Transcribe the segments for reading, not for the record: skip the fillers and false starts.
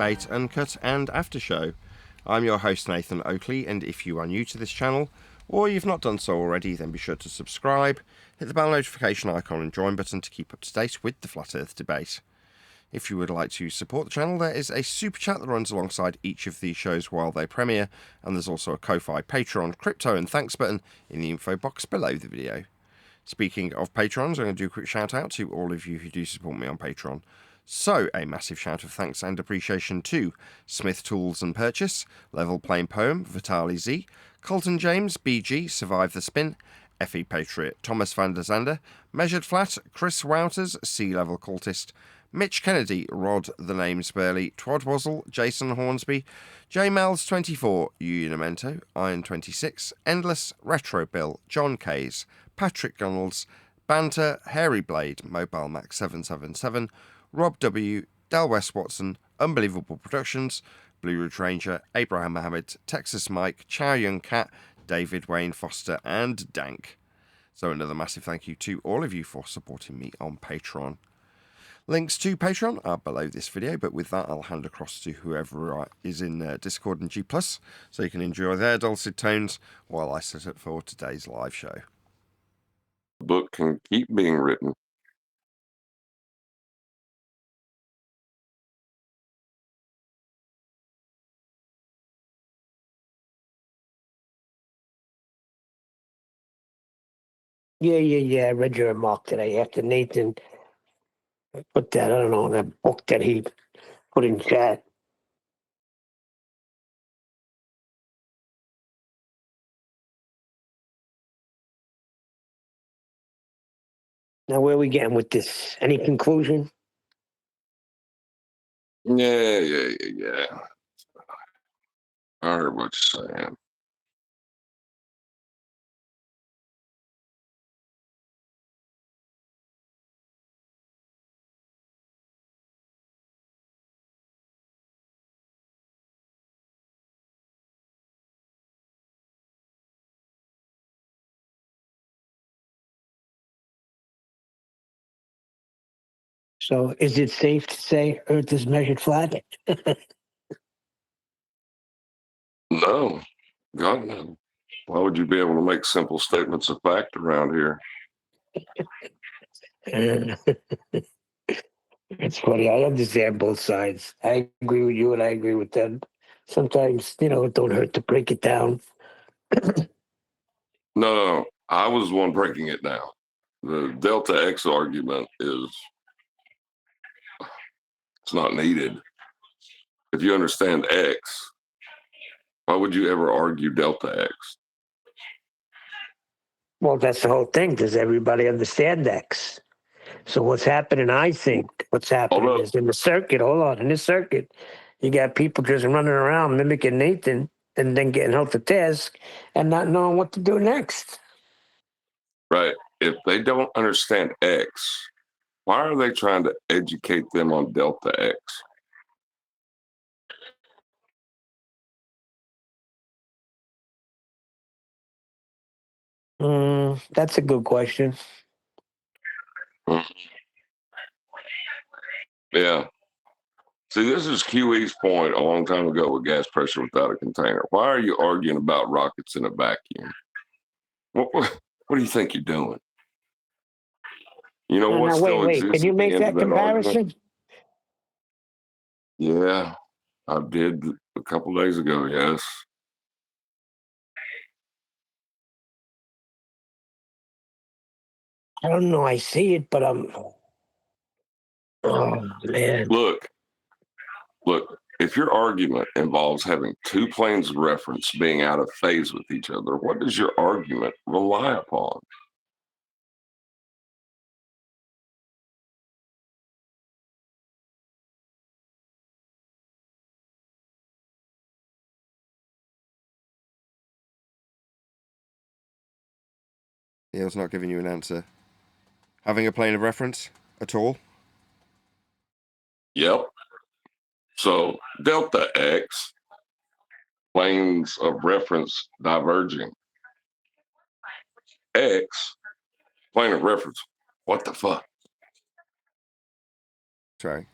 debate, uncut, and after show. I'm your host Nathan Oakley, and if you are new to this channel, or you've not done so already, then be sure to subscribe, hit the bell notification icon and join button to keep up to date with the Flat Earth debate. If you would like to support the channel, there is a super chat that runs alongside each of these shows while they premiere, and there's also a Ko-Fi, Patreon, crypto and thanks button in the info box below the video. Speaking of patrons, I'm going to do a quick shout out to all of you who do support me on Patreon. So, a massive shout of thanks and appreciation to Smith Tools and Purchase, Level Plain Poem, Vitali Z, Colton James, BG, Survive the Spin, FE Patriot, Thomas van der Zander, Measured Flat, Chris Wouters, Sea Level Cultist, Mitch Kennedy, Rod the Names Burley, Twad Wazzle, Jason Hornsby, JMels24, Unimento, Iron26, Endless, Retro Bill, John Kays, Patrick Gunnels, Banter, Hairy Blade, Mobile Max 777, Rob W, Del West Watson, Unbelievable Productions, Blue Ridge Ranger, Abraham Mohammed, Texas Mike, Chow Young Cat, David Wayne Foster, and Dank. So another massive thank you to all of you for supporting me on Patreon. Links to Patreon are below this video, but with that I'll hand across to whoever is in Discord and G+, so you can enjoy their dulcet tones while I set up for today's live show. The book can keep being written. Yeah. I read your remark today after Nathan put that, I don't know, that book that he put in chat. Now, where are we getting with this? Any conclusion? Yeah. I heard what you're saying. So, is it safe to say Earth is measured flat? No, God no. Why would you be able to make simple statements of fact around here? It's funny. I understand both sides. I agree with you and I agree with them. Sometimes, it don't hurt to break it down. No, I was the one breaking it down. The Delta X argument it's not needed. If you understand X, why would you ever argue Delta X? Well, that's the whole thing. Does everybody understand X? So what's happening, I think, is in the circuit, in this circuit, you got people just running around mimicking Nathan and then getting held to task and not knowing what to do next. Right. If they don't understand X, why are they trying to educate them on Delta X? That's a good question. Yeah. See, this is QE's point a long time ago with gas pressure without a container. Why are you arguing about rockets in a vacuum? What do you think you're doing? You know what still Wait. exists Can you at the make end that of that comparison? argument? Yeah, I did a couple days ago, yes. I don't know. I see it, but oh, man. Look, if your argument involves having two planes of reference being out of phase with each other, what does your argument rely upon? Yeah, it's not giving you an answer. Having a plane of reference at all? Yep. So Delta X, planes of reference diverging. X, plane of reference. What the fuck? Sorry.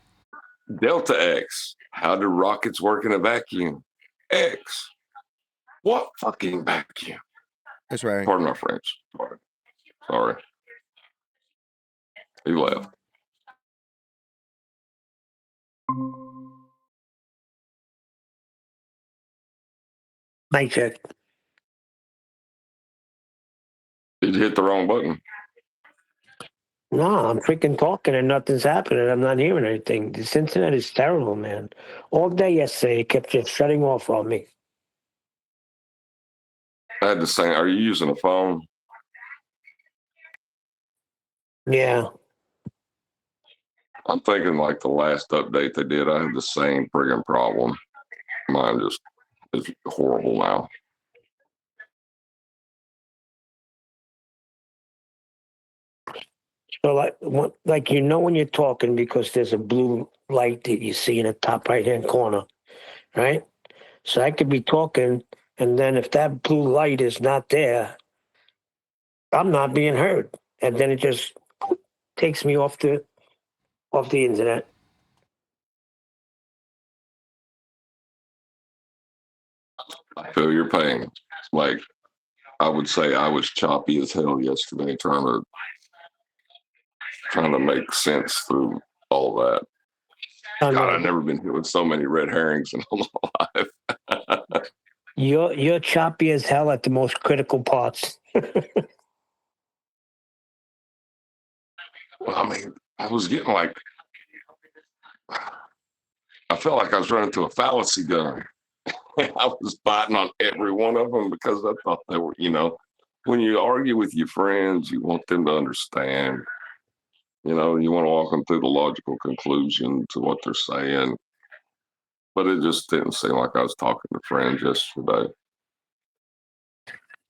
Delta X. How do rockets work in a vacuum? X. What fucking vacuum? It's right. Pardon my French. Sorry. He left. Mic check. Did you hit the wrong button? No, I'm freaking talking and nothing's happening. I'm not hearing anything. This internet is terrible, man. All day yesterday, it kept just shutting off on me. I had the same. Are you using a phone? Yeah. I'm thinking like the last update they did, I had the same friggin' problem. Mine just is horrible now. So, like when you're talking, because there's a blue light that you see in the top right-hand corner, right? So I could be talking, and then if that blue light is not there, I'm not being heard, and then it just takes me off the internet. I feel your pain. Like, I would say I was choppy as hell yesterday trying to make sense through all that. God, I've never been hit with so many red herrings in my life. You're choppy as hell at the most critical parts. Well, I mean, I was getting like, I felt like I was running to a fallacy gun. I was fighting on every one of them because I thought they were, when you argue with your friends, you want them to understand. You want to walk them through the logical conclusion to what they're saying. But it just didn't seem like I was talking to friends yesterday.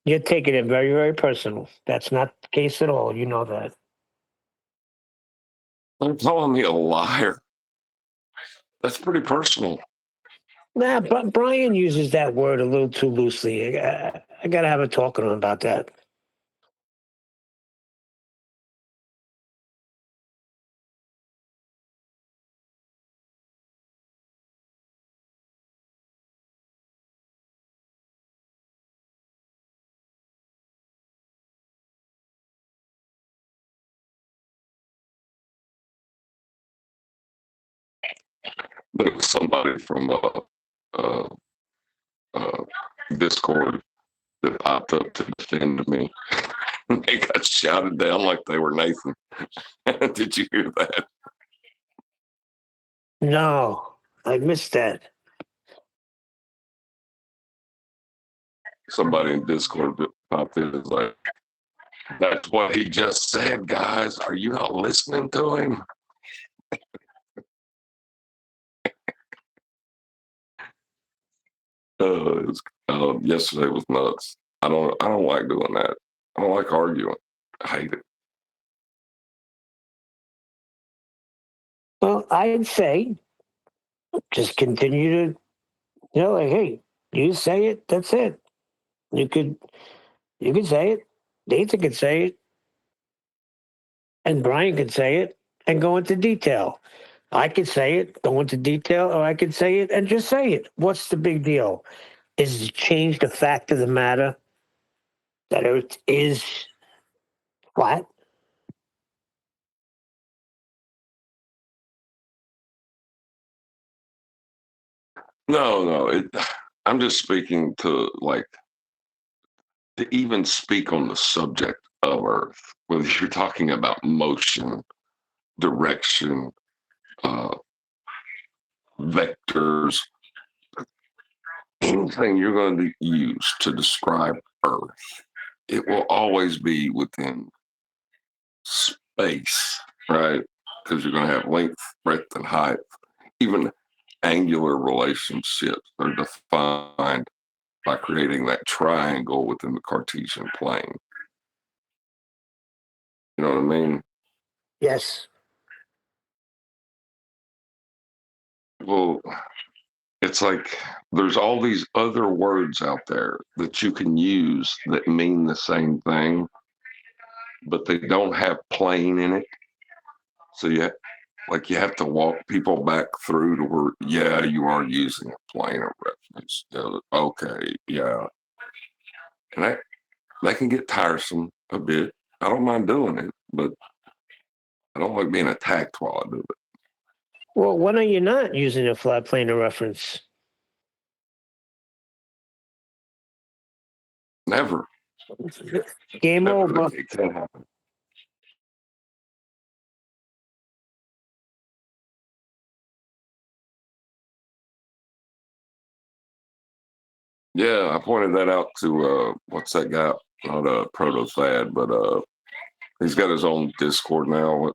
You're taking it very, very personal. That's not the case at all. You know that. They're calling me a liar. That's pretty personal. Nah, but Brian uses that word a little too loosely. I got to have a talk with him about that. There was somebody from uh, Discord that popped up to defend me. They got shouted down like they were Nathan. Did you hear that? No, I missed that. Somebody in Discord popped in and was like, that's what he just said, guys. Are you not listening to him? Yesterday was nuts. I don't like doing that. I don't like arguing. I hate it. Well, I'd say just continue to, like, hey, you say it, that's it. You could say it. Nathan could say it. And Brian could say it and go into detail. I could say it, go into detail, or I could say it and just say it. What's the big deal? Is it change the fact of the matter that Earth is flat? No. I'm just speaking to to even speak on the subject of Earth, whether you're talking about motion, direction, vectors, anything you're going to use to describe Earth, it will always be within space, right? Because you're going to have length, breadth, and height. Even angular relationships are defined by creating that triangle within the Cartesian plane. You know what I mean? Yes. Well, it's like there's all these other words out there that you can use that mean the same thing, but they don't have plane in it. So like you have to walk people back through to where, yeah, you are using a plane of reference. Okay, yeah. And that can get tiresome a bit. I don't mind doing it, but I don't like being attacked while I do it. Well, when are you not using a flat plane of reference? Never. Game Never. over. It can't happen. Yeah, I pointed that out to what's that guy? Not a proto thad, but he's got his own Discord now.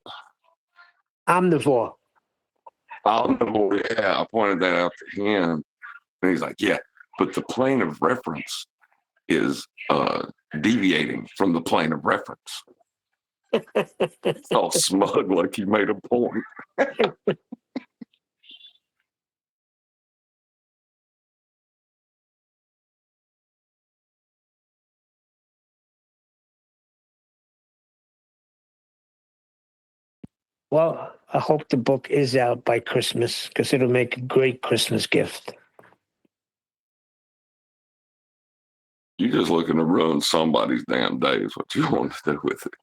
Omnivore. Yeah, I pointed that out to him, and he's like, "Yeah, but the plane of reference is deviating from the plane of reference." It's all smug, like he made a point. Well, I hope the book is out by Christmas because it'll make a great Christmas gift. You're just looking to ruin somebody's damn day. Is what you want to do with it.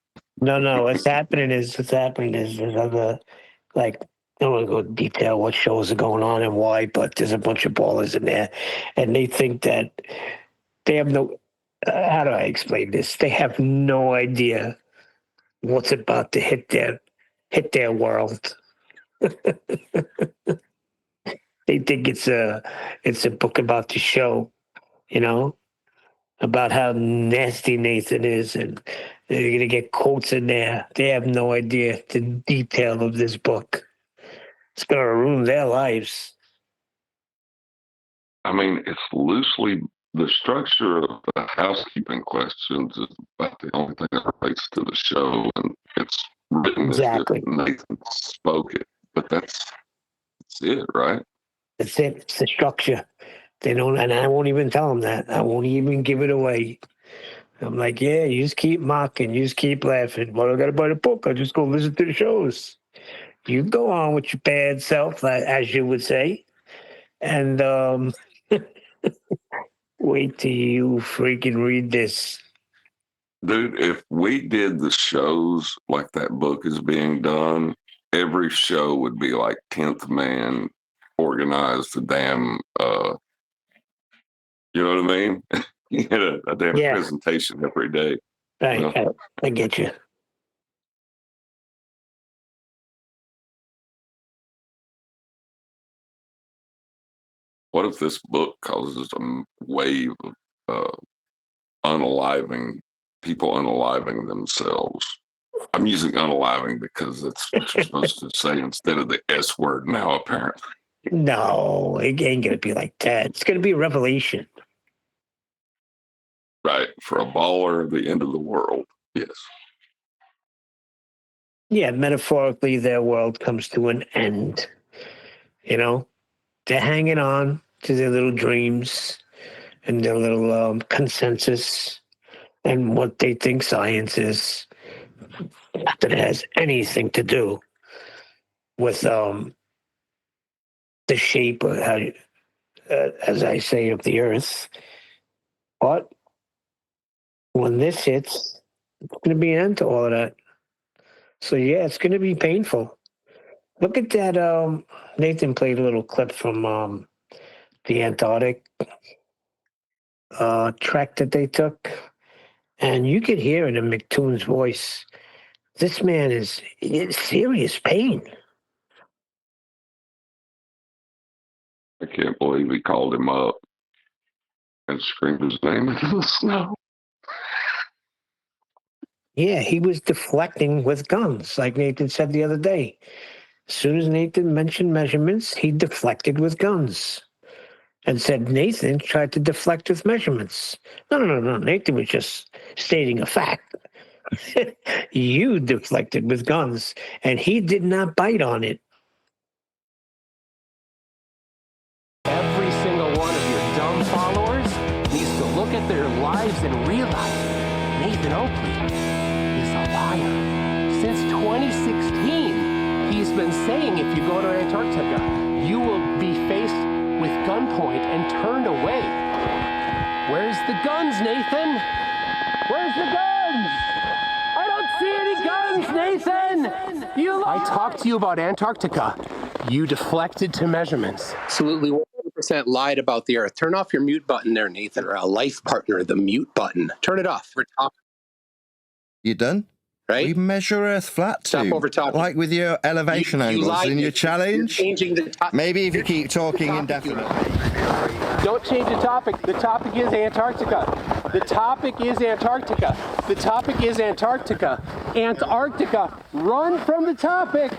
No. What's happening is there's other, like, I don't want to go detail what shows are going on and why, but there's a bunch of ballers in there, and they think that they have no. How do I explain this? They have no idea what's about to hit their world. They think it's a book about the show, you know, about how nasty Nathan is, and they're gonna get quotes in there. They have no idea the detail of this book. It's gonna ruin their lives. I mean, it's loosely the structure of the housekeeping questions is about the only thing that relates to the show, and it's written Exactly. as if Nathan spoke it, but that's it, right? That's it. It's the structure. They don't, and I won't even tell them that. I won't even give it away. I'm like, yeah, you just keep mocking, you just keep laughing. Well, I got to buy the book. I just go listen to the shows. You go on with your bad self, as you would say, and wait till you freaking read this. Dude, if we did the shows like that book is being done, every show would be like 10th man organized the damn you know what I mean? You had a damn presentation every day. I get you. What if this book causes a wave of unaliving people, unaliving themselves? I'm using unaliving because that's what you're supposed to say instead of the S word now, apparently. No, it ain't gonna be like that. It's gonna be a revelation. Right. For a baller, the end of the world. Yes. Yeah, metaphorically, their world comes to an end. You know, they're hanging on to their little dreams and their little consensus and what they think science is. Not that it has anything to do with the shape of how, as I say, of the Earth. But when this hits, it's going to be an end to all of that. So yeah, it's going to be painful. Look at that. Nathan played a little clip from the Antarctic trek that they took, and you could hear it in McToon's voice. This man is in serious pain. I can't believe he called him up and screamed his name into the snow. Yeah, he was deflecting with guns, like Nathan said the other day. As soon as Nathan mentioned measurements, he deflected with guns and said Nathan tried to deflect with measurements. No. Nathan was just stating a fact. You deflected with guns, and he did not bite on it. Every single one of your dumb followers needs to look at their lives and realize Nathan Oakley is a liar. Since 2016, he's been saying if you go to Antarctica, you will be faced with gunpoint and turned away. Where's the guns, Nathan? Where's the guns? I don't see any guns, Nathan! I talked to you about Antarctica. You deflected to measurements. Absolutely 100% lied about the Earth. Turn off your mute button there, Nathan, or a life partner, the mute button. Turn it off. We're talking. You done? Right? We measure Earth flat too. Stop over talking. Like with your elevation You angles lied. in your challenge. You're changing the topic. Maybe if you keep talking indefinitely. Don't change the topic. The topic is Antarctica. The topic is Antarctica. The topic is Antarctica. Antarctica. Run from the topic.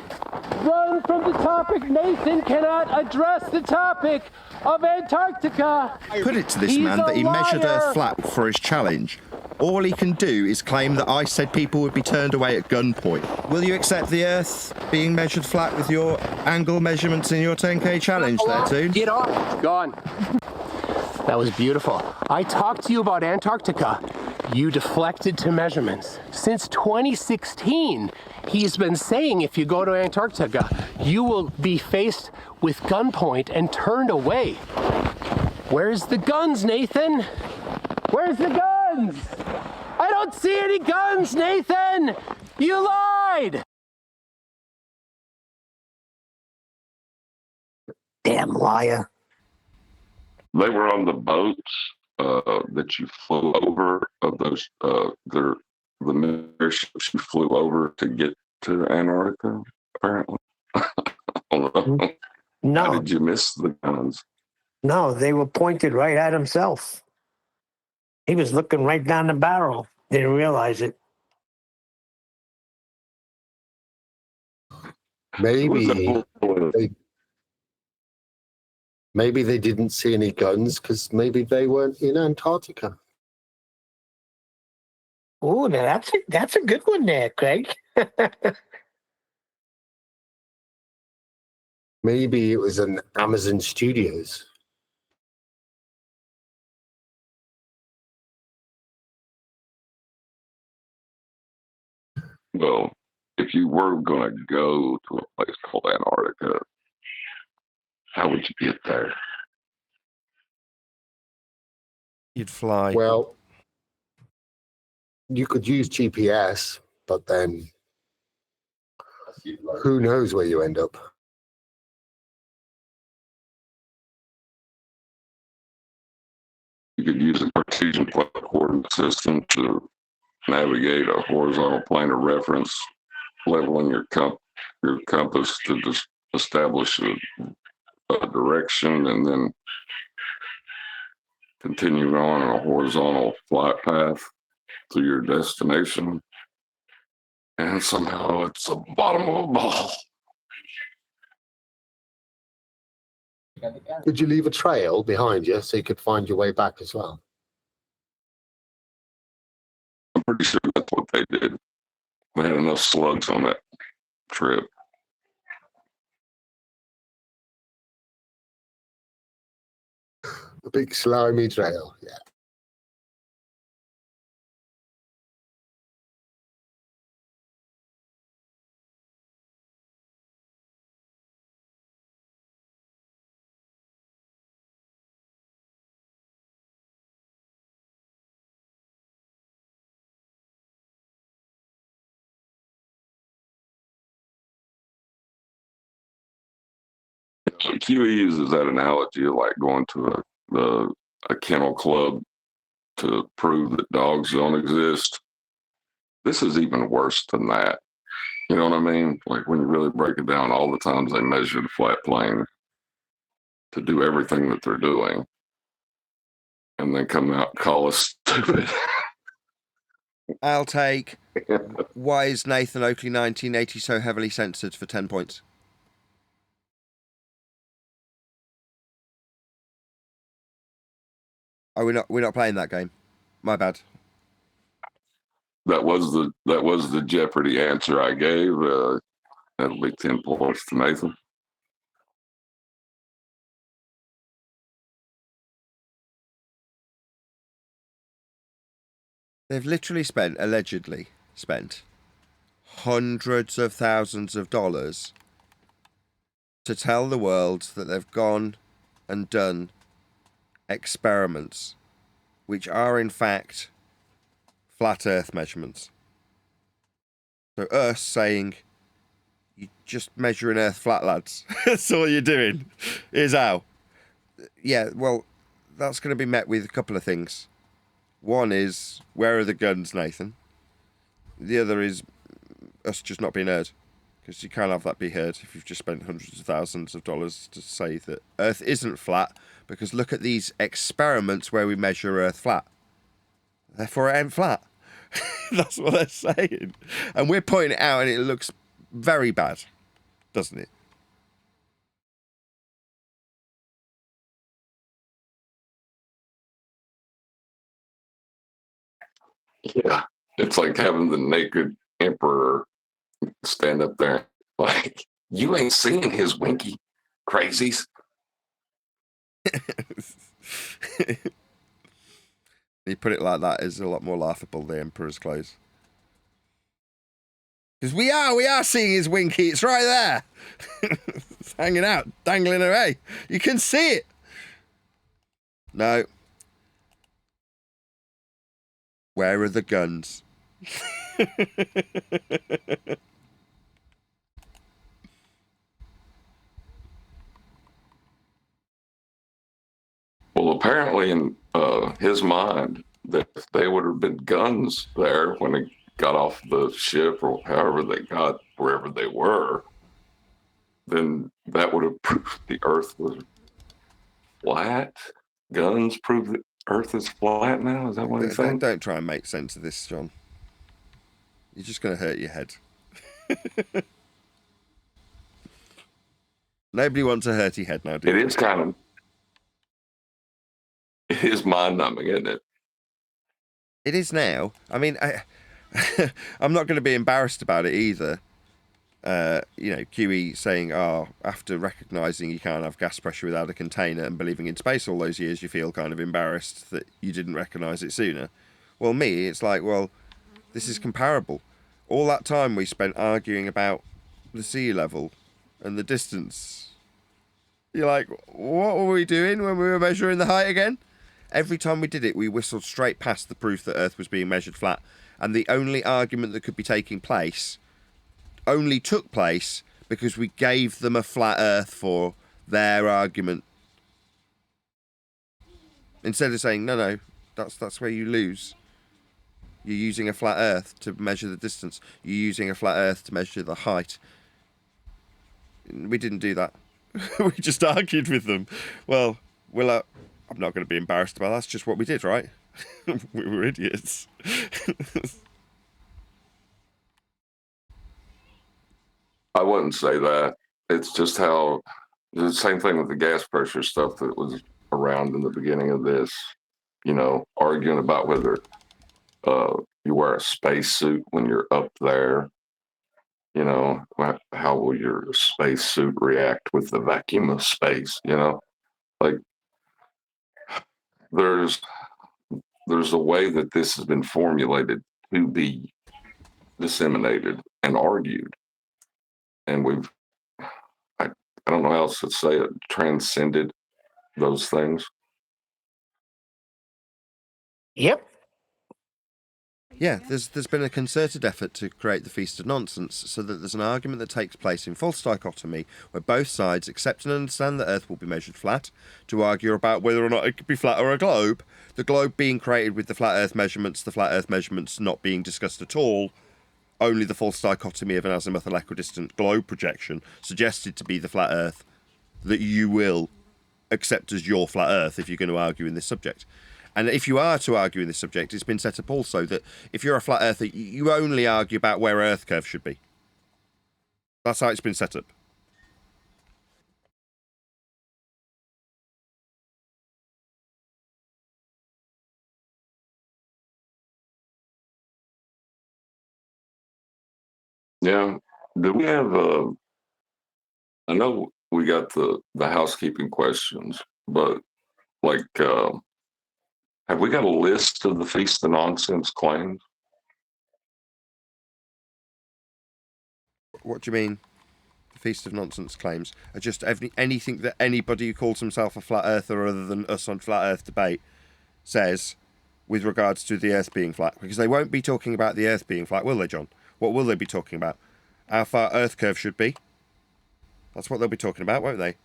Run from the topic. Nathan cannot address the topic of Antarctica. Put it to this He's man a that he measured liar. Earth flat for his challenge. All he can do is claim that I said people would be turned away at gunpoint. Will you accept the Earth being measured flat with your angle measurements in your 10K challenge there, Toon? Get off. Gone. That was beautiful. I talked to you about Antarctica. You deflected to measurements. Since 2016, he's been saying if you go to Antarctica, you will be faced with gunpoint and turned away. Where's the guns, Nathan? Where's the guns? I don't see any guns, Nathan! You lied! Damn liar. They were on the boats that you flew over, of those, the military ships you flew over to get to Antarctica, apparently. I don't know. How No, did you miss the guns? no, they were pointed right at himself. He was looking right down the barrel. Didn't realize it. Maybe they didn't see any guns because maybe they weren't in Antarctica. Oh, that's a good one there, Craig. Maybe it was an Amazon Studios. Well, if you were going to go to a place called Antarctica, how would you get there? You'd fly. Well, you could use GPS, but then who knows where you end up? You could use a Cartesian flat coordinate system to navigate a horizontal plane of reference, leveling your compass to just establish a direction, and then continue on a horizontal flight path to your destination. And somehow it's the bottom of a ball. Could you leave a trail behind you so you could find your way back as well? I'm pretty sure that's what they did. They had enough slugs on that trip. A big slimy trail, yeah. So QE uses that analogy of like going to a kennel club to prove that dogs don't exist. This is even worse than that. You know what I mean? Like when you really break it down, all the times they measure the flat plane to do everything that they're doing, and then come out and call us stupid. I'll take. Why is Nathan Oakley 1980 so heavily censored for 10 points? Oh, we're not playing that game. My bad. That was the Jeopardy answer I gave. That'll be 10 points to Nathan. They've literally allegedly spent hundreds of thousands of dollars to tell the world that they've gone and done experiments which are in fact flat Earth measurements. So us saying, you just measure an Earth flat, lads. That's all you're doing. Here's how. Yeah, well, that's going to be met with a couple of things. One is, where are the guns, Nathan? The other is us just not being heard. Because you can't have that be heard if you've just spent hundreds of thousands of dollars to say that Earth isn't flat, because look at these experiments where we measure Earth flat. Therefore, it ain't flat. That's what they're saying. And we're pointing it out, and it looks very bad, doesn't it? Yeah. It's like having the naked emperor stand up there like, you ain't seeing his winky crazies. You put it like that is a lot more laughable, the Emperor's clothes. Because we are seeing his winky. It's right there. It's hanging out, dangling away. You can see it. No. Where are the guns? Well, apparently in his mind, that if they would have been guns there when they got off the ship or however they got wherever they were, then that would have proved the Earth was flat. Guns prove that Earth is flat now? Is that what he's saying? Don't try and make sense of this, John. You're just going to hurt your head. Nobody wants a hurty head now, do It they? is kind of, it is mind-numbing, isn't it? It is now. I mean, I'm not going to be embarrassed about it either. QE saying, after recognising you can't have gas pressure without a container and believing in space all those years, you feel kind of embarrassed that you didn't recognise it sooner. Well, me, it's like, well, this is comparable. All that time we spent arguing about the sea level and the distance. You're like, what were we doing when we were measuring the height again? Every time we did it, we whistled straight past the proof that Earth was being measured flat. And the only argument that could be taking place only took place because we gave them a flat Earth for their argument. Instead of saying, no, that's where you lose. You're using a flat Earth to measure the distance. You're using a flat Earth to measure the height. We didn't do that. We just argued with them. Well, I'm not going to be embarrassed about that. That's just what we did, right? We were idiots. I wouldn't say that. It's just how the same thing with the gas pressure stuff that was around in the beginning of this, arguing about whether you wear a spacesuit when you're up there. How will your spacesuit react with the vacuum of space? Like there's a way that this has been formulated to be disseminated and argued. And I don't know how else to say it, transcended those things. Yep. Yeah, there's been a concerted effort to create the Feast of Nonsense so that there's an argument that takes place in false dichotomy where both sides accept and understand that Earth will be measured flat to argue about whether or not it could be flat or a globe, the globe being created with the flat Earth measurements not being discussed at all, only the false dichotomy of an azimuthal equidistant globe projection suggested to be the flat Earth that you will accept as your flat Earth if you're going to argue in this subject. And if you are to argue in this subject, it's been set up also that if you're a flat earther, you only argue about where Earth curve should be. That's how it's been set up. Yeah. Do we have I know we got the housekeeping questions, but have we got a list of the Feast of Nonsense claims? What do you mean? Feast of Nonsense claims are just anything that anybody who calls himself a flat earther other than us on Flat Earth Debate says with regards to the Earth being flat. Because they won't be talking about the Earth being flat, will they, John? What will they be talking about? How far Earth curve should be? That's what they'll be talking about, won't they?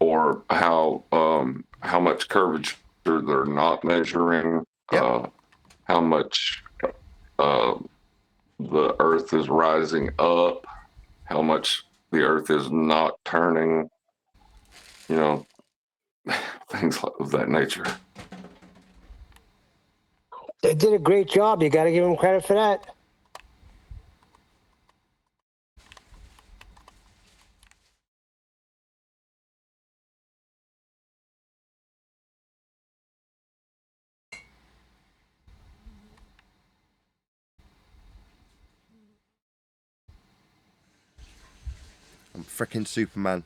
Or how much curvature they're not measuring, Yep. how much the Earth is rising up, how much the Earth is not turning, things of that nature. They did a great job. You got to give them credit for that. I'm frickin' Superman.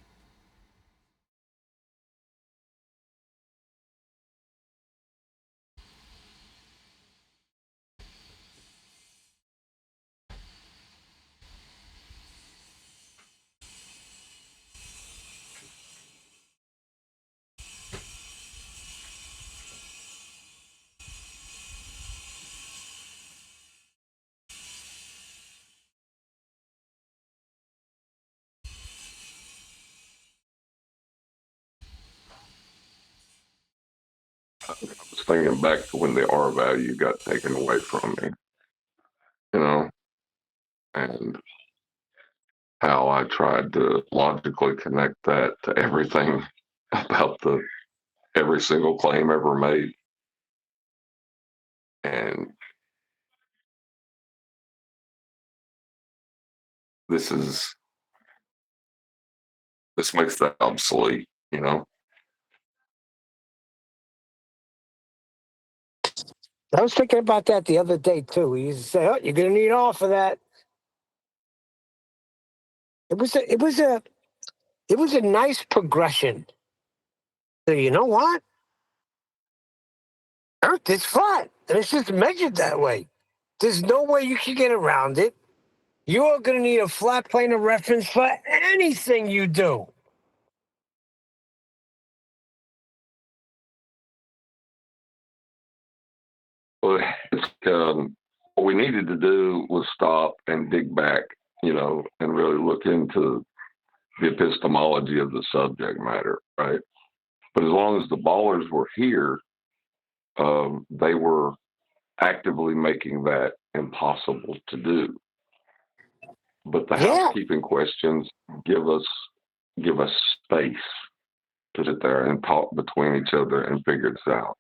I was thinking back to when the R value got taken away from me, and how I tried to logically connect that to everything about every single claim ever made. And this makes that obsolete, I was thinking about that the other day too. He used to say, "Oh, you're going to need all for that." It was a nice progression. So you know what? Earth is flat, and it's just measured that way. There's no way you can get around it. You're going to need a flat plane of reference for anything you do. Well, what we needed to do was stop and dig back, and really look into the epistemology of the subject matter, right? But as long as the ballers were here, they were actively making that impossible to do. But the Yeah. housekeeping questions give us space to sit there and talk between each other and figure this out.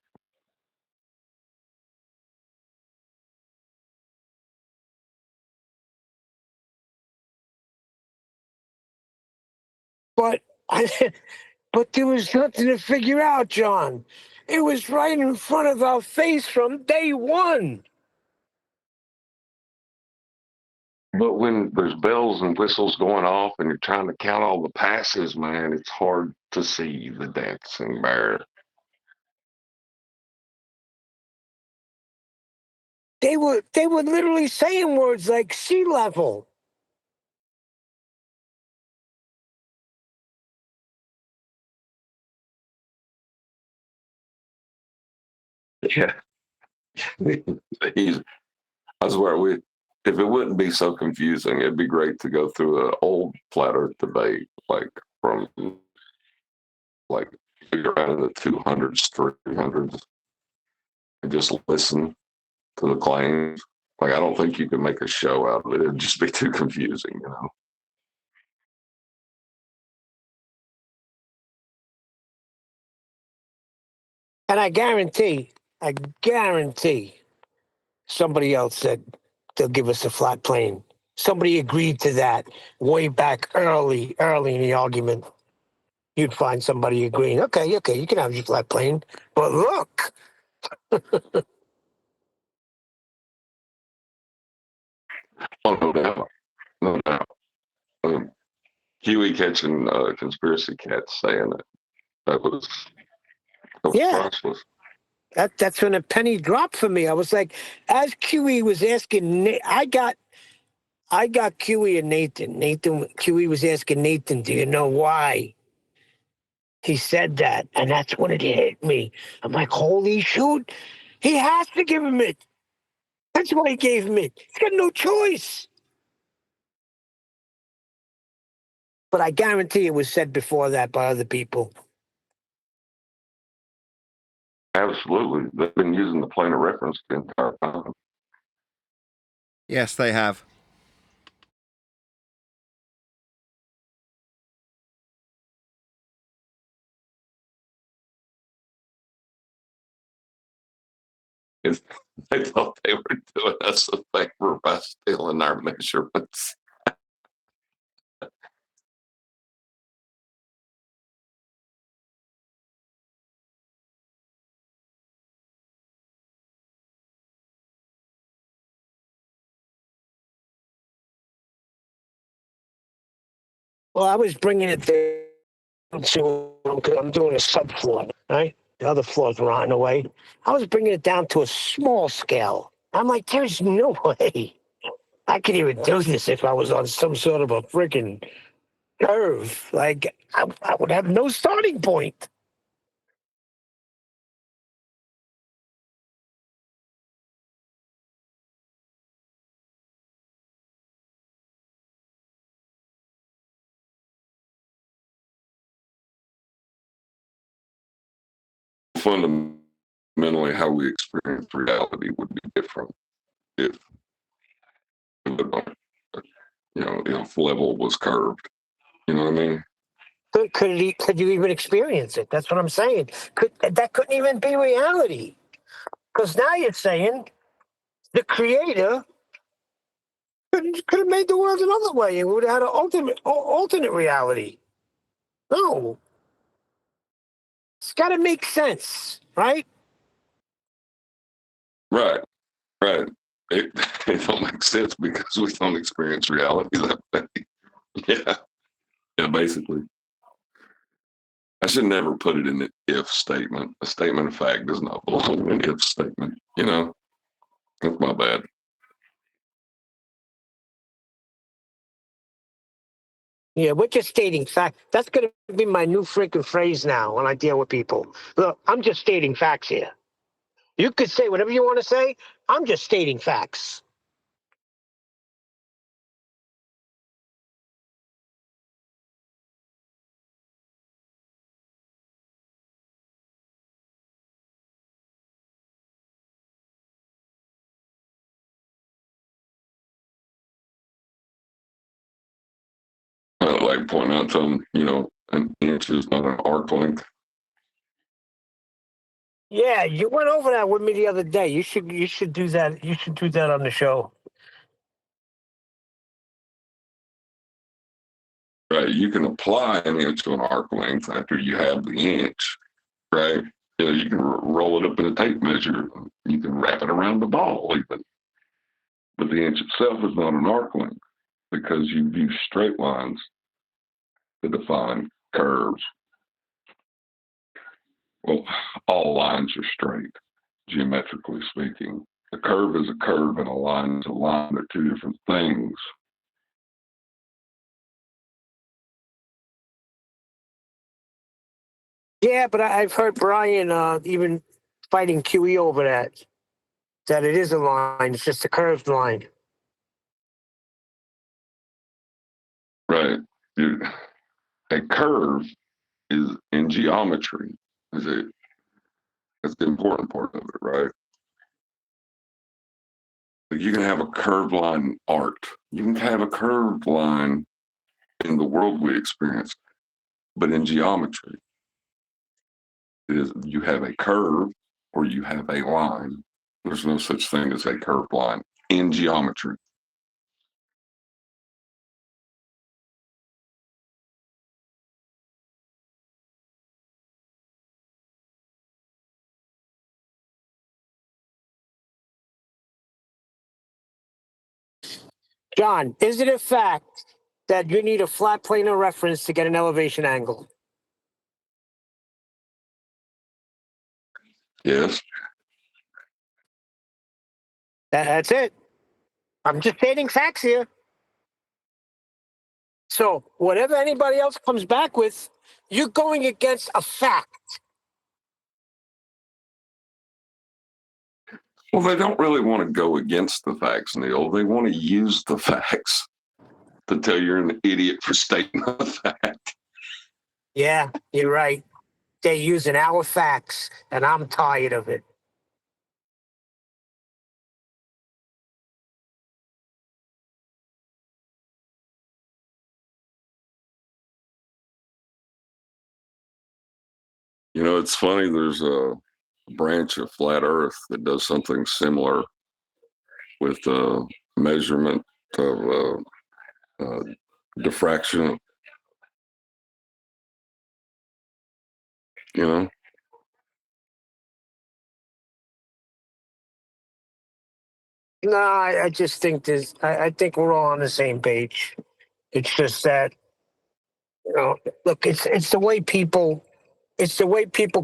But but there was nothing to figure out, John. It was right in front of our face from day one. But when there's bells and whistles going off and you're trying to count all the passes, man, it's hard to see the dancing bear. They were literally saying words like sea level. Yeah. I swear, if it wouldn't be so confusing, it'd be great to go through an old flat Earth debate, like from like around in the 200s, 300s, and just listen to the claims. Like, I don't think you could make a show out of it. It'd just be too confusing, And I guarantee, somebody else said they'll give us a flat plane. Somebody agreed to that way back early in the argument. You'd find somebody agreeing, okay, you can have your flat plane. But look, Oh, no doubt. No doubt. Huey catching conspiracy cats saying it. That was yeah. priceless. That's when a penny dropped for me. I was like, as QE was asking, I got I got QE and Nathan. QE was asking Nathan, do you know why he said that? And that's when it hit me. I'm like, holy shoot. He has to give him it. That's why he gave him it. He's got no choice. But I guarantee it was said before that by other people. Absolutely. They've been using the plane of reference the entire time. Yes, they have. If they thought they were doing us a favor by stealing our measurements. Well, I was bringing it there to, because I'm doing a subfloor, right? The other floors were on the way. I was bringing it down to a small scale. I'm like, there's no way I could even do this if I was on some sort of a freaking curve. Like, I would have no starting point. Fundamentally, how we experience reality would be different if if level was curved. You know what I mean? Could you even experience it? That's what I'm saying. That couldn't even be reality. Because now you're saying the creator could have made the world another way and would have had an alternate reality. No. It's got to make sense, right? Right. Right. It, it don't make sense because we don't experience reality that way. Yeah. Yeah, basically. I should never put it in the if statement. A statement of fact does not belong in an if statement. That's my bad. Yeah, we're just stating fact. That's going to be my new freaking phrase now when I deal with people. Look, I'm just stating facts here. You could say whatever you want to say. I'm just stating facts. I like pointing out to them, an inch is not an arc length. Yeah, you went over that with me the other day. You should do that. You should do that on the show. Right. You can apply an inch to an arc length after you have the inch, right? You can roll it up in a tape measure. You can wrap it around the ball even. But the inch itself is not an arc length because you use straight lines to define curves. Well, all lines are straight, geometrically speaking. A curve is a curve and a line is a line. They're two different things. Yeah, but I've heard Brian even fighting QE over that it is a line. It's just a curved line. Right. A curve is in geometry. That's the important part of it, right? Like you can have a curved line in art. You can have a curved line in the world we experience, but in geometry, you have a curve or you have a line. There's no such thing as a curved line in geometry. John, is it a fact that you need a flat plane of reference to get an elevation angle? Yes. That's it. I'm just stating facts here. So whatever anybody else comes back with, you're going against a fact. Well, they don't really want to go against the facts, Neil. They want to use the facts to tell you're an idiot for stating a fact. Yeah, you're right. They're using our facts, and I'm tired of it. You know, it's funny. There's a branch of flat Earth that does something similar with measurement of diffraction. You know, No, I just think there's. I think we're all on the same page. It's just that, look, it's the way people,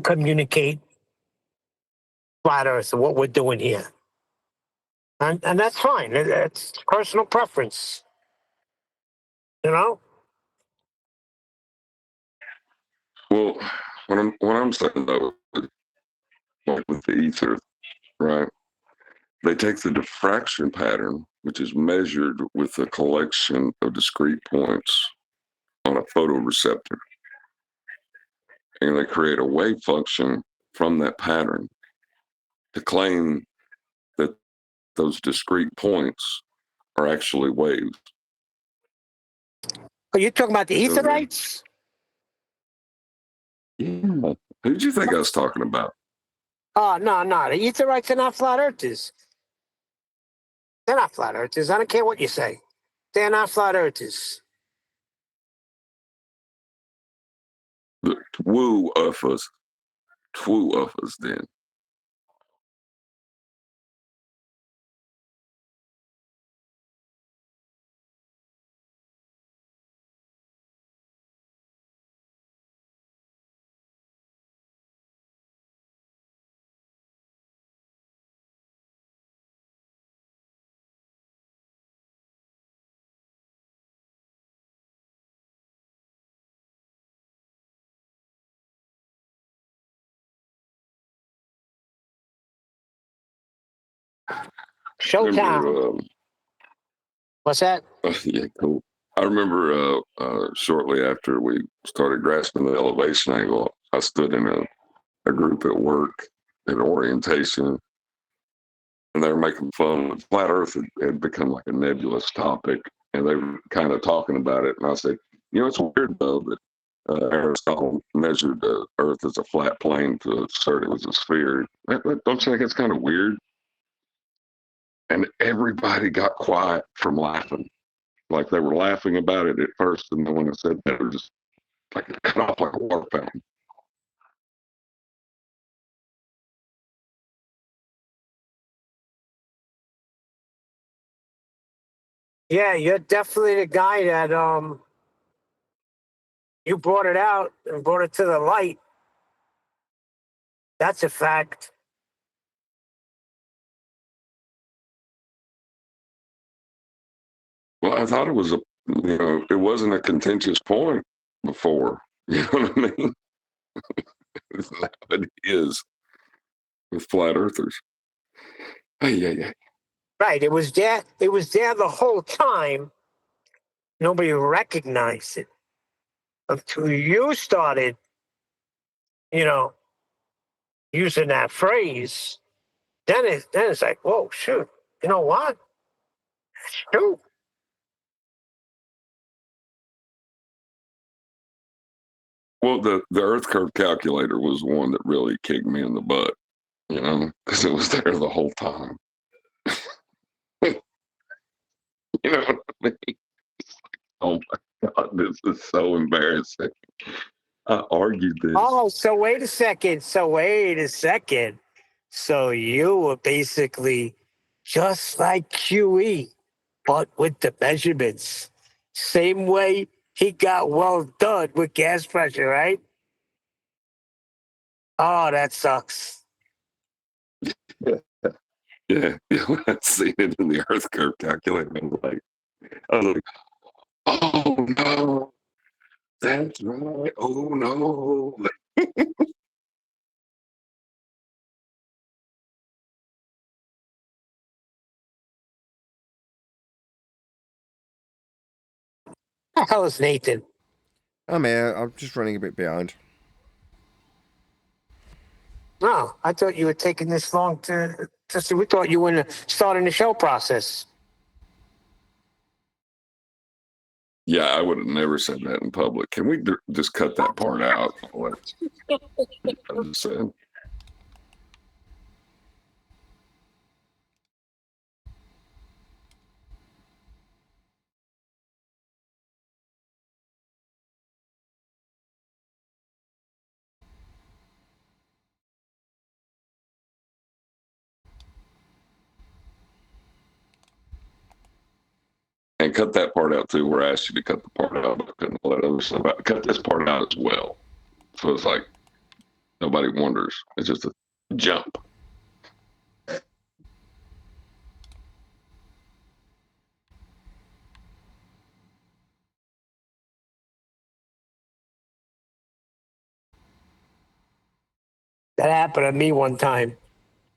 communicate flat Earth and what we're doing here, and that's fine. It's personal preference. well, what I'm saying though, like with the ether, right? They take the diffraction pattern, which is measured with a collection of discrete points on a photoreceptor, and they create a wave function from that pattern to claim that those discrete points are actually waves. Are you talking about the So, Etherites? yeah. Who did you think I was talking about? Oh, no. The Etherites are not flat earthers. They're not flat earthers. I don't care what you say. They're not flat earthers. The twoo of us then. Showtime. Remember, What's that? yeah, cool. I remember shortly after we started grasping the elevation angle, I stood in a group at work at orientation, and they were making fun. Flat Earth had become like a nebulous topic, and they were kind of talking about it. And I said, it's weird though that Aristotle measured the Earth as a flat plane to assert it was a sphere. Don't you think it's kind of weird? And everybody got quiet from laughing. Like they were laughing about it at first, and then when I said that, it was just like it cut off like a water fountain. Yeah, you're definitely the guy that you brought it out and brought it to the light. That's a fact. Well, I thought it was it wasn't a contentious point before. You know what I mean? Now it is with flat earthers. Hey. Right. It was there. It was there the whole time. Nobody recognized it until you started, using that phrase. Then it's like, whoa, shoot. You know what? Shoot. Well, the Earth curve calculator was the one that really kicked me in the butt, because it was there the whole time. You know what I mean? Oh my God, this is so embarrassing. I argued this. Oh, so wait a second. So you were basically just like QE, but with the measurements. Same way he got well done with gas pressure, right? Oh, that sucks. Yeah. When I seen it in the Earth curve calculator, I was like, Oh no, that's right. Oh no. The hell is Nathan? I'm here. I'm just running a bit behind. No, I thought you were taking this long to see. We thought you were starting the show process. Yeah, I would have never said that in public. Can we just cut that part out? What I just said. And cut that part out too, where I asked you to cut the part out, but I couldn't let others know about. Cut this part out as well. So it's like nobody wonders. It's just a jump. That happened to me one time.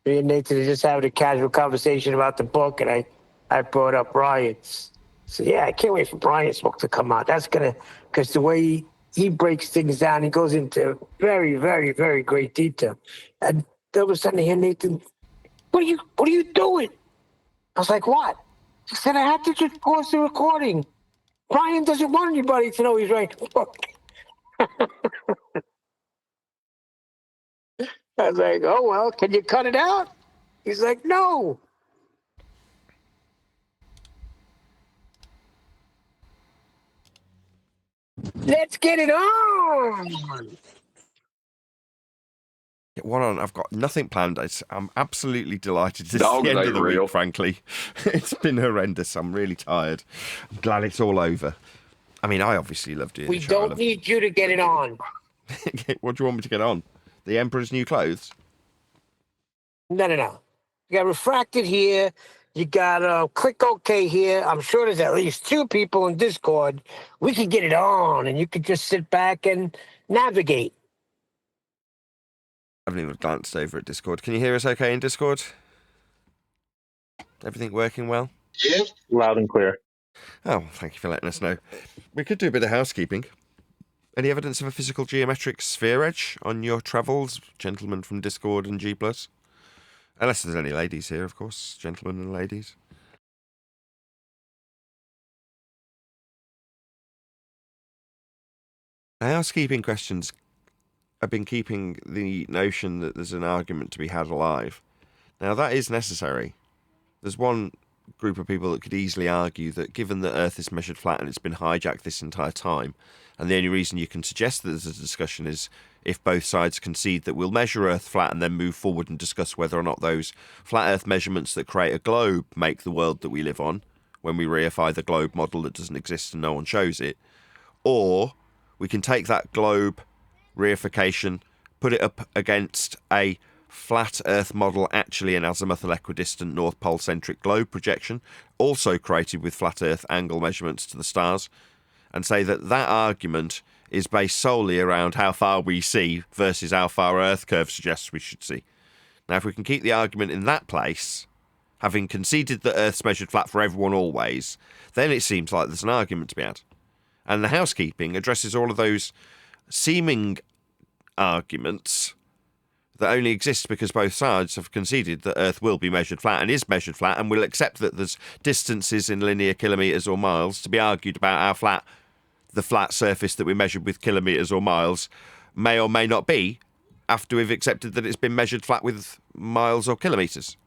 Me and Nathan were just having a casual conversation about the book, and I brought up Bryant's. So yeah, I can't wait for Bryant's book to come out. That's because the way he breaks things down, he goes into very, very, very great detail. And all of a sudden, I hear Nathan, what are you doing? I was like, what? He said, I had to just pause the recording. Brian doesn't want anybody to know he's writing a book. I was like, oh, well, can you cut it out? He's like, no. Let's get it on. Get one on. I've got nothing planned. I'm absolutely delighted. It's Dogs the end ain't of the real. week, frankly. It's been horrendous. I'm really tired. I'm glad it's all over. I mean, I obviously love doing We the show. don't need you to get it on. What do you want me to get on? The Emperor's New Clothes? No. You got refracted here. You got click OK here. I'm sure there's at least 2 people in Discord. We could get it on, and you could just sit back and navigate. I haven't even glanced over at Discord. Can you hear us okay in Discord? Everything working well? Yeah. Loud and clear. Oh, thank you for letting us know. We could do a bit of housekeeping. Any evidence of a physical geometric sphere edge on your travels, gentlemen from Discord and G+? Unless there's any ladies here, of course. Gentlemen and ladies. Housekeeping questions. I've been keeping the notion that there's an argument to be had alive. Now, that is necessary. There's one group of people that could easily argue that given that Earth is measured flat and it's been hijacked this entire time, and the only reason you can suggest that there's a discussion is if both sides concede that we'll measure Earth flat and then move forward and discuss whether or not those flat Earth measurements that create a globe make the world that we live on, when we reify the globe model that doesn't exist and no one shows it, or we can take that globe reification, put it up against a flat Earth model, actually an azimuthal equidistant North Pole centric globe projection, also created with flat Earth angle measurements to the stars, and say that that argument is based solely around how far we see versus how far Earth curve suggests we should see. Now, if we can keep the argument in that place, having conceded that Earth's measured flat for everyone always, then it seems like there's an argument to be had. And the housekeeping addresses all of those seeming arguments that only exist because both sides have conceded that Earth will be measured flat and is measured flat, and will accept that there's distances in linear kilometres or miles to be argued about how flat the flat surface that we measured with kilometres or miles may or may not be after we've accepted that it's been measured flat with miles or kilometres.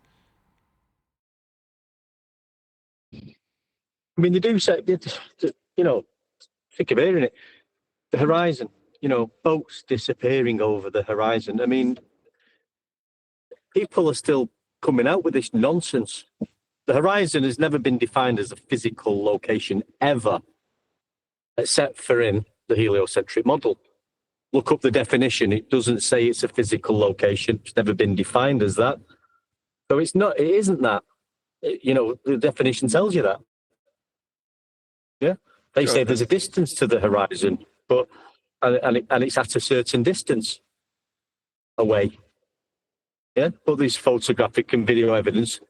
I mean, they do say, you know, think of hearing it. The horizon, you know, boats disappearing over the horizon. I mean, people are still coming out with this nonsense. The horizon has never been defined as a physical location ever, except for in the heliocentric model. Look up the definition. It doesn't say it's a physical location. It's never been defined as that. So it's not, it isn't that. You know, the definition tells you that. Yeah. They Sure. say there's a distance to the horizon, but and it's at a certain distance away. Yeah, but there's photographic and video evidence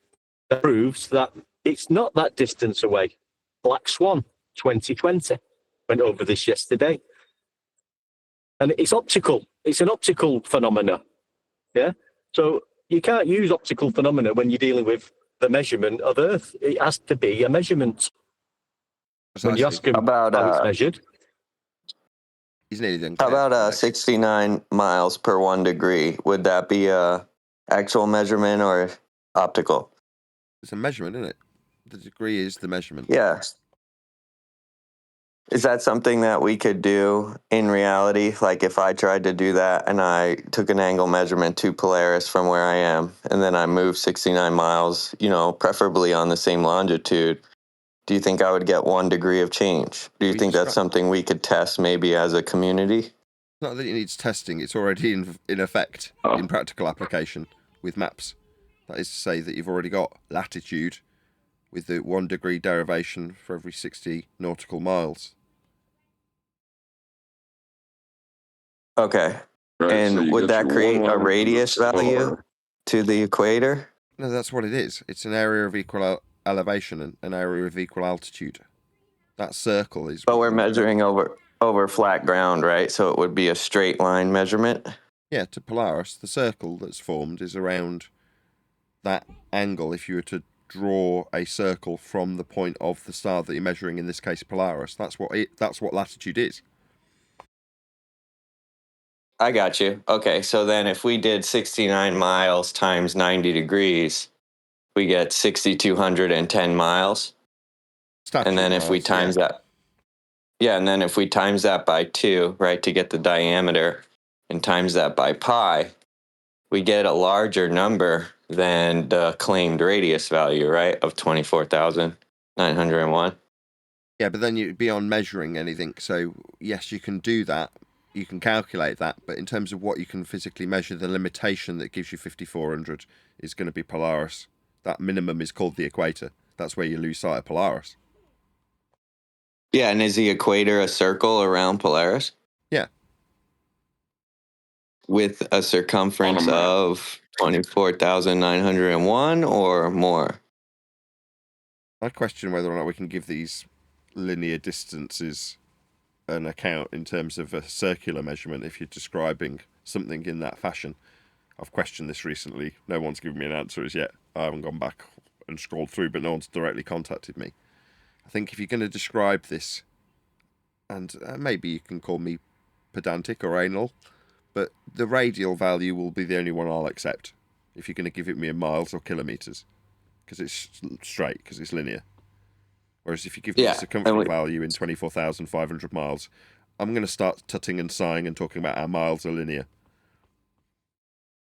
that proves that it's not that distance away. Black Swan 2020 went over this yesterday, and it's optical. It's an optical phenomena. Yeah, so you can't use optical phenomena when you're dealing with the measurement of Earth. It has to be a measurement. When you ask him About how it's measured, He's nearly done. how Claire. about Next. 69 miles per 1 degree? Would that be a actual measurement or optical? It's a measurement, isn't it? The degree is the measurement. Yeah. Is that something that we could do in reality? Like if I tried to do that and I took an angle measurement to Polaris from where I am, and then I moved 69 miles, preferably on the same longitude, do you think I would get 1 degree of change? Do you think that's something we could test maybe as a community? Not that it needs testing, it's already in effect in practical application with maps. That is to say that you've already got latitude with the 1 degree derivation for every 60 nautical miles. Okay. Right, so And you would get that your create one a line to the radius value star. to the equator? No, that's what it is. It's an area of equal elevation and an area of equal altitude. That circle is. But we're measuring over flat ground, right? So it would be a straight line measurement. Yeah, to Polaris, the circle that's formed is around that angle. If you were to draw a circle from the point of the star that you're measuring, in this case Polaris, that's what latitude is. I got you. Okay, so then if we did 69 miles times 90 degrees, we get 6,210 miles. Statute And then if we miles, times that, and then if we times that by 2, right, to get the diameter, and times that by pi, we get a larger number than the claimed radius value, right, of 24,901. Yeah, but then you'd be on measuring anything. So yes, you can do that. You can calculate that, but in terms of what you can physically measure, the limitation that gives you 5,400 is going to be Polaris. That minimum is called the equator. That's where you lose sight of Polaris. Yeah, and is the equator a circle around Polaris? Yeah. With a circumference of 24,901 or more? I question whether or not we can give these linear distances an account in terms of a circular measurement if you're describing something in that fashion. I've questioned this recently. No one's given me an answer as yet. I haven't gone back and scrolled through, but no one's directly contacted me. I think if you're going to describe this, and maybe you can call me pedantic or anal, but the radial value will be the only one I'll accept if you're going to give it me in miles or kilometres, because it's straight, because it's linear. Whereas if you give me a circumference value in 24,500 miles, I'm going to start tutting and sighing and talking about how miles are linear.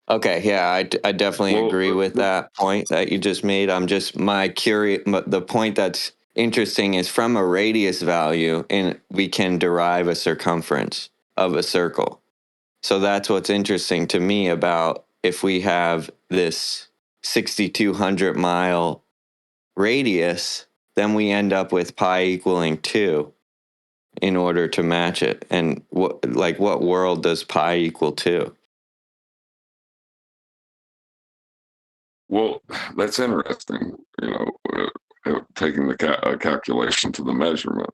Okay, yeah, I definitely agree with that point that you just made. I'm just the point that's interesting is from a radius value, and we can derive a circumference of a circle. So that's what's interesting to me about if we have this 6,200 mile radius, then we end up with pi equaling 2 in order to match it. And what world does pi equal 2? Well, that's interesting. Taking the calculation to the measurement.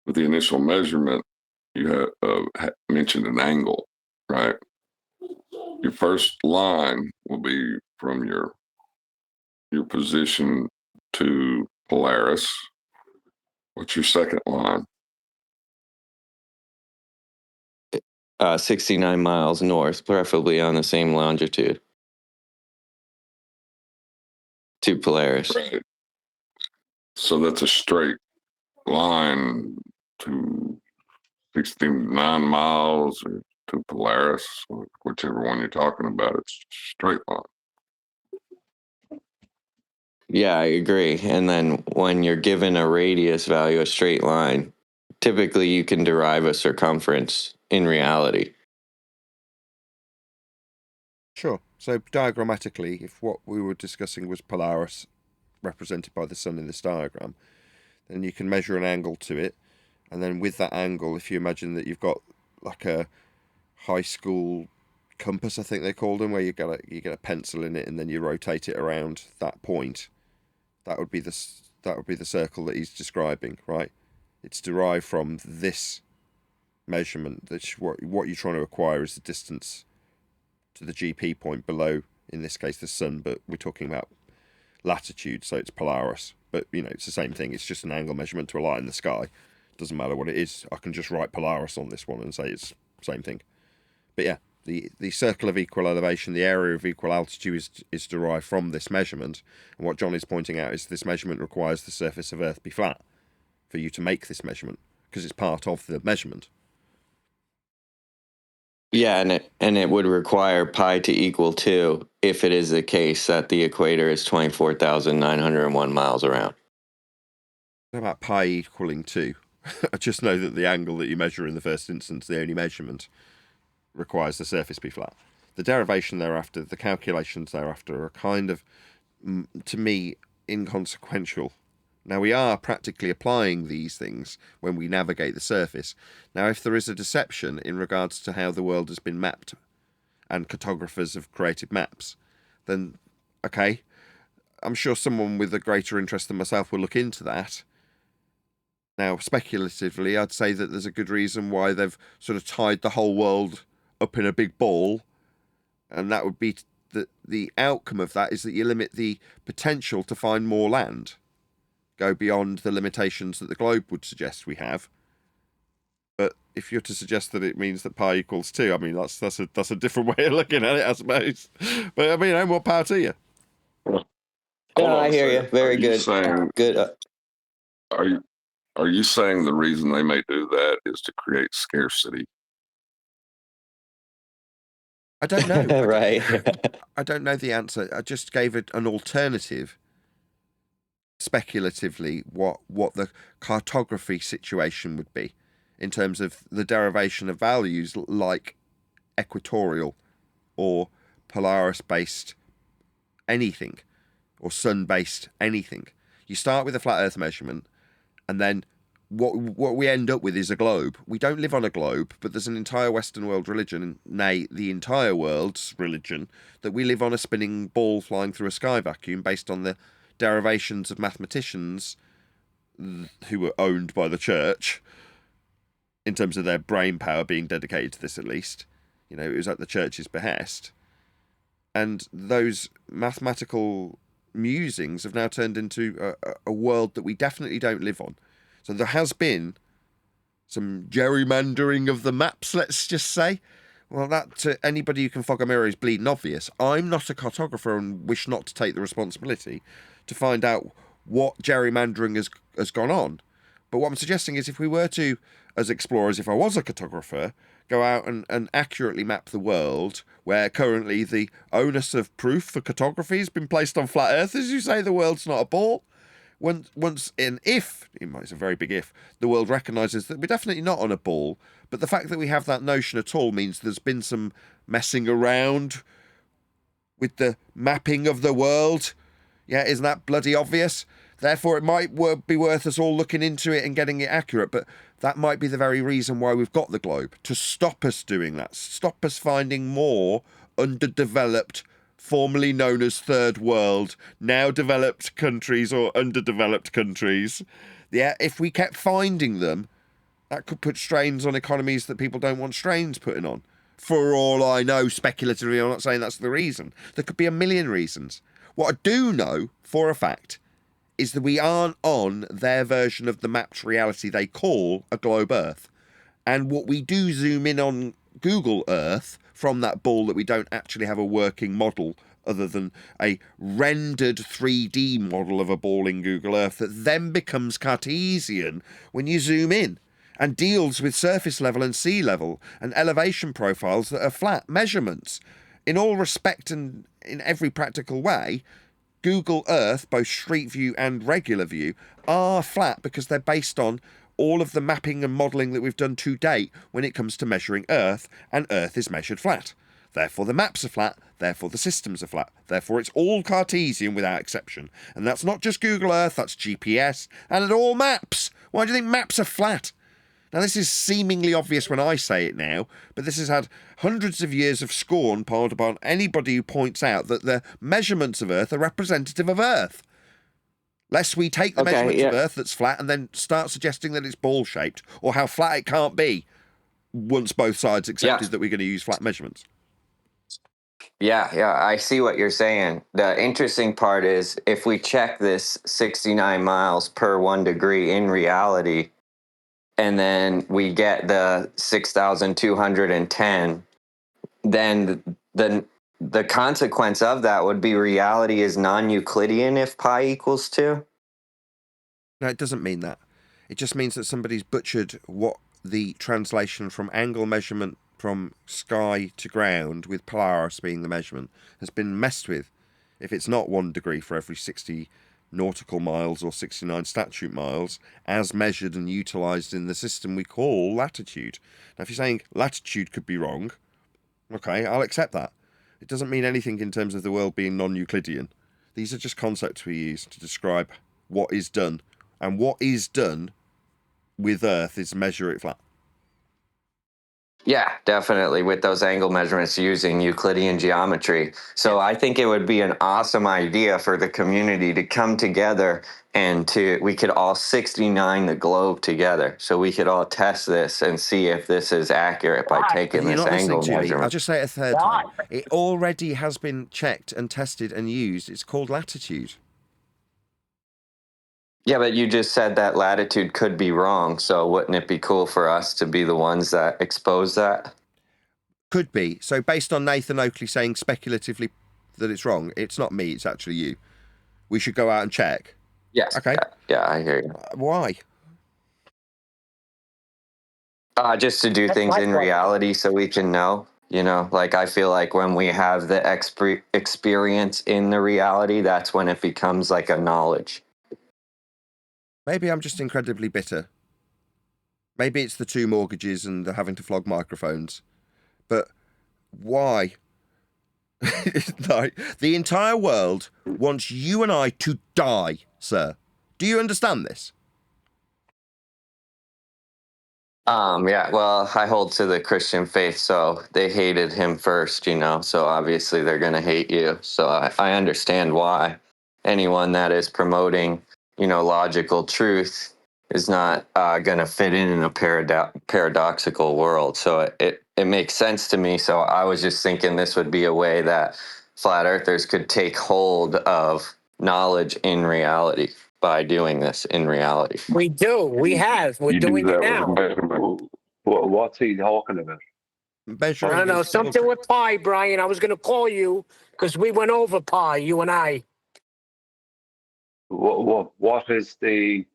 With the initial measurement, you have mentioned an angle, right? Your first line will be from your position to Polaris. What's your second line? 69 miles north, preferably on the same longitude to Polaris. Right. So that's a straight line to 69 miles or to Polaris, whichever one you're talking about. It's straight line. Yeah, I agree. And then when you're given a radius value, a straight line, typically you can derive a circumference in reality. Sure. So diagrammatically, if what we were discussing was Polaris represented by the sun in this diagram, then you can measure an angle to it, and then with that angle, if you imagine that you've got like a high school compass, I think they called them, where you get a pencil in it and then you rotate it around that point, that would be the circle that he's describing, right? It's derived from this measurement. That's what you're trying to acquire is the distance to the GP point below, in this case the sun, but we're talking about latitude, so it's Polaris. But it's the same thing. It's just an angle measurement to a light in the sky. Doesn't matter what it is. I can just write Polaris on this one and say it's the same thing. But yeah, the circle of equal elevation, the area of equal altitude is derived from this measurement. And what John is pointing out is this measurement requires the surface of Earth be flat for you to make this measurement, because it's part of the measurement. Yeah, and it would require pi to equal 2 if it is the case that the equator is 24,901 miles around. What about pi equaling 2? I just know that the angle that you measure in the first instance, the only measurement, requires the surface be flat. The derivation thereafter, the calculations thereafter are kind of, to me, inconsequential. Now, we are practically applying these things when we navigate the surface. Now, if there is a deception in regards to how the world has been mapped, and cartographers have created maps, then, okay, I'm sure someone with a greater interest than myself will look into that. Now, speculatively, I'd say that there's a good reason why they've sort of tied the whole world up in a big ball, and that would be the outcome of that is that you limit the potential to find more land. Go beyond the limitations that the globe would suggest we have. But if you're to suggest that it means that pi equals 2, I mean, that's a different way of looking at it, I suppose. But I mean, more power to you. Hold No, on I a hear you. second. Very Are good. You saying, Good. Are you saying the reason they may do that is to create scarcity? I don't know. Right. I don't know the answer. I just gave it an alternative, speculatively, what the cartography situation would be in terms of the derivation of values like equatorial or Polaris-based anything or sun-based anything. You start with a flat Earth measurement, and then what we end up with is a globe. We don't live on a globe, but there's an entire Western world religion, nay, the entire world's religion, that we live on a spinning ball flying through a sky vacuum based on the derivations of mathematicians who were owned by the church, in terms of their brain power being dedicated to this at least. It was at the church's behest. And those mathematical musings have now turned into a world that we definitely don't live on. So there has been some gerrymandering of the maps, let's just say. Well, that to anybody who can fog a mirror is bleeding obvious. I'm not a cartographer and wish not to take the responsibility to find out what gerrymandering has gone on. But what I'm suggesting is if we were to, as explorers, if I was a cartographer, go out and accurately map the world, where currently the onus of proof for cartography has been placed on flat Earth, as you say, the world's not a ball. Once it's a very big if, the world recognises that we're definitely not on a ball, but the fact that we have that notion at all means there's been some messing around with the mapping of the world. Yeah, isn't that bloody obvious? Therefore, it might be worth us all looking into it and getting it accurate, but that might be the very reason why we've got the globe, to stop us doing that, stop us finding more underdeveloped, formerly known as third world, now developed countries or underdeveloped countries. Yeah, if we kept finding them, that could put strains on economies that people don't want strains putting on. For all I know, speculatively, I'm not saying that's the reason. There could be a million reasons. What I do know, for a fact, is that we aren't on their version of the mapped reality they call a globe Earth. And what we do zoom in on Google Earth from that ball that we don't actually have a working model other than a rendered 3D model of a ball in Google Earth that then becomes Cartesian when you zoom in and deals with surface level and sea level and elevation profiles that are flat measurements. In all respect and in every practical way, Google Earth, both Street View and regular view, are flat because they're based on all of the mapping and modelling that we've done to date when it comes to measuring Earth, and Earth is measured flat. Therefore, the maps are flat. Therefore, the systems are flat. Therefore, it's all Cartesian without exception. And that's not just Google Earth, that's GPS, and it all maps. Why do you think maps are flat? Now, this is seemingly obvious when I say it now, but this has had hundreds of years of scorn piled upon anybody who points out that the measurements of Earth are representative of Earth. Lest we take the measurements of Earth that's flat and then start suggesting that it's ball-shaped, or how flat it can't be, once both sides accepted that we're going to use flat measurements. Yeah, I see what you're saying. The interesting part is if we check this 69 miles per 1 degree in reality, and then we get the 6,210, then the consequence of that would be reality is non-Euclidean if pi equals 2? No, it doesn't mean that. It just means that somebody's butchered what the translation from angle measurement from sky to ground, with Polaris being the measurement, has been messed with. If it's not 1 degree for every 60 nautical miles or 69 statute miles, as measured and utilised in the system we call latitude. Now, if you're saying latitude could be wrong, okay, I'll accept that. It doesn't mean anything in terms of the world being non-Euclidean. These are just concepts we use to describe what is done. And what is done with Earth is measure it flat. Yeah, definitely, with those angle measurements using Euclidean geometry. So I think it would be an awesome idea for the community to come together and we could all 69 the globe together. So we could all test this and see if this is accurate by taking You're this not angle listening to me. measurement. I'll just say it a third time. It already has been checked and tested and used. It's called latitude. Yeah, but you just said that latitude could be wrong. So wouldn't it be cool for us to be the ones that expose that? Could be. So based on Nathan Oakley saying speculatively that it's wrong, it's not me, it's actually you. We should go out and check. Yes. Okay. Yeah, I hear you. Why? Just to do things in reality so we can know. You know, like I feel like when we have the experience in the reality, that's when it becomes like a knowledge. Maybe I'm just incredibly bitter. Maybe it's the 2 mortgages and the having to flog microphones. But why? Like, the entire world wants you and I to die, sir. Do you understand this? Yeah, well, I hold to the Christian faith, so they hated him first, you know, so obviously they're going to hate you. So I understand why anyone that is promoting, you know, logical truth is not going to fit in a paradoxical world. So it makes sense to me. So I was just thinking this would be a way that flat earthers could take hold of knowledge in reality by doing this in reality. We do. We have. We're doing it now. What's he talking about? I don't know. Something with pi, Brian. I was going to call you because we went over pi, you and I. What is the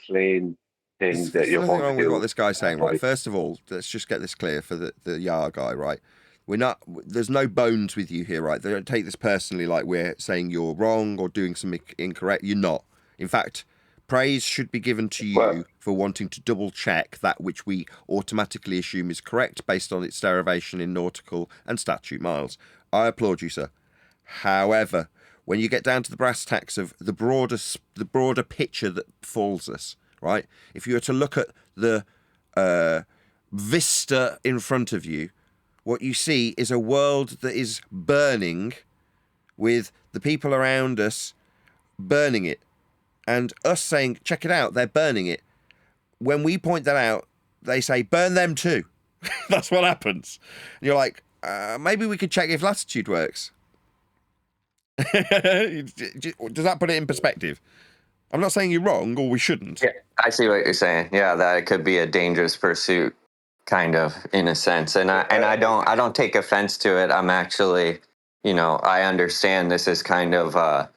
clean thing that you're nothing going wrong to do? with what this guy's saying, right? First of all, let's just get this clear for the Yar guy, right? There's no bones with you here, right? They don't take this personally like we're saying you're wrong or doing something incorrect. You're not. In fact, praise should be given to you for wanting to double check that which we automatically assume is correct based on its derivation in nautical and statute miles. I applaud you, sir. However, when you get down to the brass tacks of the broader picture that falls us, right? If you were to look at the vista in front of you, what you see is a world that is burning, with the people around us burning it, and us saying, check it out, they're burning it. When we point that out, they say, burn them too. That's what happens. And you're like, maybe we could check if latitude works. Does that put it in perspective? I'm not saying you're wrong, or we shouldn't. Yeah, I see what you're saying. Yeah, that it could be a dangerous pursuit, kind of, in a sense. And I don't take offense to it. I'm actually, you know, I understand this is kind of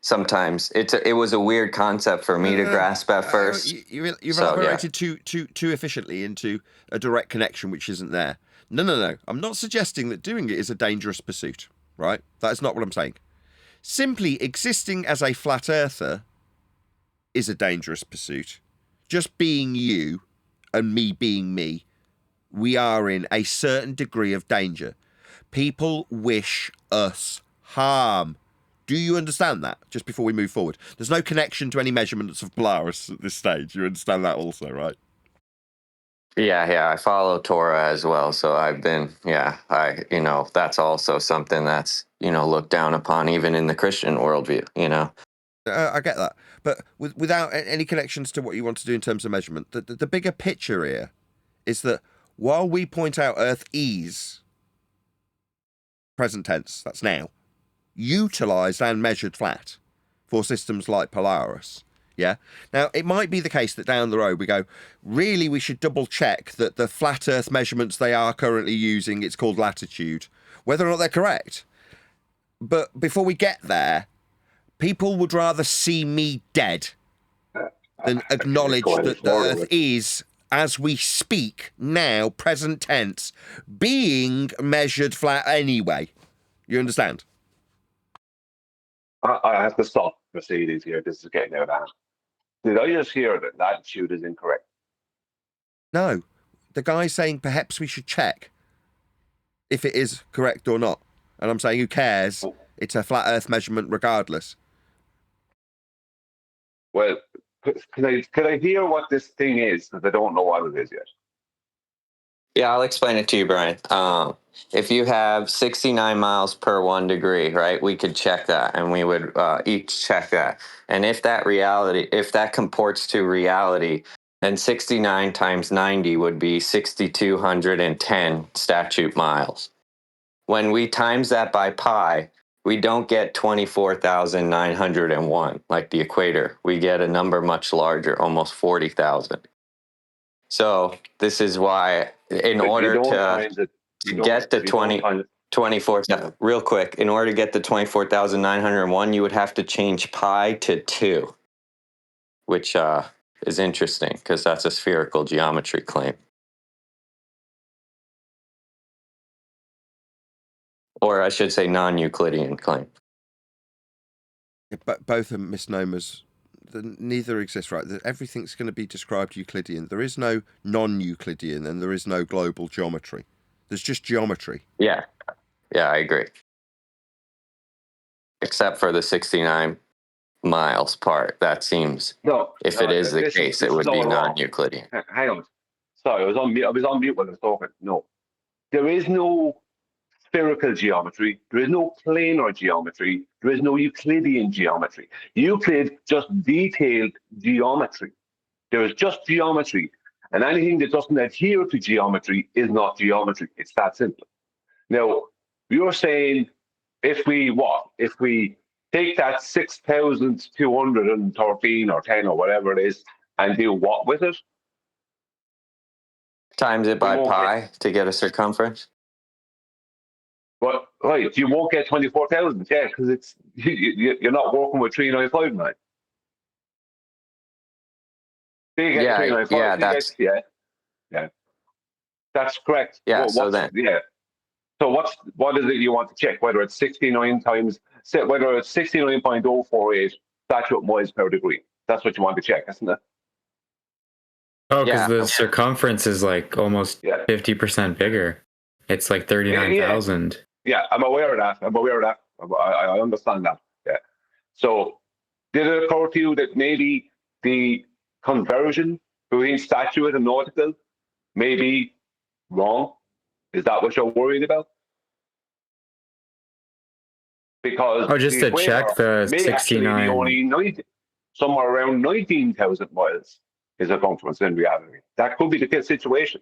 sometimes it was a weird concept for me to grasp at first. You've elaborated too efficiently into a direct connection which isn't there. No. I'm not suggesting that doing it is a dangerous pursuit, right? That's not what I'm saying. Simply existing as a flat earther is a dangerous pursuit. Just being you and me being me, we are in a certain degree of danger. People wish us harm. Do you understand that? Just before we move forward, there's no connection to any measurements of Polaris at this stage. You understand that also, right? Yeah, I follow Torah as well. So I've been, that's also something that's, looked down upon even in the Christian worldview, I get that. But without any connections to what you want to do in terms of measurement, the bigger picture here is that while we point out Earth is, present tense, that's now, utilised and measured flat for systems like Polaris. Yeah. Now, it might be the case that down the road we go, really, we should double check that the flat Earth measurements they are currently using, it's called latitude, whether or not they're correct. But before we get there, people would rather see me dead than acknowledge that the Earth is, as we speak now, present tense, being measured flat anyway. You understand? I have to stop Mercedes here. This is getting out of hand. Did I just hear that latitude is incorrect? No. The guy's saying perhaps we should check if it is correct or not. And I'm saying, who cares? It's a flat Earth measurement regardless. Well, could I hear what this thing is? Because I don't know what it is yet. Yeah, I'll explain it to you, Brian. If you have 69 miles per 1 degree, right, we could check that, and we would each check that. And if that comports to reality, then 69 times 90 would be 6,210 statute miles. When we times that by pi, we don't get 24,901 like the equator. We get a number much larger, almost 40,000. So this is why, in order to get the 24, real quick, in order to get the 24,901, you would have to change pi to 2, which is interesting because that's a spherical geometry claim. Or I should say non-Euclidean claim. Yeah, but both are misnomers. Neither exists, right? Everything's going to be described Euclidean. There is no non-Euclidean and there is no global geometry. There's just geometry. Yeah, I agree. Except for the 69 miles part. That seems, if it is the case, it would be non-Euclidean. Hang on. Sorry, I was on mute when I was talking. No. There is no spherical geometry. There is no planar geometry. There is no Euclidean geometry. Euclid just detailed geometry. There is just geometry. And anything that doesn't adhere to geometry is not geometry. It's that simple. Now, you're saying if we take that 6,213 or 10 or whatever it is and do what with it? Times it by pi to get a circumference? But right, you won't get 24,000, yeah, because it's you're not working with 3959. That's correct. Yeah, So what is it you want to check? Whether it's 69.048 statute miles per degree. That's what you want to check, isn't it? Oh, because the circumference is like almost 50% bigger. It's like 39,000. Yeah, I'm aware of that. I understand that. Yeah. So, did it occur to you that maybe the conversion between statute and nautical may be wrong? Is that what you're worried about? Because just to check the 69. Only somewhere around 19,000 miles is a circumference in reality. That could be the situation.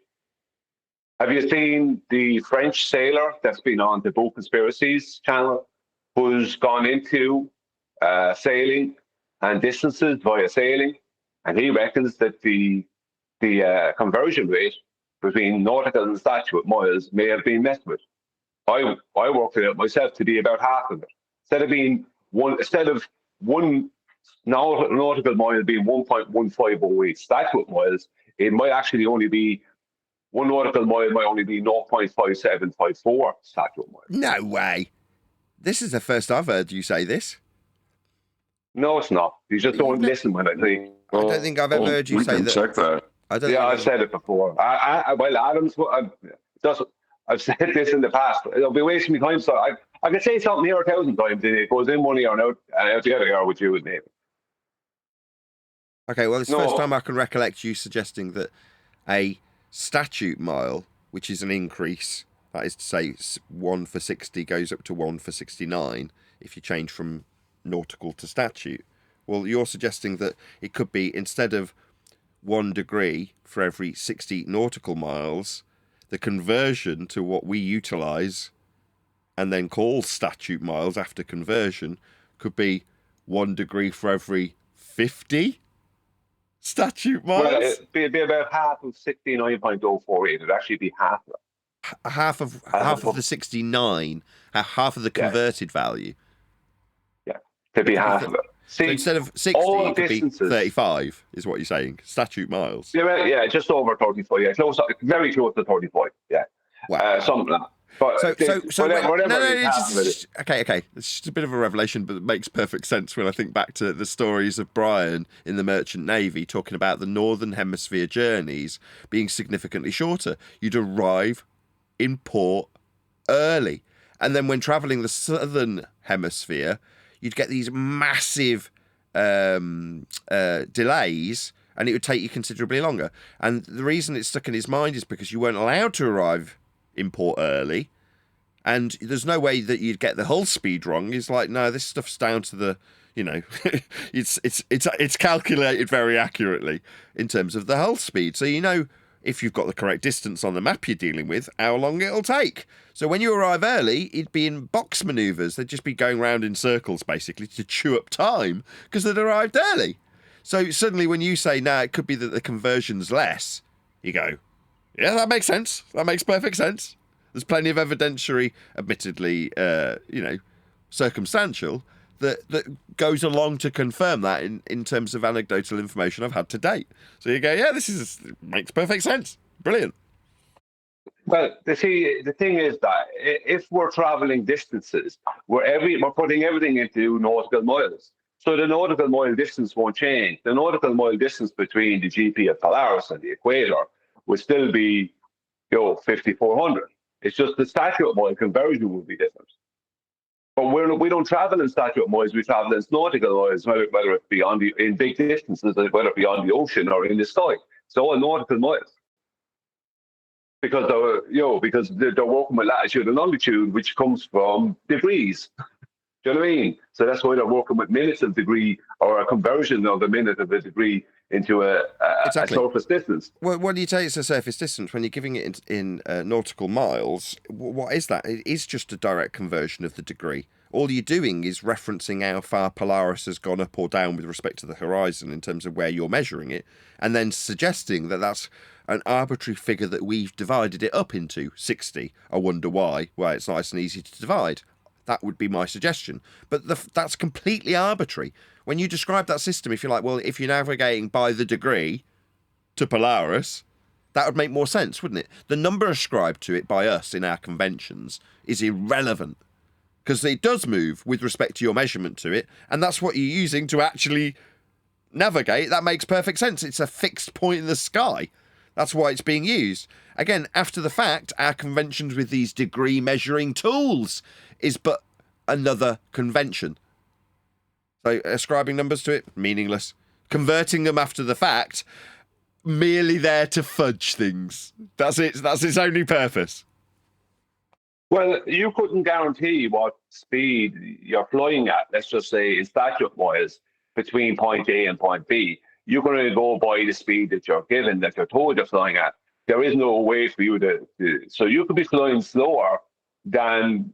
Have you seen the French sailor that's been on the Boat Conspiracies channel, who's gone into sailing and distances via sailing, and he reckons that the conversion rate between nautical and statute miles may have been messed with. I worked it out myself to be about half of it. Instead of one nautical mile being 1.1508 statute miles, it might actually only be one nautical mile might only be 0.5754 statute miles. No way. This is the first I've heard you say this. No, it's not. You just don't listen when I think. I don't think I've ever heard you say that. Check that. I've said it before. Well, Adams I've said this in the past. It'll be wasting my time. So I could say something here 1,000 times, and it goes in one ear and out the other ear with you and Nathan. Okay, well, it's the first time I can recollect you suggesting that a statute mile, which is an increase, that is to say 1 for 60 goes up to 1 for 69 if you change from nautical to statute. Well, you're suggesting that it could be, instead of 1 degree for every 60 nautical miles, the conversion to what we utilise and then call statute miles after conversion could be 1 degree for every 50 statute miles. Well, it'd be about half of 69.048. It'd actually be half of it. Half of the 69, half of the converted value. Yeah, it'd be half of it. See, so instead of 60, it could be 35, is what you're saying. Statute miles. Yeah, just over 35. Yeah, very close to 35. Yeah, wow. Something like that. But okay. It's just a bit of a revelation, but it makes perfect sense when I think back to the stories of Brian in the Merchant Navy talking about the Northern Hemisphere journeys being significantly shorter. You'd arrive in port early, and then when travelling the Southern Hemisphere, you'd get these massive delays, and it would take you considerably longer. And the reason it's stuck in his mind is because you weren't allowed to arrive in port early, and there's no way that you'd get the hull speed wrong. It's like, no, this stuff's down to the, it's calculated very accurately in terms of the hull speed. So if you've got the correct distance on the map you're dealing with, how long it'll take. So when you arrive early, it'd be in box manoeuvres. They'd just be going round in circles, basically, to chew up time because they'd arrived early. So suddenly when you say, no, it could be that the conversion's less, you go, yeah, that makes sense. That makes perfect sense. There's plenty of evidentiary, admittedly, circumstantial, that goes along to confirm that in terms of anecdotal information I've had to date. So you go, yeah, makes perfect sense. Brilliant. Well, the thing is that if we're travelling distances, we're putting everything into nautical miles. So the nautical mile distance won't change. The nautical mile distance between the GP of Polaris and the equator would still be, 5,400. It's just the statute mile conversion would be different. But we don't travel in statute miles, we travel in nautical miles, whether it be in big distances, whether it be on the ocean or in the sky. So all nautical miles. Because they're working with latitude and longitude, which comes from degrees. Do you know what I mean? So that's why they're working with minutes of degree, or a conversion of a minute of a degree into a surface distance. Well, when you say it's a surface distance, when you're giving it in nautical miles, what is that? It is just a direct conversion of the degree. All you're doing is referencing how far Polaris has gone up or down with respect to the horizon in terms of where you're measuring it, and then suggesting that that's an arbitrary figure that we've divided it up into, 60. I wonder why. Well, it's nice and easy to divide. That would be my suggestion. But that's completely arbitrary. When you describe that system, if you're like, well, if you're navigating by the degree to Polaris, that would make more sense, wouldn't it? The number ascribed to it by us in our conventions is irrelevant, because it does move with respect to your measurement to it, and that's what you're using to actually navigate. That makes perfect sense. It's a fixed point in the sky. That's why it's being used. Again, after the fact, our conventions with these degree measuring tools is but another convention. So ascribing numbers to it, meaningless. Converting them after the fact, merely there to fudge things. That's it. That's its only purpose. Well, you couldn't guarantee what speed you're flying at. Let's just say in statute miles between point A and point B. You're going to go by the speed that you're given, that you're told you're flying at. There is no way for you to so you could be flying slower than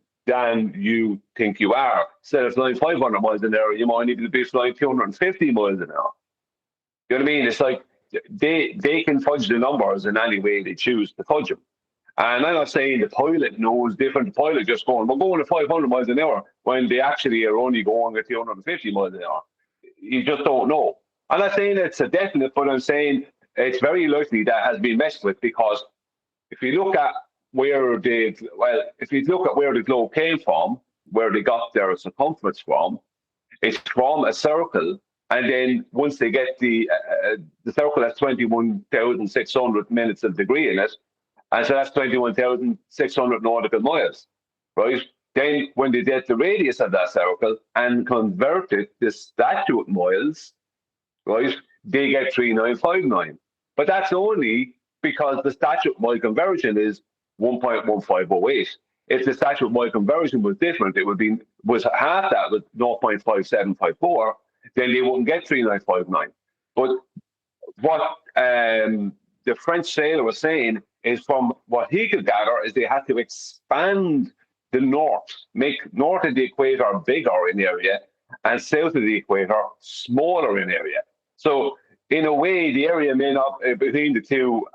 you think you are. Instead of flying 500 miles an hour, you might need to be flying 250 miles an hour. You know what I mean? It's like they can fudge the numbers in any way they choose to fudge them. And I'm not saying the pilot knows different. The pilot just going, we're going at 500 miles an hour when they actually are only going at 250 miles an hour. You just don't know. I'm not saying it's a definite, but I'm saying it's very likely that has been messed with, because if you look at where the globe came from, where they got their circumference from, it's from a circle, and then once they get the circle has 21,600 minutes of degree in it, And so that's 21,600 nautical miles, right? Then when they get the radius of that circle and convert it to statute miles, right, they get 3959. But that's only because the statute mile conversion is 1.1508. If the statute mile conversion was different, it was half that with 0.5754, then they wouldn't get 3959. But what the French sailor was saying is, from what he could gather, is they had to expand the north, make north of the equator bigger in area and south of the equator smaller in area. So in a way, the area may not between the two,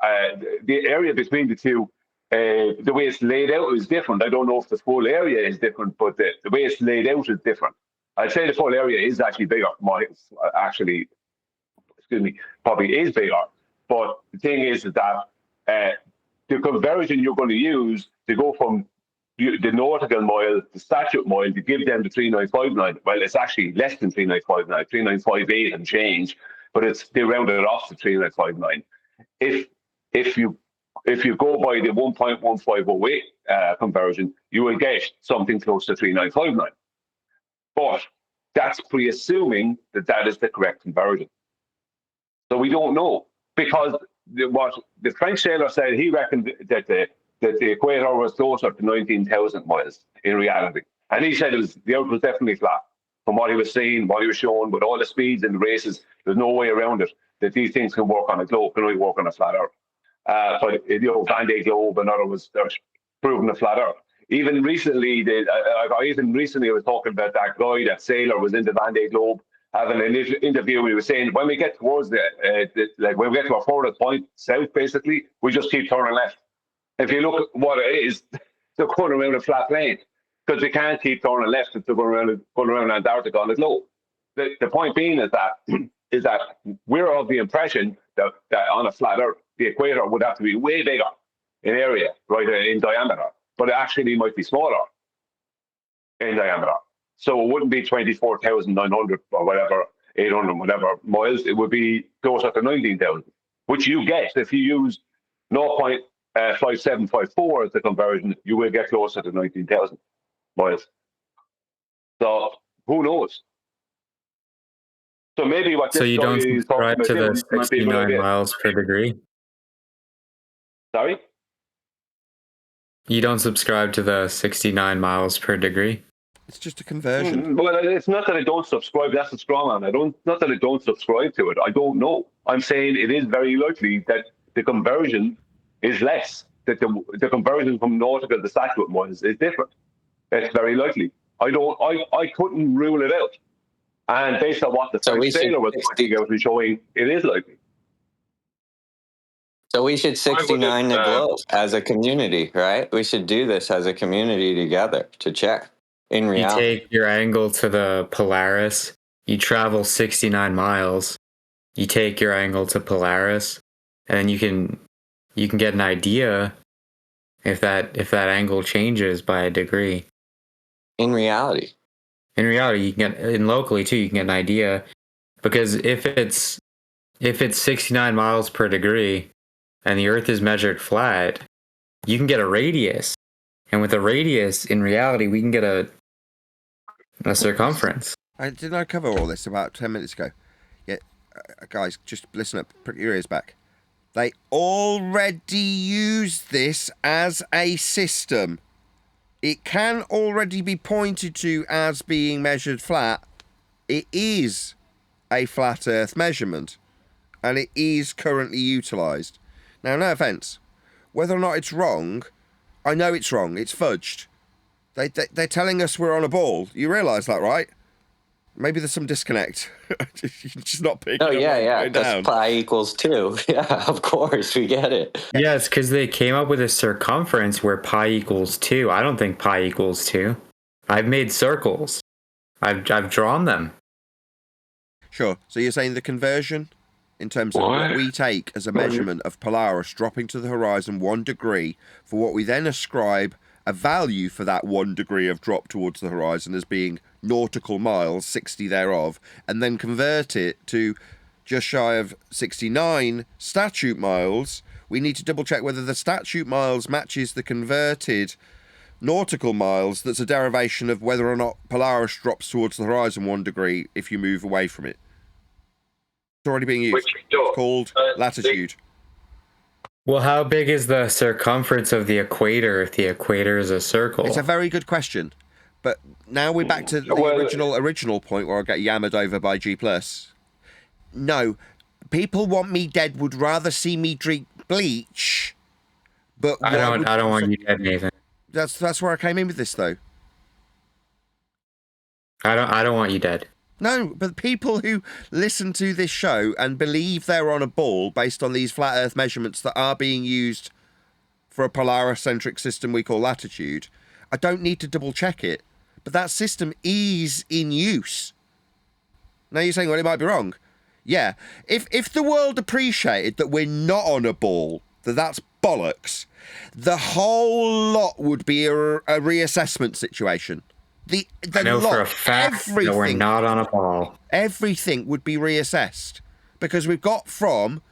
the way it's laid out is different. I don't know if the full area is different, but the way it's laid out is different. I'd say the full area is actually bigger. Probably is bigger. But the thing is that the conversion you're going to use to go from the nautical mile, the statute mile, to give them the 3959, well, it's actually less than 3959, 3958 and change, but they rounded it off to 3959. If you go by the 1.1508 conversion, you will get something close to 3959. But that's pre-assuming that is the correct conversion. So we don't know, because what the French sailor said, he reckoned that the equator was closer to 19,000 miles in reality. And he said the Earth was definitely flat. From what he was saying, what he was showing, with all the speeds and the races, there's no way around it that these things can work on a globe, can only work on a flat Earth. But Van de Globe and others, they're proving a flat Earth. Even recently, I was talking about that guy, that sailor was in the Van de Globe, having an interview. He was saying, when we get towards when we get to our furthest point south, basically, we just keep turning left. If you look at what it is, they're going around a flat plane, because they can't keep turning left if they're going around Antarctica on the globe. The point being is that we're of the impression that on a flat Earth, the equator would have to be way bigger in area, right, in diameter, but it actually might be smaller in diameter. So it wouldn't be 24,900 or whatever, 800, whatever miles. It would be closer to 19,000, which you get if you use 0.5754 as the conversion. You will get closer to 19,000 miles. So who knows? So maybe what this so you guy don't is talking subscribe to about the might be a good 69 idea. miles per degree? Sorry? You don't subscribe to the 69 miles per degree? It's just a conversion. Well, it's not that I don't subscribe. That's a straw man. Not that I don't subscribe to it. I don't know. I'm saying it is very likely that the conversion is less. That the conversion from nautical to statute miles is different. It's very likely. I couldn't rule it out. And based on what the French sailor was pointing out and showing, it is likely. So we should 69 the globe as a community, right? We should do this as a community together to check. In reality, you take your angle to the Polaris, you travel 69 miles, you take your angle to Polaris, and then you can get an idea if that angle changes by a degree. In reality, you can get, and locally too, you can get an idea, because if it's 69 miles per degree and the Earth is measured flat, you can get a radius, and with a radius, in reality, we can get a circumference. Didn't I cover all this about 10 minutes ago? Yeah, guys, just listen up. Put your ears back. They already use this as a system. It can already be pointed to as being measured flat. It is a flat Earth measurement, and it is currently utilised. Now, no offence. Whether or not it's wrong, I know it's wrong. It's fudged. They're telling us we're on a ball. You realise that, right? Maybe there's some disconnect. Just not picking up. Yeah. Because pi equals 2. Yeah, of course, we get it. Yeah, it's because they came up with a circumference where pi equals 2. I don't think pi equals 2. I've made circles. I've drawn them. Sure. So you're saying the conversion in terms of what we take as a measurement of Polaris dropping to the horizon 1 degree, for what we then ascribe a value for that 1 degree of drop towards the horizon as being nautical miles, 60 thereof, and then convert it to just shy of 69 statute miles, We need to double check whether the statute miles matches the converted nautical miles. That's a derivation of whether or not Polaris drops towards the horizon 1 degree if you move away from it. It's already being used. It's called latitude. Well, how big is the circumference of the equator if the equator is a circle? It's a very good question. But now we're back to the original point where I get yammered over by G+. No, people want me dead would rather see me drink bleach. But I don't want you dead, Nathan. That's where I came in with this, though. I don't want you dead. No, but people who listen to this show and believe they're on a ball based on these flat Earth measurements that are being used for a Polaris-centric system we call latitude, I don't need to double check it. But that system is in use. Now you're saying, well, it might be wrong. Yeah. If the world appreciated that we're not on a ball, that's bollocks, the whole lot would be a reassessment situation. I know for a fact that we're not on a ball. Everything would be reassessed because we've got from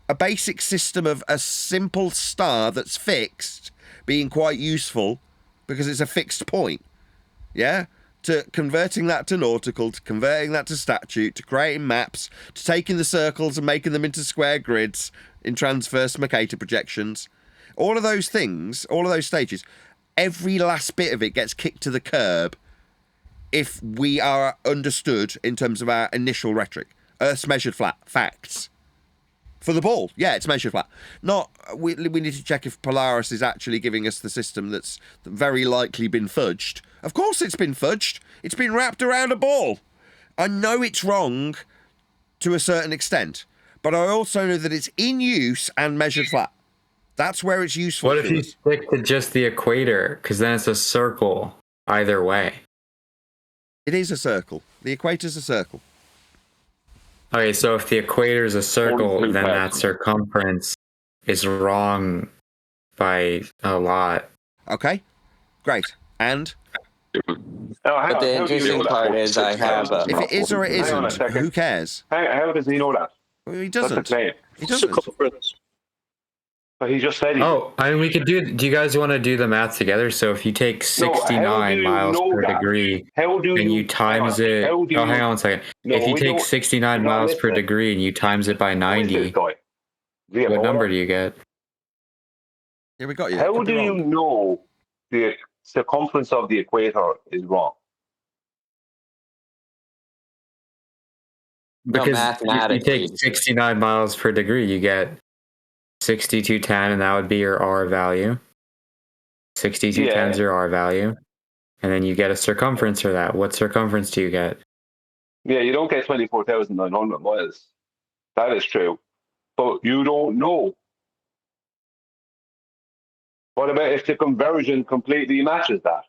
a basic system of a simple star that's fixed being quite useful because it's a fixed point, yeah, to converting that to nautical, to converting that to statute, to creating maps, to taking the circles and making them into square grids in transverse Mercator projections. All of those things, all of those stages, every last bit of it gets kicked to the curb if we are understood in terms of our initial rhetoric. Earth's measured flat. Facts. For the ball, yeah, it's measured flat. Not, we need to check if Polaris is actually giving us the system that's very likely been fudged. Of course it's been fudged. It's been wrapped around a ball. I know it's wrong to a certain extent, but I also know that it's in use and measured flat. That's where it's useful. What if you stick to just the equator? Because then it's a circle either way. It is a circle. The equator's a circle. Okay, so if the equator is a circle, then that circumference is wrong by a lot. Okay, great. And? But the interesting part is I have a... If it is or it isn't, who cares? How does he know that? Well, he doesn't. That's the claim. He doesn't. Circumference. But he just said he... Oh, I mean, we could do you guys want to do the math together? So if you take 69 miles per degree and you times it... Oh, hang on a second. If you take 69 miles per degree and you times it by 90, what number do you get? Here we got you. How do you know the circumference of the equator is wrong? Because if you take 69 miles per degree, you get 6210, and that would be your R value. 6210 is your R value. And then you get a circumference for that. What circumference do you get? Yeah, you don't get 24,900 miles. That is true. But you don't know. What about if the conversion completely matches that?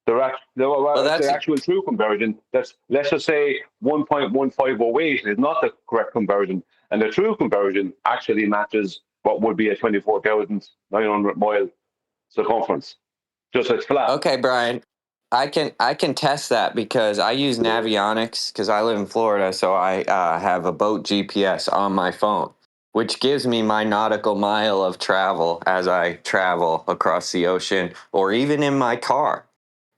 The actual true conversion, let's just say 1.1508 is not the correct conversion, and the true conversion actually matches what would be a 24,900 mile circumference. Just as flat. Okay, Brian, I can test that because I use Navionics because I live in Florida, so I have a boat GPS on my phone, which gives me my nautical mile of travel as I travel across the ocean or even in my car,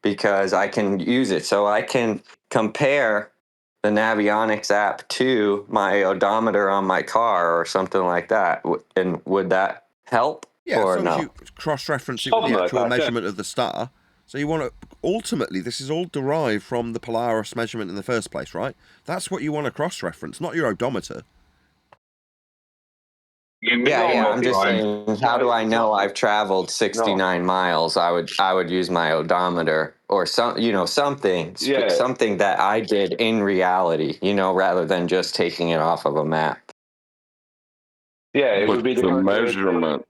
because I can use it. So I can compare the Navionics app to my odometer on my car or something like that. And would that help? Yeah, or as long no? as you cross-reference it with the actual measurement of the star. So you want to, ultimately, this is all derived from the Polaris measurement in the first place, right? That's what you want to cross-reference, not your odometer. Yeah. I'm just saying, how do I know I've traveled 69 miles? I would use my odometer or something that I did in reality, rather than just taking it off of a map. Yeah, it would be the measurement.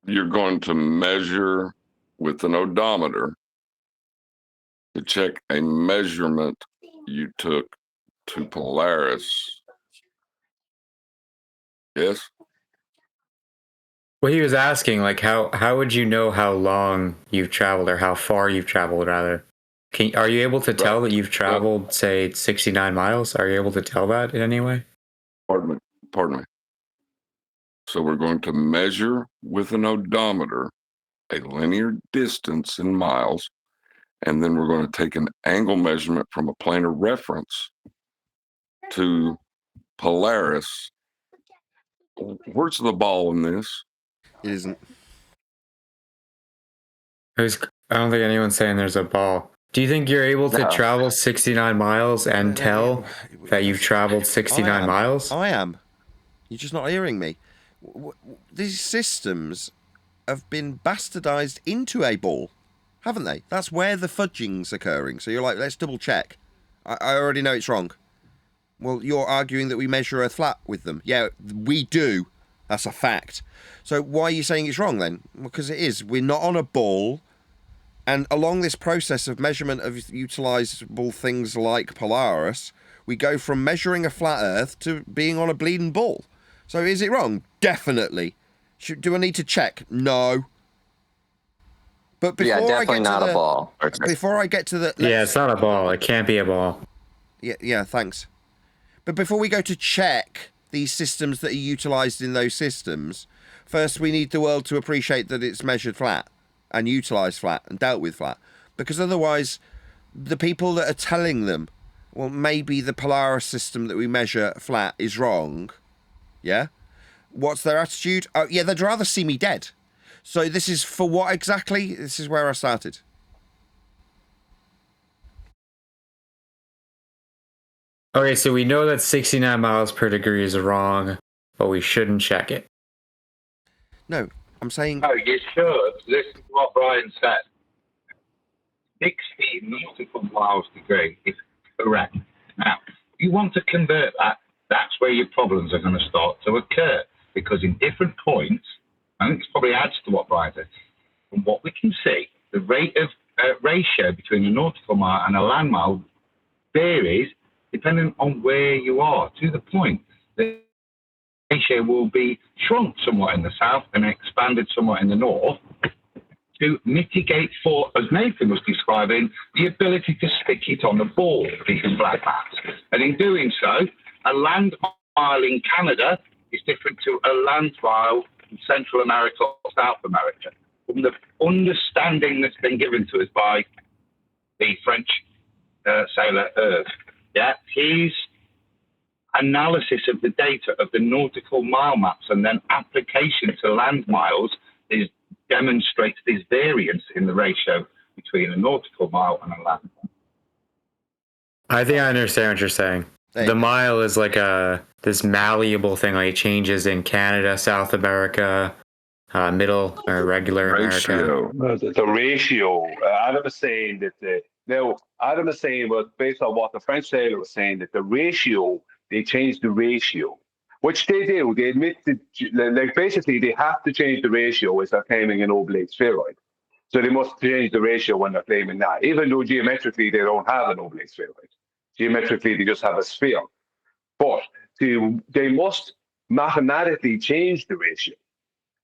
You're going to measure with an odometer to check a measurement you took to Polaris. Yes. Well, he was asking, like, how would you know how long you've traveled or how far you've traveled, rather? Are you able to tell that you've traveled, say, 69 miles? Are you able to tell that in any way? Pardon me. So we're going to measure with an odometer a linear distance in miles, and then we're going to take an angle measurement from a plane of reference to Polaris. Where's the ball in this? It isn't. I don't think anyone's saying there's a ball. Do you think you're able to No. travel 69 miles and tell that you've traveled 69 miles? I am. You're just not hearing me. These systems have been bastardized into a ball, haven't they? That's where the fudging's occurring. So you're like, let's double check. I already know it's wrong. Well, you're arguing that we measure Earth flat with them. Yeah, we do. That's a fact. So why are you saying it's wrong then? Because it is. We're not on a ball. And along this process of measurement of utilizable things like Polaris, we go from measuring a flat Earth to being on a bleeding ball. So is it wrong? Definitely. Do I need to check? No. But before definitely not a ball. Before I get to the... Yeah, it's not a ball. It can't be a ball. Yeah, thanks. But before we go to check these systems that are utilized in those systems, first we need the world to appreciate that it's measured flat and utilized flat and dealt with flat. Because otherwise, the people that are telling them, well, maybe the Polaris system that we measure flat is wrong, yeah? What's their attitude? Oh, yeah, they'd rather see me dead. So this is for what exactly? This is where I started. Okay, so we know that 69 miles per degree is wrong, but we shouldn't check it. No, I'm saying... No, you should. Listen to what Brian said. 60 nautical miles degree is correct. Now, you want to convert that, that's where your problems are going to start to occur. Because in different points, I think this probably adds to what Brian said, from what we can see, the rate of ratio between a nautical mile and a land mile varies depending on where you are. To the point, the ratio will be shrunk somewhat in the south and expanded somewhat in the north to mitigate for, as Nathan was describing, the ability to stick it on the ball, these black maps. And in doing so, a land mile in Canada is different to a land mile in Central America or South America. From the understanding that's been given to us by the French sailor Earth, his analysis of the data of the nautical mile maps and then application to land miles demonstrates this variance in the ratio between a nautical mile and a land mile. I think I understand what you're saying. The mile is like this malleable thing, like it changes in Canada, South America, middle or regular America. The ratio. Adam is saying that Adam is saying, well, based on what the French sailor was saying, that the ratio, they changed the ratio, which they do. They admit that, like, basically, they have to change the ratio as they're claiming an oblate spheroid. So they must change the ratio when they're claiming that, even though geometrically they don't have an oblate spheroid. Geometrically, they just have a sphere. But they must mathematically change the ratio.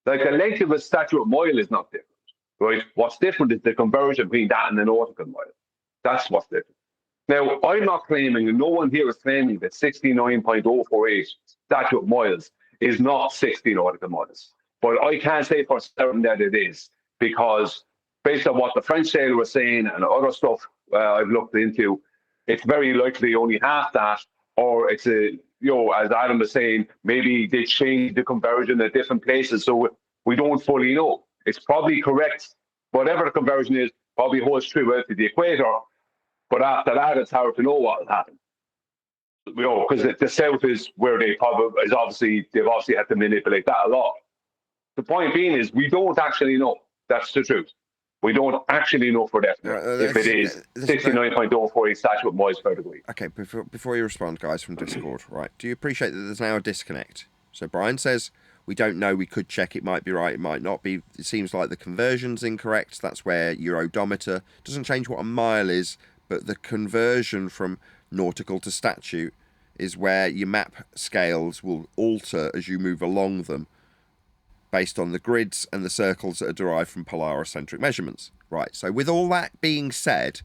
Like the length of a statute mile is not different, right? What's different is the conversion between that and a nautical mile. That's what's different. Now, I'm not claiming, and no one here is claiming, that 69.048 statute miles is not 60 nautical miles. But I can't say for certain that it is, because based on what the French sailor was saying and other stuff I've looked into, it's very likely only half that, or it's as Adam was saying, maybe they changed the conversion at different places, so we don't fully know. It's probably correct. Whatever the conversion is, probably holds true out to the equator, but after that, it's hard to know what will happen. Because the south is where they've obviously had to manipulate that a lot. The point being is, we don't actually know. That's the truth. We don't actually know for definite if it is 69.048 statute miles per degree. Okay, before you respond, guys, from Discord, right? Do you appreciate that there's now a disconnect? So Brian says, we don't know, we could check, it might be right, it might not be. It seems like the conversion's incorrect. That's where your odometer doesn't change what a mile is, but the conversion from nautical to statute is where your map scales will alter as you move along them, based on the grids and the circles that are derived from polaricentric measurements. Right, so with all that being said,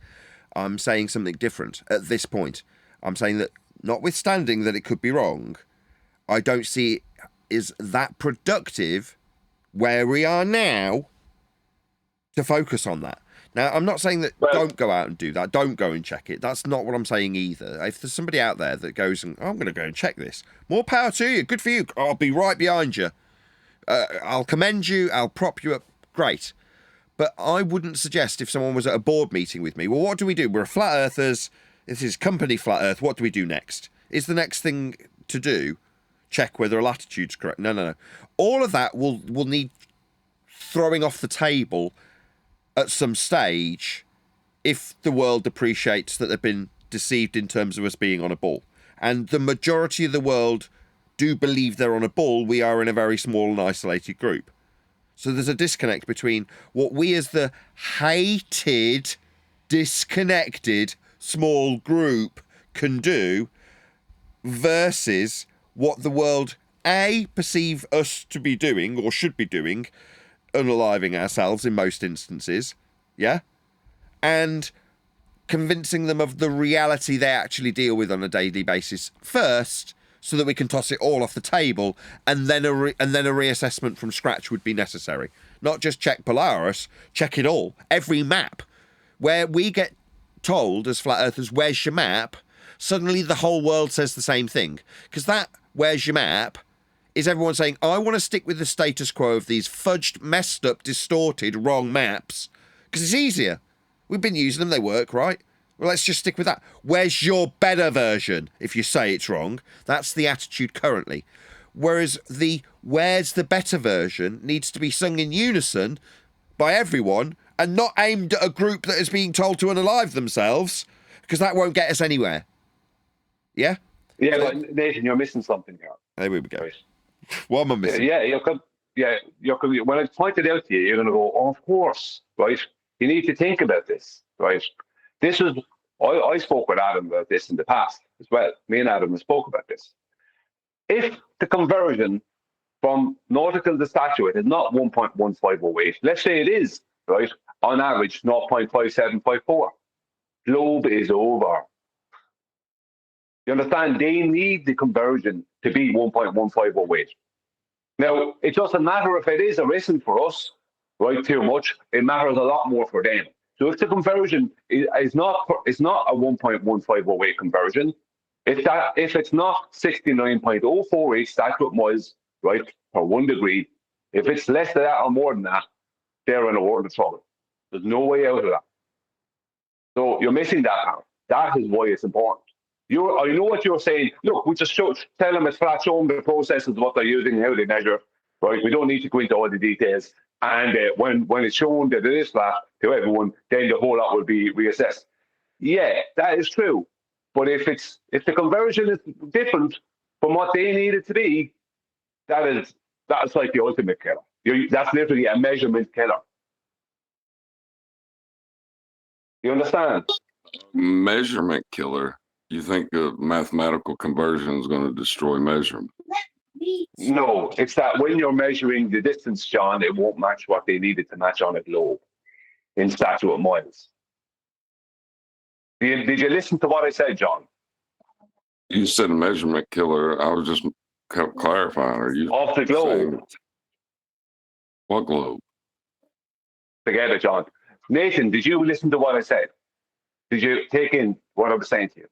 I'm saying something different at this point. I'm saying that, notwithstanding that it could be wrong, I don't see it is that productive where we are now to focus on that. Now, I'm not saying that don't go out and do that. Don't go and check it. That's not what I'm saying either. If there's somebody out there that goes and, I'm going to go and check this, more power to you. Good for you. I'll be right behind you. I'll commend you. I'll prop you up. Great. But I wouldn't suggest if someone was at a board meeting with me, well, what do we do? We're flat earthers. This is company flat earth. What do we do next? Is the next thing to do check whether a latitude's correct? No. All of that will need throwing off the table at some stage if the world appreciates that they've been deceived in terms of us being on a ball. And the majority of the world do believe they're on a ball. We are in a very small and isolated group. So there's a disconnect between what we as the hated, disconnected, small group can do versus what the world, A, perceive us to be doing or should be doing, unaliving ourselves in most instances, yeah? And convincing them of the reality they actually deal with on a daily basis first, so that we can toss it all off the table, and then a reassessment from scratch would be necessary. Not just check Polaris, check it all. Every map. Where we get told as flat earthers, where's your map? Suddenly the whole world says the same thing. Because that, where's your map, is everyone saying, I want to stick with the status quo of these fudged, messed up, distorted, wrong maps. Because it's easier. We've been using them, they work, right? Well, let's just stick with that. Where's your better version if you say it's wrong? That's the attitude currently. Whereas the where's the better version needs to be sung in unison by everyone and not aimed at a group that is being told to unalive themselves, because that won't get us anywhere. Yeah? Yeah, but Nathan, you're missing something here. There we go. Right. What am I missing? When it's pointed out to you, you're going to go, oh, of course, right? You need to think about this, right? This is, I spoke with Adam about this in the past as well. Me and Adam spoke about this. If the conversion from nautical to statute is not 1.1508, let's say it is, right, on average 0.5754, globe is over. You understand? They need the conversion to be 1.1508. Now, it doesn't matter if it is or isn't for us, right, too much. It matters a lot more for them. So if the conversion is not a 1.1508 conversion, if it's not 69.048 statute miles, right, per 1 degree, if it's less than that or more than that, they're in a world of trouble. There's no way out of that. So you're missing that part. That is why it's important. I know what you're saying. Look, we just tell them it's flat, show them the processes, what they're using, how they measure, right? We don't need to go into all the details. And when it's shown that it is flat to everyone, then the whole lot will be reassessed. Yeah, that is true. But if the conversion is different from what they need it to be, that's like the ultimate killer. That's literally a measurement killer. You understand? Measurement killer. You think a mathematical conversion is going to destroy measurement? No, it's that when you're measuring the distance, John, it won't match what they needed to match on a globe in statute miles. Did you listen to what I said, John? You said a measurement killer. I was just clarifying. Are you off the globe? What globe? Forget it, John. Nathan, did you listen to what I said? Did you take in what I was saying to you?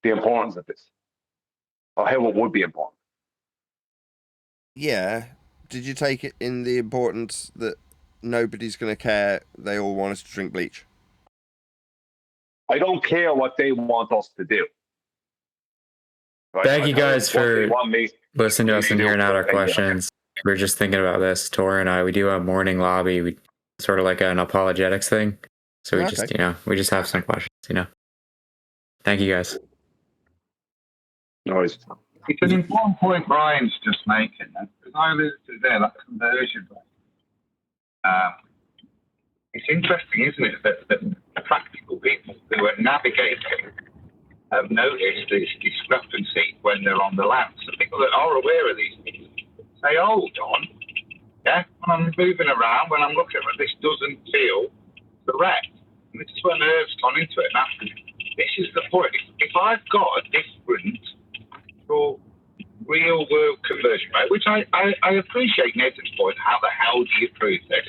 The importance of this, or how it would be important. Yeah. Did you take it in the importance that nobody's going to care? They all want us to drink bleach. I don't care what they want us to do. Right? Thank you guys for listening to us and hearing out our questions. We're just thinking about this. Tor and I, we do a morning lobby. We sort of like an apologetics thing. So we just, we just have some questions, Thank you guys. No worries. It's an important point Brian's just making. As I alluded to there, that conversion rate. It's interesting, isn't it, that the practical people who are navigating have noticed this discrepancy when they're on the land. So people that are aware of these things say, hold on, when I'm moving around, when I'm looking at it, this doesn't feel correct. And this is when nerves gone into it. Now, this is the point. If I've got a different real world conversion rate, which I appreciate Nathan's point. How the hell do you prove this?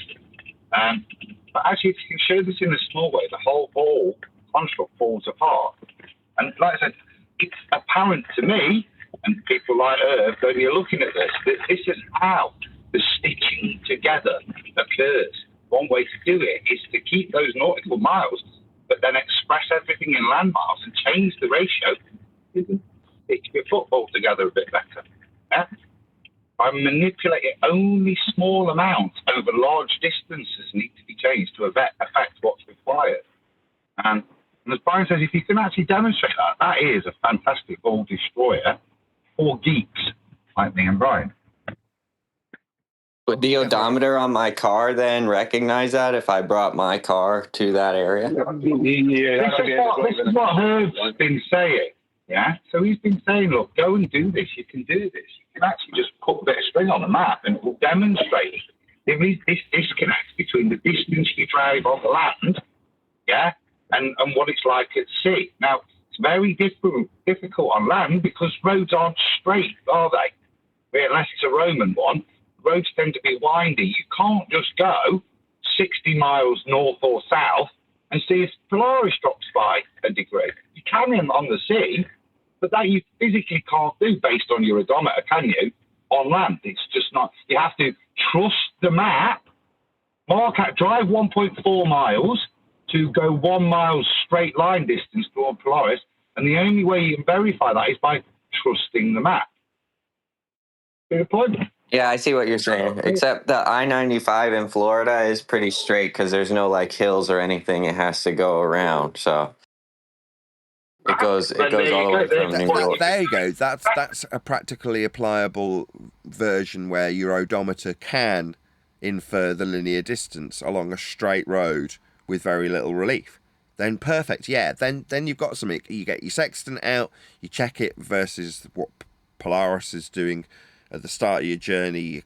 But actually, if you can show this in a small way, the whole construct falls apart. And like I said, it's apparent to me, and people like Irv, when you're looking at this, that this is how the stitching together occurs. One way to do it is to keep those nautical miles, but then express everything in land miles and change the ratio. You can stitch your football together a bit better. Yeah? By manipulating only small amounts over large distances need to be changed to affect what's required. And as Brian says, if you can actually demonstrate that, that is a fantastic ball destroyer for geeks like me and Brian. Would the odometer on my car then recognize that if I brought my car to that area? This is what Herb's been saying. Yeah, so he's been saying, look, go and do this. You can do this. You can actually just put a bit of string on the map and it will demonstrate there is this disconnect between the distance you drive on the land, yeah, and what it's like at sea. Now, it's very difficult on land because roads aren't straight, are they? Unless it's a Roman one. Roads tend to be windy. You can't just go 60 miles north or south and see if Polaris drops by a degree. You can on the sea, but that you physically can't do based on your odometer, can you? On land, it's just not. You have to trust the map. Drive 1.4 miles to go 1 mile straight line distance toward Polaris, and the only way you can verify that is by trusting the map. Good point. Yeah, I see what you're saying. Except the I-95 in Florida is pretty straight because there's no like hills or anything it has to go around. So it goes all the way from New York. There you go. That's a practically applicable version where your odometer can infer the linear distance along a straight road with very little relief. Then perfect. Yeah, then you've got something. You get your sextant out, you check it versus what Polaris is doing at the start of your journey. You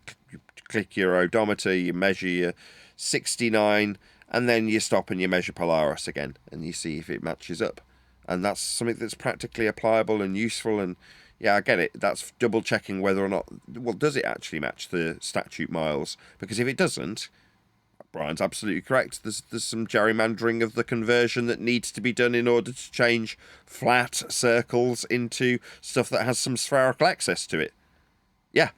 click your odometer, you measure your 69, and then you stop and you measure Polaris again, and you see if it matches up. And that's something that's practically applicable and useful. And yeah, I get it. That's double checking whether or not, well, does it actually match the statute miles? Because if it doesn't, Brian's absolutely correct. There's some gerrymandering of the conversion that needs to be done in order to change flat circles into stuff that has some spherical access to it. Yeah.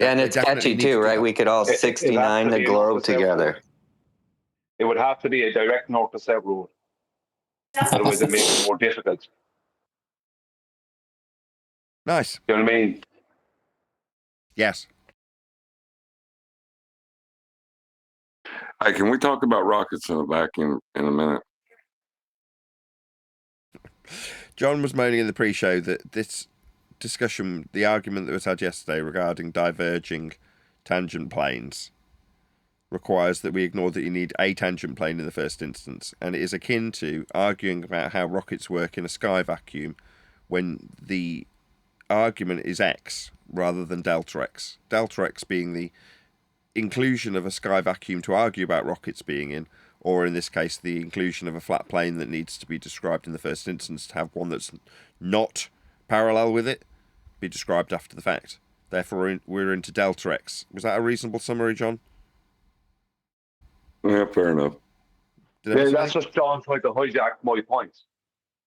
Yeah, and it's catchy too, right? We could all 69 the globe together. It would have to be a direct north to south road. Otherwise, it makes it more difficult. Nice. You know what I mean? Yes. Hey, can we talk about rockets in a vacuum in a minute? John was moaning in the pre-show that this discussion, the argument that was had yesterday regarding diverging tangent planes, requires that we ignore that you need a tangent plane in the first instance, and it is akin to arguing about how rockets work in a sky vacuum when the argument is X rather than delta X. Delta X being the inclusion of a sky vacuum to argue about rockets being in, or in this case the inclusion of a flat plane that needs to be described in the first instance to have one that's not parallel with it be described after the fact. Therefore, we're into delta X. Was that a reasonable summary, John? Yeah, fair enough. Yeah, that's just John trying to hijack my point.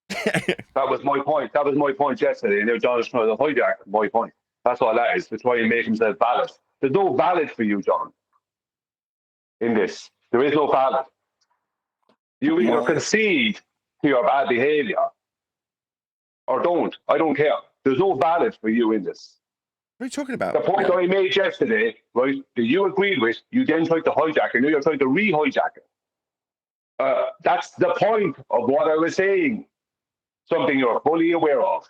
That was my point. That was my point yesterday. And now John is trying to hijack my point. That's all that is, to try and make himself valid. There's no valid for you, John, in this. There is no valid. You either concede to your bad behaviour or don't. I don't care. There's no valid for you in this. What are you talking about? The point I made yesterday, right, that you agreed with, you then tried to hijack it. Now you're trying to re-hijack it. That's the point of what I was saying. Something you're fully aware of.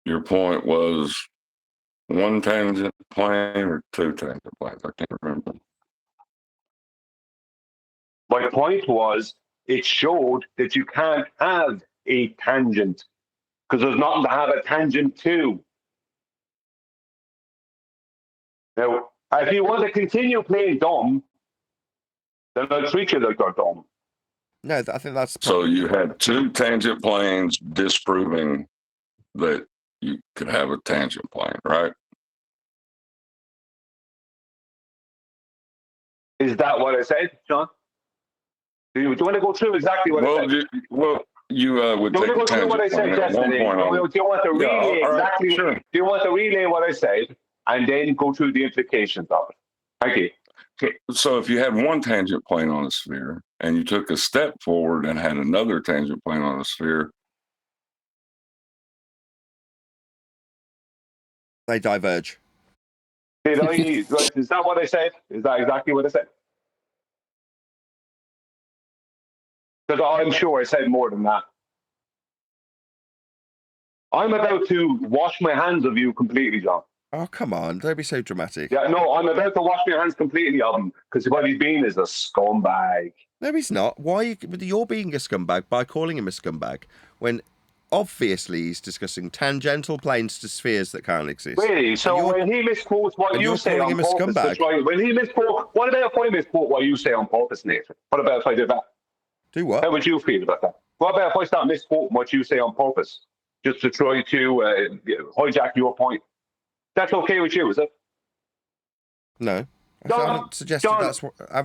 Your point was one tangent plane or two tangent planes? I can't remember. My point was, it showed that you can't have a tangent because there's nothing to have a tangent to. Now, if you want to continue playing dumb, then I'll treat you like you're dumb. No, I think that's So you had two tangent planes disproving that you could have a tangent plane, right? Is that what I said, John? Do you want to go through exactly what I said? You would Do you take want to a go through what I tangent said plane at one yesterday? point. Do you want to relay all right, exactly? sure. Do you want to relay what I said and then go through the implications of it? Thank you. So if you had one tangent plane on a sphere and you took a step forward and had another tangent plane on a sphere, they diverge. Is that what I said? Is that exactly what I said? Because I'm sure I said more than that. I'm about to wash my hands of you completely, John. Oh, come on. Don't be so dramatic. Yeah, no, I'm about to wash my hands completely of him because what he's been is a scumbag. No, he's not. Why you're being a scumbag by calling him a scumbag when obviously he's discussing tangential planes to spheres that can't exist. Really? So when he misquotes what you say on purpose, that's right. When he misquotes, what about if I misquote what you say on purpose, Nathan? What about if I did that? Do what? How would you feel about that? What about if I start misquoting what you say on purpose just to try to hijack your point? That's okay with you, is it? No. I haven't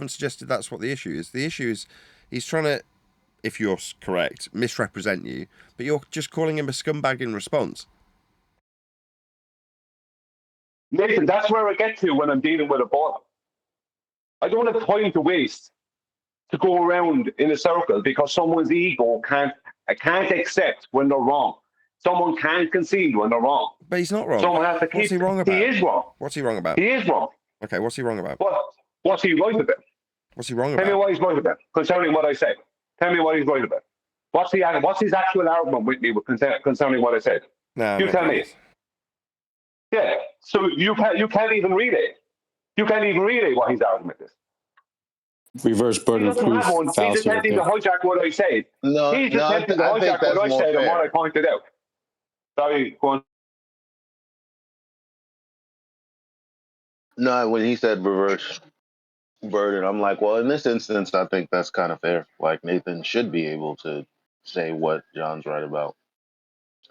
suggested that's what the issue is. The issue is he's trying to, if you're correct, misrepresent you, but you're just calling him a scumbag in response. Nathan, that's where I get to when I'm dealing with a bot. I don't have time to waste to go around in a circle because someone's ego can't accept when they're wrong. Someone can't concede when they're wrong. But he's not wrong. Someone has to keep. What's he wrong about? He is wrong. What's he wrong about? He is wrong. Okay, what's he wrong about? What's he right about? What's he wrong about? Tell me what he's right about concerning what I said. Tell me what he's right about. What's his actual argument with me concerning what I said? No, you tell me. Yeah. So you can't even read it. You can't even relay what his argument is. Reverse burden of proof. He's attempting to hijack what I said. No, he's attempting to hijack what I said and what I pointed out. Sorry, go on. No, when he said reverse burden, I'm like, well, in this instance, I think that's kind of fair. Like, Nathan should be able to say what John's right about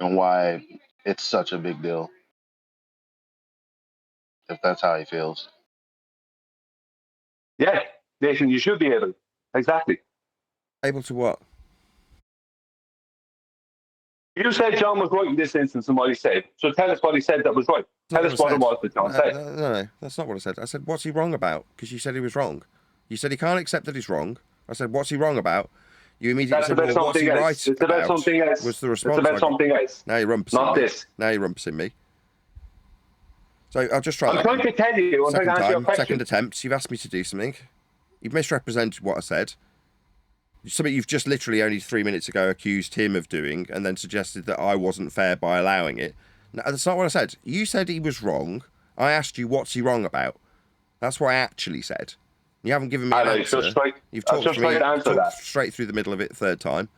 and why it's such a big deal, if that's how he feels. Yeah, Nathan, you should be able. Exactly. Able to what? You said John was right in this instance and what he said. So tell us what he said that was right. Tell us what it was that John said. No, that's not what I said. I said, what's he wrong about? Because you said he was wrong. You said he can't accept that he's wrong. I said, what's he wrong about? You immediately said, well, what's he right it's about something else. Was the response. It's about something else. Now you're rumpusing Not me. this. Now you're rumpusing me. So I'll just try I'm trying to tell you. I'm trying to answer your question. Second attempt. You've asked me to do something. You've misrepresented what I said. Something you've just literally only 3 minutes ago accused him of doing and then suggested that I wasn't fair by allowing it. No, that's not what I said. You said he was wrong. I asked you, what's he wrong about? That's what I actually said. You haven't given me an answer. You've talked straight through the middle of it third time.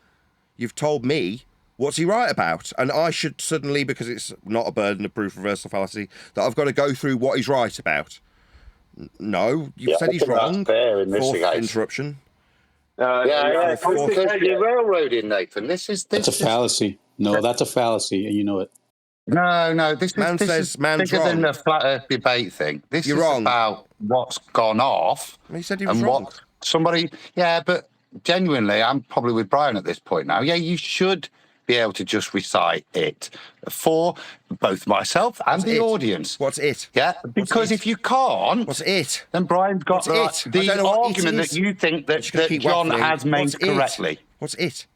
You've told me, what's he right about? And I should suddenly, because it's not a burden of proof reversal fallacy, that I've got to go through what he's right about. No, you've said he's wrong. Fourth interruption. Because you're railroading, Nathan. That's a fallacy. No, that's a fallacy, and you know it. No. This is bigger than the flat Earth debate thing. This is about what's gone off. He said he was wrong. But genuinely, I'm probably with Brian at this point now. Yeah, you should be able to just recite it for both myself and the audience. What's it? Yeah, because if you can't, what's it? Then Brian's got the argument that you think that John has made correctly. What's it?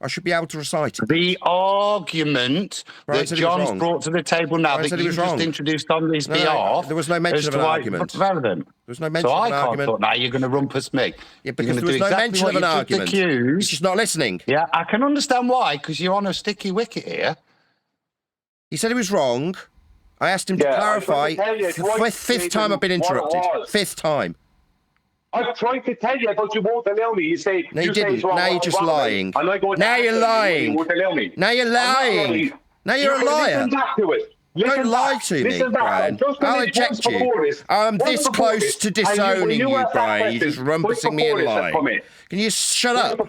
I should be able to recite it. The argument that John's brought to the table now that you just introduced on his behalf. There was no mention of an argument. Relevant. There was no mention of an argument. So I can't now you're going to rumpus me. Yeah, because there was no mention of an argument. He's just not listening. Yeah, I can understand why, because you're on a sticky wicket here. He said he was wrong. I asked him to clarify. Fifth time I've been interrupted. Fifth time. I'm trying to tell you, but you won't allow me. You say you didn't. Now you're just lying. Now you're lying. Now you're lying. Now you're a liar. Listen back to it. Don't lie to me, Brian. I'll eject you. I'm this close to disowning you, Brian. You're just rumpusing me and lying. Can you shut up?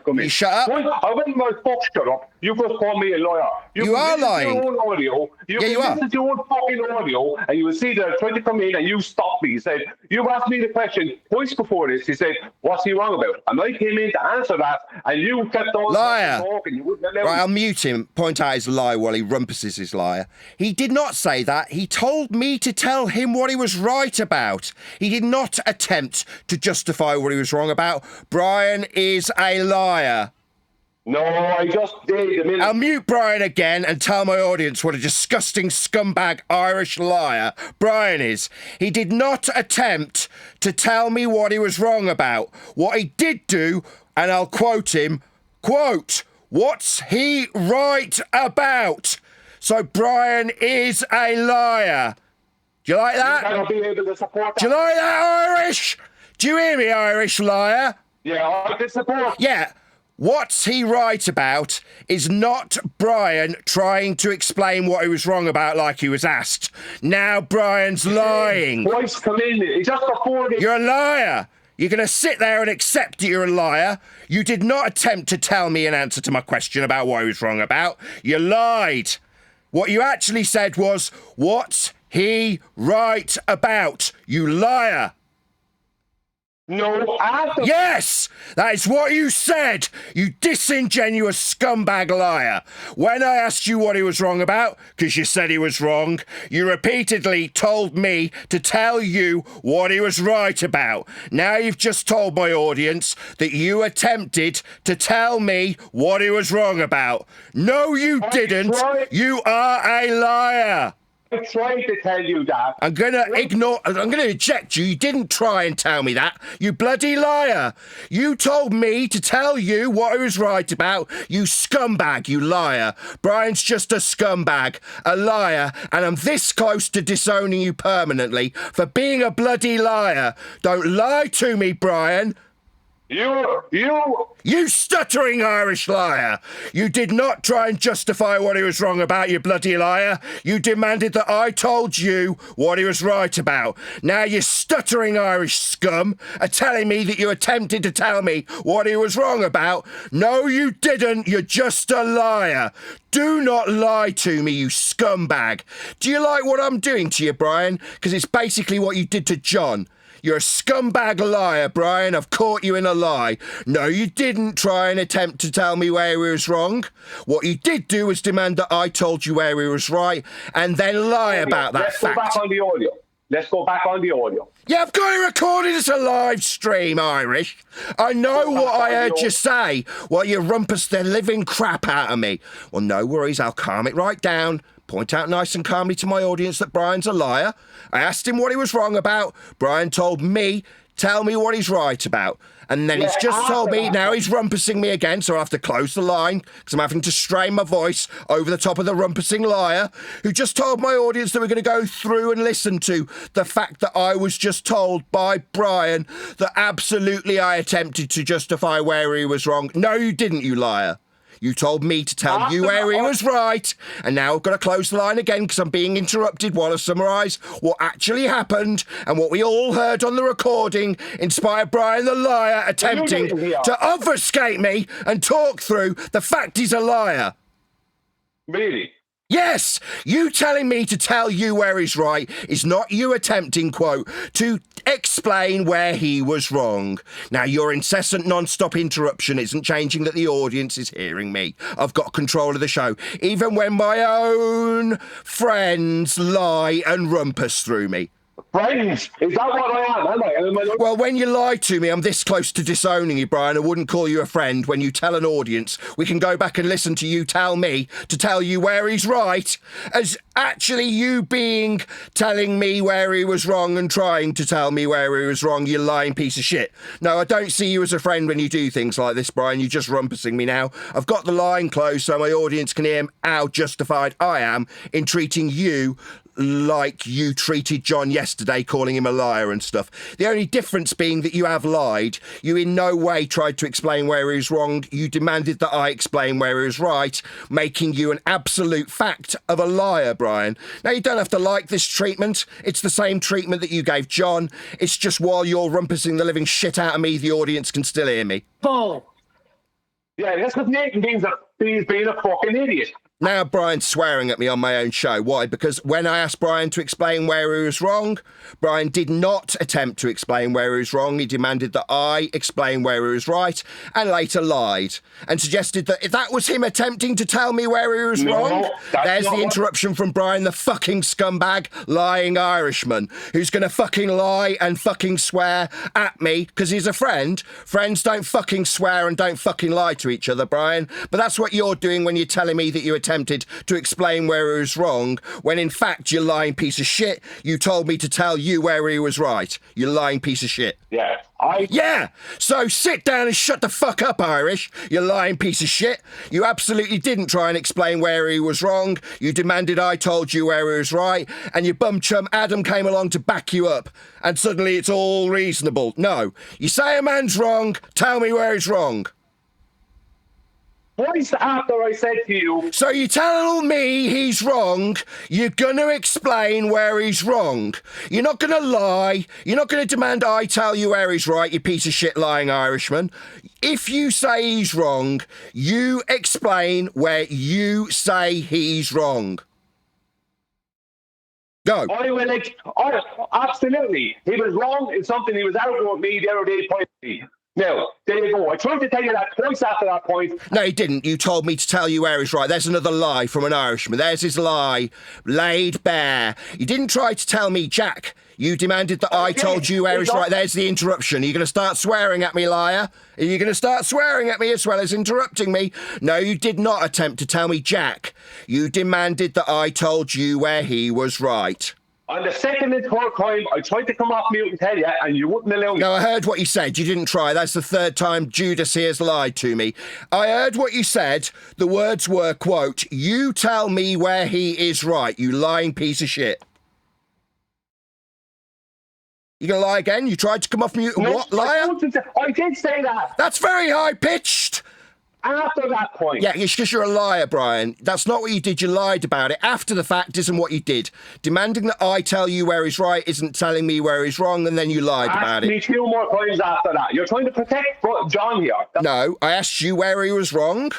Can you shut up? I wouldn't my fuck shut up. You just call me a liar. You are lying. Your own audio. You listen to your own fucking audio, and you will see that I tried to come in and you stopped me. You said, you asked me the question twice before this. You said, what's he wrong about? And I came in to answer that, and you kept on talking. You wouldn't let Right, I'll mute him, point out his lie while he rumpuses his liar. He did not say that. He told me to tell him what he was right about. He did not attempt to justify what he was wrong about. Brian is a liar. No, I just did. I'll mute Brian again and tell my audience what a disgusting scumbag Irish liar Brian is. He did not attempt to tell me what he was wrong about. What he did do, and I'll quote him, quote, what's he right about? So Brian is a liar. Do you like that? Be able to support that. Do you like that, Irish? Do you hear me, Irish liar? Yeah, I can support. Yeah. What's he right about is not Brian trying to explain what he was wrong about like he was asked. Now Brian's lying. Twice come in. It's just before the... You're a liar. You're going to sit there and accept that you're a liar. You did not attempt to tell me an answer to my question about what he was wrong about. You lied. What you actually said was, what's he right about? You liar. No, yes, that is what you said, you disingenuous scumbag liar. When I asked you what he was wrong about, because you said he was wrong, you repeatedly told me to tell you what he was right about. Now you've just told my audience that you attempted to tell me what he was wrong about. No, you didn't. You are a liar. I tried to tell you that. I'm going to eject you. You didn't try and tell me that. You bloody liar. You told me to tell you what I was right about. You scumbag, you liar. Brian's just a scumbag, a liar, and I'm this close to disowning you permanently for being a bloody liar. Don't lie to me, Brian. You stuttering Irish liar! You did not try and justify what he was wrong about, you bloody liar. You demanded that I told you what he was right about. Now you stuttering Irish scum are telling me that you attempted to tell me what he was wrong about. No, you didn't. You're just a liar. Do not lie to me, you scumbag. Do you like what I'm doing to you, Brian? Because it's basically what you did to John. You're a scumbag liar, Brian. I've caught you in a lie. No, you didn't try and attempt to tell me where he was wrong. What you did do was demand that I told you where he was right and then lie about that fact. Let's go back on the audio. Let's go back on the audio. Yeah, I've got it recorded as a live stream, Irish. I know what I heard you say while you rumpus the living crap out of me. Well, no worries. I'll calm it right down. Point out nice and calmly to my audience that Brian's a liar. I asked him what he was wrong about. Brian told me, tell me what he's right about. And then he's just told me, now he's rumpusing me again, so I have to close the line because I'm having to strain my voice over the top of the rumpusing liar who just told my audience that we're going to go through and listen to the fact that I was just told by Brian that absolutely I attempted to justify where he was wrong. No, you didn't, you liar. You told me to tell you where he was right, and now I've got to close the line again because I'm being interrupted while I summarise what actually happened and what we all heard on the recording, in spite of Brian the liar attempting to obfuscate me and talk through the fact he's a liar. Really? Yes, you telling me to tell you where he's right is not you attempting, quote, to explain where he was wrong. Now, your incessant non-stop interruption isn't changing that the audience is hearing me. I've got control of the show, even when my own friends lie and rumpus through me. Friends? Is that what I am? Well, when you lie to me, I'm this close to disowning you, Brian. I wouldn't call you a friend. When you tell an audience, we can go back and listen to you tell me to tell you where he's right, as actually you telling me where he was wrong and trying to tell me where he was wrong, you lying piece of shit. No, I don't see you as a friend when you do things like this, Brian. You're just rumpusing me now. I've got the line closed so my audience can hear how justified I am in treating you like you treated John yesterday, calling him a liar and stuff. The only difference being that you have lied. You in no way tried to explain where he was wrong. You demanded that I explain where he was right, making you an absolute fact of a liar, Brian. Now, you don't have to like this treatment. It's the same treatment that you gave John. It's just while you're rumpusing the living shit out of me, the audience can still hear me. Bull. Yeah, that's because Nathan being a fucking idiot. Now Brian's swearing at me on my own show. Why? Because when I asked Brian to explain where he was wrong, Brian did not attempt to explain where he was wrong. He demanded that I explain where he was right, and later lied and suggested that if that was him attempting to tell me where he was wrong, there's the interruption from Brian, the fucking scumbag, lying Irishman, who's going to fucking lie and fucking swear at me because he's a friend. Friends don't fucking swear and don't fucking lie to each other, Brian. But that's what you're doing when you're telling me that you attempted to explain where he was wrong, when in fact, you lying piece of shit, you told me to tell you where he was right. You lying piece of shit. Yeah. Yeah! So sit down and shut the fuck up, Irish, you lying piece of shit. You absolutely didn't try and explain where he was wrong. You demanded I told you where he was right, and your bum chum Adam came along to back you up, and suddenly it's all reasonable. No. You say a man's wrong, tell me where he's wrong. Twice after I said to you... So you tell me he's wrong, you're going to explain where he's wrong. You're not going to lie. You're not going to demand I tell you where he's right, you piece of shit lying Irishman. If you say he's wrong, you explain where you say he's wrong. Go. Absolutely. He was wrong in something he was arguing with me the other day privately. Now, there you go. I tried to tell you that twice after that point. No, you didn't. You told me to tell you where he's right. There's another lie from an Irishman. There's his lie. Laid bare. You didn't try to tell me Jack. You demanded that I told you where he's right. There's the interruption. Are you going to start swearing at me, liar? Are you going to start swearing at me as well as interrupting me? No, you did not attempt to tell me Jack. You demanded that I told you where he was right. On the second and third time, I tried to come off mute and tell you, and you wouldn't allow me. No, I heard what you said. You didn't try. That's the third time Judas here has lied to me. I heard what you said. The words were, quote, you tell me where he is right, you lying piece of shit. You gonna lie again? You tried to come off mute and what, liar? I did say that. That's very high-pitched. After that point. Yeah, it's because you're a liar, Brian. That's not what you did. You lied about it. After the fact isn't what you did. Demanding that I tell you where he's right isn't telling me where he's wrong, and then you lied about it. Ask me 2 more times after that. You're trying to protect John here. No, I asked you where he was wrong.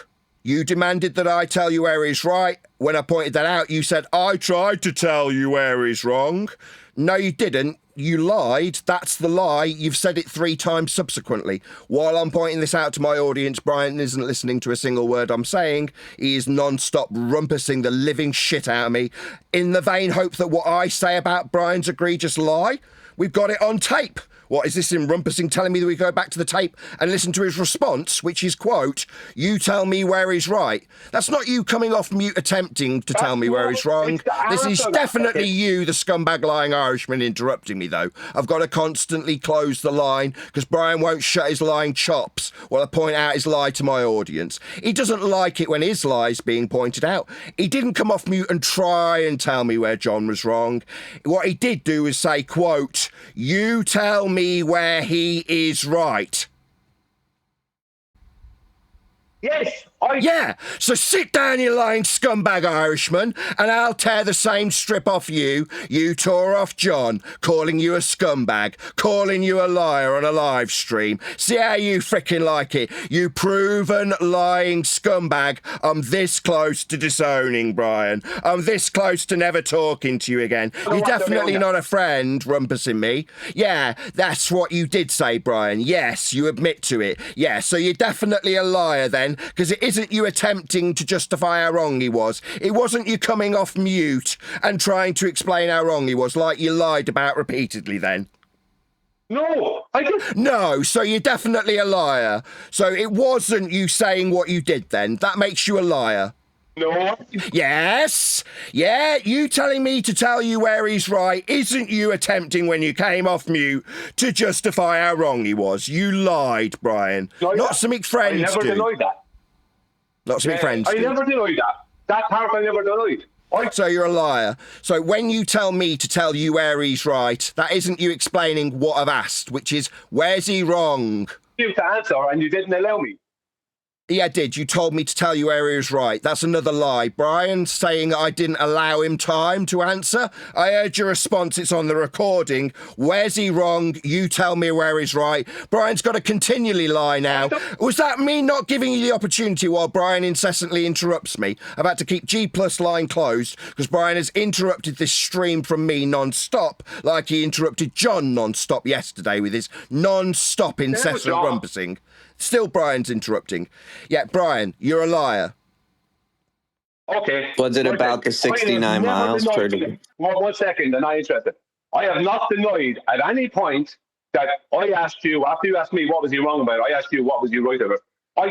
You demanded that I tell you where he's right. When I pointed that out, you said, I tried to tell you where he's wrong. No, you didn't. You lied. That's the lie. You've said it 3 times subsequently. While I'm pointing this out to my audience, Brian isn't listening to a single word I'm saying. He is non-stop rumpusing the living shit out of me in the vain hope that what I say about Brian's egregious lie, we've got it on tape. What, is this him rumpusing telling me that we go back to the tape and listen to his response, which is, quote, you tell me where he's right. That's not you coming off mute attempting to tell me where he's wrong. This is definitely you, the scumbag lying Irishman, interrupting me, though. I've got to constantly close the line because Brian won't shut his lying chops while I point out his lie to my audience. He doesn't like it when his lie's being pointed out. He didn't come off mute and try and tell me where John was wrong. What he did do is say, quote, you tell me where he is right. Yes, Yeah, so sit down, you lying scumbag Irishman, and I'll tear the same strip off you. You tore off John, calling you a scumbag, calling you a liar on a live stream. See how you frickin' like it, you proven lying scumbag. I'm this close to disowning Brian. I'm this close to never talking to you again. You're definitely not a friend, rumpusing me. Yeah, that's what you did say, Brian. Yes, you admit to it. Yeah, so you're definitely a liar then, because it isn't you attempting to justify how wrong he was. It wasn't you coming off mute and trying to explain how wrong he was, like you lied about repeatedly then. No, I didn't. No, so you're definitely a liar. So it wasn't you saying what you did then. That makes you a liar. No. Yes. Yeah, you telling me to tell you where he's right isn't you attempting when you came off mute to justify how wrong he was. You lied, Brian. Not something friends do. I never denied that. Not something friends do. I never denied that. That part I never denied. So you're a liar. So when you tell me to tell you where he's right, that isn't you explaining what I've asked, which is, where's he wrong? You to answer, and you didn't allow me. Yeah, I did. You told me to tell you where he was right. That's another lie. Brian saying I didn't allow him time to answer. I heard your response. It's on the recording. Where's he wrong? You tell me where he's right. Brian's got to continually lie now. Was that me not giving you the opportunity while Brian incessantly interrupts me? I've had to keep G+ line closed because Brian has interrupted this stream from me non-stop, like he interrupted John non-stop yesterday with his non-stop incessant rumpusing. Still Brian's interrupting. Yeah, Brian, you're a liar. Okay. Was it about the 69 miles per day? One second, and I'm interested. I have not denied at any point that I asked you, after you asked me what was he wrong about, I asked you what was he right about. I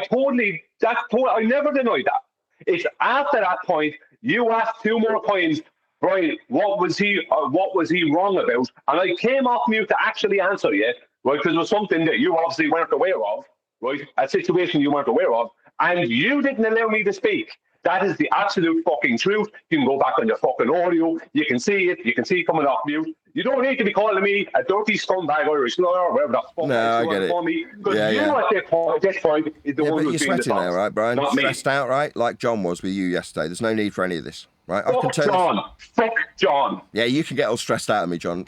never denied that. It's after that point, you asked 2 more times, Brian, what was he wrong about? And I came off mute to actually answer you, right, because it was something that you obviously weren't aware of. Right, a situation you weren't aware of, and you didn't allow me to speak. That is the absolute fucking truth. You can go back on your fucking audio. You can see it. You can see it coming off mute. You don't need to be calling me a dirty scumbag Irish lawyer or whatever the fuck I get it. call me. Because at this point is the one but who's you're being sweating now, right, Brian? Not Stressed out, right? Like John was with you yesterday. There's no need for any of this, right? Fuck John. Fuck John. Yeah, you can get all stressed out of me, John.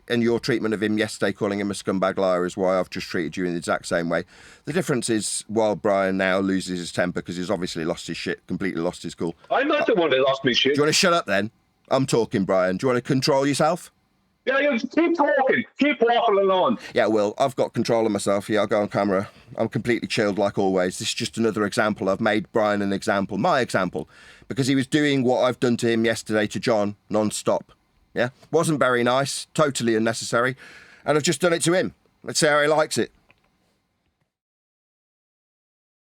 And your treatment of him yesterday, calling him a scumbag liar, is why I've just treated you in the exact same way. The difference is, while Brian now loses his temper because he's obviously lost his shit, completely lost his cool. I'm not the one that lost me shit. Do you want to shut up then? I'm talking, Brian. Do you want to control yourself? Yeah, you keep talking. Keep waffling on. Yeah, Will, I've got control of myself. Yeah, I'll go on camera. I'm completely chilled like always. This is just another example. I've made Brian an example, my example, because he was doing what I've done to him yesterday to John non-stop. Yeah, wasn't very nice, totally unnecessary, and I've just done it to him. Let's see how he likes it.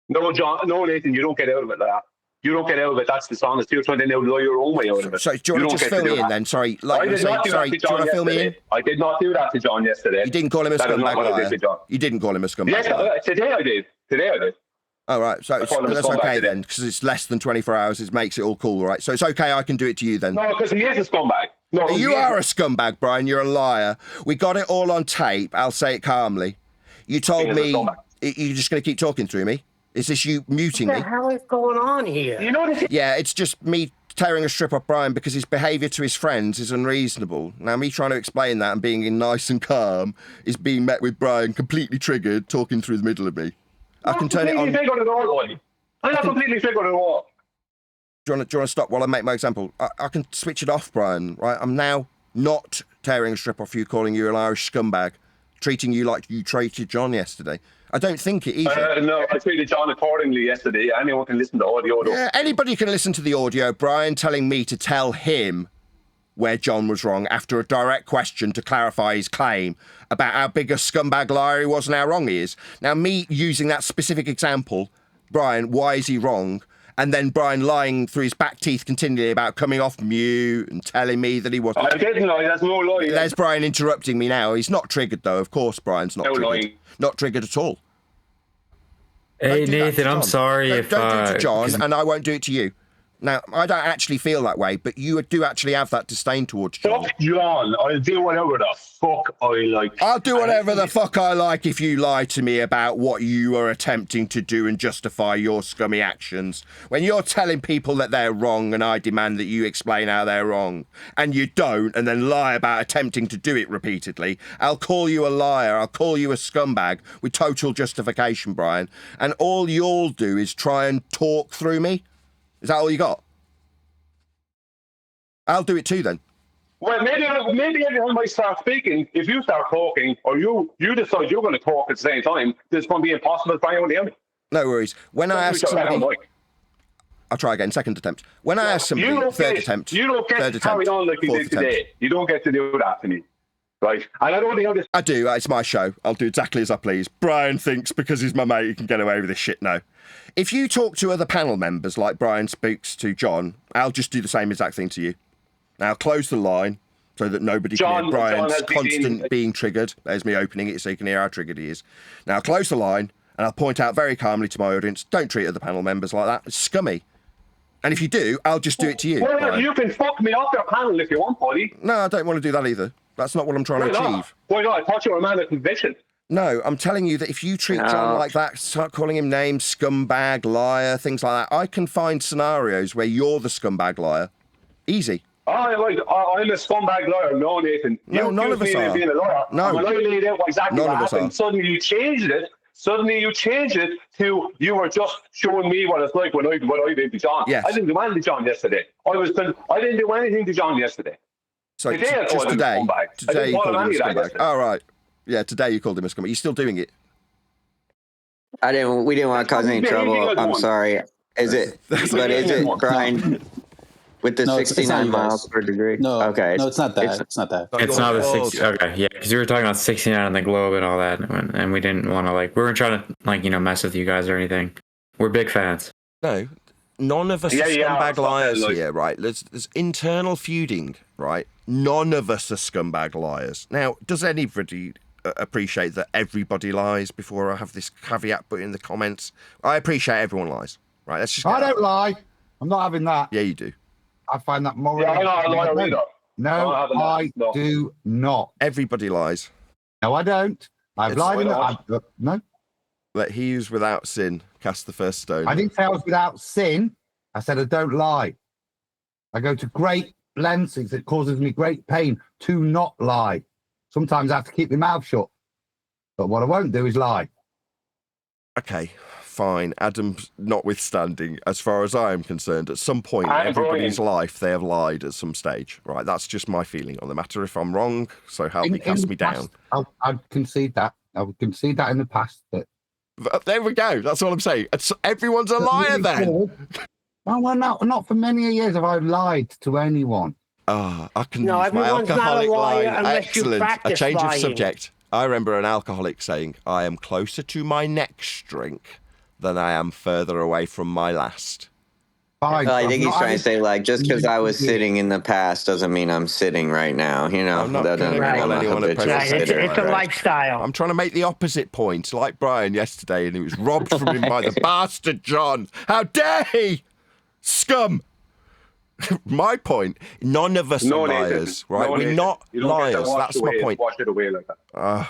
No, John, no, Nathan, you don't get out of it like that. You don't get out of it. That's dishonest. You're trying to now lie your own way out of it. So do you want to just fill me in then? Sorry, like you saying, sorry, do you want to fill me in? I did not do that to John yesterday. You didn't call him a scumbag liar. You didn't call him a scumbag liar. Yes, today I did. Today I did. Oh, right. So that's okay then, because it's less than 24 hours. It makes it all cool, right? So it's okay. I can do it to you then. No, because he is a scumbag. No, you are a scumbag, Brian. You're a liar. We got it all on tape. I'll say it calmly. You told me you're just going to keep talking through me. Is this you muting me? What the hell is going on here? You know this? Yeah, it's just me tearing a strip off Brian because his behaviour to his friends is unreasonable. Now, me trying to explain that and being nice and calm is being met with Brian completely triggered, talking through the middle of me. I can turn it on. I'm not completely triggered at all. Do you want to stop while I make my example? I can switch it off, Brian, right? I'm now not tearing a strip off you, calling you an Irish scumbag, treating you like you treated John yesterday. I don't think it either. No, I treated John accordingly yesterday. Anyone can listen to audio. Yeah, anybody can listen to the audio. Brian telling me to tell him where John was wrong after a direct question to clarify his claim about how big a scumbag liar he was and how wrong he is. Now, me using that specific example, Brian, why is he wrong? And then Brian lying through his back teeth continually about coming off mute and telling me that he wasn't. I didn't lie, that's no lie. There's Brian interrupting me now. He's not triggered, though. Of course, Brian's not triggered. Lying. Not triggered at all. Hey, Nathan, I'm sorry don't do it to John, and I won't do it to you. Now, I don't actually feel that way, but you do actually have that disdain towards John. Fuck John. I'll do whatever the fuck I like. I'll do whatever the fuck I like if you lie to me about what you are attempting to do and justify your scummy actions. When you're telling people that they're wrong and I demand that you explain how they're wrong, and you don't, and then lie about attempting to do it repeatedly, I'll call you a liar, I'll call you a scumbag with total justification, Brian. And all you'll do is try and talk through me. Is that all you got? I'll do it too then. Well, maybe everyone might start speaking. If you start talking, or you decide you're going to talk at the same time, it's going to be impossible for anyone to hear me. No worries. When I ask somebody... I'll try again, second attempt. When I ask somebody, third attempt. You don't get to carry on like you did today. You don't get to do that to me. Right? And I don't think this... I do. It's my show. I'll do exactly as I please. Brian thinks because he's my mate he can get away with this shit. No. If you talk to other panel members like Brian speaks to John, I'll just do the same exact thing to you. Now, close the line so that nobody can hear Brian's constant being triggered. There's me opening it so you can hear how triggered he is. Now, close the line, and I'll point out very calmly to my audience, don't treat other panel members like that. It's scummy. And if you do, I'll just do it to you. Well, Brian. you can fuck me off their panel if you want, buddy. No, I don't want to do that either. That's not what I'm trying Why to not? achieve. Why not? I thought you were a man of conviction. No, I'm telling you that if you treat John like that, start calling him names, scumbag, liar, things like that, I can find scenarios where you're the scumbag liar. Easy. I'm a scumbag liar. No, Nathan. No, none of us are. Being a lawyer. No. And when I laid out exactly None what of us happened, are. suddenly you changed it. Suddenly you changed it to you were just showing me what it's like when I did to John. Yes. I didn't do anything to John yesterday. I didn't do anything to John yesterday. So Today I just called him a today, scumbag. today you called him a any of that scumbag. yesterday. Oh, right. Yeah, today you called him a scumbag. You're still doing it. We didn't want to cause any trouble. I'm sorry. Is it, Brian, with the No, it's not 69 you miles guys. per degree? No, Okay. no, it's not that. It's not that. It's not the 60. Okay, yeah, because we were talking about 69 on the globe and all that, and we didn't want to we weren't trying to mess with you guys or anything. We're big fans. No, none of us are scumbag liars here, right? There's internal feuding, right? None of us are scumbag liars. Now, does anybody appreciate that everybody lies before I have this caveat put in the comments? I appreciate everyone lies, right? Let's just. I don't lie. I'm not having that. Yeah, you do. I find that morally. Yeah, I'm not a liar either. No, I do not. Everybody lies. No, I don't. I've lied in the. No. Let he who's without sin cast the first stone. I didn't say I was without sin. I said I don't lie. I go to great lengths. It causes me great pain to not lie. Sometimes I have to keep my mouth shut. But what I won't do is lie. Okay, fine. Adam's notwithstanding, as far as I am concerned, at some point in everybody's life, they have lied at some stage. Right, that's just my feeling on the matter. If I'm wrong, so help me, cast me down. I'd concede that. I would concede that in the past. But there we go. That's all I'm saying. Everyone's a liar then. No, well, not for many years have I lied to anyone. I can No, use my everyone's not a alcoholic liar line. unless you Excellent. A practice change lying. of subject. I remember an alcoholic saying, I am closer to my next drink than I am further away from my last. Fine. I think he's trying to say, just because I was sitting in the past doesn't mean I'm sitting right now. I'm not that doesn't going to mean I'm a anyone a habitual sitter. It's a lifestyle. I'm trying to make the opposite point, like Brian yesterday, and he was robbed from him by the bastard John. How dare he? Scum. My point, none of us are liars, right? We're not liars. That's my point. Wash it away like that.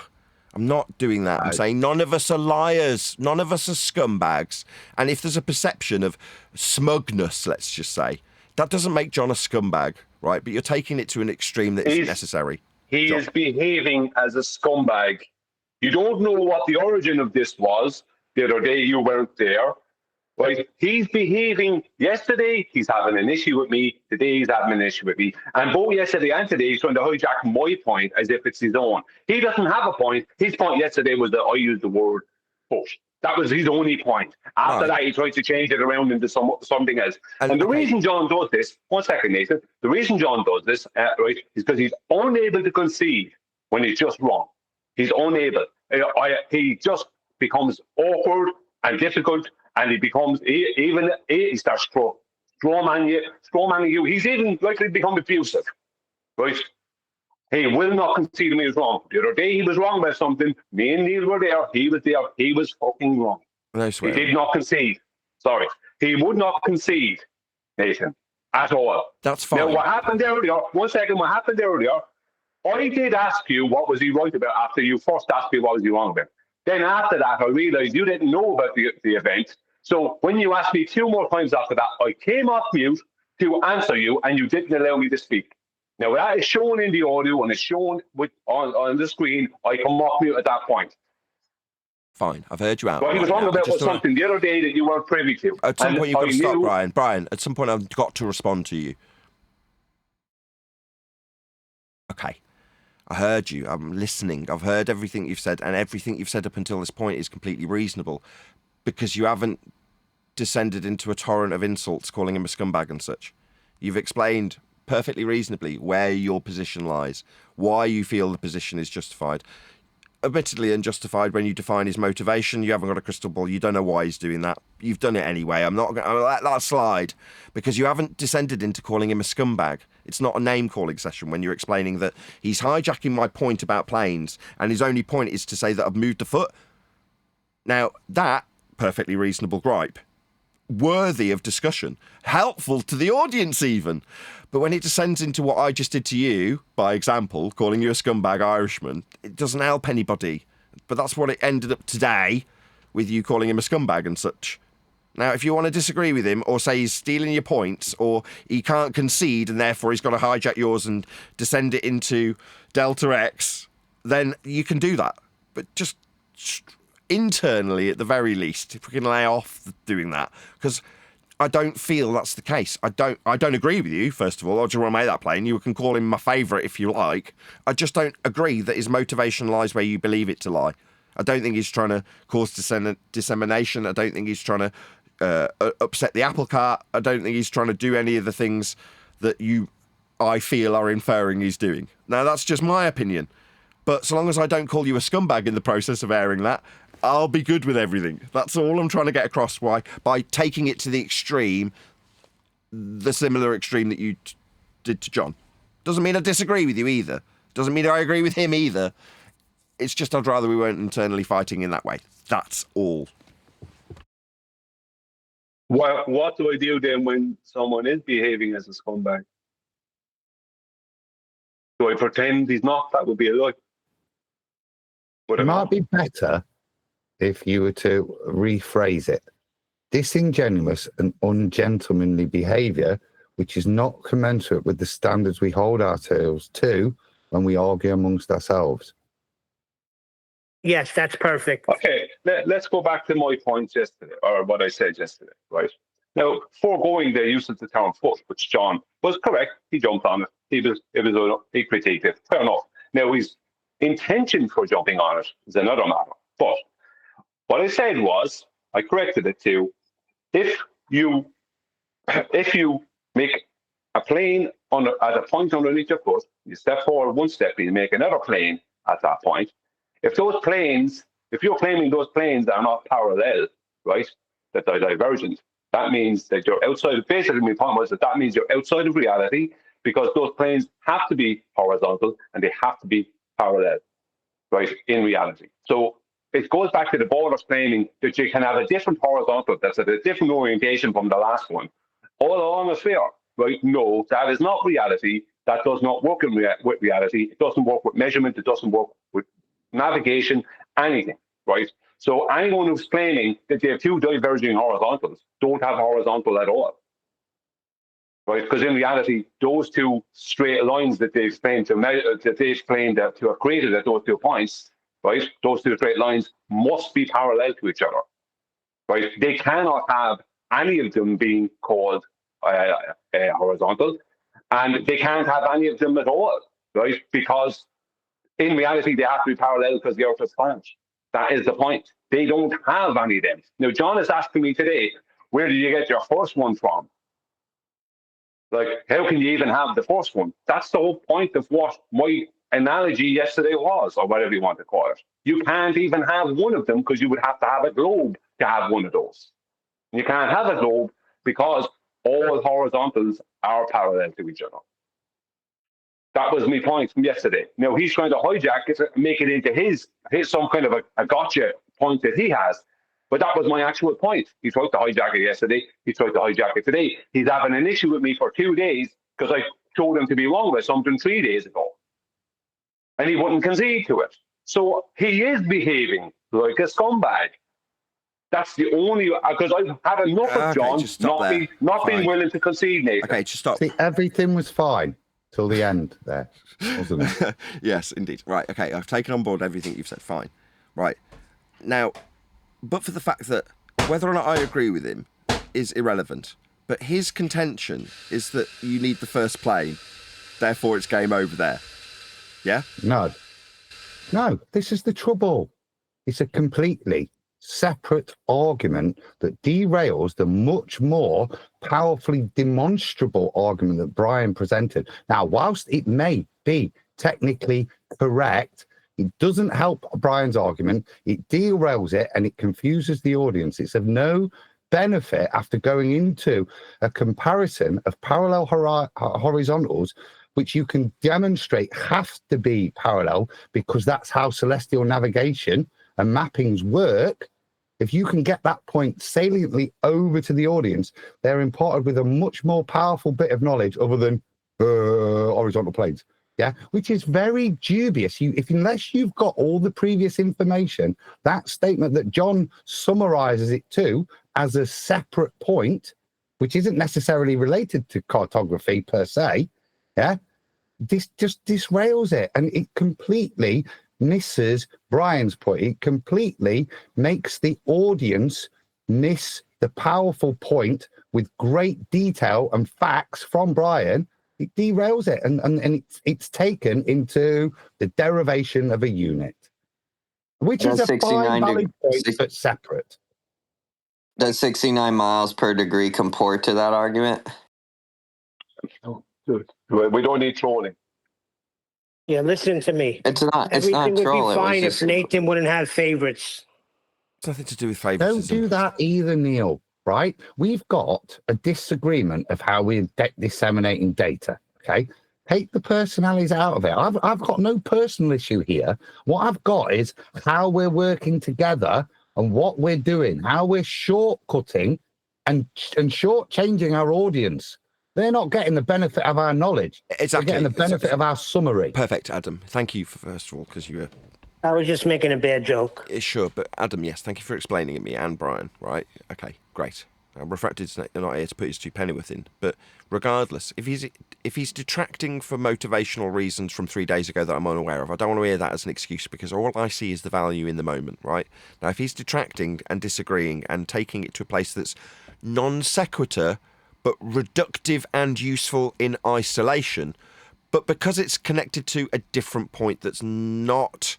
I'm not doing that. I'm saying none of us are liars. None of us are scumbags. And if there's a perception of smugness, let's just say, that doesn't make John a scumbag, right? But you're taking it to an extreme that isn't necessary. He is behaving as a scumbag. You don't know what the origin of this was. The other day you weren't there. Right? He's behaving. Yesterday, he's having an issue with me. Today, he's having an issue with me. And both yesterday and today, he's trying to hijack my point as if it's his own. He doesn't have a point. His point yesterday was that I used the word push. That was his only point. After that, he tried to change it around into something else. And the reason John does this, 1 second, Nathan, the reason John does this, right, is because he's unable to concede when he's just wrong. He's unable. He just becomes awkward and difficult. And he becomes, he starts strawmanning you. He's even likely to become abusive, right? He will not concede when he was wrong. The other day he was wrong about something. Me and Neil were there. He was there. He was fucking wrong. No He swear. did not concede. Sorry. He would not concede, Nathan, at all. That's fine. Now, what happened earlier, 1 second, what happened earlier, I did ask you what was he right about after you first asked me what was he wrong about. Then after that, I realised you didn't know about the event. So when you asked me 2 more times after that, I came off mute to answer you, and you didn't allow me to speak. Now, that is shown in the audio and it's shown on the screen. I come off mute at that point. Fine, I've heard you out. What he was wrong about was something the other day that you weren't privy to. At some point, you've got to stop, Brian. Brian, at some point, I've got to respond to you. Okay. I heard you. I'm listening. I've heard everything you've said, and everything you've said up until this point is completely reasonable because you haven't descended into a torrent of insults calling him a scumbag and such. You've explained perfectly reasonably where your position lies, why you feel the position is justified. Admittedly unjustified when you define his motivation. You haven't got a crystal ball. You don't know why he's doing that. You've done it anyway. I'm not going to let that slide because you haven't descended into calling him a scumbag. It's not a name-calling session when you're explaining that he's hijacking my point about planes and his only point is to say that I've moved a foot. Now, that, perfectly reasonable gripe. worthy of discussion, helpful to the audience even. But when it descends into what I just did to you, by example, calling you a scumbag Irishman, it doesn't help anybody. But that's what it ended up today, with you calling him a scumbag and such. Now, if you want to disagree with him or say he's stealing your points or he can't concede and therefore he's got to hijack yours and descend it into Delta X, then you can do that. But just internally, at the very least, if we can lay off doing that, because I don't feel that's the case. I don't agree with you, first of all. I just want to make that plain. You can call him my favourite if you like. I just don't agree that his motivation lies where you believe it to lie. I don't think he's trying to cause dissemination. I don't think he's trying to upset the apple cart. I don't think he's trying to do any of the things that I feel are inferring he's doing. Now, that's just my opinion. But so long as I don't call you a scumbag in the process of airing that, I'll be good with everything. That's all I'm trying to get across by taking it to the extreme, the similar extreme that you did to John. Doesn't mean I disagree with you either. Doesn't mean I agree with him either. It's just I'd rather we weren't internally fighting in that way. That's all. Well, what do I do then when someone is behaving as a scumbag? Do I pretend he's not? That would be a lie. It might be better if you were to rephrase it. Disingenuous and ungentlemanly behaviour, which is not commensurate with the standards we hold ourselves to when we argue amongst ourselves. Yes, that's perfect. Okay, let's go back to my points yesterday, or what I said yesterday, right? Now, foregoing the use of the term foot, which John was correct, he jumped on it. He critiqued it. Fair enough. Now, his intention for jumping on it is another matter. But what I said was, I corrected it to, if you make a plane at a point underneath your foot, you step forward one step, you make another plane at that point. If you're claiming those planes are not parallel, right, that they're divergent, that means that you're outside. Basically, my point was that means you're outside of reality, because those planes have to be horizontal and they have to be parallel, right, in reality. So it goes back to the borders claiming that you can have a different horizontal that's at a different orientation from the last one, all along a sphere, right? No, that is not reality. That does not work with reality. It doesn't work with measurement. It doesn't work with navigation, anything, right? So anyone who's claiming that they have two diverging horizontals don't have horizontal at all, right? Because in reality, those two straight lines that they've claimed to have created at those 2 points, right? Those two straight lines must be parallel to each other, right? They cannot have any of them being called horizontal, and they can't have any of them at all, right? Because in reality, they have to be parallel because the Earth is flat. That is the point. They don't have any of them. Now, John is asking me today, where did you get your first one from? Like, how can you even have the first one? That's the whole point of what my analogy yesterday was, or whatever you want to call it. You can't even have one of them because you would have to have a globe to have one of those. You can't have a globe because all horizontals are parallel to each other. That was my point from yesterday. Now he's trying to hijack it, make it into his some kind of a gotcha point that he has. But that was my actual point. He tried to hijack it yesterday. He tried to hijack it today. He's having an issue with me for 2 days because I told him to be wrong with something 3 days ago. And he wouldn't concede to it. So he is behaving like a scumbag. That's the only, because I've had enough of John not being willing to concede, Nathan. Okay, just stop. See, everything was fine till the end there, wasn't it? Yes, indeed. Right, okay, I've taken on board everything you've said, fine. Right, now, but for the fact that whether or not I agree with him is irrelevant, but his contention is that you need the first plane, therefore it's game over there. Yeah? No, this is the trouble. It's a completely separate argument that derails the much more powerfully demonstrable argument that Brian presented. Now, whilst it may be technically correct, it doesn't help Brian's argument. It derails it and it confuses the audience. It's of no benefit after going into a comparison of parallel horizontals, which you can demonstrate have to be parallel because that's how celestial navigation and mappings work. If you can get that point saliently over to the audience, they're imparted with a much more powerful bit of knowledge other than horizontal planes. Yeah, which is very dubious. Unless you've got all the previous information, that statement that John summarizes it to as a separate point, which isn't necessarily related to cartography per se, yeah, this just disrails it, and it completely misses Brian's point. It completely makes the audience miss the powerful point with great detail and facts from Brian. It derails it, and it's taken into the derivation of a unit, which is a fine valid point, but separate. Does 69 miles per degree comport to that argument? Oh, good. We don't need trolling. Yeah, listen to me. It's not Everything would troll. be It was fine just if Nathan wouldn't have favorites. It's nothing to do with favoritism. Don't do that either, Neil. Right? We've got a disagreement of how we're disseminating data. Okay, take the personalities out of it. I've got no personal issue here. What I've got is how we're working together and what we're doing, how we're shortcutting and shortchanging our audience. They're not getting the benefit of our knowledge. Exactly. They're getting the benefit of our summary. Perfect, Adam. Thank you, first of all, because you were... I was just making a bad joke. Sure, but Adam, yes, thank you for explaining it to me, and Brian, right? Okay, great. Refracted's not here to put his two pennyworth in, but regardless, if he's detracting for motivational reasons from 3 days ago that I'm unaware of, I don't want to hear that as an excuse, because all I see is the value in the moment, right? Now, if he's detracting and disagreeing and taking it to a place that's non sequitur, but reductive and useful in isolation, but because it's connected to a different point that's not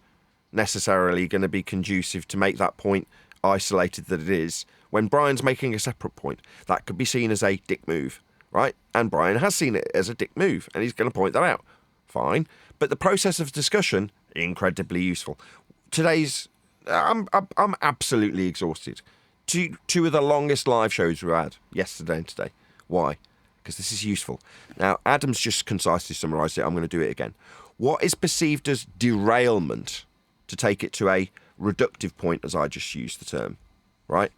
necessarily going to be conducive to make that point isolated that it is, when Brian's making a separate point, that could be seen as a dick move, right? And Brian has seen it as a dick move, and he's going to point that out. Fine. But the process of discussion, incredibly useful. Today's... I'm absolutely exhausted. Two of the longest live shows we've had, yesterday and today. Why? Because this is useful. Now, Adam's just concisely summarised it. I'm going to do it again. What is perceived as derailment, to take it to a reductive point, as I just used the term, right?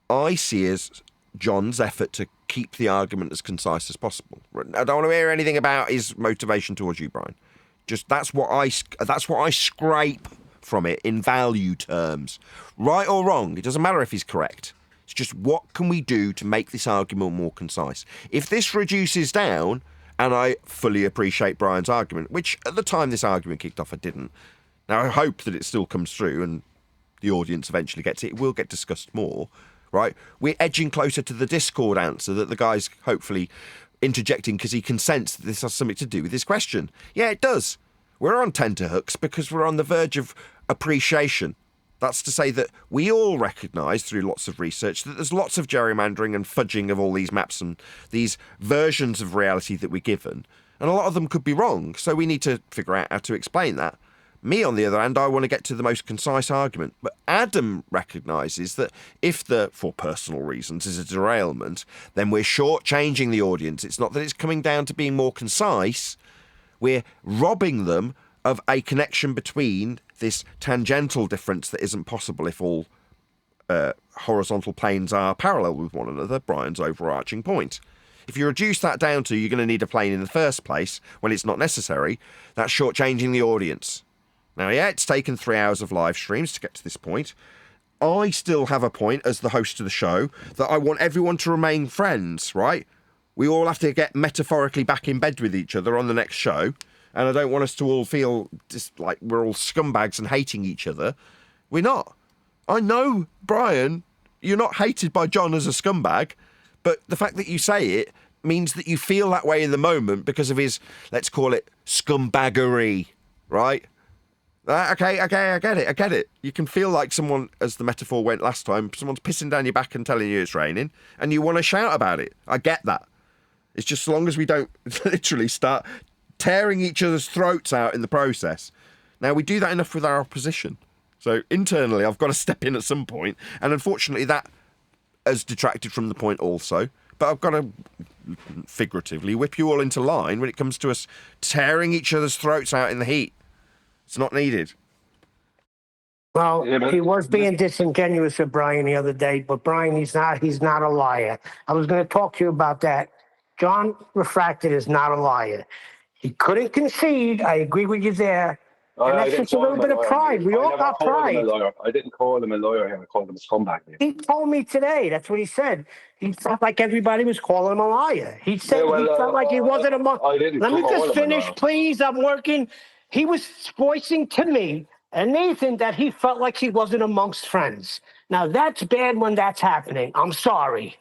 I see as John's effort to keep the argument as concise as possible. I don't want to hear anything about his motivation towards you, Brian. Just that's what I scrape from it in value terms. Right or wrong, it doesn't matter if he's correct. It's just what can we do to make this argument more concise? If this reduces down, and I fully appreciate Brian's argument, which at the time this argument kicked off, I didn't. Now, I hope that it still comes through and the audience eventually gets it. It will get discussed more, right? We're edging closer to the Discord answer that the guy's hopefully interjecting because he can sense that this has something to do with this question. Yeah, it does. We're on tenterhooks because we're on the verge of appreciation. That's to say that we all recognise through lots of research that there's lots of gerrymandering and fudging of all these maps and these versions of reality that we're given. And a lot of them could be wrong, so we need to figure out how to explain that. Me, on the other hand, I want to get to the most concise argument. But Adam recognises that if the, for personal reasons, is a derailment, then we're shortchanging the audience. It's not that it's coming down to being more concise. We're robbing them of a connection between this tangential difference that isn't possible if all horizontal planes are parallel with one another, Brian's overarching point. If you reduce that down to you're going to need a plane in the first place when it's not necessary, that's shortchanging the audience. Now, yeah, it's taken 3 hours of live streams to get to this point. I still have a point as the host of the show that I want everyone to remain friends, right? We all have to get metaphorically back in bed with each other on the next show. And I don't want us to all feel just like we're all scumbags and hating each other. We're not. I know, Brian, you're not hated by John as a scumbag, but the fact that you say it means that you feel that way in the moment because of his, let's call it, scumbaggery, right? Okay, I get it. You can feel like someone, as the metaphor went last time, someone's pissing down your back and telling you it's raining, and you want to shout about it. I get that. It's just as long as we don't literally start tearing each other's throats out in the process. Now, we do that enough with our opposition. So internally, I've got to step in at some point, and unfortunately that has detracted from the point also. But I've got to figuratively whip you all into line when it comes to us tearing each other's throats out in the heat. It's not needed. Well, Yeah, but- he was being disingenuous with Brian the other day, but Brian, he's not a liar. I was going to talk to you about that. John Refracted is not a liar. He couldn't concede. I agree with you there. And that's just a little bit of pride. We all got pride. I didn't call him a lawyer here. I called him a scumbag. He told me today. That's what he said. He felt like everybody was calling him a liar. He said he felt like he wasn't among. I didn't Let me call just him a finish, liar. please. I'm working. He was voicing to me and Nathan that he felt like he wasn't amongst friends. Now, that's bad when that's happening. I'm sorry.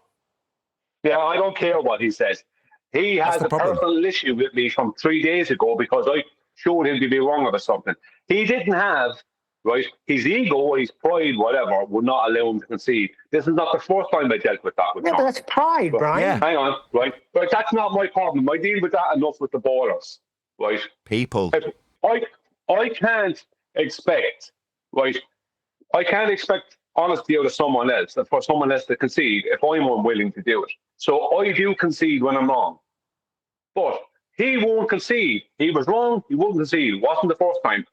Yeah, I don't care what he says. He has a personal issue with me from 3 days ago because I showed him to be wrong about something. He didn't have, right, his ego, his pride, whatever, would not allow him to concede. This is not the first time I dealt with that with Yeah, John. but that's pride, Brian. Yeah. Hang on, right? But that's not my problem. I deal with that enough with the ballers, right? People. I can't expect, right? I can't expect honesty out of someone else, for someone else to concede if I'm unwilling to do it. So I do concede when I'm wrong. But he won't concede. He was wrong, he wouldn't concede. It wasn't the first time.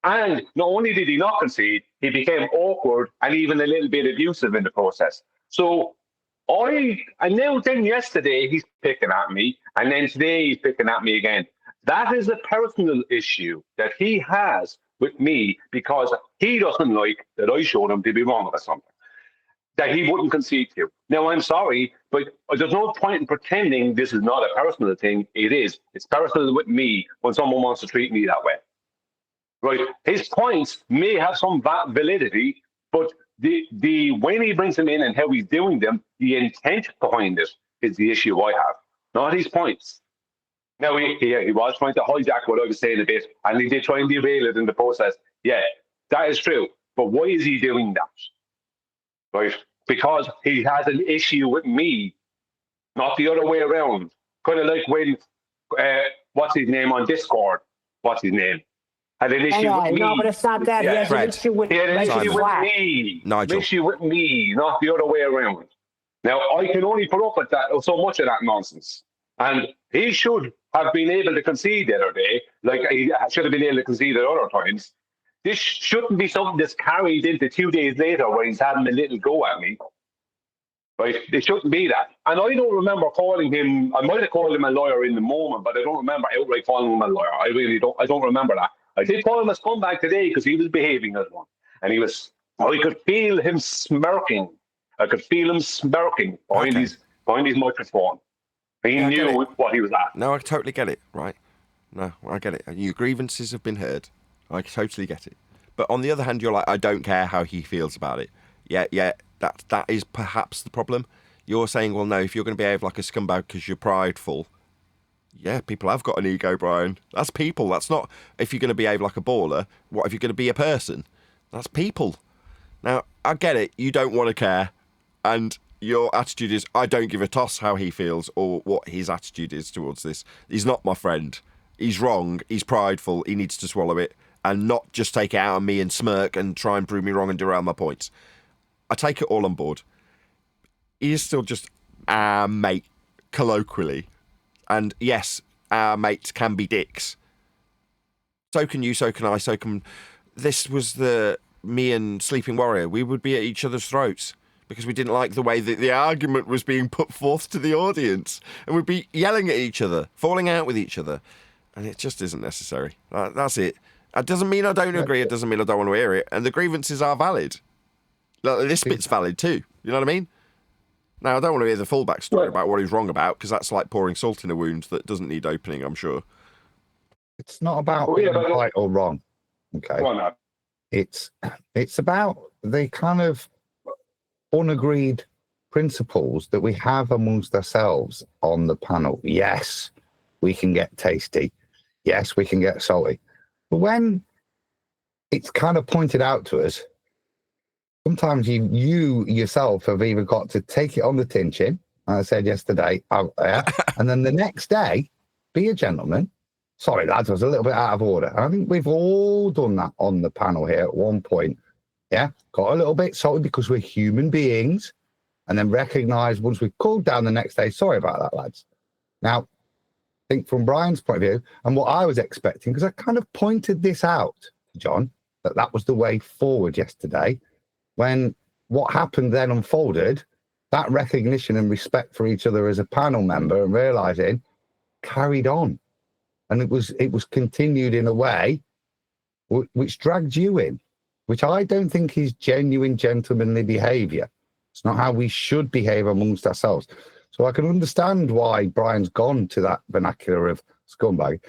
And not only did he not concede, he became awkward and even a little bit abusive in the process. So yesterday he's picking at me, and then today he's picking at me again. That is a personal issue that he has with me because he doesn't like that I showed him to be wrong about something that he wouldn't concede to. Now, I'm sorry, but there's no point in pretending this is not a personal thing. It is. It's personal with me when someone wants to treat me that way. Right? His points may have some validity, but the when he brings them in and how he's doing them, the intent behind it is the issue I have, not his points. Now, he was trying to hijack what I was saying a bit, and he did try and derail it in the process. Yeah, that is true. But why is he doing that? Right? Because he has an issue with me, not the other way around. Kind of like when, what's his name on Discord? What's his name? Had an issue with me. No, but it's not that. Yeah. He has an issue with He had an issue with Flat. me. Nigel. An issue with me, not the other way around. Now, I can only put up with that, so much of that nonsense. And he should have been able to concede the other day, like he should have been able to concede at other times. This shouldn't be something that's carried into 2 days later where he's having a little go at me. Right? It shouldn't be that. And I don't remember calling him, I might have called him a lawyer in the moment, but I don't remember outright calling him a lawyer. I really don't. I don't remember that. I did call him a scumbag today because he was behaving as one. And I could feel him smirking. I could feel him smirking behind his microphone. He knew what he was at. No, I totally get it, right? No, I get it. Your grievances have been heard. I totally get it. But on the other hand, you're like, I don't care how he feels about it. Yeah, that is perhaps the problem. You're saying, well, no, if you're going to behave like a scumbag because you're prideful, yeah, people have got an ego, Brian. That's people. That's not, if you're going to behave like a baller, what if you're going to be a person? That's people. Now, I get it. You don't want to care. And your attitude is, I don't give a toss how he feels or what his attitude is towards this. He's not my friend. He's wrong. He's prideful. He needs to swallow it and not just take it out on me and smirk and try and prove me wrong and derail my points. I take it all on board. He is still just our mate, colloquially. And yes, our mates can be dicks. So can you, so can I, so can... This was me and Sleeping Warrior. We would be at each other's throats because we didn't like the way that the argument was being put forth to the audience. And we'd be yelling at each other, falling out with each other. And it just isn't necessary. That's it. It doesn't mean I don't agree. It doesn't mean I don't want to hear it. And the grievances are valid. Like, this bit's valid too. You know what I mean? Now, I don't want to hear the full backstory about what he's wrong about, because that's like pouring salt in a wound that doesn't need opening, I'm sure. It's not about being right or wrong. Okay. It's about the kind of unagreed principles that we have amongst ourselves on the panel. Yes, we can get tasty. Yes, we can get salty. But when it's kind of pointed out to us, sometimes you yourself have even got to take it on the tin chin. I said yesterday, and then the next day, be a gentleman. Sorry, lads, I was a little bit out of order. I think we've all done that on the panel here at one point. Yeah, got a little bit salty because we're human beings, and then recognise once we've cooled down the next day, sorry about that, lads. Now, I think from Brian's point of view, and what I was expecting, because I kind of pointed this out to John that was the way forward yesterday. When what happened then unfolded, that recognition and respect for each other as a panel member and realizing carried on. And it was continued in a way which dragged you in, which I don't think is genuine gentlemanly behavior. It's not how we should behave amongst ourselves. So I can understand why Brian's gone to that vernacular of scumbag.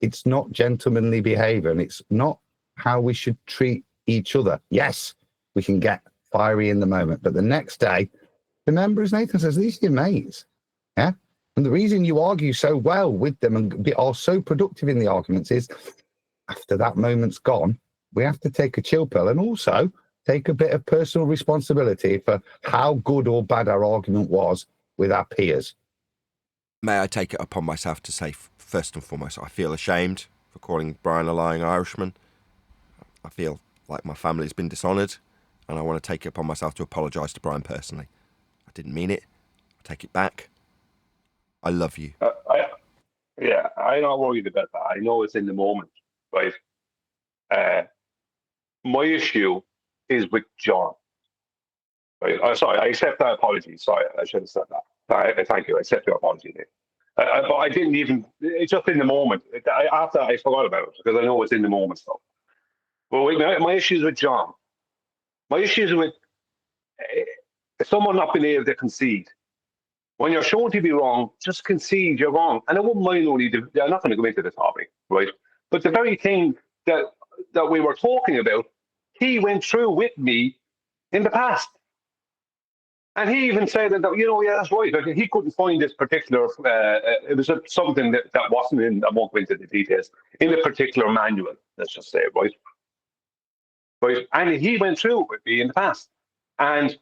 It's not gentlemanly behavior, and it's not how we should treat each other. Yes, we can get fiery in the moment, but the next day, remember, as Nathan says, these are your mates. Yeah. And the reason you argue so well with them and are so productive in the arguments is after that moment's gone, we have to take a chill pill and also take a bit of personal responsibility for how good or bad our argument was with our peers. May I take it upon myself to say, first and foremost, I feel ashamed for calling Brian a lying Irishman. I feel like my family's been dishonoured, and I want to take it upon myself to apologise to Brian personally. I didn't mean it. I take it back. I love you. I'm not worried about that. I know it's in the moment, right? My issue is with John. Right? Sorry, I accept that apology. Sorry, I should have said that. Thank you. I accept your apology there. But I didn't even, it's just in the moment. After I forgot about it, because I know it's in the moment stuff. But my issues with John. My issues with someone not being able to concede. When you're shown to be wrong, just concede you're wrong. And I wouldn't mind I'm not going to go into the topic, right? But the very thing that we were talking about, he went through with me in the past. And he even said that, yeah, that's right. Like, he couldn't find this particular, it was something that wasn't in, I won't go into the details, in a particular manual, let's just say, right? Right? And he went through with me in the past. And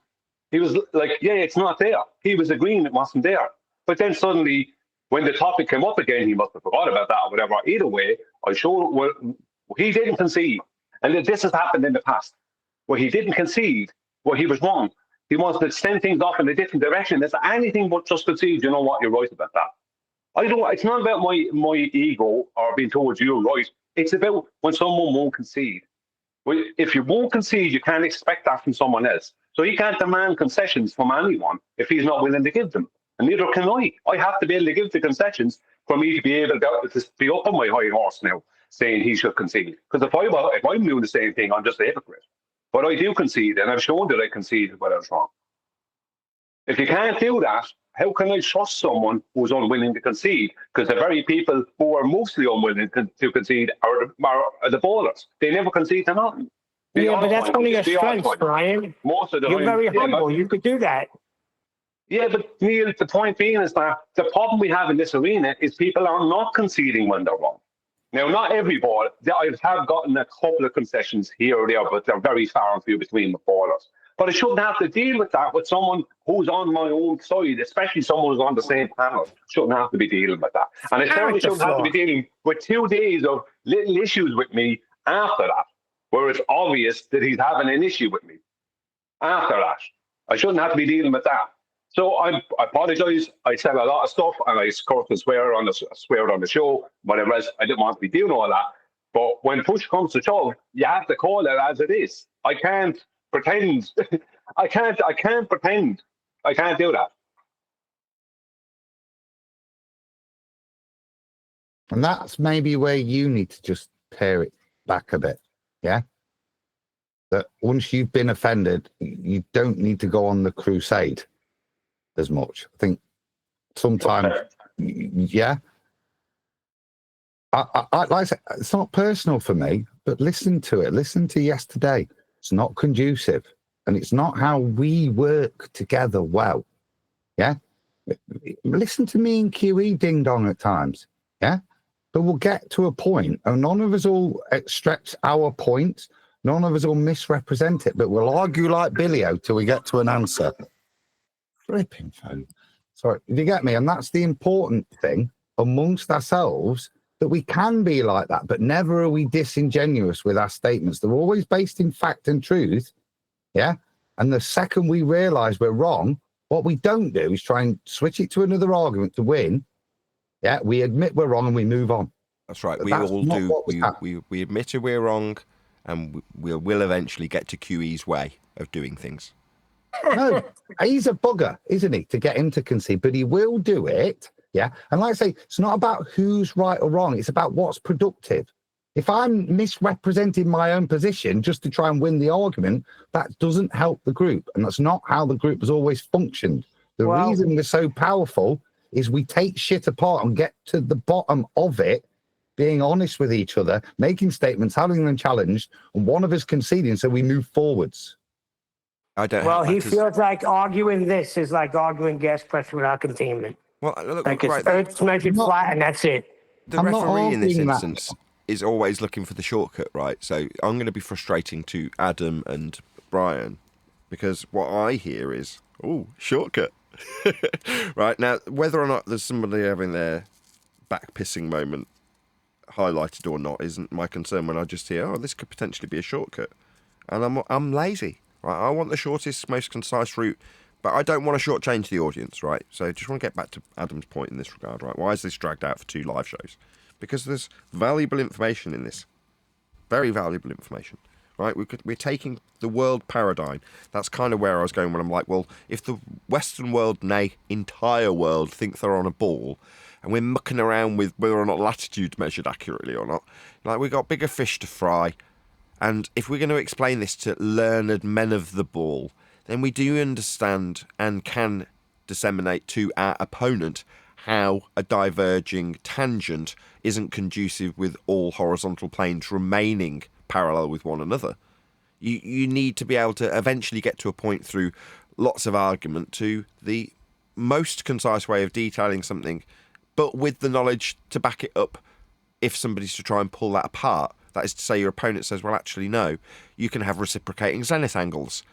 he was like, yeah, it's not there. He was agreeing it wasn't there. But then suddenly, when the topic came up again, he must have forgot about that or whatever. Either way, I showed he didn't concede. And that this has happened in the past, where he didn't concede, where he was wrong. He wants to send things off in a different direction. It's anything but just concede. You know what? You're right about that. It's not about my ego or being told you're right. It's about when someone won't concede. If you won't concede, you can't expect that from someone else. So he can't demand concessions from anyone if he's not willing to give them. And neither can I. I have to be able to give the concessions for me to be able to be up on my high horse now, saying he should concede. Because if I'm doing the same thing, I'm just a hypocrite. But I do concede, and I've shown that I conceded when I was wrong. If you can't do that, how can I trust someone who's unwilling to concede? Because the very people who are mostly unwilling to concede are the ballers. They never concede to nothing. Yeah, but that's one of your strengths, Brian. Most of the You're time, very humble. You could do that. Yeah, but Neil, the point being is that the problem we have in this arena is people are not conceding when they're wrong. Now, not every ball. I have gotten a couple of concessions here or there, but they're very far and few between the ballers. But I shouldn't have to deal with that with someone who's on my own side, especially someone who's on the same panel. Shouldn't have to be dealing with that. And I certainly shouldn't have to be dealing with 2 days of little issues with me after that, where it's obvious that he's having an issue with me. After that, I shouldn't have to be dealing with that. So I apologise. I said a lot of stuff, and I curse and swear on the show, whatever else. I didn't want to be doing all that. But when push comes to shove, you have to call it as it is. I can't pretend. I can't pretend. I can't do that. And that's maybe where you need to just pare it back a bit. Yeah. That once you've been offended, you don't need to go on the crusade as much. I think sometimes, yeah. I like I said, it's not personal for me, but listen to it. Listen to yesterday. It's not conducive, and it's not how we work together well. Yeah. Listen to me and QE ding dong at times. Yeah. But we'll get to a point, and none of us will stretch our point. None of us will misrepresent it, but we'll argue like Billy-O till we get to an answer. Flipping phone. Sorry, do you get me? And that's the important thing amongst ourselves, that we can be like that, but never are we disingenuous with our statements. They're always based in fact and truth. Yeah. And the second we realize we're wrong, what we don't do is try and switch it to another argument to win. Yeah. We admit we're wrong and we move on. That's right. But we that's all not do. what was happening. We admitted we're wrong, and we'll eventually get to QE's way of doing things. No, he's a bugger, isn't he, to get him to concede, but he will do it. Yeah. And like I say, it's not about who's right or wrong. It's about what's productive. If I'm misrepresenting my own position just to try and win the argument, that doesn't help the group. And that's not how the group has always functioned. The reason we're so powerful is we take shit apart and get to the bottom of it, being honest with each other, making statements, having them challenged, and one of us conceding so we move forwards. I don't. Well, he feels like arguing this is like arguing gas pressure without containment. Well, look, like right, it's Earth's measured flat, and that's it. The referee in this instance is always looking for the shortcut, right? So I'm going to be frustrating to Adam and Brian because what I hear is, oh, shortcut. Right, now, whether or not there's somebody having their back pissing moment highlighted or not isn't my concern when I just hear, oh, this could potentially be a shortcut. And I'm lazy, right? I want the shortest, most concise route, but I don't want to shortchange the audience, right? So I just want to get back to Adam's point in this regard, right? Why is this dragged out for 2 live shows? Because there's valuable information in this. Very valuable information, right? We're taking the world paradigm. That's kind of where I was going when I'm like, well, if the Western world, nay, entire world, think they're on a ball, and we're mucking around with whether or not latitude's measured accurately or not, like, we've got bigger fish to fry. And if we're going to explain this to learned men of the ball, then we do understand and can disseminate to our opponent how a diverging tangent isn't conducive with all horizontal planes remaining parallel with one another. You need to be able to eventually get to a point through lots of argument to the most concise way of detailing something, but with the knowledge to back it up if somebody's to try and pull that apart. That is to say, your opponent says, well, actually, no, you can have reciprocating zenith angles.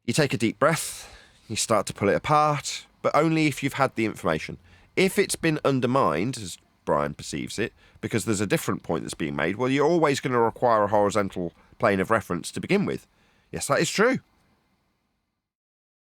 You take a deep breath, you start to pull it apart, but only if you've had the information. If it's been undermined, as Brian perceives it, because there's a different point that's being made, well, you're always going to require a horizontal plane of reference to begin with. Yes, that is true.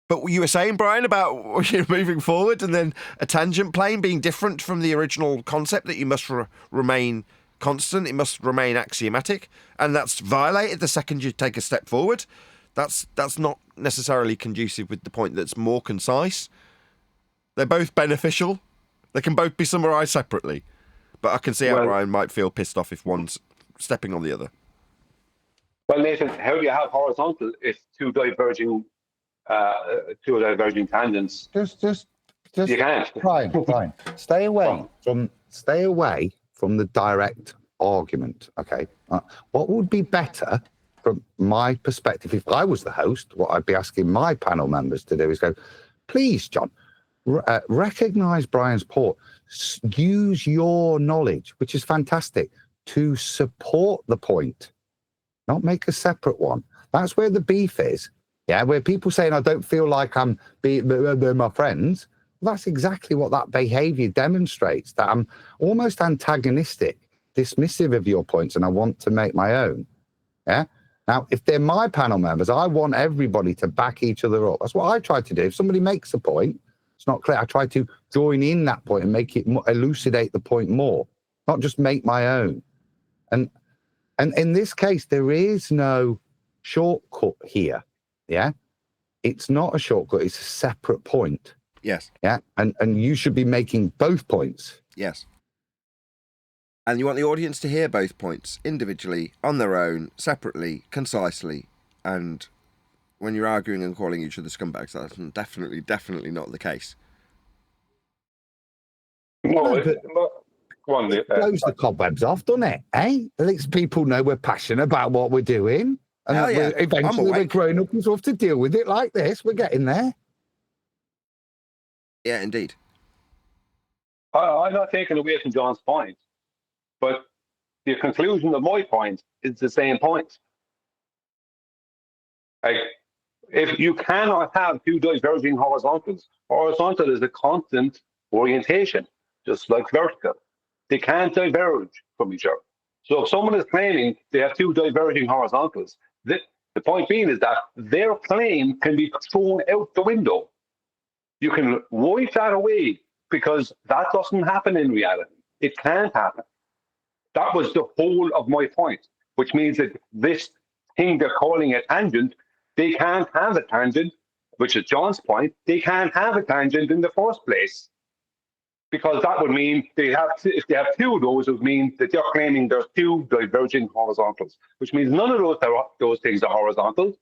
But what you were saying, Brian, about moving forward and then a tangent plane being different from the original concept, that you must remain constant, it must remain axiomatic, and that's violated the second you take a step forward. That's not necessarily conducive with the point that's more concise. They're both beneficial. They can both be summarised separately. But I can see how Brian might feel pissed off if one's stepping on the other. Well, Nathan, how do you have horizontal if two diverging tangents? Just you can't. Brian, stay away from the direct argument. Okay, what would be better from my perspective, if I was the host, what I'd be asking my panel members to do is go, please, John, recognise Brian's point. Use your knowledge, which is fantastic, to support the point, not make a separate one. That's where the beef is. Yeah, where people saying, I don't feel like they're my friends. Well, that's exactly what that behaviour demonstrates, that I'm almost antagonistic, dismissive of your points, and I want to make my own. Yeah. Now, if they're my panel members, I want everybody to back each other up. That's what I try to do. If somebody makes a point, it's not clear, I try to join in that point and make it elucidate the point more, not just make my own. And in this case, there is no shortcut here. Yeah, it's not a shortcut. It's a separate point. Yes. Yeah, and you should be making both points. Yes. And you want the audience to hear both points individually, on their own, separately, concisely. And when you're arguing and calling each other scumbags, that's definitely not the case. No, go on, blows the cobwebs off, doesn't it? Eh? At least people know we're passionate about what we're doing. And eventually we're growing up and have to deal with it like this. We're getting there. Yeah, indeed. I'm not taking away from John's point, but the conclusion of my point is the same point. Like, if you cannot have two diverging horizontals, horizontal is a constant orientation, just like vertical. They can't diverge from each other. So if someone is claiming they have two diverging horizontals, the point being is that their claim can be thrown out the window. You can wipe that away because that doesn't happen in reality. It can't happen. That was the whole of my point. which means that this thing they're calling a tangent, they can't have a tangent, which is John's point. They can't have a tangent in the first place, because that would mean if they have two of those, it would mean that they're claiming there's two diverging horizontals, which means none of those things are horizontal,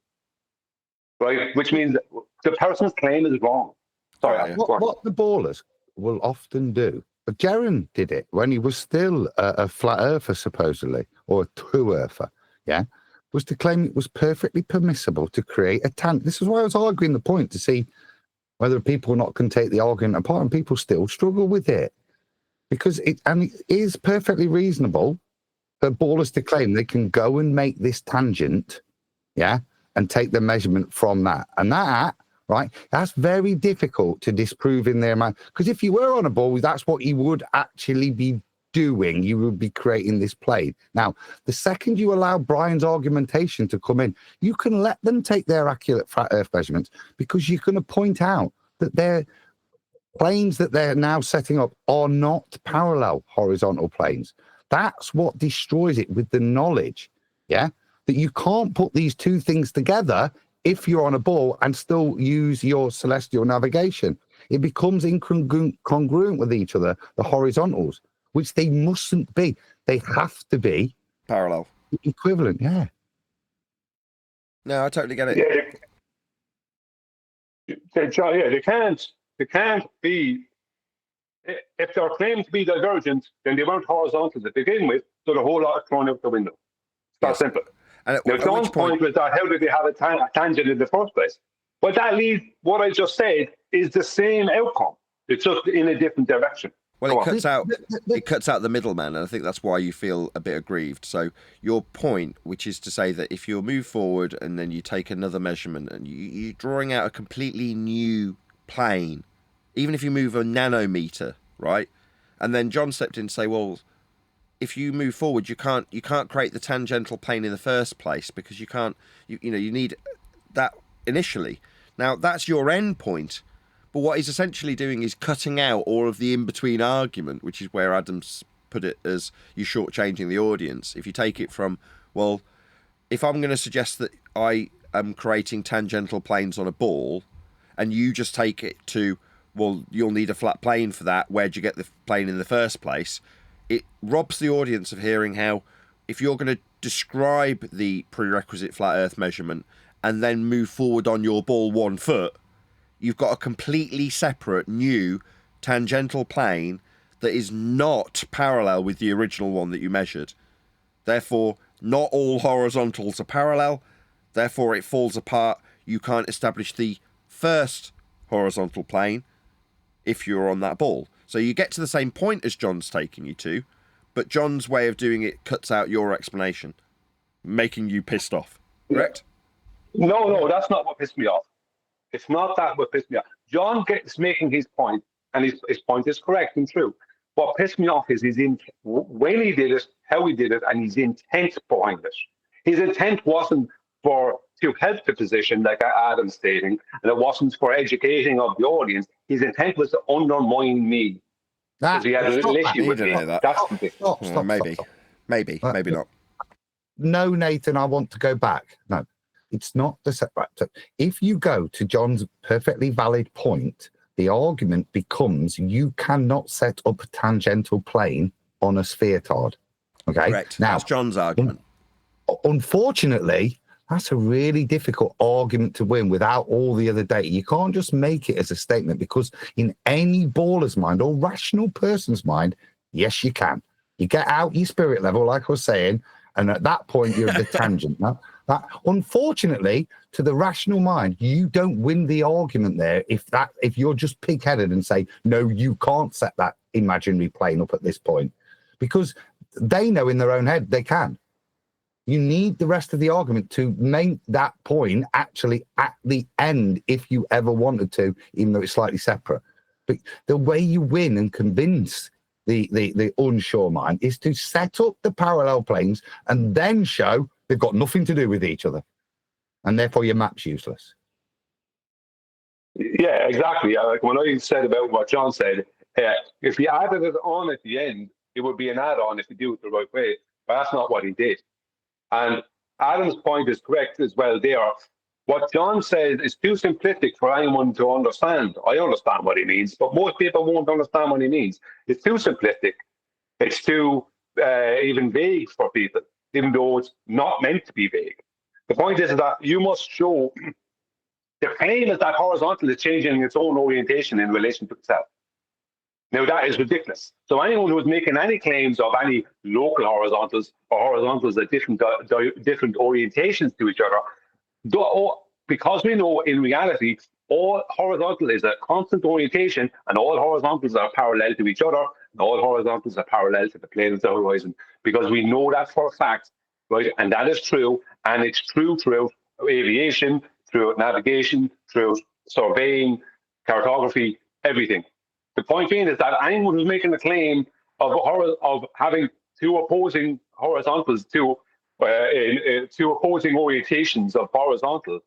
right? Which means that the person's claim is wrong. Sorry. What the ballers will often do, but Jaron did it when he was still a flat earther, supposedly, or a true earther, yeah, was to claim it was perfectly permissible to create a tangent. This is why I was arguing the point, to see whether people not can take the argument apart, and people still struggle with it. Because it is perfectly reasonable for ballers to claim they can go and make this tangent, yeah, and take the measurement from that. And that, right, that's very difficult to disprove in their mind. Because if you were on a ball, that's what you would actually be doing. You would be creating this plane. Now, the second you allow Brian's argumentation to come in, you can let them take their accurate flat earth measurements, because you're going to point out that their planes that they're now setting up are not parallel horizontal planes. That's what destroys it, with the knowledge, yeah, that you can't put these two things together if you're on a ball and still use your celestial navigation. It becomes incongruent with each other, the horizontals, which they mustn't be. They have to be parallel, equivalent. Yeah. No, I totally get it. They can't be. If they're claimed to be divergent, then they weren't horizontal to begin with, so the whole lot is thrown out the window. It's that simple. And now, John's point was that how did they have a tangent in the first place? But that leaves what I just said is the same outcome. It's just in a different direction. Well, it cuts out the middleman, and I think that's why you feel a bit aggrieved. So your point, which is to say that if you move forward and then you take another measurement and you're drawing out a completely new plane, even if you move a nanometer, right? And then John stepped in to say, well, if you move forward, you can't create the tangential plane in the first place, because you need that initially. Now, that's your end point. But what he's essentially doing is cutting out all of the in-between argument, which is where Adams put it as you shortchanging the audience. If you take it from, well, if I'm going to suggest that I am creating tangential planes on a ball, and you just take it to, well, you'll need a flat plane for that, where'd you get the plane in the first place? It robs the audience of hearing how, if you're going to describe the prerequisite flat earth measurement and then move forward on your ball 1 foot, you've got a completely separate new tangential plane that is not parallel with the original one that you measured. Therefore, not all horizontals are parallel. Therefore, it falls apart. You can't establish the first horizontal plane if you're on that ball. So you get to the same point as John's taking you to, but John's way of doing it cuts out your explanation, making you pissed off. Correct? No, that's not what pissed me off. It's not that what pissed me off. John is making his point, and his point is correct and true. What pissed me off is when he did it, how he did it, and his intent behind it. His intent wasn't to help the position, like Adam's stating, and it wasn't for educating of the audience. His intent was to undermine me. Because he had a little issue with me. That's the thing. Stop. Maybe not. No, Nathan, I want to go back. No. It's not the setback. If you go to John's perfectly valid point, the argument becomes you cannot set up a tangential plane on a spheroid. Okay? Correct. Now, that's John's argument. Unfortunately, that's a really difficult argument to win without all the other data. You can't just make it as a statement, because in any baller's mind or rational person's mind, yes, you can. You get out your spirit level, like I was saying, and at that point, you're at the tangent. Now, unfortunately, to the rational mind, you don't win the argument there if you're just pig-headed and say, no, you can't set that imaginary plane up at this point, because they know in their own head they can. You need the rest of the argument to make that point actually at the end, if you ever wanted to, even though it's slightly separate. But the way you win and convince the unsure mind is to set up the parallel planes and then show they've got nothing to do with each other, and therefore your map's useless. Yeah, exactly. Like when I said about what John said, if he added it on at the end, it would be an add-on if you do it the right way. But that's not what he did. And Adam's point is correct as well there. What John says is too simplistic for anyone to understand. I understand what he means, but most people won't understand what he means. It's too simplistic. It's too even vague for people, even though it's not meant to be vague. The point is that you must show the claim is that horizontal is changing its own orientation in relation to itself. Now, that is ridiculous. So anyone who is making any claims of any local horizontals or horizontals at different orientations to each other, because we know in reality, all horizontal is a constant orientation and all horizontals are parallel to each other, and all horizontals are parallel to the plane of the horizon, because we know that for a fact, right? And that is true, and it's true through aviation, through navigation, through surveying, cartography, everything. The point being is that anyone who's making a claim of having two opposing horizontals, two opposing orientations of horizontal,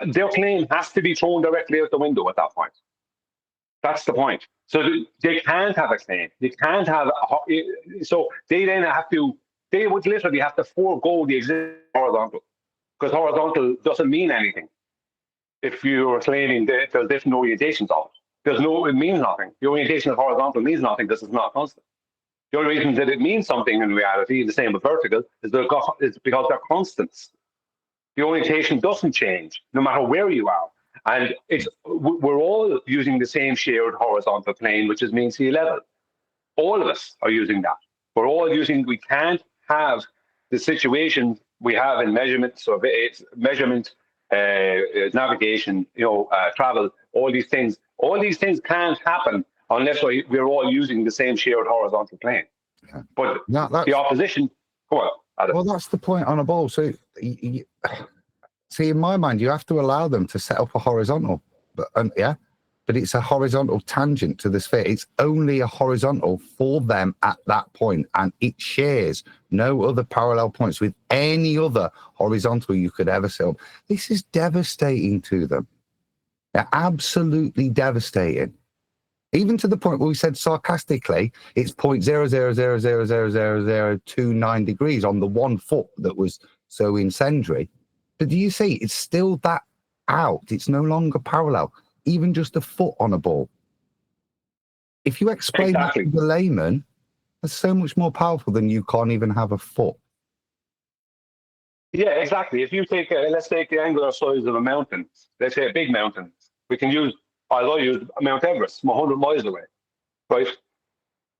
their claim has to be thrown directly out the window at that point. That's the point. So they can't have a claim. They can't have. So they then have to. They would literally have to forego the existing horizontal, because horizontal doesn't mean anything. If you're claiming that there's different orientations of it, it means nothing. The orientation of horizontal means nothing because it's not constant. The only reason that it means something in reality, the same with vertical, is because they're constants. The orientation doesn't change no matter where you are. And we're all using the same shared horizontal plane, which is mean sea level. All of us are using that. We can't have the situation we have in measurement, navigation, travel, all these things. All these things can't happen unless we're all using the same shared horizontal plane. Yeah. But the opposition, go on, Adam. Well, that's the point on a ball. So, see, in my mind, you have to allow them to set up a horizontal, but it's a horizontal tangent to the sphere. It's only a horizontal for them at that point, and it shares no other parallel points with any other horizontal you could ever set up. This is devastating to them. They're absolutely devastating. Even to the point where we said sarcastically, it's 0.000000029 degrees on the 1 foot that was so incendiary. But do you see, it's still that out. It's no longer parallel, even just a foot on a ball. If you explain that to the layman, that's so much more powerful than you can't even have a foot. Yeah, exactly. If you take, let's take the angular size of a mountain, let's say a big mountain, I'll use Mount Everest, 100 miles away, right?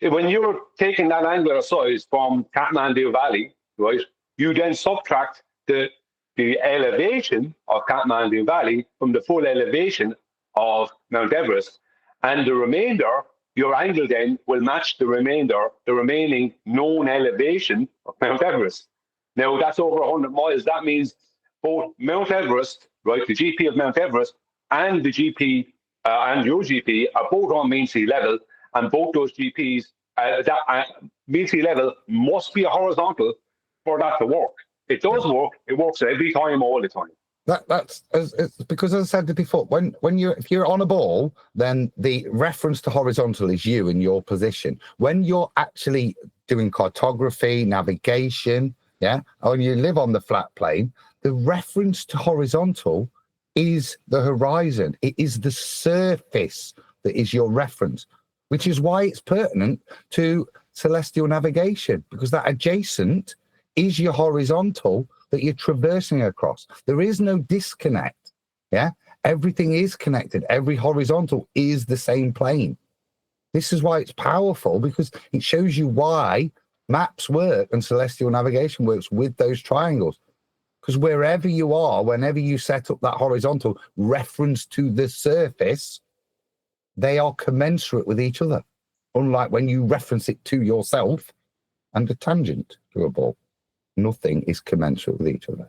When you're taking that angular size from Kathmandu Valley, right, you then subtract the elevation of Kathmandu Valley from the full elevation of Mount Everest, and the remainder, your angle then will match the remaining known elevation of Mount Everest. Now, that's over 100 miles. That means both Mount Everest, right, the GP of Mount Everest, and the GP and your GP are both on mean sea level, and both those GPs, mean sea level must be a horizontal for that to work. It does work. It works every time, all the time. That's because, as I said before, if you're on a ball, then the reference to horizontal is you and your position. When you're actually doing cartography, navigation, or you live on the flat plane, the reference to horizontal is the horizon. It is the surface that is your reference, which is why it's pertinent to celestial navigation, because that adjacent is your horizontal that you're traversing across. There is no disconnect. Everything is connected. Every horizontal is the same plane. This is why it's powerful, because it shows you why maps work and celestial navigation works with those triangles. Because wherever you are, whenever you set up that horizontal reference to the surface, they are commensurate with each other. Unlike when you reference it to yourself and a tangent to a ball. Nothing is commensurate with each other.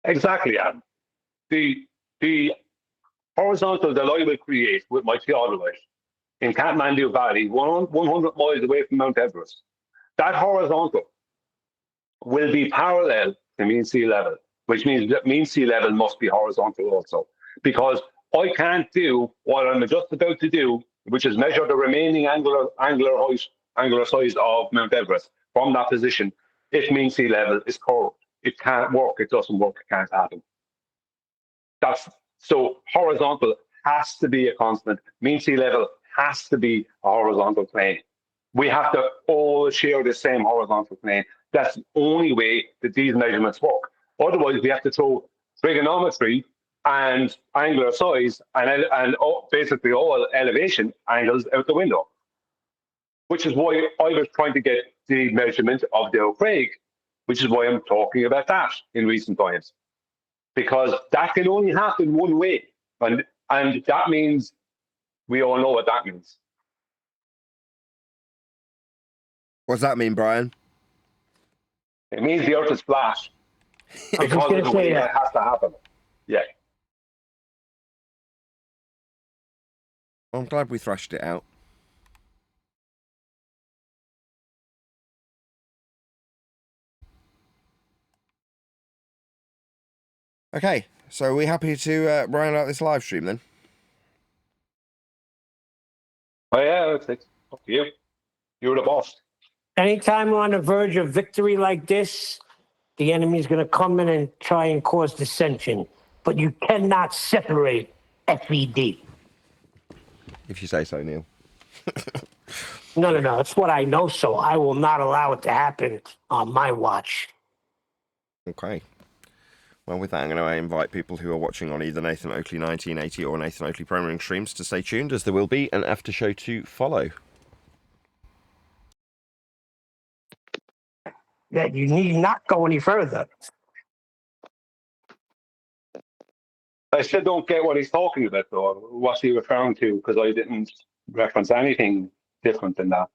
Exactly, Adam. The horizontal that I will create with my theodolite in Kathmandu Valley, 100 miles away from Mount Everest, that horizontal will be parallel to mean sea level, which means that mean sea level must be horizontal also, because I can't do what I'm just about to do, which is measure the remaining angular size of Mount Everest from that position, if mean sea level is curved. It can't work. It doesn't work. It can't happen. So horizontal has to be a constant. Mean sea level has to be a horizontal plane. We have to all share the same horizontal plane. That's the only way that these measurements work. Otherwise, we have to throw trigonometry and angular size and basically all elevation angles out the window, which is why I was trying to get the measurement of Dale Craig, which is why I'm talking about that in recent times, because that can only happen one way. And that means we all know what that means. What does that mean, Brian? It means the Earth is flat because of the way that has to happen. Yeah. I'm glad we thrashed it out. Okay, so are we happy to round out this live stream then? Oh yeah, it's up to you. You're the boss. Anytime we're on the verge of victory like this, the enemy's going to come in and try and cause dissension. But you cannot separate FED. If you say so, Neil. No. It's what I know, so I will not allow it to happen on my watch. Okay. Well, with that, I'm going to invite people who are watching on either Nathan Oakley 1980 or Nathan Oakley Programming streams to stay tuned, as there will be an after show to follow. That you need not go any further. I still don't get what he's talking about, though. What's he referring to? Because I didn't reference anything different than that.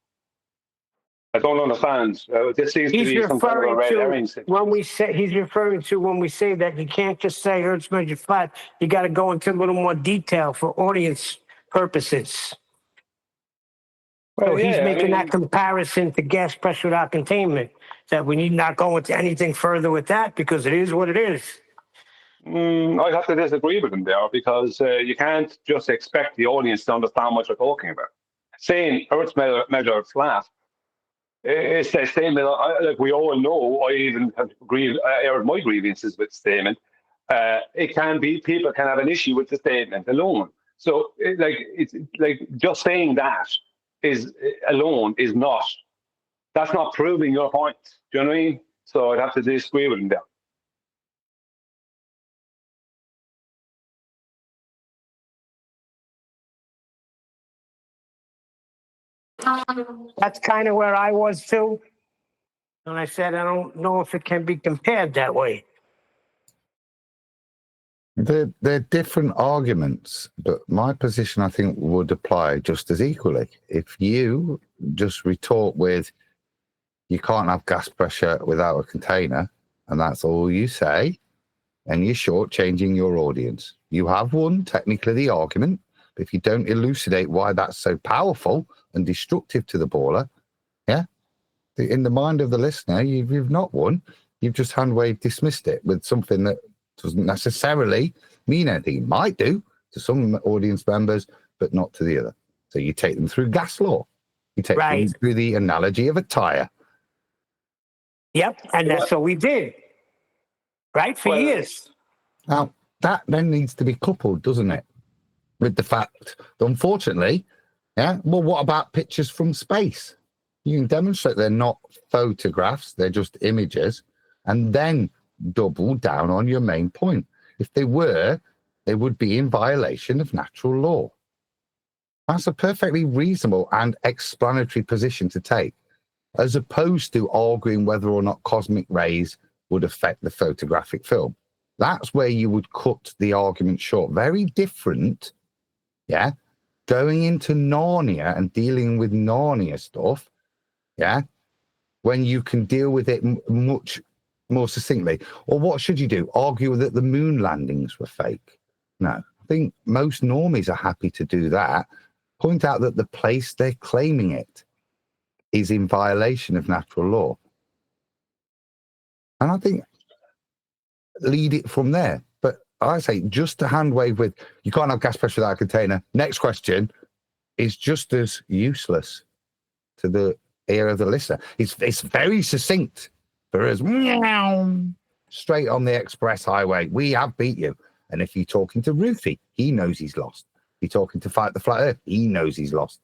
I don't understand. This seems to be some kind of a red herring. He's referring to when we say that you can't just say Earth's measured flat. You got to go into a little more detail for audience purposes. Well, so he's making that comparison to gas pressure without containment. That we need not go into anything further with that because it is what it is. I have to disagree with him there because you can't just expect the audience to understand what you're talking about. Saying Earth's measured flat, it's the statement, like we all know, I even have aired my grievances with the statement. It can be, people can have an issue with the statement alone. So it's like just saying that alone is not, that's not proving your point. Do you know what I mean? So I'd have to disagree with him there. That's kind of where I was too. And I said, I don't know if it can be compared that way. They're different arguments, but my position, I think, would apply just as equally. If you just retort with, you can't have gas pressure without a container, and that's all you say, and you're shortchanging your audience. You have won, technically, the argument, but if you don't elucidate why that's so powerful and destructive to the baller, in the mind of the listener, you've not won. You've just hand-waved dismissed it with something that doesn't necessarily mean anything. It might do to some audience members, but not to the other. So you take them through gas law. You take them through the analogy of a tire. Yep, and that's what we did, right, for years. Now, that then needs to be coupled, doesn't it, with the fact that, unfortunately, well, what about pictures from space? You can demonstrate they're not photographs, they're just images, and then double down on your main point. If they were, they would be in violation of natural law. That's a perfectly reasonable and explanatory position to take, as opposed to arguing whether or not cosmic rays would affect the photographic film. That's where you would cut the argument short. Very different, going into Narnia and dealing with Narnia stuff, when you can deal with it much more succinctly. Or what should you do? Argue that the moon landings were fake? No, I think most normies are happy to do that. Point out that the place they're claiming it is in violation of natural law. And I think lead it from there. But I say just to hand wave with, you can't have gas pressure without a container. Next question is just as useless to the ear of the listener. It's very succinct. for us, meow, straight on the express highway. We have beat you. And if you're talking to Ruthie, he knows he's lost. If you're talking to Fight the Flat Earth, he knows he's lost.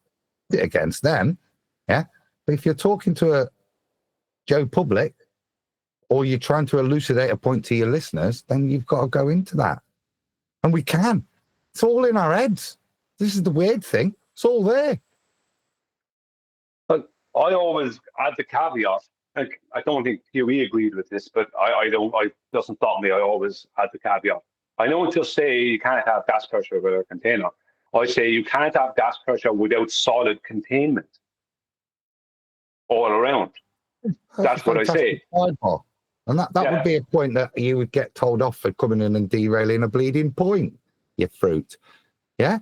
Against them, yeah. But if you're talking to a Joe Public, or you're trying to elucidate a point to your listeners, then you've got to go into that. And we can. It's all in our heads. This is the weird thing. It's all there. But I always add the caveat. Like, I don't think Huey agreed with this, but I don't. It doesn't stop me. I always add the caveat. I don't just say you can't have gas pressure with a container. I say you can't have gas pressure without solid containment all around. That's what I say. Sidebar. And that would be a point that you would get told off for coming in and derailing a bleeding point, you fruit. Yeah?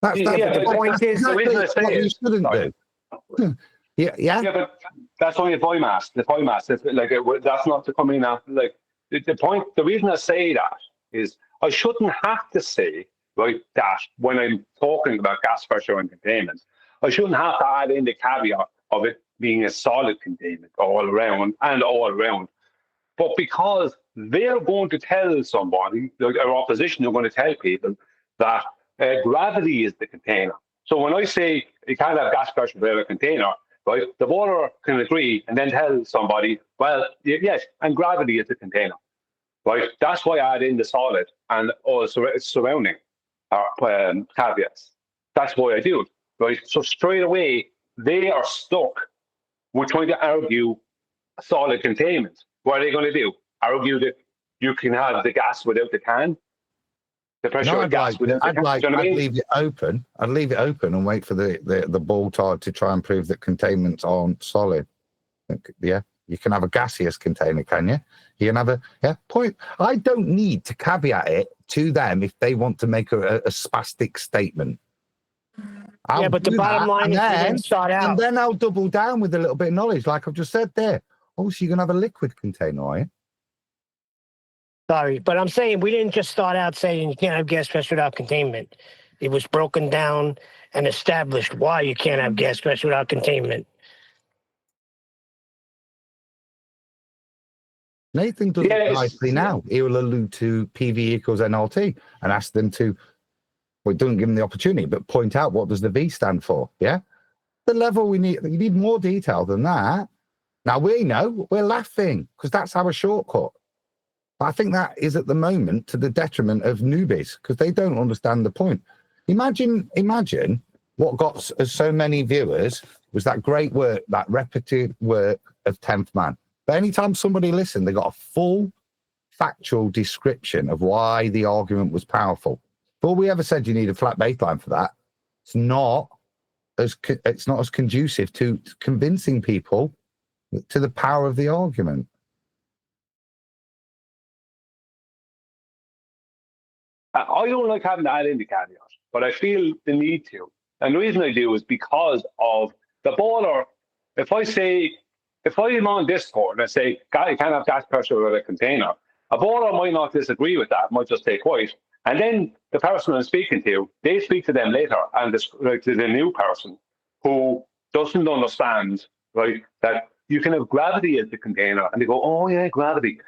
That's the point is, the reason I say what you it, shouldn't do. Yeah, but that's only a boy mask. The boy mask, that's not to come in after. Like the point, the reason I say that is I shouldn't have to say that when I'm talking about gas pressure and containment, I shouldn't have to add in the caveat of it being a solid containment all around. But because they're going to tell somebody, our opposition are going to tell people that gravity is the container. So when I say you can't have gas pressure without a container, right, the voter can agree and then tell somebody, well, yes, and gravity is the container. Right? That's why I add in the solid and also surrounding caveats. That's why I do it. Right? So straight away, they are stuck with trying to argue solid containment. What are they going to do? Argue that you can have the gas without the can? The pressure of gas without the can? I'd leave it open. I'd leave it open and wait for the ball tard to try and prove that containments aren't solid. Yeah. You can have a gaseous container, can you? You can have a point. I don't need to caveat it to them if they want to make a spastic statement. But the bottom line is you didn't start out. And then I'll double down with a little bit of knowledge, like I've just said there. Oh, so you're going to have a liquid container, are you? Sorry, but I'm saying we didn't just start out saying you can't have gas pressure without containment. It was broken down and established why you can't have gas pressure without containment. Nathan does it nicely now. He will allude to PV equals NRT and ask them to, well, don't give them the opportunity, but point out what does the V stand for, yeah? The level you need more detail than that. Now we know, we're laughing because that's our shortcut. But I think that is at the moment to the detriment of newbies because they don't understand the point. Imagine what got us so many viewers was that great work, that repetitive work of 10th Man. But anytime somebody listened, they got a full factual description of why the argument was powerful. If all we ever said you need a flat baseline for that, it's not as conducive to convincing people to the power of the argument. I don't like having to add in the caveat, but I feel the need to. And the reason I do is because of the baller. If I'm on Discord and I say, you can't have gas pressure with a container, a baller might not disagree with that, might just stay quiet. And then the person I'm speaking to, they speak to them later, and to the new person who doesn't understand, right, that you can have gravity as the container, and they go, oh yeah, gravity.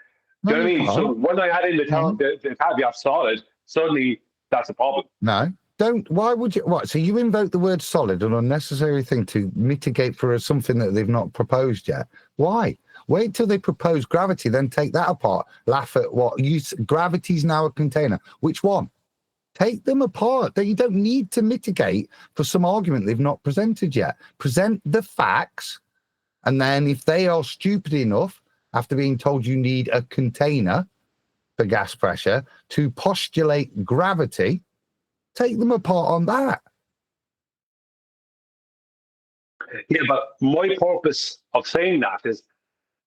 Do you know what I mean? So when I add in the caveat solid, suddenly that's a problem. No, don't. Why would you? What? So you invoke the word solid, an unnecessary thing to mitigate for something that they've not proposed yet. Why? Wait till they propose gravity, then take that apart. Laugh at what gravity's now a container. Which one? Take them apart. You don't need to mitigate for some argument they've not presented yet. Present the facts, and then if they are stupid enough, after being told you need a container for gas pressure, to postulate gravity, take them apart on that. Yeah, but my purpose of saying that is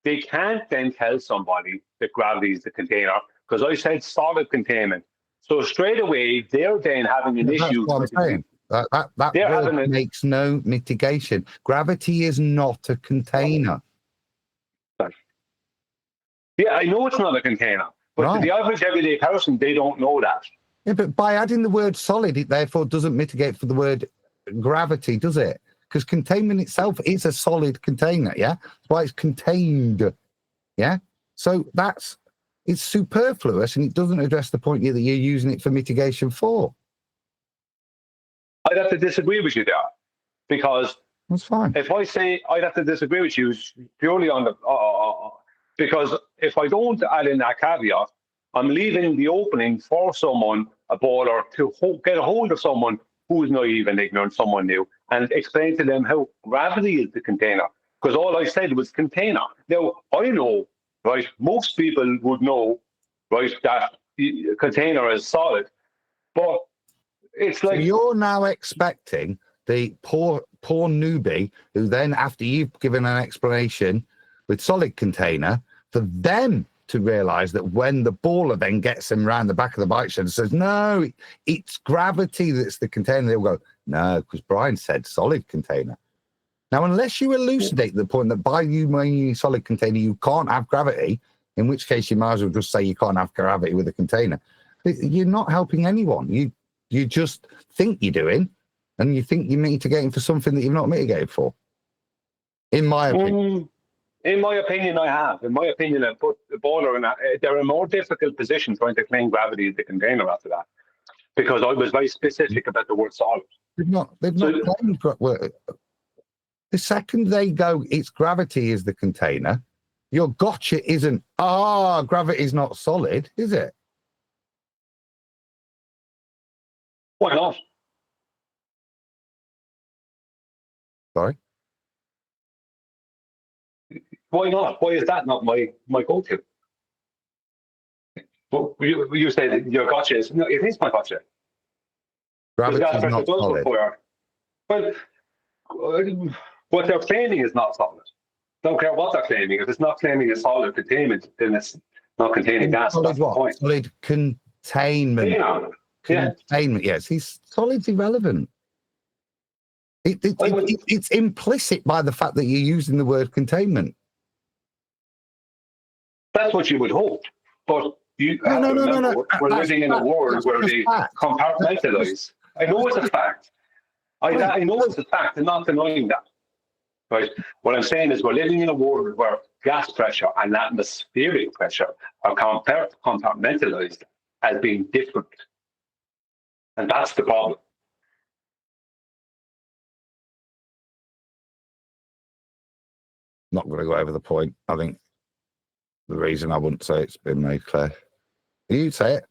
they can't then tell somebody that gravity is the container because I said solid containment. So straight away, they're then having an issue. That's what I'm saying. That word makes no mitigation. Gravity is not a container. Yeah, I know it's not a container, but to the average everyday person, they don't know that. Yeah, but by adding the word solid, it therefore doesn't mitigate for the word gravity, does it? Because containment itself is a solid container, yeah? That's why it's contained Yeah. So it's superfluous, and it doesn't address the point that you're using it for mitigation for. I'd have to disagree with you there, because that's fine. If I say I'd have to disagree with you purely on the because if I don't add in that caveat, I'm leaving the opening for someone, a baller, to get a hold of someone who is naive and ignorant, someone new, and explain to them how gravity is the container. Because all I said was container. Now, I know, right, most people would know, right, that the container is solid, but it's like... So you're now expecting the poor newbie who then, after you've given an explanation with solid container, for them to realise that when the baller then gets them round the back of the bike shed and says, no, it's gravity that's the container, they'll go, no, because Brian said solid container. Now, unless you elucidate the point that by you meaning solid container, you can't have gravity, in which case you might as well just say you can't have gravity with a container. You're not helping anyone. You just think you're doing, and you think you're mitigating for something that you've not mitigated for. In my opinion. In my opinion, I have. In my opinion, I put the baller in that. They're in a more difficult position trying to claim gravity as the container after that, because I was very specific about the word solid. They've not claimed. The second they go, it's gravity is the container, your gotcha isn't, gravity is not solid, is it? Why not? Sorry? Why not? Why is that not my go-to? Well, you say that your gotcha is... No, it is my gotcha. Gravity is not solid. But what they're claiming is not solid. Don't care what they're claiming. If it's not claiming a solid containment, then it's not containing gas. Solid what? Solid containment. Yeah. Containment, yes. Solid's irrelevant. It's implicit by the fact that you're using the word containment. That's what you would hope. But you have to remember, we're living in a world where they compartmentalize. I know it's a fact. I know it's a fact. I'm not denying that. Right? What I'm saying is we're living in a world where gas pressure and atmospheric pressure are compartmentalized as being different. And that's the problem. Not going to go over the point. I think the reason I wouldn't say it's been made clear. You say it.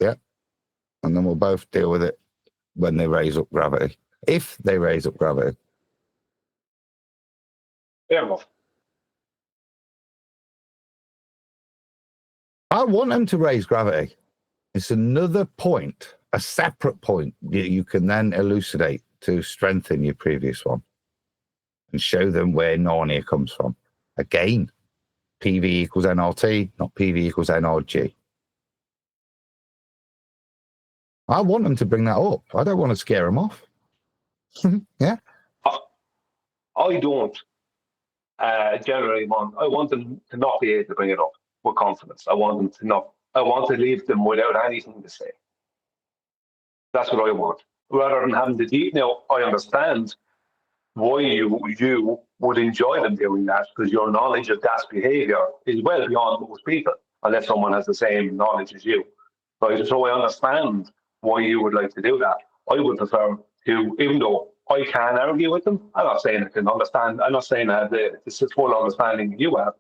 Yeah. And then we'll both deal with it when they raise up gravity. If they raise up gravity. Fair enough. I want them to raise gravity. It's another point, a separate point that you can then elucidate to strengthen your previous one and show them where Narnia comes from. Again, PV equals nRT, not PV equals nRG. I want them to bring that up. I don't want to scare them off. Yeah. I don't generally want. I want them to not be able to bring it up with confidence. I want them to not. I want to leave them without anything to say. That's what I want. Rather than having to deep. Now, I understand why you would enjoy them doing that, because your knowledge of gas behavior is well beyond most people, unless someone has the same knowledge as you. Right? So I understand why you would like to do that. I would prefer to, even though I can argue with them, I'm not saying I can understand, I'm not saying I have the full understanding you have,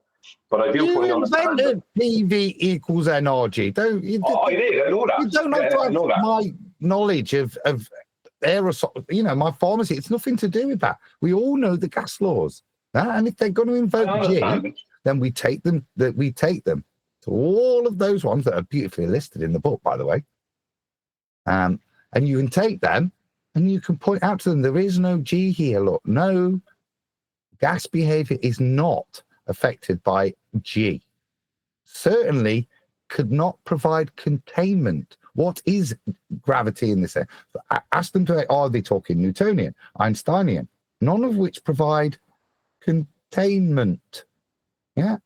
but I do fully understand. You invented PV equals NRG, don't you? I did, I know that. You don't have to have my knowledge of aerosol, my pharmacy. It's nothing to do with that. We all know the gas laws. And if they're going to invoke G, then we take them to all of those ones that are beautifully listed in the book, by the way. And you can take them and you can point out to them, there is no G here. Look, no, gas behavior is not affected by G. Certainly could not provide containment. What is gravity in this? Ask them to, are they talking Newtonian, Einsteinian? None of which provide containment. Yeah.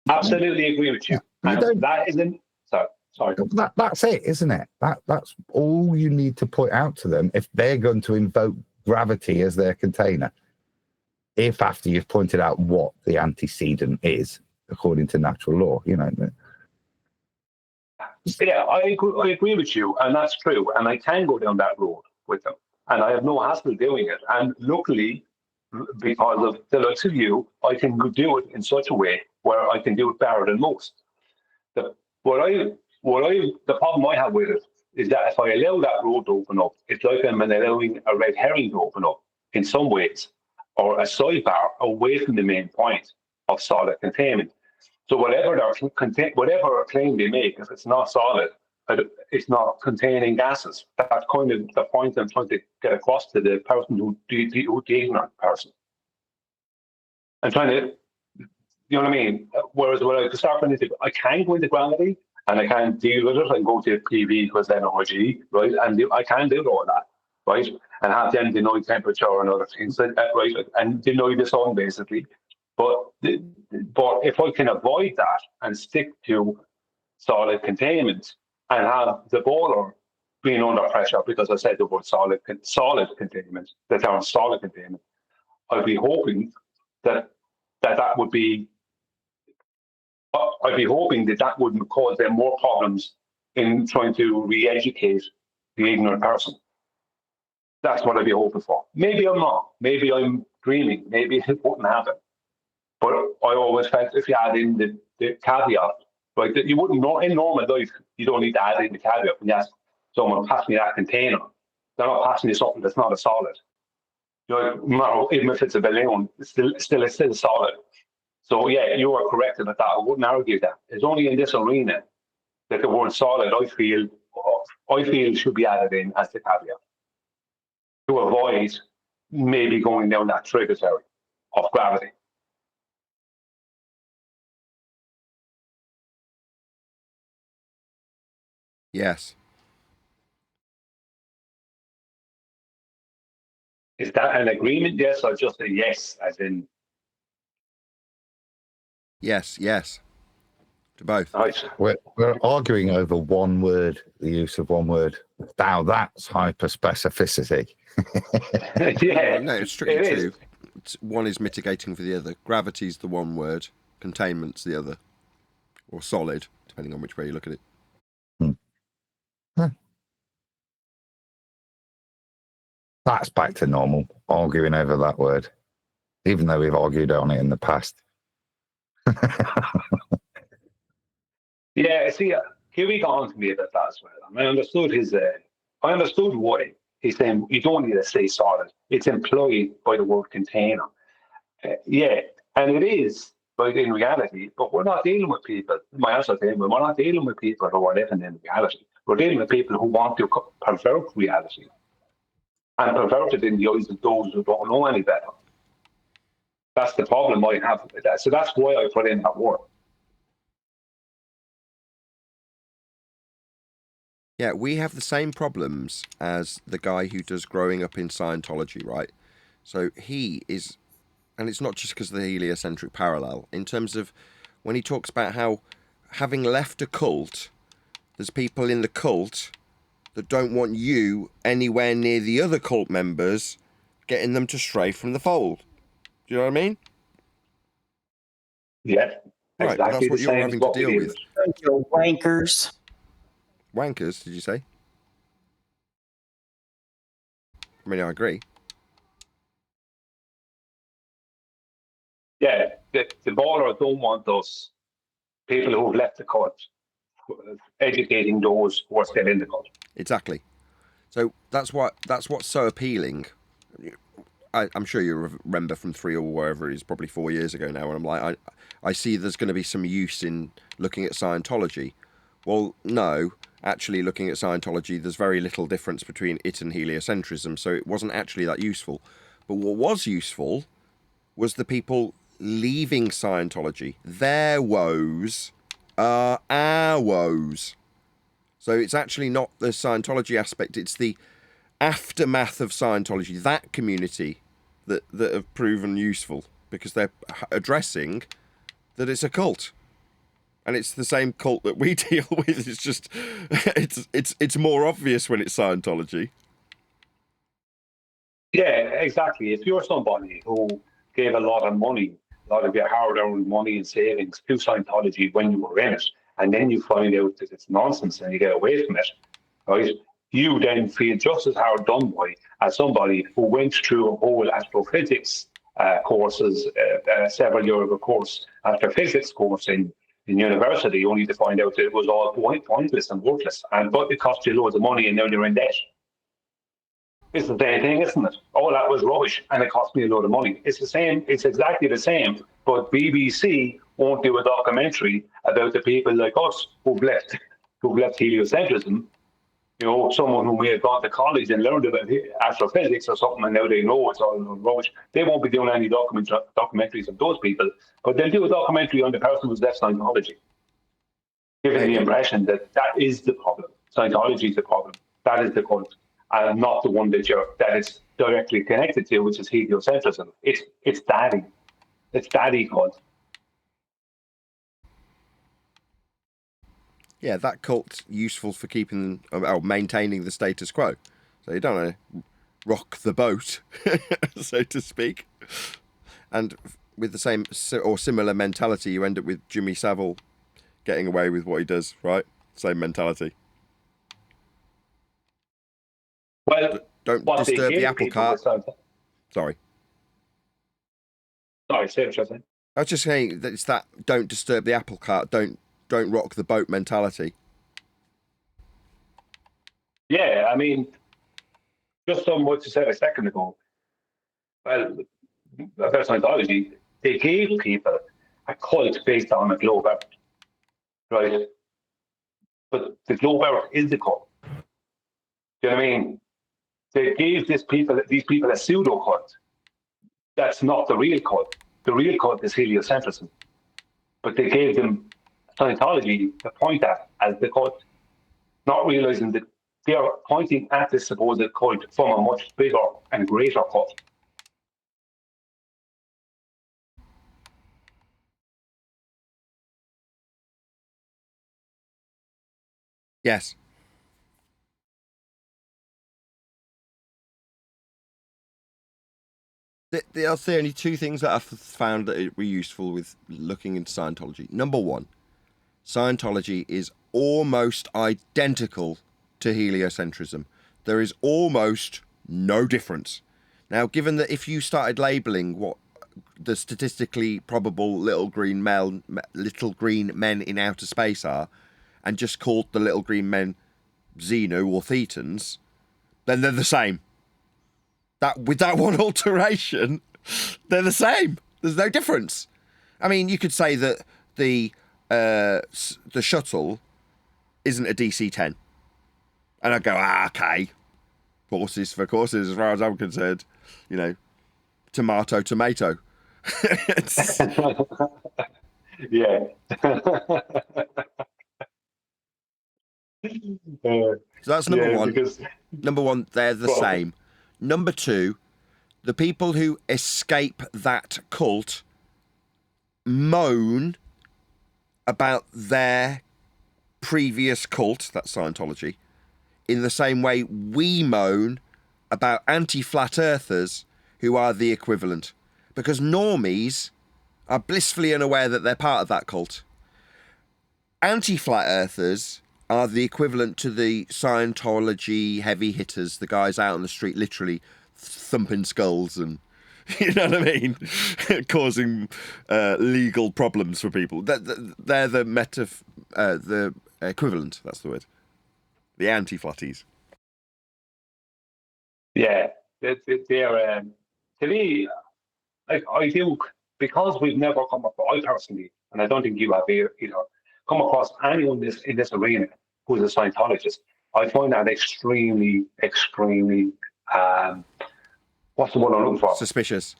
Absolutely agree with you. That isn't, sorry. That's it, isn't it? That's all you need to point out to them if they're going to invoke gravity as their container. if after you've pointed out what the antecedent is according to natural law, you know. Yeah, I agree with you, and that's true. And I can go down that road with them, and I have no hassle doing it. And luckily, because of the likes of you, I can do it in such a way where I can do it better than most. The problem I have with it is that if I allow that road to open up, it's like I'm allowing a red herring to open up in some ways, or a sidebar away from the main point of solid containment. So whatever claim they make, if it's not solid, it's not containing gases. That's kind of the point I'm trying to get across to the person the ignorant person. I'm trying to, you know what I mean? Whereas when I start going into, I can go into gravity and I can deal with it and go to PV equals energy, right? And I can do all that, right? And have them deny temperature and other things, right? And deny the sun basically. But if I can avoid that and stick to solid containment and have the boiler being under pressure, because I said the word solid containment, the term solid containment, I'd be hoping that would be. I'd be hoping that wouldn't cause them more problems in trying to re-educate the ignorant person. That's what I'd be hoping for. Maybe I'm not. Maybe I'm dreaming. Maybe it wouldn't happen. But I always felt if you add in the caveat, right, that you wouldn't know in normal life, you don't need to add in the caveat. When you ask someone, pass me that container, they're not passing you something that's not a solid. You know, even if it's a balloon, it's still solid. So yeah, you are correct about that. I wouldn't argue that. It's only in this arena that the word solid, I feel should be added in as the caveat to avoid maybe going down that tributary of gravity. Yes. Is that an agreement? Yes, or just a yes, as in? Yes, to both. Right. We're arguing over one word, the use of one word. Now that's hyperspecificity. Yeah, no, it's strictly true. One is mitigating for the other. Gravity's the one word, containment's the other, or solid, depending on which way you look at it. That's back to normal, arguing over that word, even though we've argued on it in the past. Yeah, see, Huey got on to me about that as well. I mean, I understood why he's saying you don't need to say solid. It's implied by the word container. Yeah, and it is, but in reality, but we're not dealing with people. My answer to him, we're not dealing with people who are living in reality. We're dealing with people who want to pervert reality. And pervert it in the eyes of those who don't know any better. That's the problem I have with that. So that's why I put in that word. Yeah, we have the same problems as the guy who does Growing Up in Scientology, right? So he is, and it's not just because of the heliocentric parallel, in terms of when he talks about how having left a cult, there's people in the cult that don't want you anywhere near the other cult members, getting them to stray from the fold. Do you know what I mean? Yeah, right, exactly. That's what you're having to deal with. You're wankers. Wankers, did you say? I mean, I agree. Yeah, the ballers don't want us people who have left the cult educating those who are still in the cult. Exactly. So that's what's so appealing. I'm sure you remember from 3 or wherever it is, probably 4 years ago now, and I'm like, I see there's going to be some use in looking at Scientology. Well, no, actually looking at Scientology, there's very little difference between it and heliocentrism, so it wasn't actually that useful. But what was useful was the people leaving Scientology. Their woes are our woes. So it's actually not the Scientology aspect, it's the aftermath of Scientology, that community that have proven useful, because they're addressing that it's a cult. And it's the same cult that we deal with. It's just, it's more obvious when it's Scientology. Yeah, exactly. If you're somebody who gave a lot of money, a lot of your hard-earned money and savings to Scientology when you were in it, and then you find out that it's nonsense and you get away from it, right? You then feel just as hard done by as somebody who went through a whole astrophysics courses, several year of a course, astrophysics course in university, only to find out that it was all pointless and worthless, but it cost you loads of money and now you're in debt. It's the same thing, isn't it? All that was rubbish and it cost me a load of money. It's the same, it's exactly the same, but BBC won't do a documentary about the people like us who've left heliocentrism. You know, someone who may have gone to college and learned about astrophysics or something, and now they know it's all rubbish. They won't be doing any documentaries of those people, but they'll do a documentary on the person who's left Scientology, giving the impression that that is the problem. Scientology is the problem. That is the cult, and not the one that it's directly connected to, which is heliocentrism. It's daddy cult. Yeah, that cult's useful for keeping or maintaining the status quo. So you don't want to rock the boat, so to speak. And with the same or similar mentality, you end up with Jimmy Savile getting away with what he does, right? Same mentality. Well, don't disturb the apple cart. Sorry. Sorry, say what you're saying. I was just saying that it's that don't disturb the apple cart, don't rock the boat mentality. Yeah, I mean, just on what you said a second ago, well, about Scientology, they gave people a cult based on a globe earth, right? But the globe earth is the cult. Do you know what I mean? They gave these people a pseudo cult. That's not the real cult. The real cult is heliocentrism. But they gave them Scientology to point at as the cult, not realizing that they are pointing at this supposed cult from a much bigger and greater cult. Yes. There are only two things that I've found that were useful with looking into Scientology. Number one, Scientology is almost identical to heliocentrism. There is almost no difference. Now, given that if you started labelling what the statistically probable little green men in outer space are, and just called the little green men Xenu or Thetans, then they're the same. With that one alteration, they're the same. There's no difference. I mean, you could say that the shuttle isn't a DC-10. And I'd go, okay. Horses for courses, as far as I'm concerned. You know, tomato. Yeah. So that's number one. Because... Number one, they're the same. Number two, the people who escape that cult moan about their previous cult, that's Scientology, in the same way we moan about anti-flat earthers who are the equivalent. Because normies are blissfully unaware that they're part of that cult. Anti-flat earthers are the equivalent to the Scientology heavy hitters, the guys out on the street literally thumping skulls and, you know what I mean, causing legal problems for people. They're the equivalent, that's the word. The anti-flatties. Yeah, they're to me, I think, because we've never come across, I personally, and I don't think you have either, come across anyone in this arena who's a Scientologist. I find that extremely, what's the word I'm looking for? Suspicious.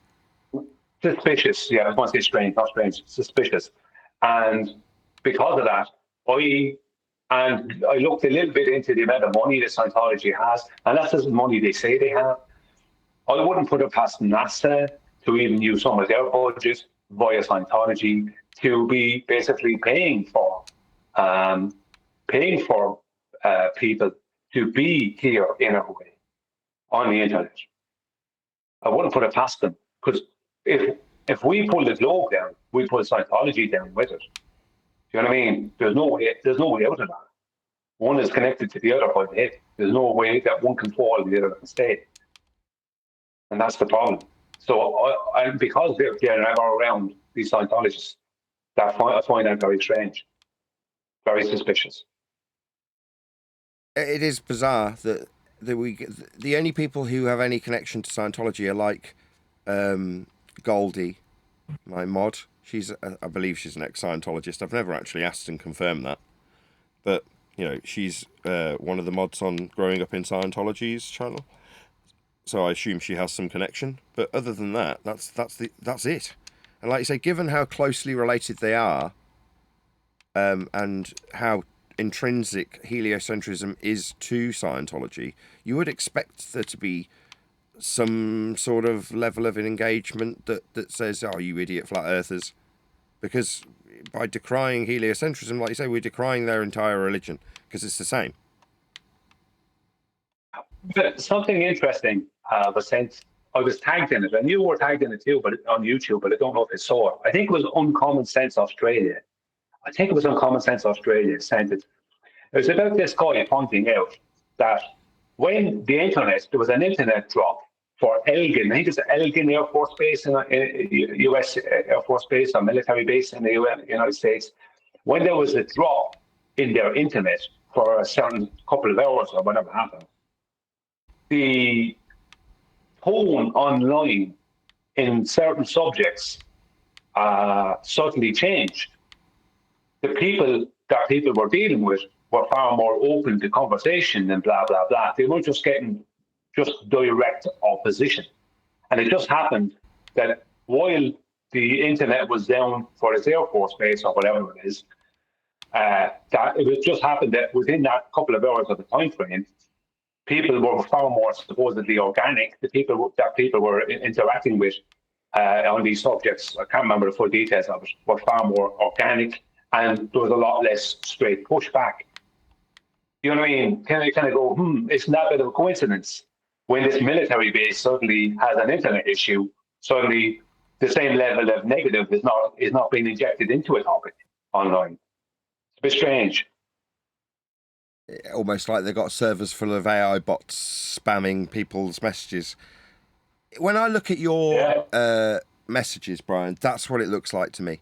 Suspicious, yeah, I want to say strange, not strange, suspicious. And because of that, I looked a little bit into the amount of money that Scientology has, and that's the money they say they have. I wouldn't put it past NASA to even use some of their budget via Scientology to be basically paying for people to be here in a way on the internet. I wouldn't put it past them, because if if we pull the globe down, we pull Scientology down with it. Do you know what I mean? There's no way out of that. One is connected to the other by the hip. There's no way that one can fall and the other can stay. And that's the problem. So because they're never around, these Scientologists, I find that very strange, very suspicious. It is bizarre that the only people who have any connection to Scientology are like Goldie, my mod. I believe she's an ex-Scientologist. I've never actually asked and confirmed that, but she's one of the mods on Growing Up in Scientology's channel. So I assume she has some connection. But other than that, that's it. And like you say, given how closely related they are, and how intrinsic heliocentrism is to Scientology, you would expect there to be some sort of level of engagement that says, "Oh, you idiot flat earthers," because by decrying heliocentrism, like you say, we're decrying their entire religion because it's the same. But something interesting was sent. I was tagged in it, and you were tagged in it too, but on YouTube. But I don't know if I saw it. I think it was Uncommon Sense Australia. Sent it. It was about this guy pointing out that when the internet, there was an internet drop for Elgin. I think it's Elgin Air Force Base in U.S. Air Force Base or military base in the United States. When there was a drop in their internet for a certain couple of hours or whatever happened, the tone online in certain subjects suddenly changed. The people that people were dealing with were far more open to conversation and blah, blah, blah. They weren't just getting direct opposition. And it just happened that while the internet was down for its Air Force Base or whatever it is, that it just happened that within that couple of hours of the time frame, people were far more supposedly organic. The people that people were interacting with on these subjects, I can't remember the full details of it, were far more organic, and there was a lot less straight pushback. You know what I mean? Kind of go, isn't that a bit of a coincidence? When this military base suddenly has an internet issue, suddenly the same level of negative is not being injected into a topic online. It's a bit strange. Almost like they've got servers full of AI bots spamming people's messages. When I look at your messages, Brian, that's what it looks like to me.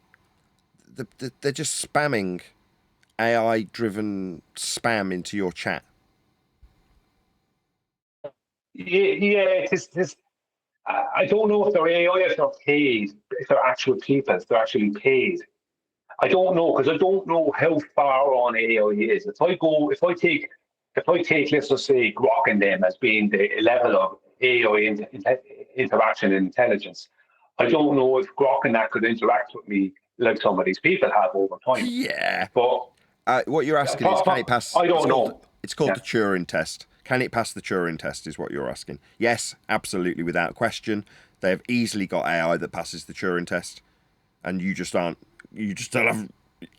They're just spamming AI-driven spam into your chat. Yeah, I don't know if they're AI, if they're paid, if they're actual people, if they're actually paid. I don't know, because I don't know how far on AI is. If I take, let's just say, Grok and them as being the level of AI interaction and intelligence, I don't know if Grok and that could interact with me like some of these people have over time. Yeah. But what you're asking is, can it pass? I don't know. It's called the Turing test. Can it pass the Turing test is what you're asking. Yes, absolutely, without question. They have easily got AI that passes the Turing test, and you just don't have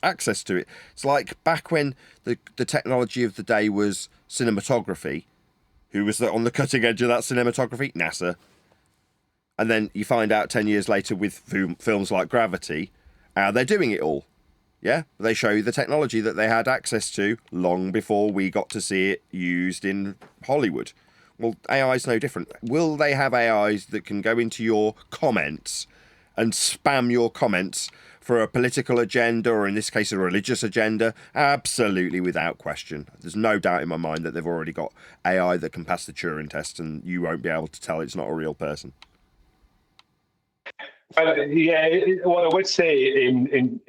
access to it. It's like back when the technology of the day was cinematography. Who was on the cutting edge of that cinematography? NASA. And then you find out 10 years later with films like Gravity, how they're doing it all. Yeah, they show you the technology that they had access to long before we got to see it used in Hollywood. Well, AI is no different. Will they have AIs that can go into your comments and spam your comments for a political agenda, or in this case, a religious agenda? Absolutely, without question. There's no doubt in my mind that they've already got AI that can pass the Turing test, and you won't be able to tell it's not a real person. Yeah, what I would say in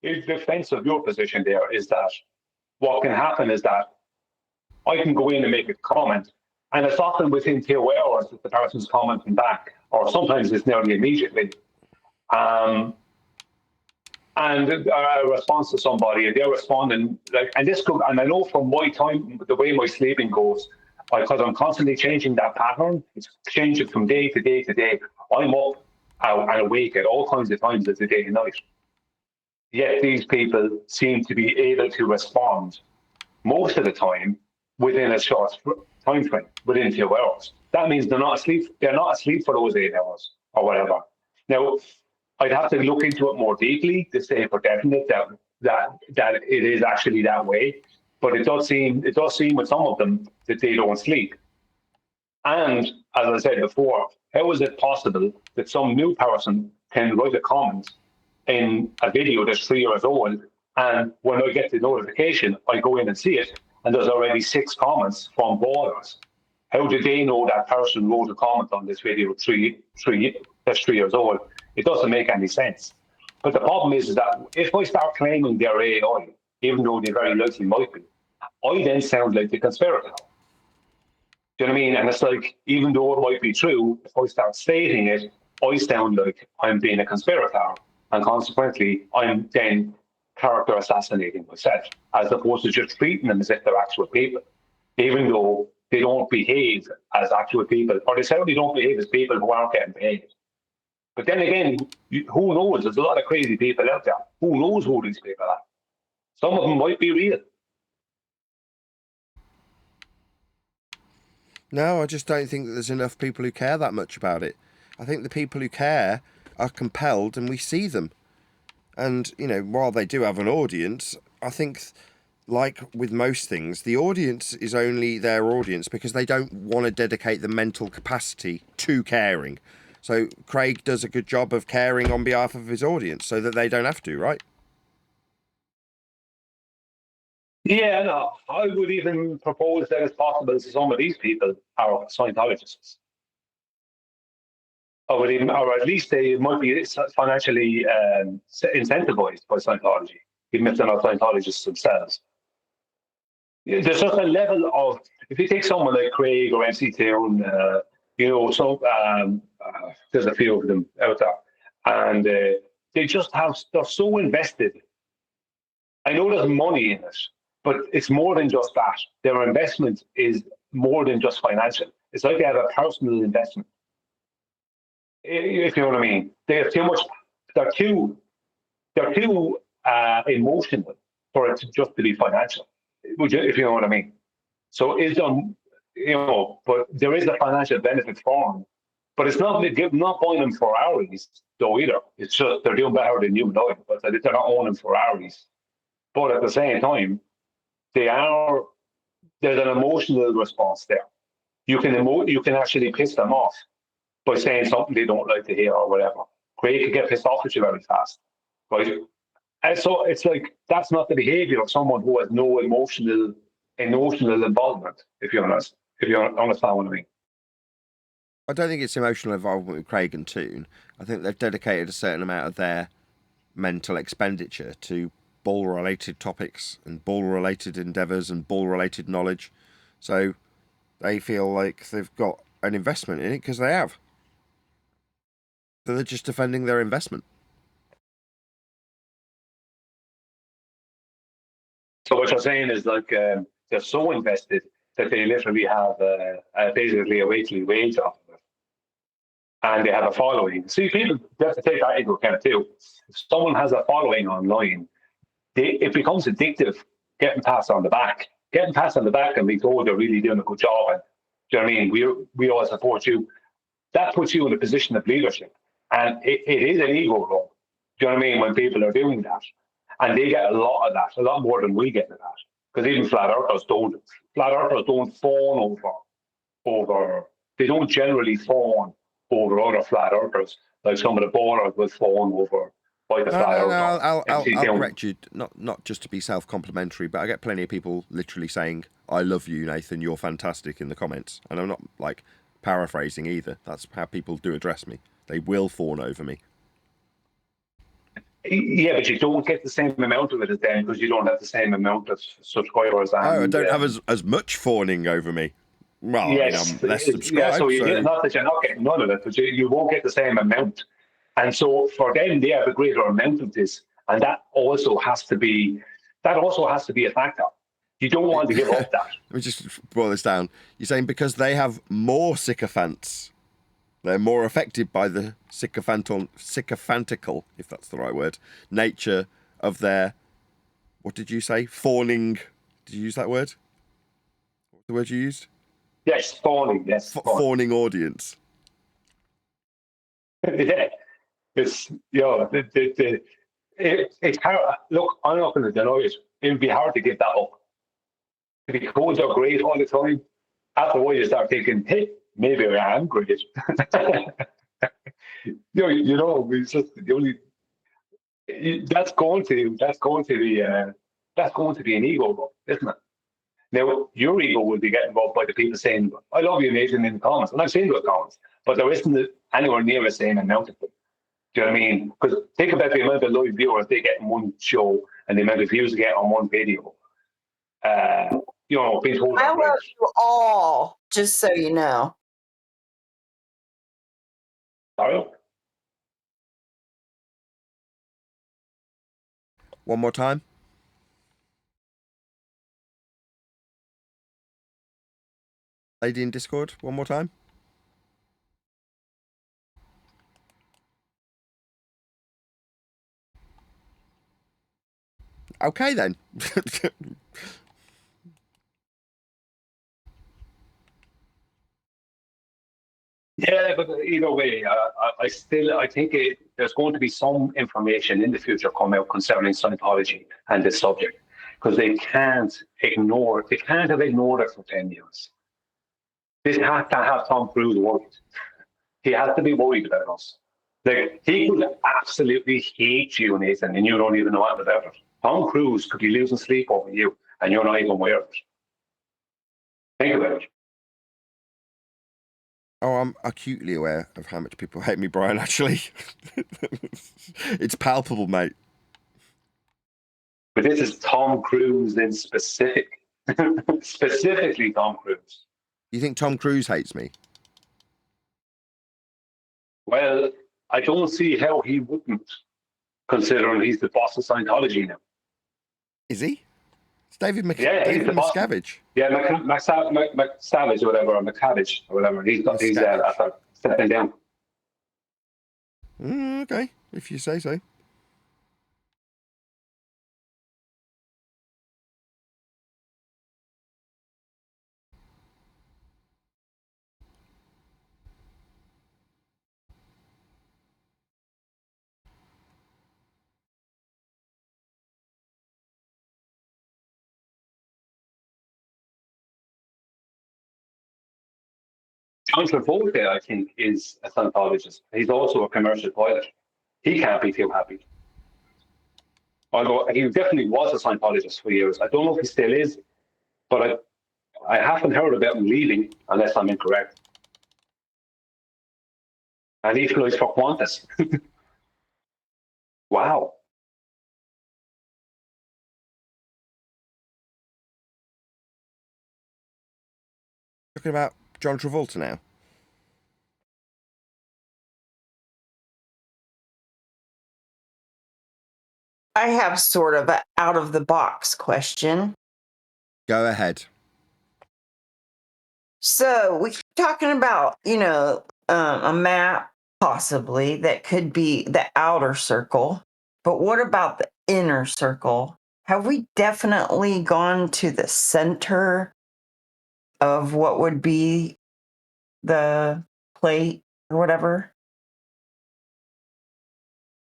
defense of your position there is that what can happen is that I can go in and make a comment, and it's often within 2 hours that the person's commenting back, or sometimes it's nearly immediately. And a response to somebody, and they're responding and I know from my time, the way my sleeping goes, because I'm constantly changing that pattern. It's changing from day to day to day. I'm up and awake at all kinds of times of the day and night. Yet these people seem to be able to respond most of the time within a short time frame, within 2 hours. That means they're not asleep. They're not asleep for those 8 hours or whatever. Now, I'd have to look into it more deeply to say for definite that it is actually that way. But it does seem with some of them that they don't sleep. And as I said before, how is it possible that some new person can write a comment in a video that's 3 years old, and when I get the notification, I go in and see it, and there's already 6 comments from ballers? How do they know that person wrote a comment on this video that's 3 years old? It doesn't make any sense. But the problem is that if I start claiming they're AI, even though they very likely might be, I then sound like the conspirator. Do you know what I mean? And it's like, even though it might be true, if I start stating it, I sound like I'm being a conspirator. And consequently, I'm then character assassinating myself, as opposed to just treating them as if they're actual people, even though they don't behave as actual people, or they certainly don't behave as people who aren't getting paid. But then again, who knows? There's a lot of crazy people out there. Who knows who these people are? Some of them might be real. No, I just don't think that there's enough people who care that much about it. I think the people who care are compelled, and we see them. And, you know, while they do have an audience, I think, like with most things, the audience is only their audience because they don't want to dedicate the mental capacity to caring. So Craig does a good job of caring on behalf of his audience so that they don't have to, right? Yeah, no, I would even propose that it's possible that some of these people are Scientologists. Or at least they might be financially incentivized by Scientology, even if they're not Scientologists themselves. There's just a level of, if you take someone like Craig or MC Town, there's a few of them out there, and they're so invested. I know there's money in it, but it's more than just that. Their investment is more than just financial. It's like they have a personal investment. If you know what I mean, they have too much. They're too emotional for it to just to be financial. If you know what I mean. So it's done, but there is a financial benefit for them. But it's not buying them Ferraris though either. It's just they're doing better than you and I, but they're not owning Ferraris. But at the same time, there's an emotional response there. You can actually piss them off by saying something they don't like to hear or whatever. Craig could get pissed off at you very fast, right? And so it's like, that's not the behavior of someone who has no emotional involvement, if you understand what I mean. I don't think it's emotional involvement with Craig and Toon. I think they've dedicated a certain amount of their mental expenditure to ball-related topics and ball-related endeavours and ball-related knowledge. So they feel like they've got an investment in it because they have. So they're just defending their investment. So what you're saying is like they're so invested that they literally have basically a weekly wage off of it. And they have a following. See, people have to take that into account too. If someone has a following online, it becomes addictive getting passed on the back. Getting passed on the back and being told they're really doing a good job. And, do you know what I mean? We all support you. That puts you in a position of leadership. And it is an ego role. Do you know what I mean? When people are doing that. And they get a lot of that, a lot more than we get of that. Because even flat earthers don't fawn over, they don't generally fawn over other flat earthers, like some of the ballers will fawn over by the flat earth. I'll correct you, not just to be self-complimentary, but I get plenty of people literally saying, I love you, Nathan, you're fantastic in the comments. And I'm not like paraphrasing either. That's how people do address me. They will fawn over me. Yeah, but you don't get the same amount of it as them because you don't have the same amount of subscribers. And, I don't have as much fawning over me. Well, yes, I'm less subscribed. Yeah, so not that you're not getting none of it, but you won't get the same amount. And so for them, they have a greater amount of this, and that also has to be a factor. You don't want to give up that. Let me just boil this down. You're saying because they have more sycophants, they're more affected by the sycophantical, if that's the right word, nature of their, what did you say? Fawning. Did you use that word? What's the word you used? Yes, fawning. Yes, fawning audience. Yeah, it's it's hard. Look, I'm not going to deny it. It would be hard to give that up. The codes are great all the time. After a while, you start thinking, hey, maybe I am great. It's just the only that's going to be an ego, though, isn't it? Now, your ego will be getting involved by the people saying, I love you, Nathan, in the comments. And I've seen those comments, but there isn't anywhere near the same amount of them. Do you know what I mean? Because think about the amount of live viewers they get in one show and the amount of views they get on one video. Being told I love you all, just so you know. Sorry? One more time. Lady in Discord, one more time. Okay then. Yeah, but either way, I think there's going to be some information in the future come out concerning Scientology and this subject, because they can't have ignored it for 10 years. This has to have Tom Cruise worried. He has to be worried about us. Like, he could absolutely hate you, Nathan, and you don't even know anything about it. Tom Cruise could be losing sleep over you, and you're not even aware of it. Think about it. Oh, I'm acutely aware of how much people hate me, Brian, actually. It's palpable, mate. But this is Tom Cruise in specific. Specifically Tom Cruise. You think Tom Cruise hates me? Well, I don't see how he wouldn't, considering he's the boss of Scientology now. Is he? It's David David Miscavige. Yeah, McSavage or whatever, or McCabbage or whatever. He's stepping down. Okay, if you say so. John Travolta, I think, is a Scientologist. He's also a commercial pilot. He can't be too happy. Although he definitely was a Scientologist for years. I don't know if he still is, but I haven't heard about him leaving, unless I'm incorrect. And he flies for Qantas. Wow. Talking about John Travolta now. I have sort of an out of the box question. Go ahead. So we keep talking about, a map possibly that could be the outer circle, but what about the inner circle? Have we definitely gone to the center of what would be the plate or whatever?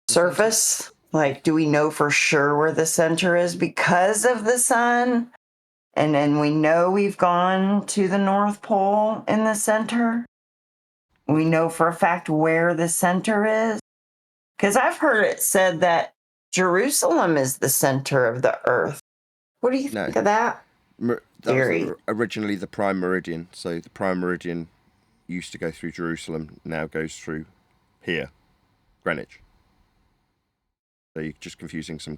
Surface? Like, do we know for sure where the center is because of the sun? And then we know we've gone to the North Pole in the center. We know for a fact where the center is. Because I've heard it said that Jerusalem is the center of the earth. What do you think of that? That was originally the prime meridian. So the prime meridian used to go through Jerusalem, now goes through here, Greenwich. So you're just confusing some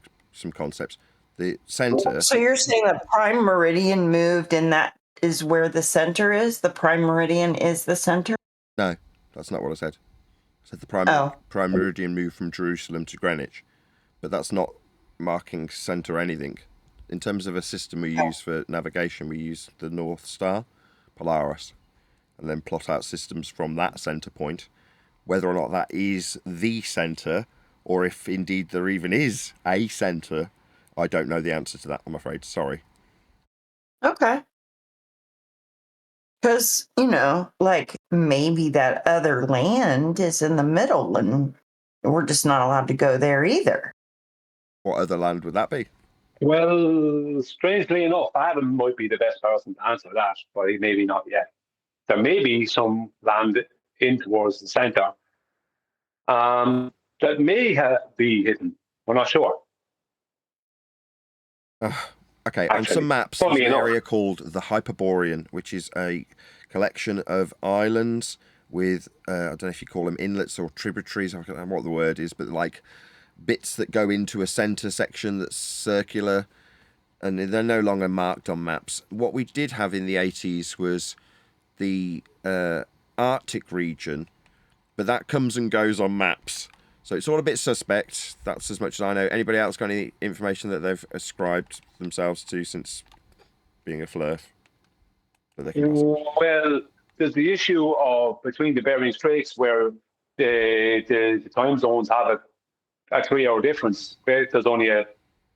concepts. The center. So you're saying the prime meridian moved, and that is where the center is? The prime meridian is the center? No, that's not what I said. I said the prime meridian moved from Jerusalem to Greenwich, but that's not marking center anything. In terms of a system we use for navigation, we use the North Star, Polaris, and then plot out systems from that center point. Whether or not that is the center, or if indeed there even is a center, I don't know the answer to that, I'm afraid. Sorry. Okay. Because, like maybe that other land is in the middle and we're just not allowed to go there either. What other land would that be? Well, strangely enough, Adam might be the best person to answer that, but maybe not yet. There may be some land in towards the center that may be hidden. We're not sure. Okay, on some maps, there's an area called the Hyperborean, which is a collection of islands with, I don't know if you call them inlets or tributaries, I don't know what the word is, but like bits that go into a center section that's circular, and they're no longer marked on maps. What we did have in the 80s was the Arctic region, but that comes and goes on maps. So it's all a bit suspect. That's as much as I know. Anybody else got any information that they've ascribed themselves to since being a flirt? Well, there's the issue of between the Bering Straits where the time zones have a 3-hour difference. There's only a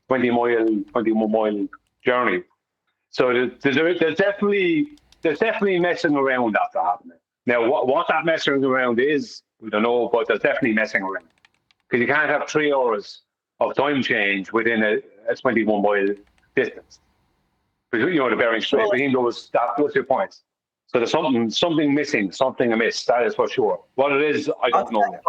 21-mile journey. So there's definitely messing around after happening. Now, what that messing around is, we don't know, but there's definitely messing around. Because you can't have 3 hours of time change within a 21-mile distance. But, the Bering Strait, between those your points. So there's something missing, something amiss, that is for sure. What it is, I don't know.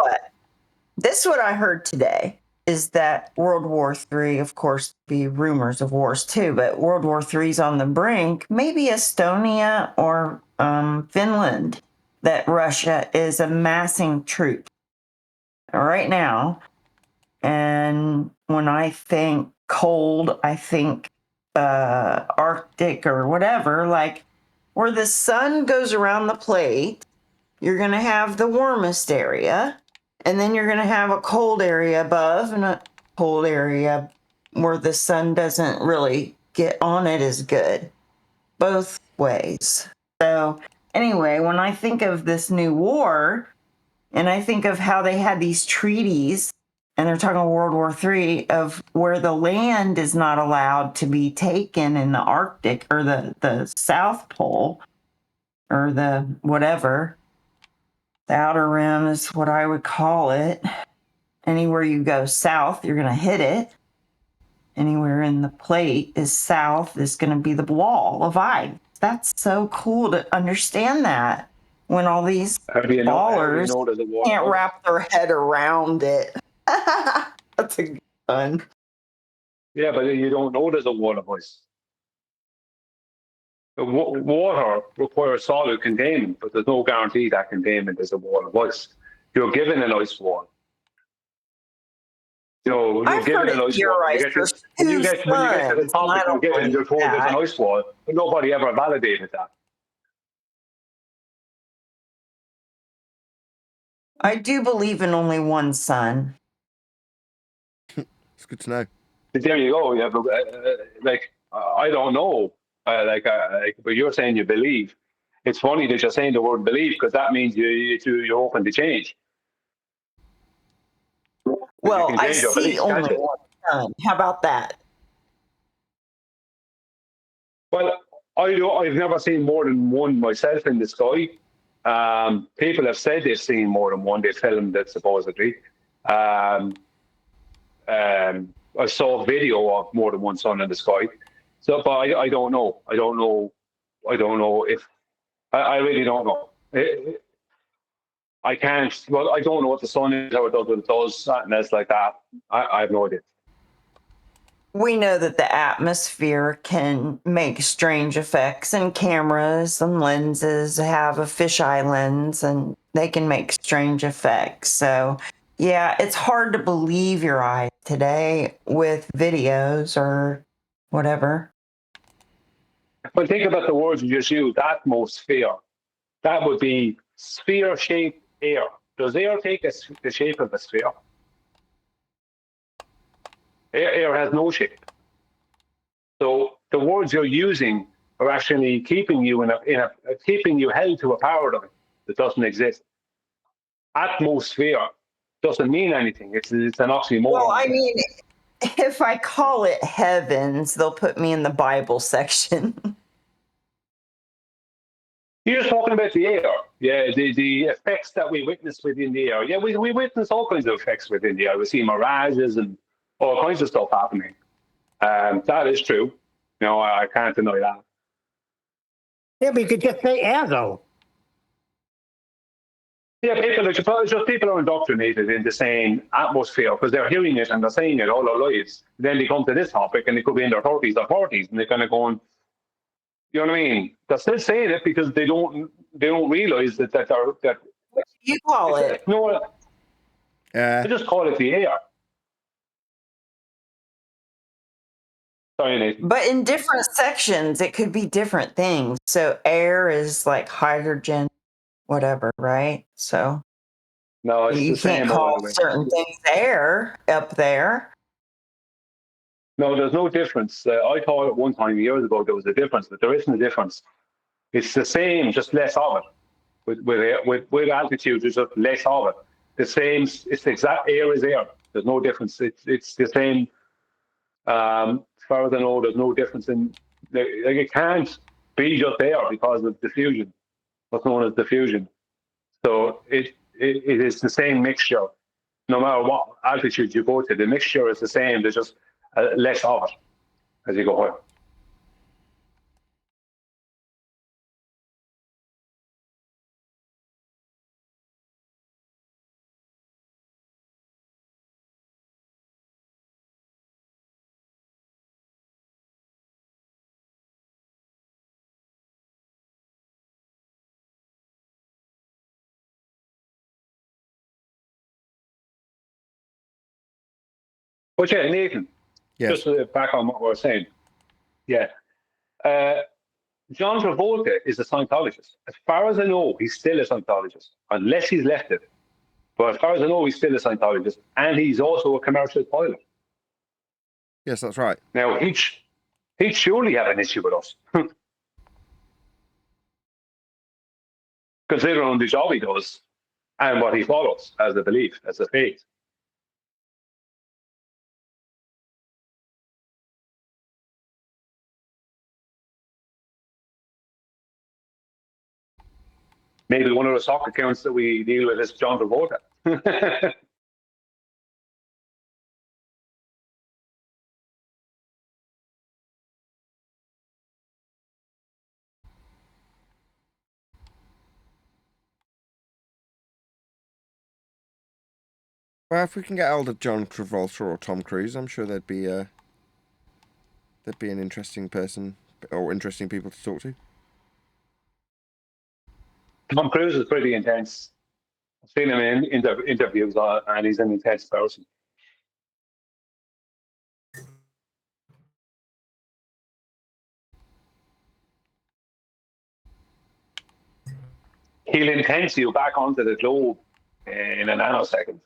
This is what I heard today, is that World War III, of course, be rumors of wars too, but World War III is on the brink. Maybe Estonia or Finland, that Russia is amassing troops right now. And when I think cold, I think Arctic or whatever, like where the sun goes around the plate, you're going to have the warmest area, and then you're going to have a cold area above and a cold area where the sun doesn't really get on it as good. Both ways. So anyway, when I think of this new war, and I think of how they had these treaties, and they're talking World War III, of where the land is not allowed to be taken in the Arctic or the South Pole or the whatever. The outer rim is what I would call it. Anywhere you go south, you're going to hit it. Anywhere in the plate is south is going to be the wall of ice. That's so cool to understand that. When all these ballers can't wrap their head around it. That's a good one. Yeah, but you don't know there's a wall of ice. Water requires solid containment, but there's no guarantee that containment is a wall of ice. You're given an ice wall. You're given an ice wall. When you get to the top, you're told there's an ice wall, but nobody ever validated that. I do believe in only one sun. It's good to know. There you go. Yeah, but, I don't know. But you're saying you believe. It's funny that you're saying the word believe, because that means you're open to change. Well, I see only one sun. How about that? Well, I've never seen more than one myself in the sky. People have said they've seen more than one. They filmed it supposedly. I saw a video of more than one sun in the sky. So, but I don't know. I don't know if I really don't know. I can't. Well, I don't know what the sun is, how it does what it does, something else like that. I have no idea. We know that the atmosphere can make strange effects, and cameras and lenses have a fisheye lens, and they can make strange effects. So, yeah, it's hard to believe your eyes today with videos or whatever. But think about the words you just used, atmosphere. That would be sphere-shaped air. Does air take the shape of a sphere? Air has no shape. So the words you're using are actually keeping you keeping you held to a paradigm that doesn't exist. Atmosphere doesn't mean anything. It's an oxymoron. Well, I mean, if I call it heavens, they'll put me in the Bible section. You're just talking about the air. Yeah, the effects that we witness within the air. Yeah, we witness all kinds of effects within the air. We see mirages and all kinds of stuff happening. That is true. No, I can't deny that. Yeah, but you could just say air, though. Yeah, people are indoctrinated in the same atmosphere because they're hearing it and they're saying it all their lives. Then they come to this topic and they could be in their 30s or 40s and they're kind of going, you know what I mean? They're still saying it because they don't realize that that What do you call it? No, I just call it the air. Sorry, Nathan. But in different sections, it could be different things. So air is like hydrogen, whatever, right? So no, it's you the can't same all call the way. certain things air up there. No, there's no difference. I thought at one time years ago there was a difference, but there isn't a difference. It's the same, just less of it. With altitude, there's just less of it. The same. It's the exact air is air. There's no difference. It's the same. As far as I know, there's no difference in like it can't be just air because of diffusion. What's known as diffusion. So it is the same mixture. No matter what altitude you go to, the mixture is the same. There's just less of it as you go higher. But yeah, Nathan, Yes. just back on what we were saying. Yeah. John Travolta is a Scientologist. As far as I know, he's still a Scientologist, unless he's left it. But as far as I know, he's still a Scientologist, and he's also a commercial pilot. Yes, that's right. Now, he'd surely have an issue with us. Considering the job he does and what he follows as a belief, as a faith. Maybe one of the stock accounts that we deal with is John Travolta. Well, if we can get hold of John Travolta or Tom Cruise, I'm sure there'd be an interesting person or interesting people to talk to. Tom Cruise is pretty intense. I've seen him in interviews, and he's an intense person. He'll intense you back onto the globe in a nanosecond.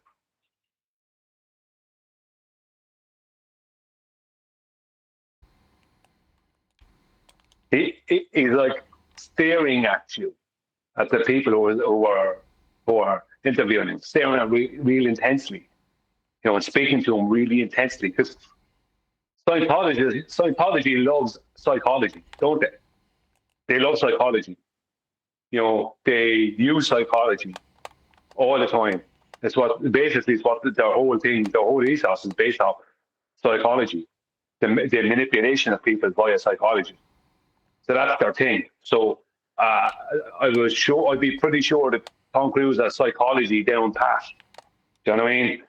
He's like staring at you, at the people who are interviewing him, staring at real intensely, and speaking to him really intensely. Because Scientology loves psychology, don't they? They love psychology. They use psychology all the time. It's what their whole thing, their whole ethos is based off psychology, the manipulation of people via psychology. So that's their thing. So I'd be pretty sure that Tom Cruise has psychology down pat. Do you know what I mean?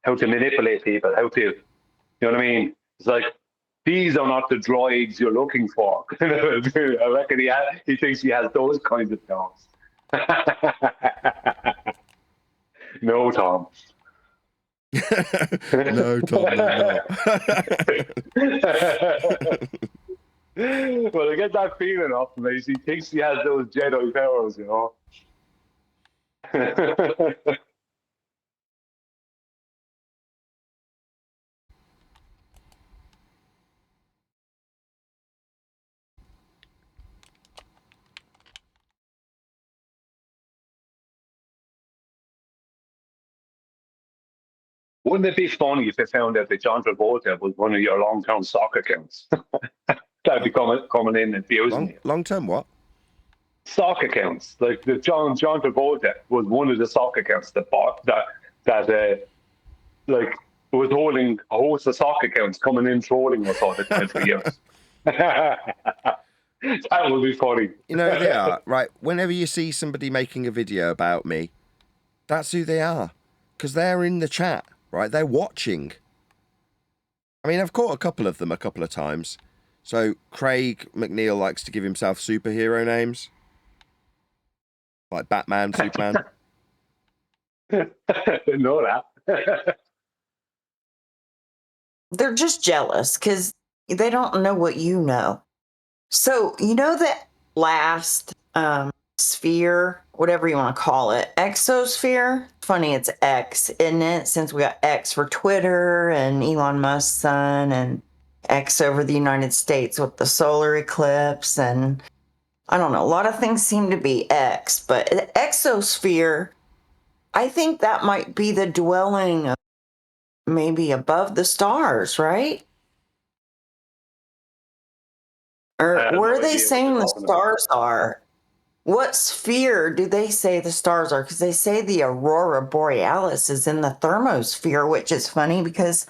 How to manipulate people, you know what I mean? It's like, these are not the droids you're looking for. I reckon he thinks he has those kinds of things. No, Tom. No, Tom, no. Well, I get that feeling off him. He thinks he has those Jedi powers, Wouldn't it be funny if they found out that John Travolta was one of your long-term stock accounts? That'd be coming in and abusing you. Long-term what? sock accounts. Like the John Travolta was one of the sock accounts that like was holding a host of sock accounts coming in trolling us all the time for years. That would be funny. You know, they are, right? Whenever you see somebody making a video about me, that's who they are. Because they're in the chat, right? They're watching. I mean, I've caught a couple of them a couple of times. So Craig McNeil likes to give himself superhero names. Like Batman, Superman. Didn't know that. They're just jealous because they don't know what you know. So, you know that last sphere, whatever you want to call it, exosphere? Funny, it's X, isn't it? Since we got X for Twitter and Elon Musk's son, and X over the United States with the solar eclipse. And I don't know, a lot of things seem to be X, but exosphere, I think that might be the dwelling of maybe above the stars, right? Or where are they saying the stars are? What sphere do they say the stars are? Because they say the aurora borealis is in the thermosphere, which is funny because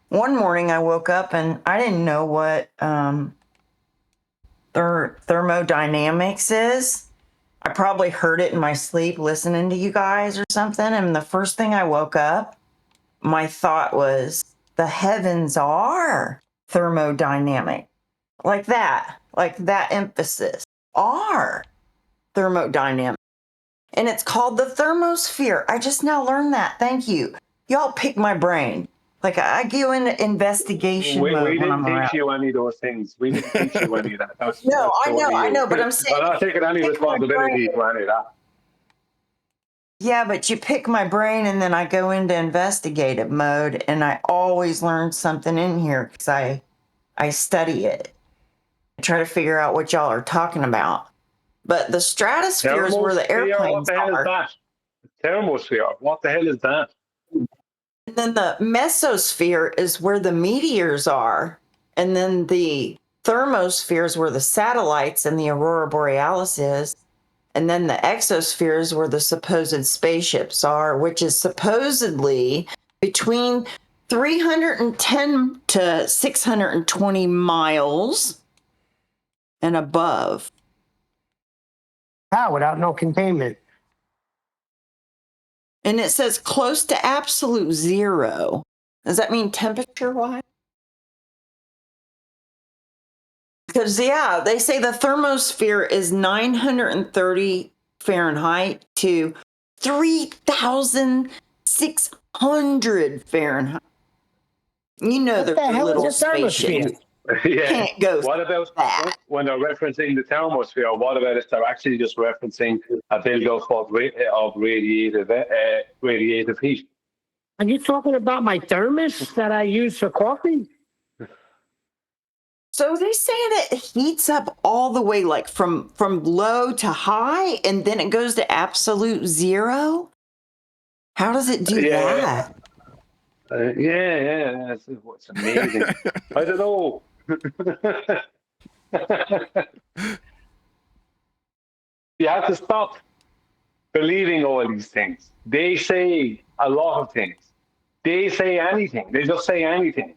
one morning I woke up and I didn't know what thermodynamics is. I probably heard it in my sleep listening to you guys or something. And the first thing I woke up, my thought was the heavens are thermodynamic. Like that emphasis, are thermodynamic. And it's called the thermosphere. I just now learned that. Thank you. Y'all pick my brain. Like I go into investigation mode. We didn't teach you any of those things. We didn't teach you any of that. No, I know, but I'm saying I'm not taking any responsibility for any of that. Yeah, but you pick my brain and then I go into investigative mode and I always learn something in here because I study it. I try to figure out what y'all are talking about. But the stratosphere is where the airplanes are. What the hell is that? Thermosphere. What the hell is that? And then the mesosphere is where the meteors are. And then the thermosphere is where the satellites and the aurora borealis is. And then the exosphere is where the supposed spaceships are, which is supposedly between 310 to 620 miles and above. Wow, without no containment. And it says close to absolute zero. Does that mean temperature-wise? Because, yeah, they say the thermosphere is 930 Fahrenheit to 3,600 Fahrenheit. You know, there's a little spaceship. Yeah. Can't go. What about that? When they're referencing the thermosphere? What about if they're actually just referencing a build-up of radiative heat? Are you talking about my thermos that I use for coffee? So they say that it heats up all the way, like from low to high, and then it goes to absolute zero. How does it do that? Yeah, that's what's amazing. I don't know. You have to stop believing all these things. They say a lot of things. They say anything. They just say anything.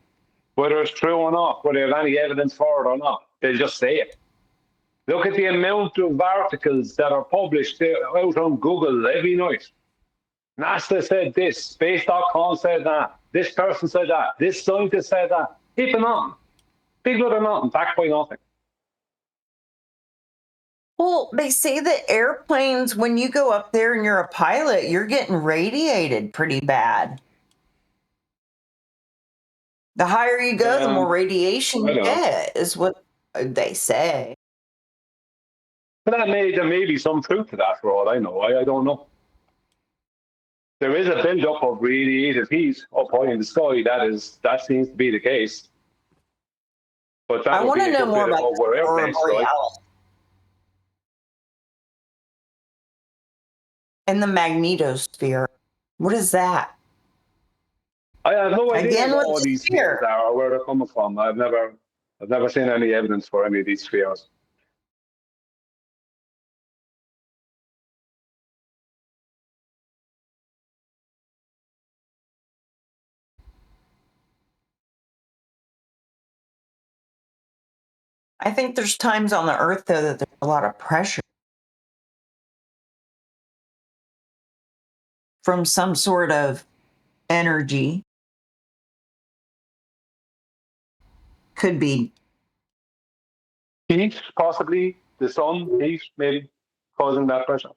Whether it's true or not, whether they have any evidence for it or not, they just say it. Look at the amount of articles that are published out on Google every night. NASA said this, Space.com said that, this person said that, this scientist said that. Keep it on. Big blood or nothing, backed by nothing. Well, they say that airplanes, when you go up there and you're a pilot, you're getting radiated pretty bad. The higher you go, the more radiation you get, is what they say. But there may be some truth to that for all I know. I don't know. There is a build-up of radiative heat up high in the sky. That seems to be the case. But that I want to know more about the aurora borealis and the magnetosphere. What is that? I have no idea Again, what all these spheres are or where they're coming from. I've never seen any evidence for any of these spheres. I think there's times on the Earth, though, that there's a lot of pressure from some sort of energy. Could be Heat, possibly. The sun, heat, maybe causing that pressure.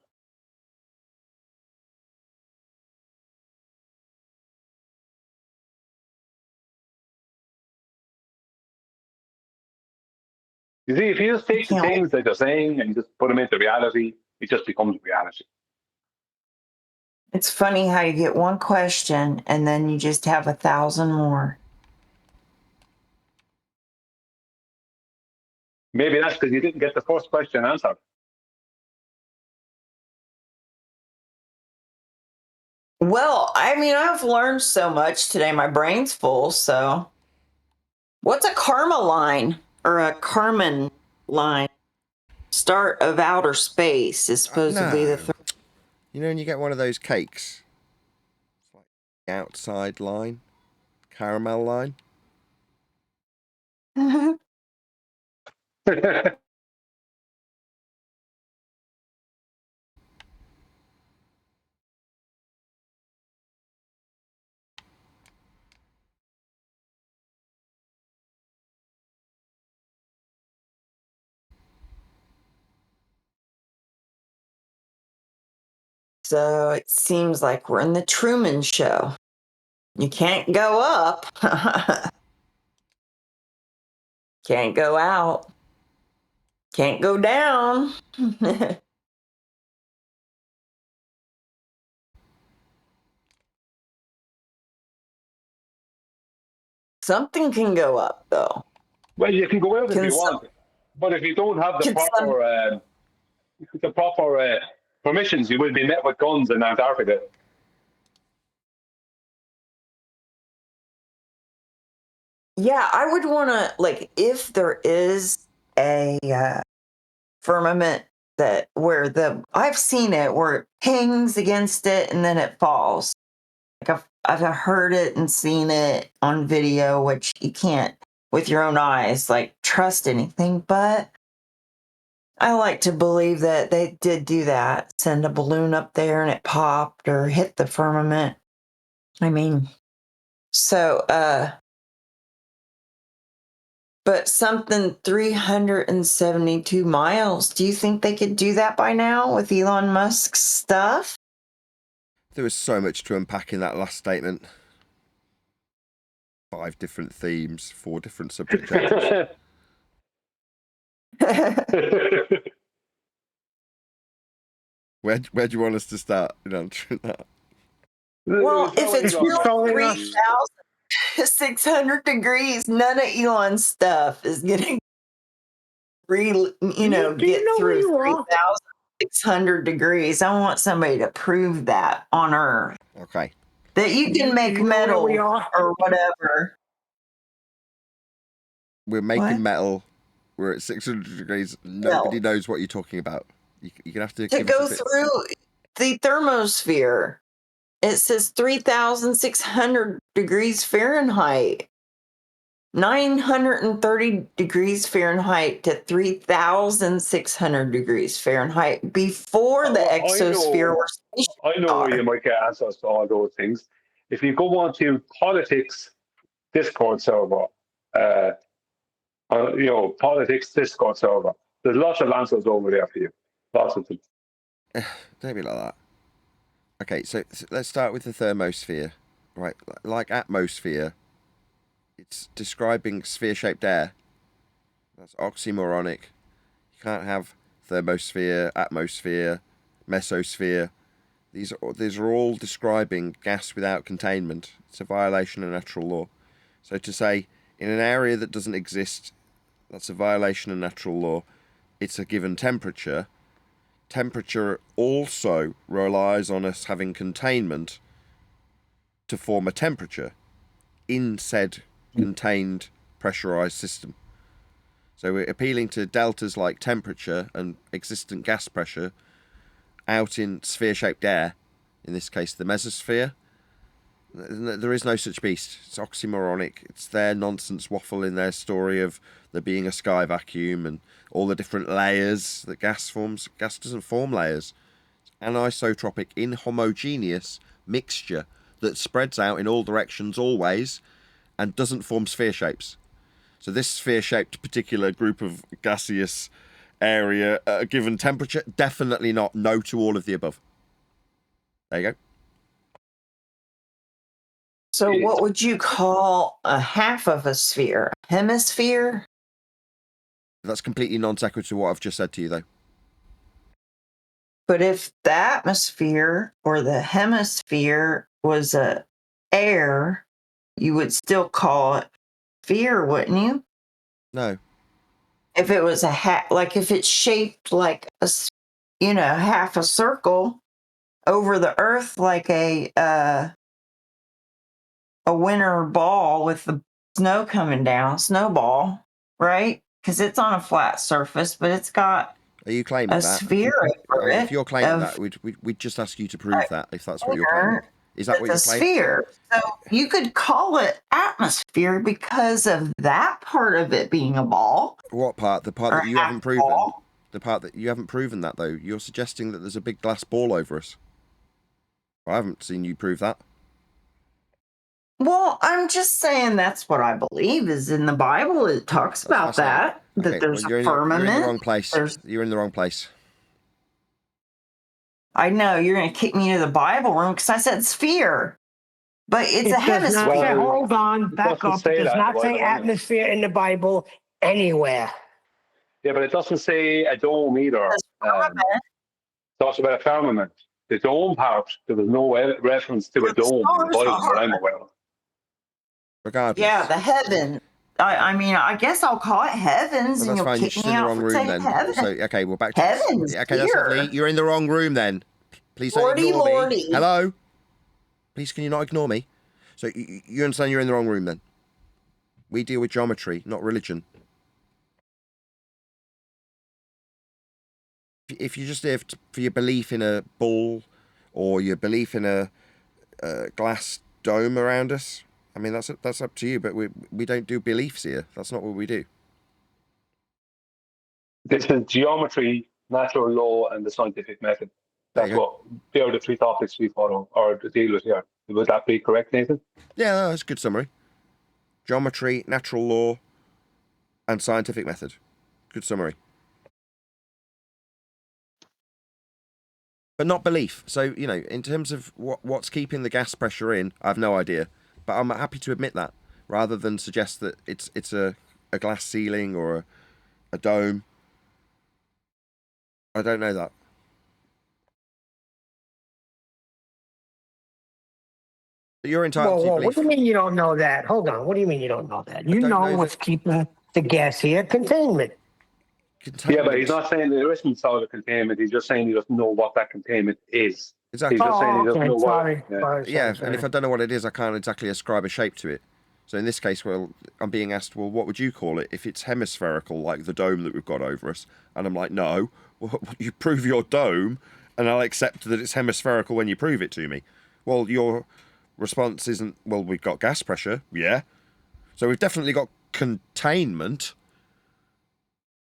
You see, if you just take the things that they're saying and you just put them into reality, it just becomes reality. It's funny how you get one question and then you just have 1,000 more. Maybe that's because you didn't get the first question answered. Well, I mean, I've learned so much today. My brain's full. So, what's a karma line or a Karman line? Start of outer space is supposedly No. the You know when you get one of those cakes? It's like the outside line, caramel line. So it seems like we're in the Truman Show. You can't go up. Can't go out. Can't go down. Something can go up, though. Well, you can go out if you want, but if you don't have the proper permissions, you will be met with guns in Antarctica. Yeah, I would want to, like, if there is a firmament I've seen it where it pings against it and then it falls. Like I've heard it and seen it on video, which you can't with your own eyes, like, trust anything. But I like to believe that they did do that, send a balloon up there and it popped or hit the firmament. I mean, so, but something 372 miles. Do you think they could do that by now with Elon Musk's stuff? There was so much to unpack in that last statement. 5 different themes, 4 different subject areas. Where do you want us to start in answering that? Well, if it's really 3,600 degrees, none of Elon's stuff is getting get through 3,600 degrees. I want somebody to prove that on Earth. Okay. That you can make metal or whatever. We're making metal. We're at 600 degrees. Nobody knows what you're talking about. You're going to have to give go us a bit. through the thermosphere. It says 3,600 degrees Fahrenheit. 930 degrees Fahrenheit to 3,600 degrees Fahrenheit before the exosphere or spaceship. I know where you might get answers to all those things. If you go on to politics Discord server, politics Discord server, there's lots of answers over there for you. Lots of them. Don't be like that. Okay, so let's start with the thermosphere. Right, like atmosphere, it's describing sphere-shaped air. That's oxymoronic. You can't have thermosphere, atmosphere, mesosphere. These are all describing gas without containment. It's a violation of natural law. So to say, in an area that doesn't exist, that's a violation of natural law. It's a given temperature. Temperature also relies on us having containment to form a temperature in said contained pressurized system. So we're appealing to deltas like temperature and existent gas pressure out in sphere-shaped air, in this case the mesosphere. There is no such beast. It's oxymoronic. It's their nonsense waffle in their story of there being a sky vacuum and all the different layers that gas forms. Gas doesn't form layers. It's an anisotropic, inhomogeneous mixture that spreads out in all directions always and doesn't form sphere shapes. So this sphere-shaped particular group of gaseous area at a given temperature, definitely not. No to all of the above. There you go. So what would you call a half of a sphere? Hemisphere? That's completely non sequitur to what I've just said to you, though. But if the atmosphere or the hemisphere was a air, you would still call it sphere, wouldn't you? No. If it was like if it's shaped like half a circle over the earth, like a winter ball with the snow coming down, snowball, right? Because it's on a flat surface, but it's got Are you claiming a that? sphere over it. If you're claiming that, we'd just ask you to prove that, if that's what you're claiming. Is that what you're claiming? Sphere. So you could call it atmosphere because of that part of it being a ball. What part? The part that you haven't proven? Ball. The part that you haven't proven that, though. You're suggesting that there's a big glass ball over us. I haven't seen you prove that. Well, I'm just saying that's what I believe is in the Bible. It talks about that, Okay, that there's well, a firmament. You're in the wrong place. You're in the wrong place. I know you're going to kick me to the Bible room because I said sphere, but it's a does not hemisphere. say, hold on, back up. It does not say atmosphere in the Bible anywhere. Yeah, but it doesn't say a dome either. It talks about a firmament. The dome part, there was no reference to a dome in the Bible that I'm aware of. Regardless. Yeah, the heaven. I mean, I guess I'll call it heavens, Well, and that's you'll fine. You're kick just me in the out wrong for room saying then. heaven. So, okay, well, back to Heaven's okay, that's here. lovely. You're in the wrong room then. Please don't Lordy, ignore lordy. me. Hello? Please, can you not ignore me? So, you understand you're in the wrong room then? We deal with geometry, not religion. If you just there for your belief in a ball or your belief in a glass dome around us, I mean, that's up to you, but we don't do beliefs here. That's not what we do. This is geometry, natural law, and the scientific method. That's what they are the three topics we follow or to deal with here. Would that be correct, Nathan? Yeah, no, that's a good summary. Geometry, natural law, and scientific method. Good summary. But not belief. So, in terms of what's keeping the gas pressure in, I have no idea. But I'm happy to admit that, rather than suggest that it's a glass ceiling or a dome. I don't know that. But you're entitled to your belief. What do you mean you don't know that? Hold on. What do you mean you don't know that? You know what's keeping the gas here? Containment. Yeah, but he's not saying there isn't solid containment. He's just saying he doesn't know what that containment is. Exactly. He's just saying he doesn't know sorry. what. Yeah, and if I don't know what it is, I can't exactly ascribe a shape to it. So in this case, well, I'm being asked, well, what would you call it if it's hemispherical, like the dome that we've got over us? And I'm like, no. Well, you prove your dome, and I'll accept that it's hemispherical when you prove it to me. Well, your response isn't, well, we've got gas pressure, yeah. So we've definitely got containment.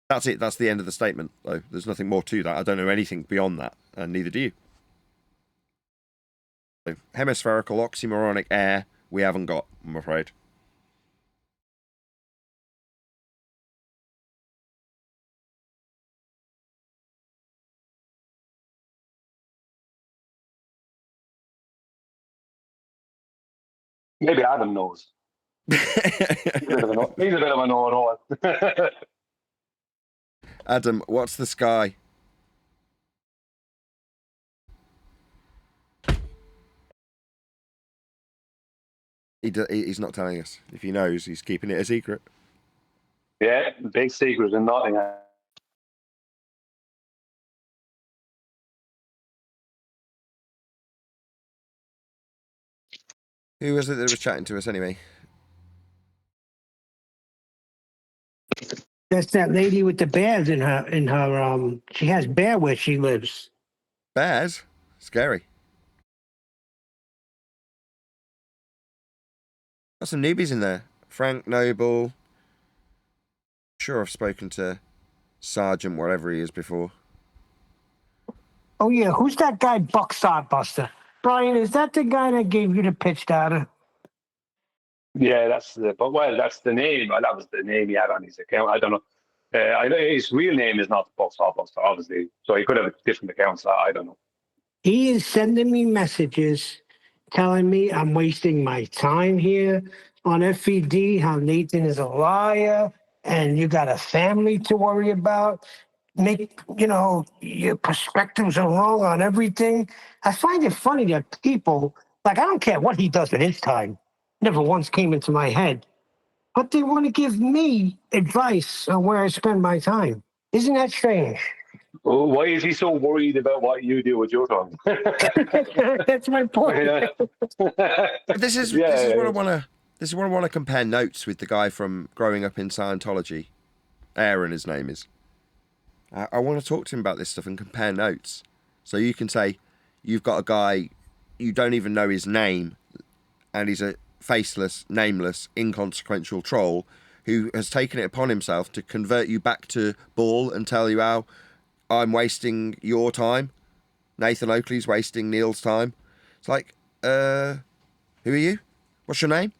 That's it. That's the end of the statement, though. There's nothing more to that. I don't know anything beyond that, and neither do you. So, hemispherical, oxymoronic air, we haven't got, I'm afraid. Maybe Adam knows. He's a bit of a know-it-all. Adam, what's the sky? He's not telling us. If he knows, he's keeping it a secret. Yeah, big secret in Nottingham. Who was it that was chatting to us anyway? That's that lady with the bears in her she has bear where she lives. Bears? Scary. Got some newbies in there. Frank Noble. Sure, I've spoken to Sergeant, whatever he is, before. Oh yeah, who's that guy, Buck Buster? Brian, is that the guy that gave you the pitch data? Yeah, that's the name. That was the name he had on his account. I don't know. I know his real name is not Buster, obviously. So he could have different accounts. I don't know. He is sending me messages telling me I'm wasting my time here on FED, how Nathan is a liar and you got a family to worry about. Your perspectives are wrong on everything. I find it funny that people, like, I don't care what he does with his time, never once came into my head, but they want to give me advice on where I spend my time. Isn't that strange? Well, why is he so worried about what you do with your time? That's my point. This is what I want to. This is what I want to compare notes with the guy from Growing Up in Scientology. Aaron, his name is. I want to talk to him about this stuff and compare notes. So you can say, you've got a guy, you don't even know his name, and he's a faceless, nameless, inconsequential troll who has taken it upon himself to convert you back to ball and tell you how I'm wasting your time. Nathan Oakley's wasting Neil's time. It's like, who are you? What's your name?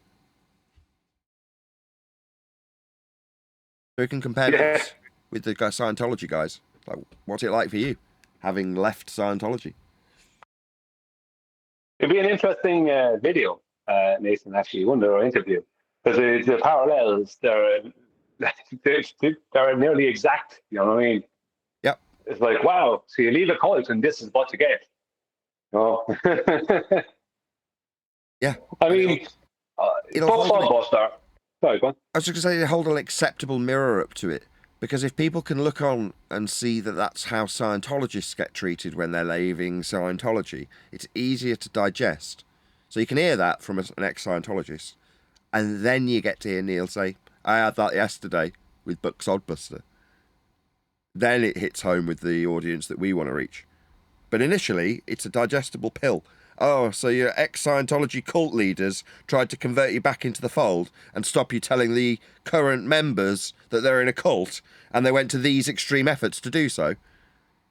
So we can compare notes with the Scientology guys. Like, what's it like for you, having left Scientology? It'd be an interesting video, Nathan, actually, one of our interview. Because the parallels, they're nearly exact, you know what I mean? Yep. It's like, wow, so you leave a cult and this is what you get. Oh. Yeah. I mean, Buster. Sorry, go on. I was just going to say, hold an acceptable mirror up to it. Because if people can look on and see that that's how Scientologists get treated when they're leaving Scientology, it's easier to digest. So you can hear that from an ex-Scientologist. And then you get to hear Neil say, I had that yesterday with Buck Sodbuster. Then it hits home with the audience that we want to reach. But initially, it's a digestible pill. Oh, so your ex-Scientology cult leaders tried to convert you back into the fold and stop you telling the current members that they're in a cult, and they went to these extreme efforts to do so.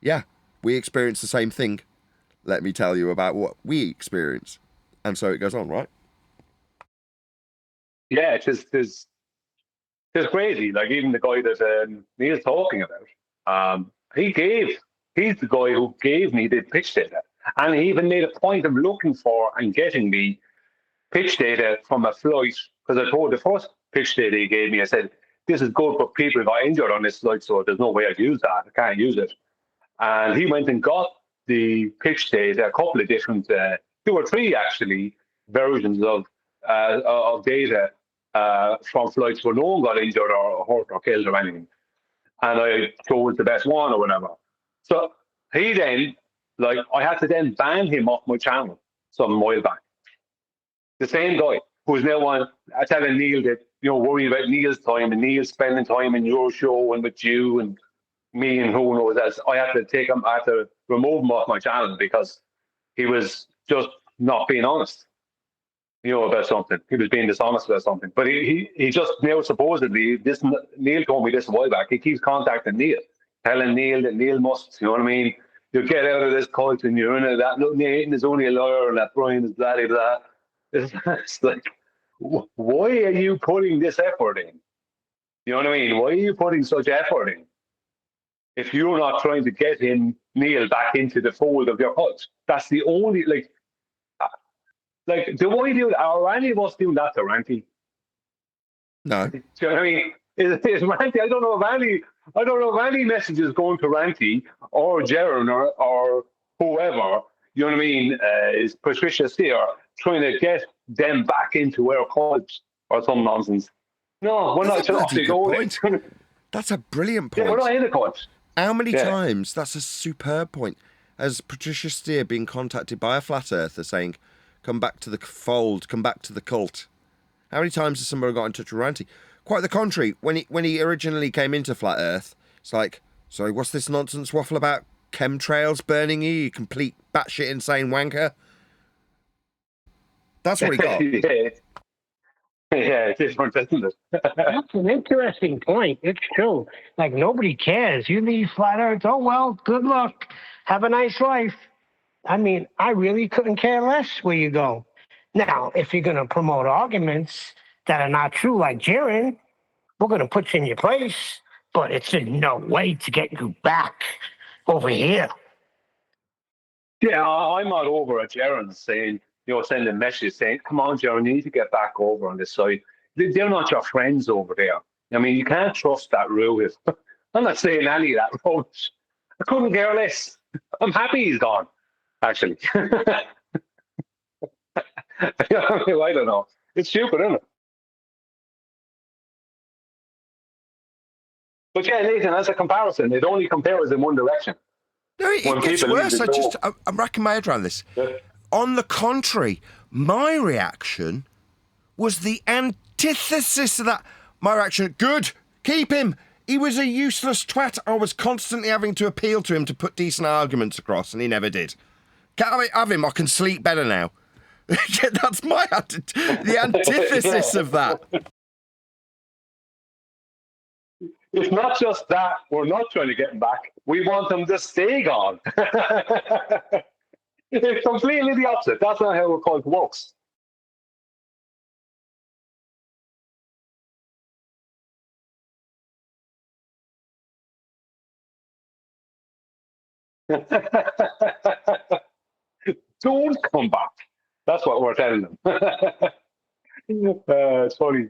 Yeah, we experienced the same thing. Let me tell you about what we experience. And so it goes on, right? Yeah, it's crazy. Like, even the guy that Neil's talking about, he's the guy who gave me the pitch data. And he even made a point of looking for and getting me pitch data from a flight. Because I told the first pitch data he gave me, I said, this is good, but people got injured on this flight, so there's no way I'd use that. I can't use it. And he went and got the pitch data, a couple of different, 2 or 3 actually, versions of data from flights where no one got injured or hurt or killed or anything. And I chose the best one or whatever. So he then, I had to then ban him off my channel some while back. The same guy who's now telling Neil that, worrying about Neil's time and Neil spending time in your show and with you and me and who knows else. I had to remove him off my channel because he was just not being honest, about something. He was being dishonest about something. But he just now supposedly, Neil told me this a while back, he keeps contacting Neil, telling Neil that Neil must, you know what I mean? You get out of this cult and you're in it. That Nathan is only a lawyer and that Brian is blah, blah, blah. It's like, why are you putting this effort in? You know what I mean? Why are you putting such effort in if you're not trying to get Neil back into the fold of your cult? That's the only, do I do that? Are any of us doing that to Ranty? No. Do you know what I mean? Is Ranty? I don't know if any messages going to Ranty or Jaron or whoever, you know what I mean, is Patricia Steer trying to get them back into our cult or some nonsense. No, we're not. That's a brilliant point. Yeah, we're not in the cult. How many times? That's a superb point. As Patricia Steer being contacted by a flat earther saying, come back to the fold, come back to the cult. How many times has somebody got in touch with Ranty? Quite the contrary. When he originally came into Flat Earth, it's like, sorry, what's this nonsense waffle about chemtrails burning you, you complete batshit insane wanker? That's what he got. Yeah. Yeah, it's different, isn't it? That's an interesting point. It's true. Like, nobody cares. You leave flat Earth, oh, well, good luck. Have a nice life. I mean, I really couldn't care less where you go. Now, if you're going to promote arguments that are not true, like Jiren, we're going to put you in your place, but it's in no way to get you back over here. Yeah, I'm not over at Jaron saying, sending messages saying, come on, Jaron, you need to get back over on this side. They're not your friends over there. I mean, you can't trust that Ruth. I'm not saying any of that rubbish. I couldn't care less. I'm happy he's gone, actually. I don't know. It's stupid, isn't it? But yeah, Nathan, as a comparison, it only compares in one direction. No, it gets worse. I'm racking my head around this. Yeah. On the contrary, my reaction was the antithesis of that. My reaction, good, keep him. He was a useless twat. I was constantly having to appeal to him to put decent arguments across, and he never did. Can't I have him? I can sleep better now. Yeah, that's my the antithesis of that. It's not just that we're not trying to get him back. We want him to stay gone. It's completely the opposite. That's not how a cult works. Don't come back. That's what we're telling them. It's funny.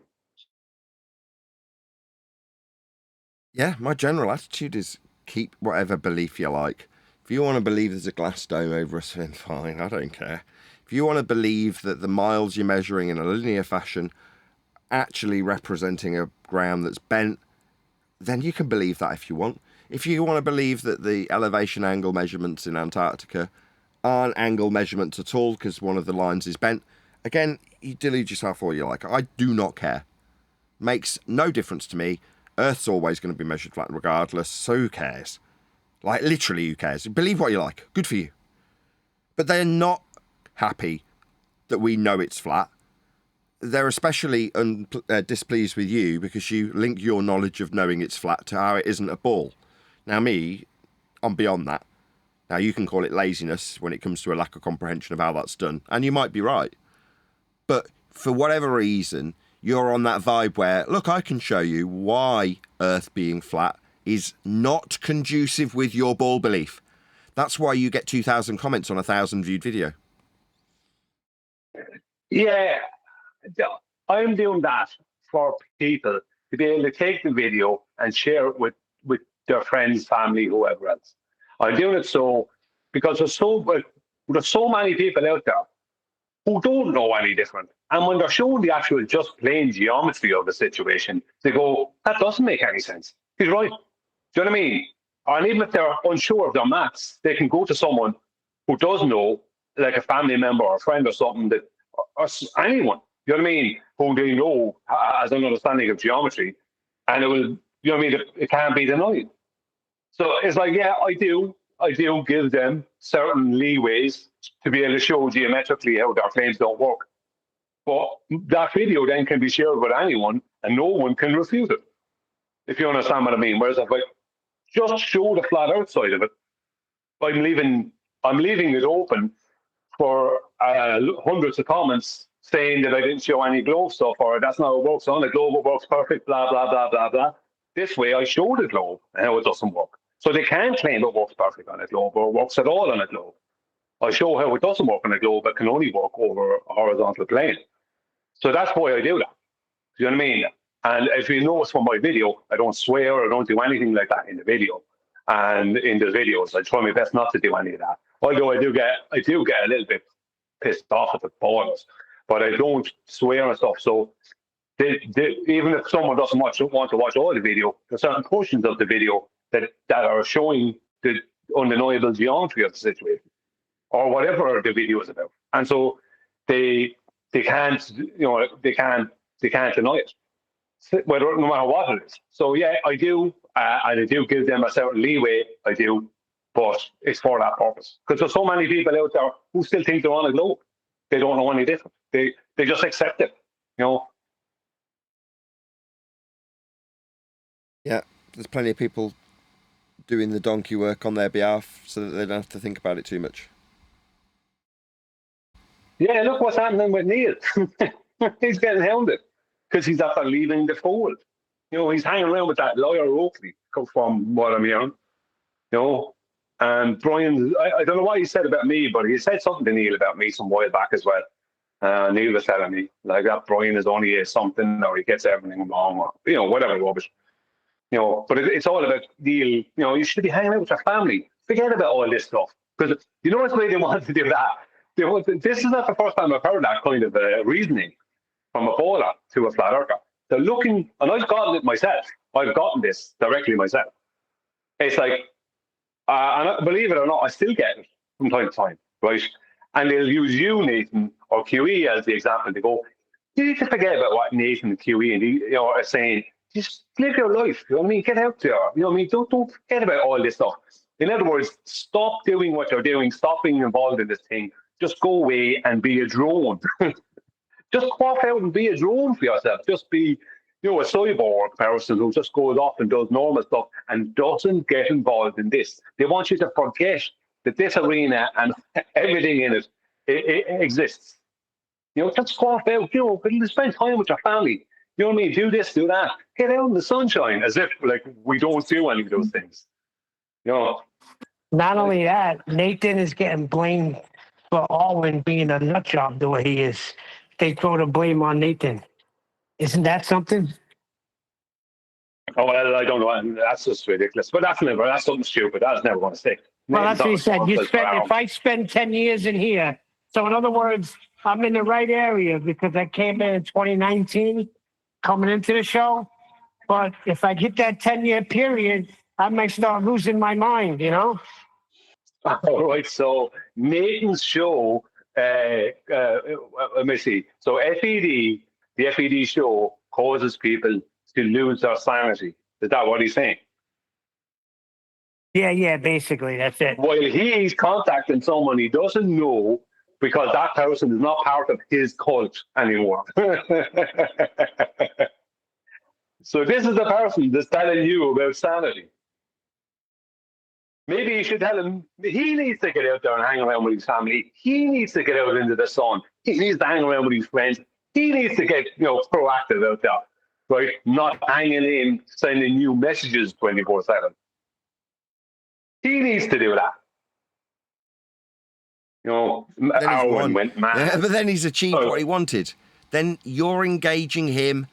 Yeah, my general attitude is keep whatever belief you like. If you want to believe there's a glass dome over us, then fine, I don't care. If you want to believe that the miles you're measuring in a linear fashion actually representing a ground that's bent, then you can believe that if you want. If you want to believe that the elevation angle measurements in Antarctica aren't angle measurements at all because one of the lines is bent, again, you delude yourself all you like. I do not care. Makes no difference to me. Earth's always going to be measured flat regardless, so who cares? Like, literally, who cares? Believe what you like. Good for you. But they're not happy that we know it's flat. They're especially displeased with you because you link your knowledge of knowing it's flat to how it isn't a ball. Now, me, I'm beyond that. Now, you can call it laziness when it comes to a lack of comprehension of how that's done, and you might be right. But for whatever reason, you're on that vibe where, look, I can show you why Earth being flat is not conducive with your ball belief. That's why you get 2,000 comments on a 1,000 viewed video. Yeah, I'm doing that for people to be able to take the video and share it with their friends, family, whoever else. I'm doing it because there's so many people out there who don't know any different. And when they're shown the actual just plain geometry of the situation, they go, that doesn't make any sense. He's right. Do you know what I mean? And even if they're unsure of their maths, they can go to someone who does know, like a family member or a friend or something, or anyone, you know what I mean, who they know has an understanding of geometry, and it will, you know what I mean, it can't be denied. So it's like, yeah, I do give them certain leeways to be able to show geometrically how their claims don't work. But that video then can be shared with anyone and no one can refute it, if you understand what I mean. Whereas if I just show the flat Earth side of it, I'm leaving it open for hundreds of comments saying that I didn't show any globe stuff, or that's not how it works on the globe, it works perfect, blah, blah, blah, blah, blah. This way I show the globe and how it doesn't work. So they can't claim it works perfect on a globe or works at all on a globe. I show how it doesn't work on a globe, it can only work over a horizontal plane. So that's why I do that. Do you know what I mean? And if you notice from my video, I don't swear, I don't do anything like that in the video. And in the videos, I try my best not to do any of that. Although I do get a little bit pissed off at the boys, but I don't swear and stuff. So even if someone doesn't want to watch all the video, there's certain portions of the video that are showing the undeniable geometry of the situation, or whatever the video is about. And so they can't deny it, no matter what it is. So yeah, I do, and I do give them a certain leeway. I do, but it's for that purpose. Because there's so many people out there who still think they're on a globe. They don't know any different. They just accept it, you know. Yeah, there's plenty of people doing the donkey work on their behalf so that they don't have to think about it too much. Yeah, look what's happening with Neil. He's getting hounded because he's after leaving the fold. He's hanging around with that lawyer Oakley, from what I'm hearing. And Brian, I don't know what he said about me, but he said something to Neil about me some while back as well. Neil was telling me like that Brian is only a something, or he gets everything wrong, or whatever rubbish. But it's all about Neil. You should be hanging out with your family. Forget about all this stuff, because you know what's the way they want to do that. This is not the first time I've heard that kind of reasoning from a bowler to a flat earther. They're looking, and I've gotten it myself. I've gotten this directly myself. It's like, and believe it or not, I still get it from time to time, right? And they'll use you, Nathan, or QE as the example to go, you need to forget about what Nathan and QE and are saying. Just live your life. You know what I mean? Get out there. You know what I mean? Don't forget about all this stuff. In other words, stop doing what you're doing. Stop being involved in this thing. Just go away and be a drone. Just walk out and be a drone for yourself. Just be, a cyborg person who just goes off and does normal stuff and doesn't get involved in this. They want you to forget that this arena and everything in it exists. Just go off out. Spend time with your family. You know what I mean? Do this, do that. Get out in the sunshine, as if like we don't do any of those things. Not only that, Nathan is getting blamed for Alwyn being a nut job the way he is. They throw the blame on Nathan. Isn't that something? Oh, well, I don't know. That's just ridiculous. But that's something stupid. That's never going to stick. Well, that's what he said. If I spend 10 years in here, so in other words, I'm in the right area because I came in 2019. Coming into the show, but if I hit that 10-year period, I might start losing my mind, All right, so Nathan's show, let me see. So the FED show causes people to lose their sanity. Is that what he's saying? Yeah, basically, that's it. While he's contacting someone he doesn't know because that person is not part of his cult anymore. So this is the person that's telling you about sanity. Maybe you should tell him he needs to get out there and hang around with his family. He needs to get out into the sun. He needs to hang around with his friends. He needs to get proactive out there, right? Not hanging in, sending new messages 24/7. He needs to do that. Arwen went mad. Yeah, but then he's achieved what he wanted. Then you're engaging him.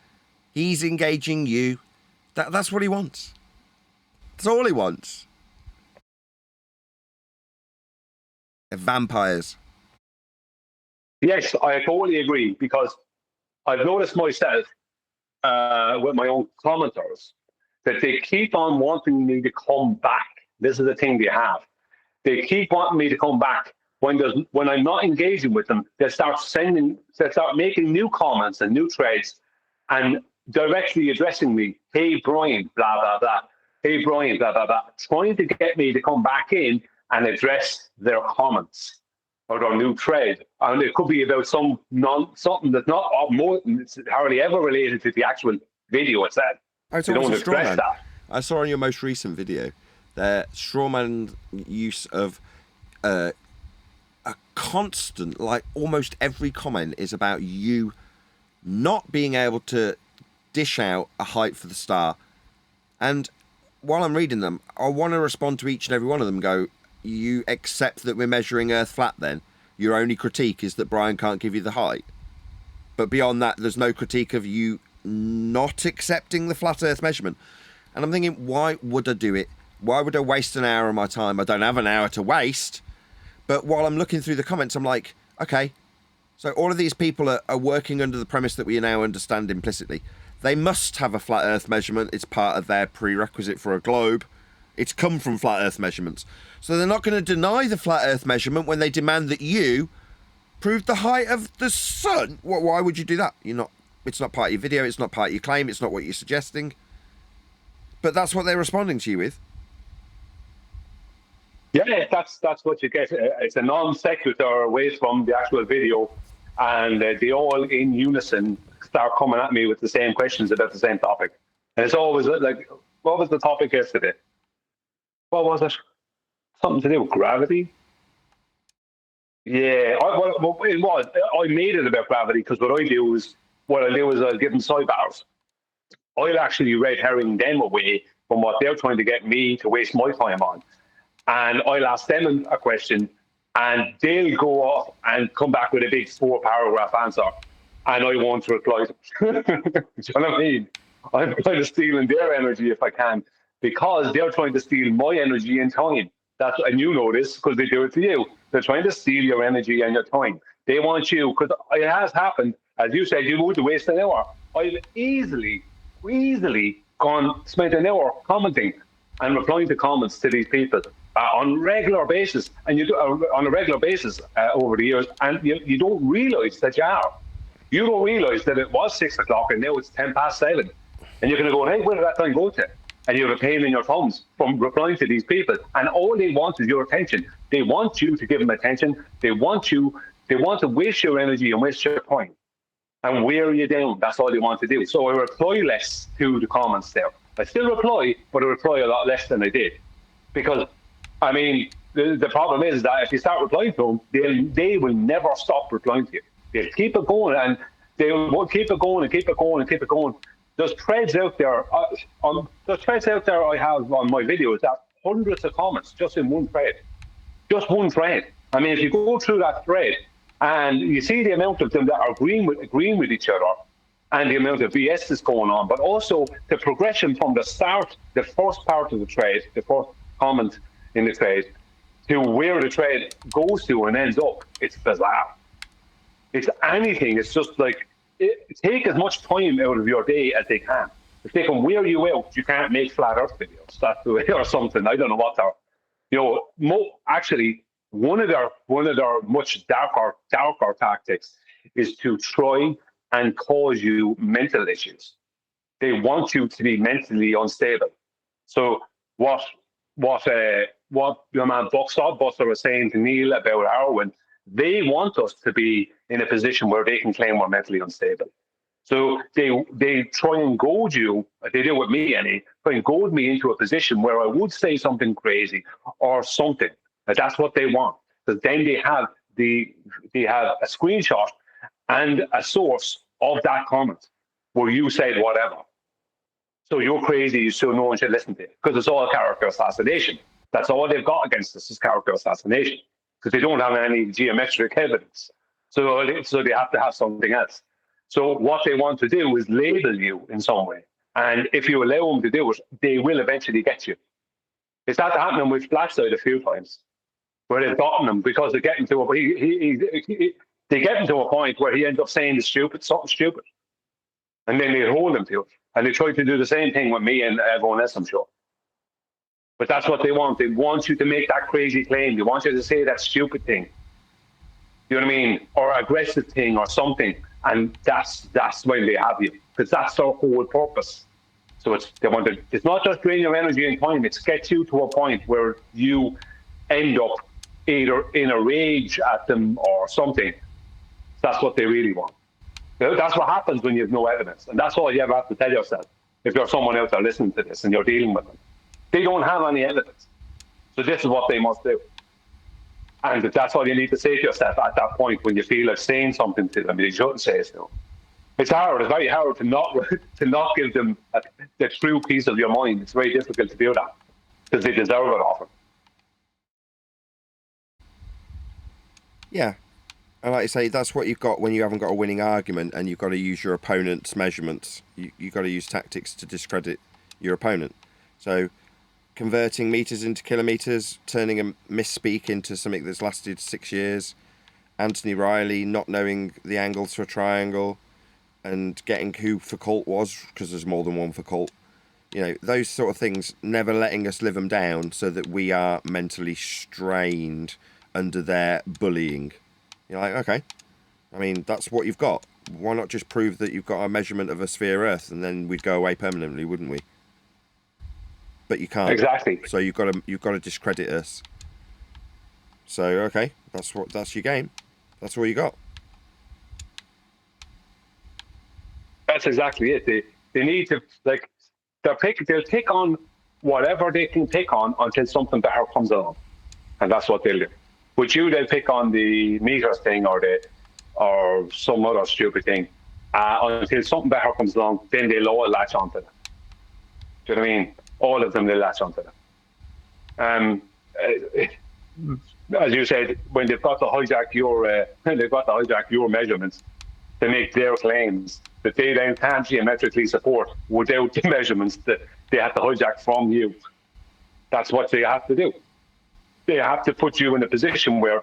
He's engaging you. That's what he wants. That's all he wants. They're vampires. Yes, I totally agree, because I've noticed myself with my own commenters that they keep on wanting me to come back. This is the thing they have. They keep wanting me to come back. When I'm not engaging with them, they start making new comments and new threads and directly addressing me. Hey, Brian, blah, blah, blah. Hey, Brian, blah, blah, blah. Trying to get me to come back in and address their comments or their new thread. And it could be about something that's not it's hardly ever related to the actual video itself. They don't address that. I saw in your most recent video the strawman use of a constant, like almost every comment is about you not being able to dish out a height for the star. And while I'm reading them, I want to respond to each and every one of them and go, you accept that we're measuring Earth flat then? Your only critique is that Brian can't give you the height? But beyond that, there's no critique of you not accepting the flat Earth measurement. And I'm thinking, why would I do it? Why would I waste an hour of my time? I don't have an hour to waste. But while I'm looking through the comments, I'm like, okay, so all of these people are working under the premise that we now understand implicitly. They must have a flat Earth measurement. It's part of their prerequisite for a globe. It's come from flat Earth measurements. So they're not going to deny the flat Earth measurement when they demand that you prove the height of the sun. Why would you do that? It's not part of your video. It's not part of your claim. It's not what you're suggesting. But that's what they're responding to you with. Yeah, that's what you get. It's a non sequitur away from the actual video, and they all in unison start coming at me with the same questions about the same topic. And it's always like, what was the topic yesterday? What was it? Something to do with gravity? Yeah, it was. I made it about gravity because what I'll do is I'll give them sidebars. I'll actually red herring them away from what they're trying to get me to waste my time on. And I'll ask them a question, and they'll go off and come back with a big 4-paragraph answer, and I won't reply. Do you know what I mean? I'm trying to steal in their energy if I can, because they're trying to steal my energy and time. And you know this because they do it to you. They're trying to steal your energy and your time. They want you, because it has happened, as you said, you would waste an hour. I've easily spent an hour commenting and replying to comments to these people on regular basis, and you do on a regular basis over the years, and you don't realize that you are. You don't realize that it was 6 o'clock and now it's 7:10, and you're going to go, hey, where did that time go to? And you're a pain in your thumbs from replying to these people, and all they want is your attention. They want you to give them attention. They want to waste your energy and waste your time and wear you down. That's all they want to do. So I reply less to the comments there. I still reply, but I reply a lot less than I did, because I mean, the problem is that if you start replying to them, they will never stop replying to you. They'll keep it going, and they will keep it going and keep it going and keep it going. There's threads out there. I have on my videos that hundreds of comments just in one thread. Just one thread. I mean, if you go through that thread and you see the amount of them that are agreeing with each other, and the amount of BS that's going on, but also the progression from the start, the first part of the thread, the first comment in the thread, to where the thread goes to and ends up, it's bizarre. It's anything. It's just like, take as much time out of your day as they can. If they can wear you out, you can't make flat Earth videos. That's the way, or something. I don't know what they're. Actually, one of their much darker tactics is to try and cause you mental issues. They want you to be mentally unstable. So what your man Buster was saying to Neil about Arwen, they want us to be in a position where they can claim we're mentally unstable. So they try and goad you, they do with me try and goad me into a position where I would say something crazy or something. That's what they want. Because then they have a screenshot and a source of that comment where you said whatever. So you're crazy, so no one should listen to it. Because it's all character assassination. That's all they've got against us is character assassination. Because they don't have any geometric evidence. So they have to have something else. So what they want to do is label you in some way. And if you allow them to do it, they will eventually get you. It's that happening with Blackside a few times, where they've gotten him because they're getting to they get him to a point where he ends up saying something stupid. And then they hold him to it. And they try to do the same thing with me and everyone else, I'm sure. But that's what they want. They want you to make that crazy claim. They want you to say that stupid thing. You know what I mean? Or aggressive thing or something. And that's when they have you. Because that's their whole purpose. So it's not just drain your energy and time, it's get you to a point where you end up either in a rage at them or something. That's what they really want. That's what happens when you have no evidence. And that's all you ever have to tell yourself. If you're someone else that listening to this and you're dealing with them. They don't have any evidence. So this is what they must do. And that's all you need to say to yourself at that point when you feel like saying something to them you shouldn't say it to them. It's hard. It's very hard to not give them the true piece of your mind. It's very difficult to do that because they deserve it often. Yeah. And like I say, that's what you've got when you haven't got a winning argument and you've got to use your opponent's measurements. You've got to use tactics to discredit your opponent. So converting meters into kilometers, turning a misspeak into something that's lasted 6 years, Anthony Riley not knowing the angles for a triangle, and getting who Foucault was, because there's more than one Foucault. You know, those sort of things, never letting us live them down so that we are mentally strained under their bullying. You're like, okay, I mean, that's what you've got. Why not just prove that you've got a measurement of a sphere Earth and then we'd go away permanently, wouldn't we? But you can't. Exactly. So you've got to discredit us. So okay, that's your game. That's all you got. That's exactly it. They need to they'll pick on whatever they can pick on until something better comes along, and that's what they'll do. With you, they'll pick on the meters thing or some other stupid thing until something better comes along. Then they'll all latch onto that. Do you know what I mean? All of them, they'll latch onto that. As you said, when they've got to hijack your measurements to make their claims that they then can't geometrically support without the measurements that they have to hijack from you. That's what they have to do. They have to put you in a position where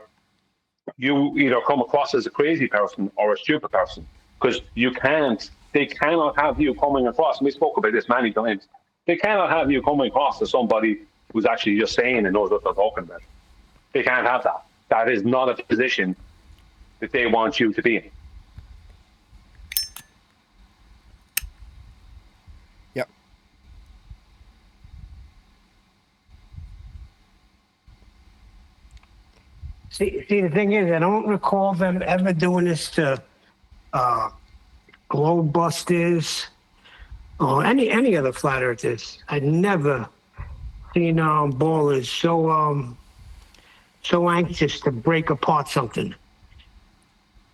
you either come across as a crazy person or a stupid person, because they cannot have you coming across, and we spoke about this many times, they cannot have you coming across as somebody who's actually just saying and knows what they're talking about. They can't have that. That is not a position that they want you to be in. Yep. See, the thing is, I don't recall them ever doing this to globe busters or any other flat earthers. I'd never seen ballers so anxious to break apart something.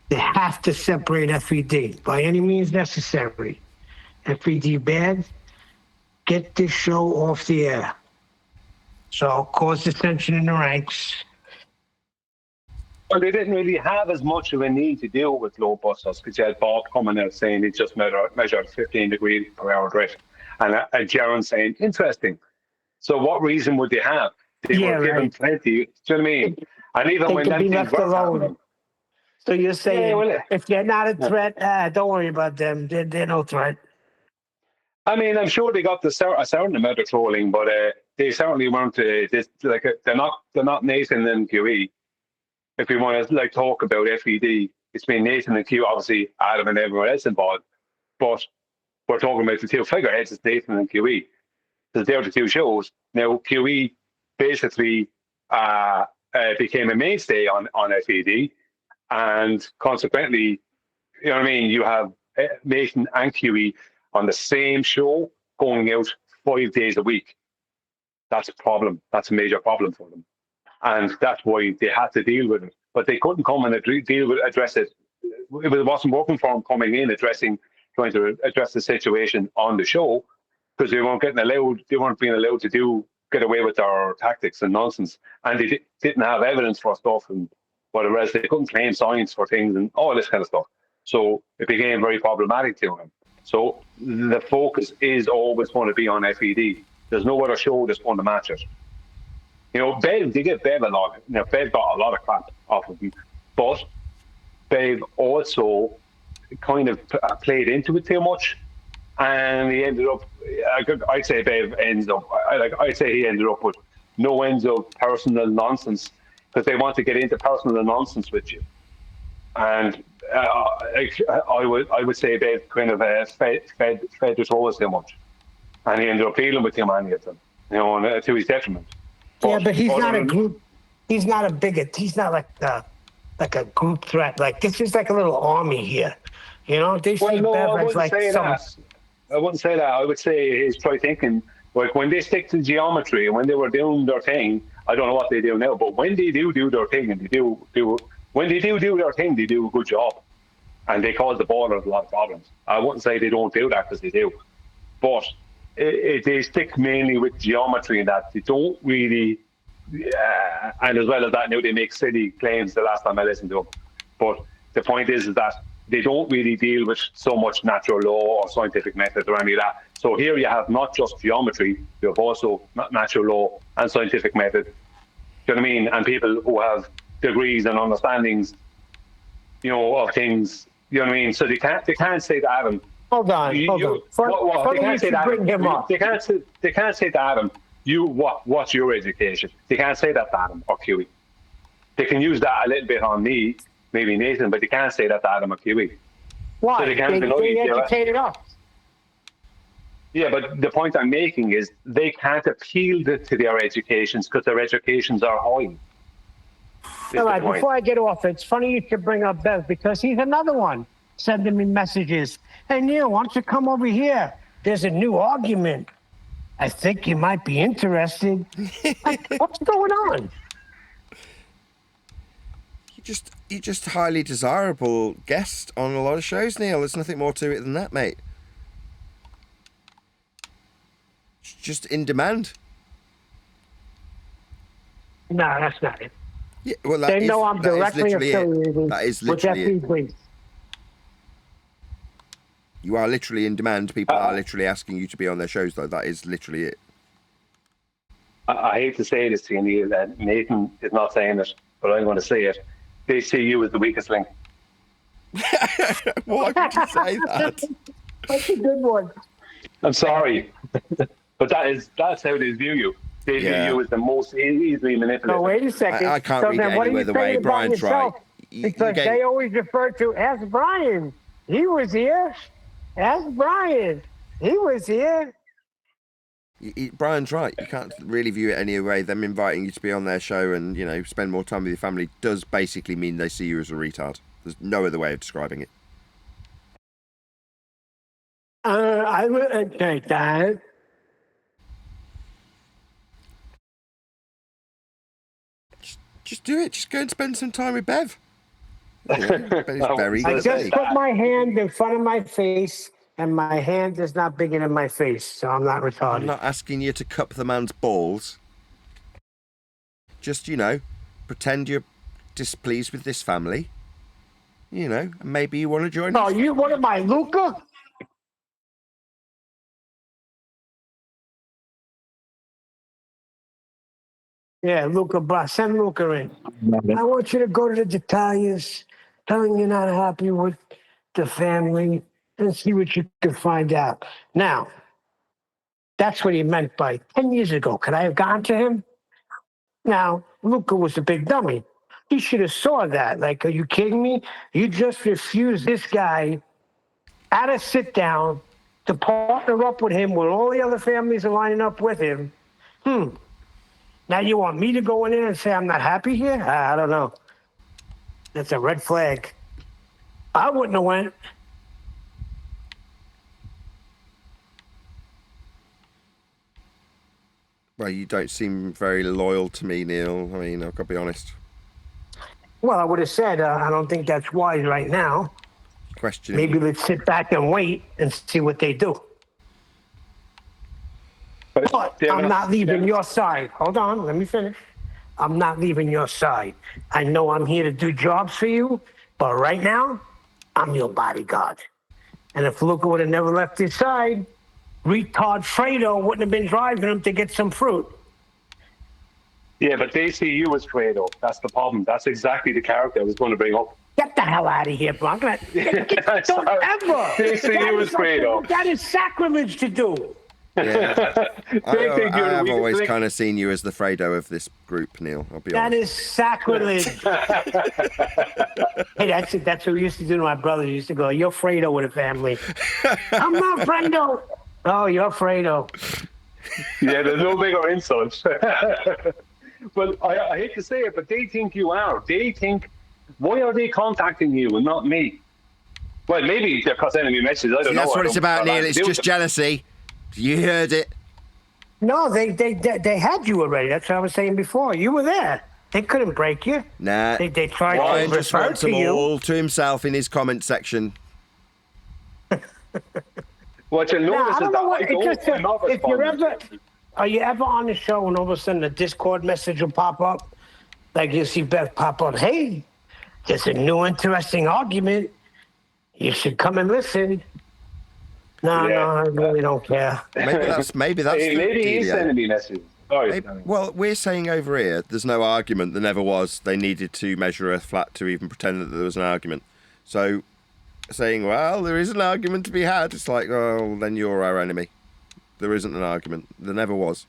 They have to separate FED by any means necessary. FED bad, get this show off the air. So cause dissension in the ranks. Well, they didn't really have as much of a need to deal with globe busters, because you had Bob coming out saying he just measured 15 degrees per hour drift, and Jaron saying, interesting. So what reason would they have? They were given plenty. Do you know what I mean? And even when them things were happening. So you're saying if they're not a threat, don't worry about them. They're no threat. I mean, I'm sure they got a certain amount of trolling, but they certainly weren't. They're not Nathan and QE. If we want to talk about FED, it's been Nathan and Q, obviously Adam and everyone else involved. But we're talking about the two figureheads, it's Nathan and QE, because they're the two shows. Now QE basically became a mainstay on FED, and consequently, you know what I mean, you have Nathan and QE on the same show going out 5 days a week. That's a problem. That's a major problem for them. And that's why they had to deal with it. But they couldn't come and address it. It wasn't working for them coming in, trying to address the situation on the show, because they weren't being allowed to get away with their tactics and nonsense. And they didn't have evidence for stuff and whatever else. They couldn't claim science for things and all this kind of stuff. So it became very problematic to them. So the focus is always going to be on FED. There's no other show that's going to match it. You know, Bev, they get Bev a lot. You know, Bev got a lot of crap off of him, but Bev also kind of played into it too much, and he ended up. I'd say Bev ends up. I'd say he ended up with no ends of personal nonsense, because they want to get into personal nonsense with you, and I would say Bev kind of fed the trolls too much, and he ended up dealing with him any of them, you know, to his detriment. But he's not a group. He's not a bigot. He's not like a group threat. Like, this is like a little army here. You know, they see Bev as like some. I wouldn't say that. I would say he's probably thinking, like, when they stick to geometry and when they were doing their thing, I don't know what they do now, but when they do their thing and they do their thing, they do a good job, and they cause the borders a lot of problems. I wouldn't say they don't do that, because they do, but they stick mainly with geometry, and that they don't really, and as well as that, now they make silly claims the last time I listened to them. But the point is that they don't really deal with so much natural law or scientific method or any of that. So here you have not just geometry, you have also natural law and scientific method. Do you know what I mean? And people who have degrees and understandings, you know, of things. You know what I mean? So they can't say to Adam. Hold on. They can't say to Adam, what's your education? They can't say that to Adam or QE. They can use that a little bit on me, maybe Nathan, but they can't say that to Adam or QE. Why? So they educated us. Yeah, but the point I'm making is they can't appeal to their educations because their educations are high. All right, before I get off, it's funny you should bring up Bev, because he's another one sending me messages. Hey, Neil, why don't you come over here? There's a new argument I think you might be interested. Like, what's going on? You're just a highly desirable guest on a lot of shows, Neil. There's nothing more to it than that, mate. It's just in demand. No, that's not it. Yeah, well, They know I'm directly affiliated That is with literally it. FB. You are literally in demand. People are literally asking you to be on their shows, though. That is literally it. I hate to say this to you, Neil, and Nathan is not saying it, but I'm going to say it. They see you as the weakest link. Why would you say that? That's a good one. I'm sorry, but that's how they view you. They view you as the most easily manipulated. No, wait a second. I can't read it then what any are you other way. saying about Brian's right. yourself? Because they always refer to, ask Brian. He was here. Ask Brian. He was here. Brian's right. You can't really view it any other way. Them inviting you to be on their show and, you know, spend more time with your family does basically mean they see you as a retard. There's no other way of describing it. I would take that. Just do it. Just go and spend some time with Bev. It's very I good. just put my hand in front of my face, and my hand is not bigger than my face, so I'm not retarded. I'm not asking you to cup the man's balls. Just, you know, pretend you're displeased with this family. You know, and maybe you want to join us. Oh, you what am I, Luca? Yeah, Luca, send Luca in. I want you to go to the detalles, tell him you're not happy with the family, and see what you can find out. Now, that's what he meant by 10 years ago. Could I have gone to him? Now, Luca was a big dummy. He should have saw that. Like, are you kidding me? You just refused this guy at a sit down to partner up with him when all the other families are lining up with him. Now you want me to go in there and say I'm not happy here? I don't know. That's a red flag. I wouldn't have went. Well, you don't seem very loyal to me, Neil. I mean, I've got to be honest. Well, I would have said, I don't think that's wise right now. Maybe let's sit back and wait and see what they do. But I'm not leaving your side. Hold on, let me finish. I'm not leaving your side. I know I'm here to do jobs for you, but right now, I'm your bodyguard. And if Luca would have never left his side, retard Fredo wouldn't have been driving him to get some fruit. Yeah, but they see you as Fredo. That's the problem. That's exactly the character I was going to bring up. Get the hell out of here, bro. Don't ever. They see you as Fredo. That is sacrilege to do. Yeah. I have always kind of seen you as the Fredo of this group, Neil. I'll be honest. That is sacrilege. Hey, that's what we used to do to my brother. He used to go, "You're Fredo with a family." I'm not Fredo. Oh, you're Fredo. Yeah, there's no bigger insult. But I hate to say it, but they think you are. They think, why are they contacting you and not me? Well, maybe they're sending me messages. I don't know. That's what it's about, Neil. It's just jealousy. You heard it. No, they had you already. That's what I was saying before. You were there. They couldn't break you. Nah. They tried Ryan to just refer wants to them you. all to himself in his comment section. What you notice I don't know what. I'm not If you're responding. are you ever on the show and all of a sudden a Discord message will pop up? Like you see Beth pop up, hey, there's a new interesting argument. You should come and listen. No, I really don't care. Maybe that's maybe he's sending me messages. Well, we're saying over here, there's no argument. There never was. They needed to measure Earth flat to even pretend that there was an argument. So, saying, well, there is an argument to be had, it's like, oh, then you're our enemy. There isn't an argument. There never was.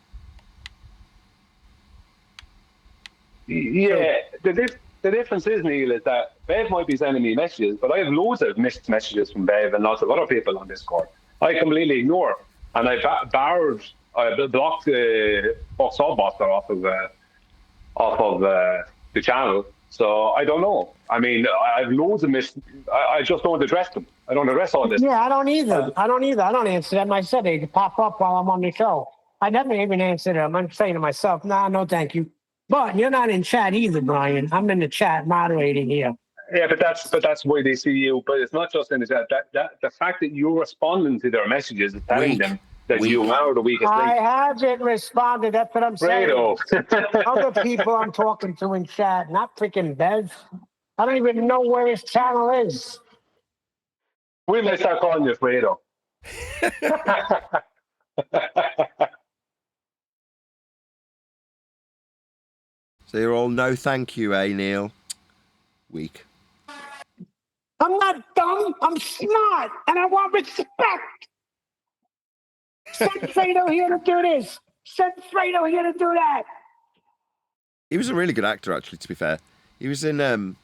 Yeah, the difference is, Neil, is that Bev might be sending me messages, but I have loads of missed messages from Bev and lots of other people on Discord. I completely ignore, and I blocked Fox Allbuster off of the channel. So I don't know. I mean, I have loads of missed. I just don't address them. I don't address all this. Yeah, I don't either. I don't answer them. I said they pop up while I'm on the show. I never even answered him. I'm saying to myself, nah, no, thank you. But you're not in chat either, Brian. I'm in the chat moderating here. Yeah, but that's why they see you. But it's not just in the chat. That the fact that you're responding to their messages is telling them that you are the weakest link. I haven't responded. That's what I'm saying. Fredo. Other people I'm talking to in chat, not freaking Bev. I don't even know where his channel is. When they start calling you Fredo. So you're all no thank you, eh, Neil? Weak. I'm not dumb. I'm smart, and I want respect. Send Fredo here to do this. Send Fredo here to do that. He was a really good actor, actually, to be fair. He was in Dog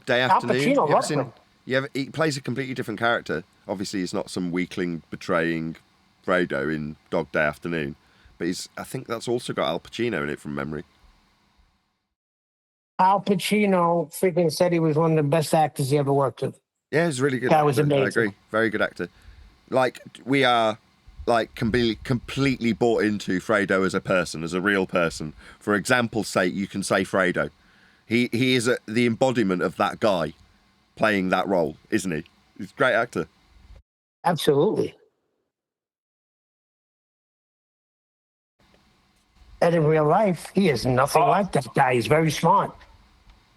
Day Al Afternoon. Pacino, He plays a completely different character. Obviously, he's not some weakling betraying Fredo in Dog Day Afternoon. But I think that's also got Al Pacino in it from memory. Al Pacino freaking said he was one of the best actors he ever worked with. Yeah, he's really good. That was amazing. I agree. Very good actor. Like, we are completely bought into Fredo as a person, as a real person. For example's sake, you can say Fredo. He is the embodiment of that guy playing that role, isn't he? He's a great actor. Absolutely. And in real life, he is nothing like that guy. He's very smart.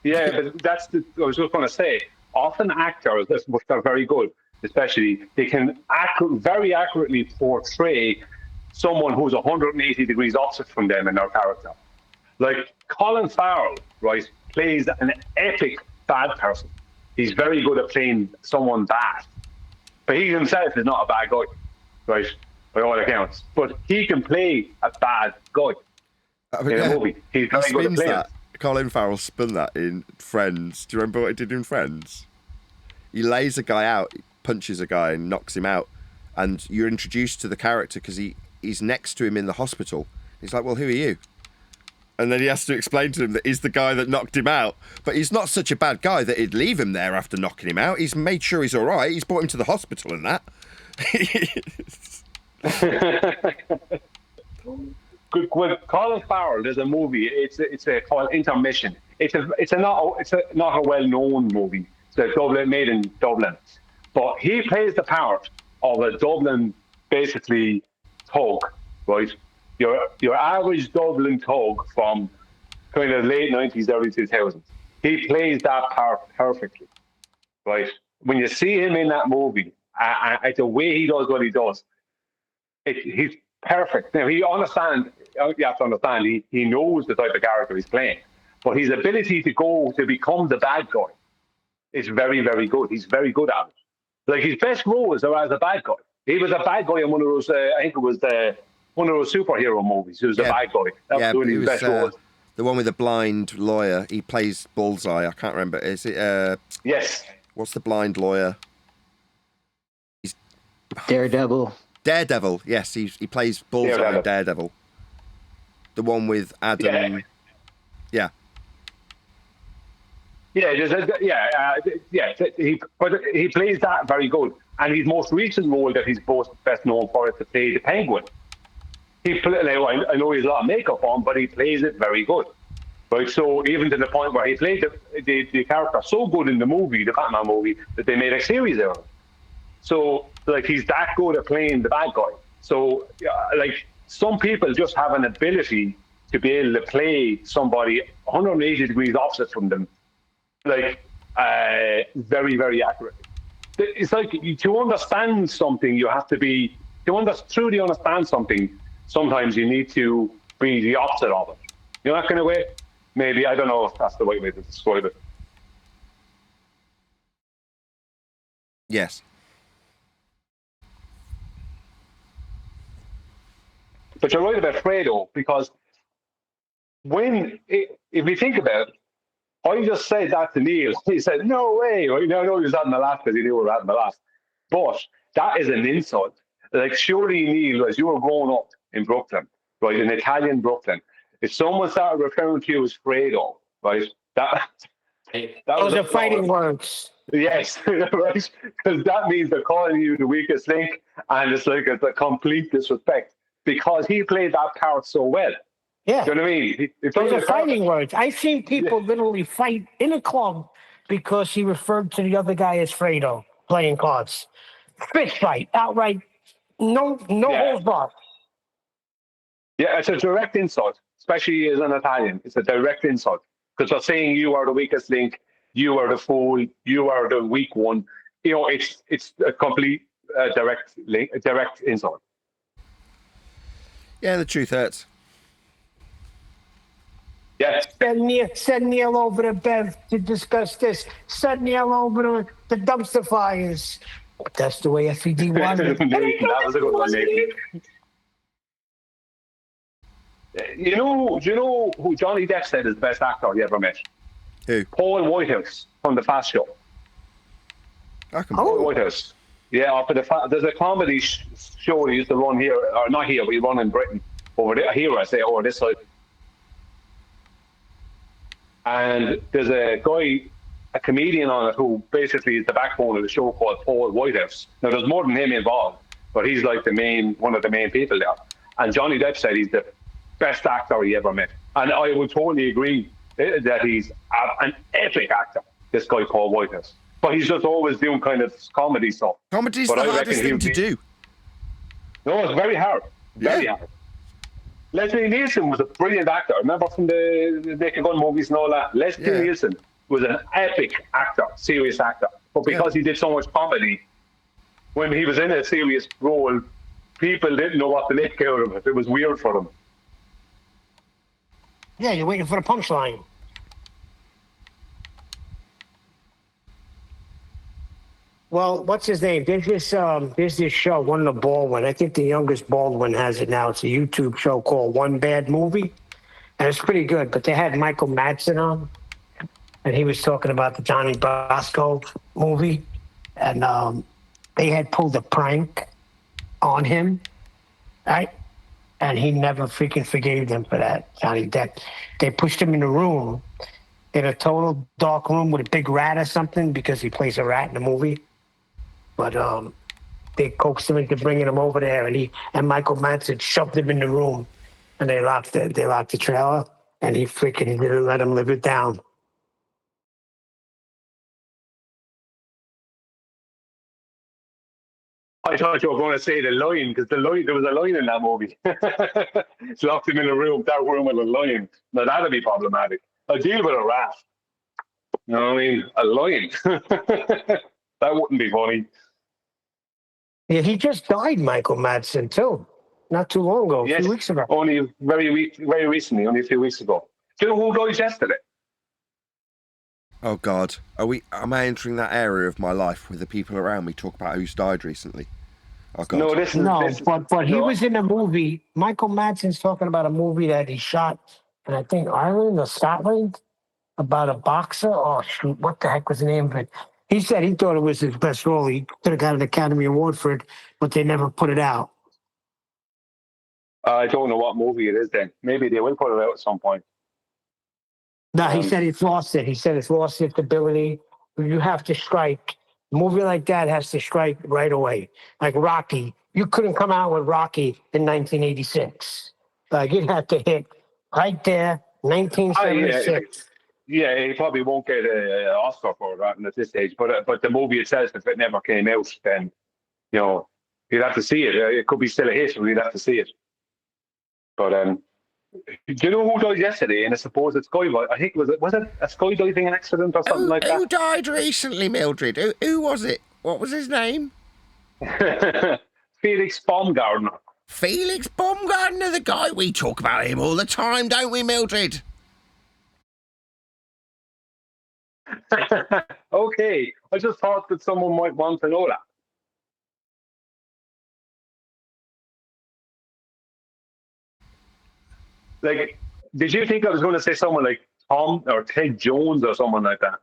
Yeah, but I was just going to say, often actors, which are very good, especially, they can very accurately portray someone who's 180 degrees opposite from them in their character. Like Colin Farrell, right, plays an epic bad person. He's very good at playing someone bad. But he himself is not a bad guy, right, by all accounts. But he can play a bad guy in a movie. He's very good at playing it. Colin Farrell spun that in Friends. Do you remember what he did in Friends? He lays a guy out, punches a guy and knocks him out. And you're introduced to the character because he's next to him in the hospital. He's like, well, who are you? And then he has to explain to him that he's the guy that knocked him out. But he's not such a bad guy that he'd leave him there after knocking him out. He's made sure he's all right. He's brought him to the hospital and that. With Colin Farrell, there's a movie. It's called Intermission. It's not a well-known movie. It's made in Dublin, but he plays the part of a Dublin basically thug, right? Your average Dublin thug from kind of late 90s, early 2000s. He plays that part perfectly, right? When you see him in that movie, the way he does what he does, he's perfect. Now, you have to understand, he knows the type of character he's playing, but his ability to become the bad guy is very, very good. He's very good at it. Like, his best roles are as a bad guy. He was a bad guy in one of those, I think it was one of those superhero movies. He was a bad guy. That was one of his best roles. The one with the blind lawyer. He plays Bullseye. I can't remember. Is it? Yes. What's the blind lawyer? He's Daredevil. Daredevil. Yes, he plays Bullseye in Daredevil. The one with Adam. Yeah. He plays that very good. And his most recent role that he's best known for is to play the Penguin. I know he's a lot of makeup on, but he plays it very good. Right, so even to the point where he played the character so good in the movie, the Batman movie, that they made a series out of it. So, like, he's that good at playing the bad guy. So, like, some people just have an ability to be able to play somebody 180 degrees opposite from them, like, very, very accurately. It's like, to understand something, you have to be, truly understand something, sometimes you need to be the opposite of it. You know that kind of way? Maybe, I don't know if that's the right way to describe it. Yes. But you're right about Fredo, because if you think about it, I just said that to Neil. He said, no way. Right? Now, I know he was having a laugh because he knew we were having a laugh. But that is an insult. Like, surely, Neil, as you were growing up in Brooklyn, right, in Italian Brooklyn, if someone started referring to you as Fredo, right, those are fighting words. Yes, right, because that means they're calling you the weakest link, and it's like it's a complete disrespect because he played that part so well. Yeah. Do you know what I mean? He Those played are the part. fighting words. I've seen people literally fight in a club because he referred to the other guy as Fredo playing cards. Fist fight, outright, no holds barred. Yeah, it's a direct insult, especially as an Italian. It's a direct insult because they're saying you are the weakest link, you are the fool, you are the weak one. You know, it's a complete direct insult. Yeah, the truth hurts. Yeah. Send Neil over to Bev to discuss this. Send Neil over to the dumpster fires. That's the way FED wanted. That was a good one, Nathan. Do you know who Johnny Depp said is the best actor he ever met? Who? Paul Whitehouse from The Fast Show. Paul Whitehouse. Yeah, there's a comedy show he used to run here, or not here, but he run in Britain. Over there, here I say, over this side. And there's a guy, a comedian on it, who basically is the backbone of the show called Paul Whitehouse. Now, there's more than him involved, but he's like one of the main people there. And Johnny Depp said he's the best actor he ever met. And I would totally agree that he's an epic actor, this guy Paul Whitehouse. But he's just always doing kind of comedy stuff. Comedy's the hardest thing to do. No, it's very hard. Very hard. Leslie Nielsen was a brilliant actor. Remember from the Naked Gun movies and all that? Leslie Nielsen was an epic actor, serious actor. But because he did so much comedy, when he was in a serious role, people didn't know what to make out of it. It was weird for them. Yeah, you're waiting for the punchline. Well, what's his name? There's this show, one of the Baldwin. I think the youngest Baldwin has it now. It's a YouTube show called One Bad Movie. And it's pretty good. But they had Michael Madsen on. And he was talking about the Johnny Brasco movie. And they had pulled a prank on him. Right? And he never freaking forgave them for that, Johnny Depp. They pushed him in a room, in a total dark room with a big rat or something, because he plays a rat in the movie. But they coaxed him into bringing him over there, and Michael Madsen shoved him in the room, and they locked the trailer, and he freaking didn't let him live it down. I thought you were going to say the lion, because there was a lion in that movie. Locked him in a room, dark room with a lion. Now that'd be problematic. I'll deal with a rat. You know what I mean? A lion. That wouldn't be funny. Yeah, he just died, Michael Madsen, too. Not too long ago, a few weeks ago. Only very recently, only a few weeks ago. Do you know who died yesterday? Oh God, am I entering that area of my life where the people around me talk about who's died recently? Oh God. No, but he was in a movie. Michael Madsen's talking about a movie that he shot in, I think, Ireland or Scotland, about a boxer. Oh shoot, what the heck was the name of it? He said he thought it was his best role. He could have got an Academy Award for it, but they never put it out. I don't know what movie it is then. Maybe they will put it out at some point. No, he said it's lost it. He said it's lost its ability. You have to strike. A movie like that has to strike right away. Like Rocky. You couldn't come out with Rocky in 1986. Like, it had to hit right there, 1976. Yeah, he probably won't get an Oscar for that at this stage. But the movie itself, if it never came out, then, you know, you'd have to see it. It could be still a hit, but you'd have to see it. But do you know who died yesterday in a supposed skydiving? I think was it a skydiving accident or something like that? Who died recently, Mildred? Who was it? What was his name? Felix Baumgartner. Felix Baumgartner, the guy. We talk about him all the time, don't we, Mildred? Okay, I just thought that someone might want to know that. Like, did you think I was going to say someone like Tom or Ted Jones or someone like that?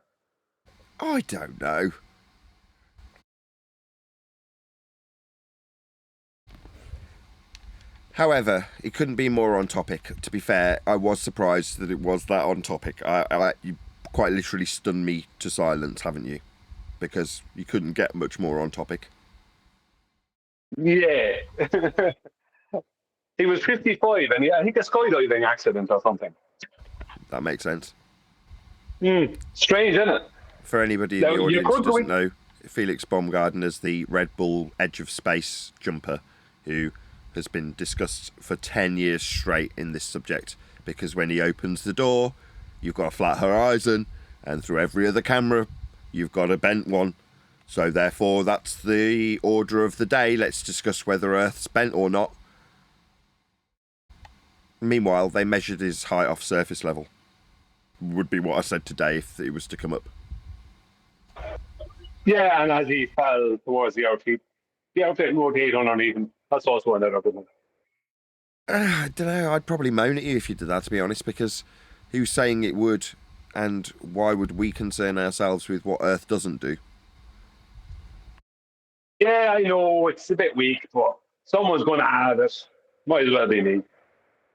I don't know. However, it couldn't be more on topic. To be fair, I was surprised that it was that on topic. You quite literally stunned me to silence, haven't you? Because you couldn't get much more on topic. Yeah. He was 55, and I think a skydiving accident or something. That makes sense. Strange, isn't it? For anybody in Now, the you audience who could go doesn't know, Felix Baumgarten is the Red Bull Edge of Space jumper who has been discussed for 10 years straight in this subject, because when he opens the door, you've got a flat horizon, and through every other camera, you've got a bent one. So therefore, that's the order of the day. Let's discuss whether Earth's bent or not. Meanwhile, they measured his height off surface level. Would be what I said today if it was to come up. Yeah, and as he fell towards the Earth, the Earth didn't rotate underneath him. That's also another good one. I don't know. I'd probably moan at you if you did that, to be honest, because who's saying it would, and why would we concern ourselves with what Earth doesn't do? Yeah, I know it's a bit weak, but someone's going to add it. Might as well be me.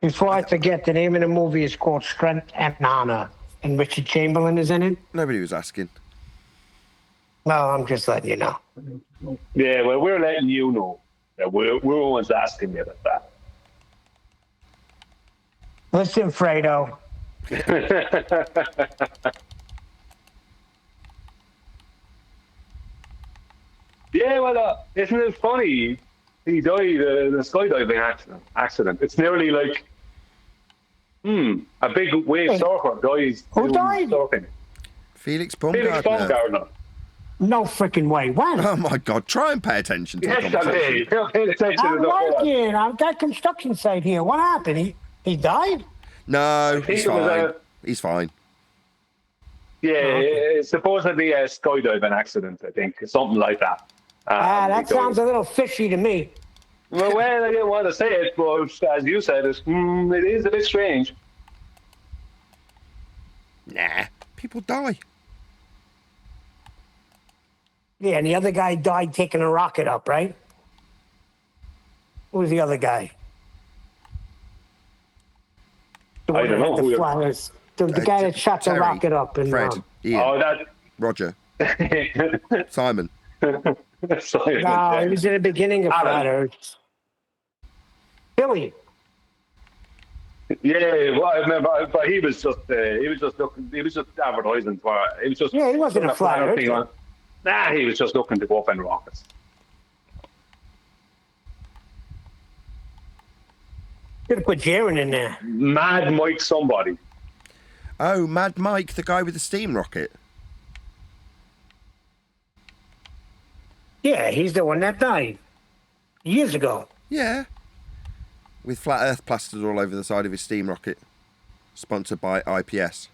Before I forget, the name of the movie is called Strength and Honor, and Richard Chamberlain is in it. Nobody was asking. Well, I'm just letting you know. Yeah, well, we're letting you know that we're the ones asking you about that. Listen, Fredo. Yeah, well, isn't it funny? He died in a skydiving accident. It's nearly like, a big wave surfer dies. Who died? Surfing. Felix Felix Baumgartner. Baumgartner. No freaking way. When? Oh my God! Try and pay attention to the Yes, I conversation. did. You're paying attention I'm to the whole. working. I've got construction site here. What happened? He died? No, think he's it was fine. He's fine. Yeah, it's supposedly a skydiving accident, I think. Something like that. That sounds a little fishy to me. Well, I didn't want to say it, but as you said, it is a bit strange. Nah, people die. Yeah, and the other guy died taking a rocket up, right? Who was the other guy? The I one don't that know had who the you're- flyers. The guy that shot the Terry, rocket up. And, Fred, Ian, Oh, that. Roger, Simon. Sorry, no, he was in the beginning of Alan. Flat Earth. Billy. Yeah, well, I remember, but he was just advertising for. He was just. Yeah, he wasn't a flat thing earther. on. Nah, he was just looking to go up in rockets. Could have put Jaron in there. Mad Mike somebody. Oh, Mad Mike, the guy with the steam rocket. Yeah, he's the one that died years ago. Yeah. With flat Earth plastered all over the side of his steam rocket. Sponsored by IPS.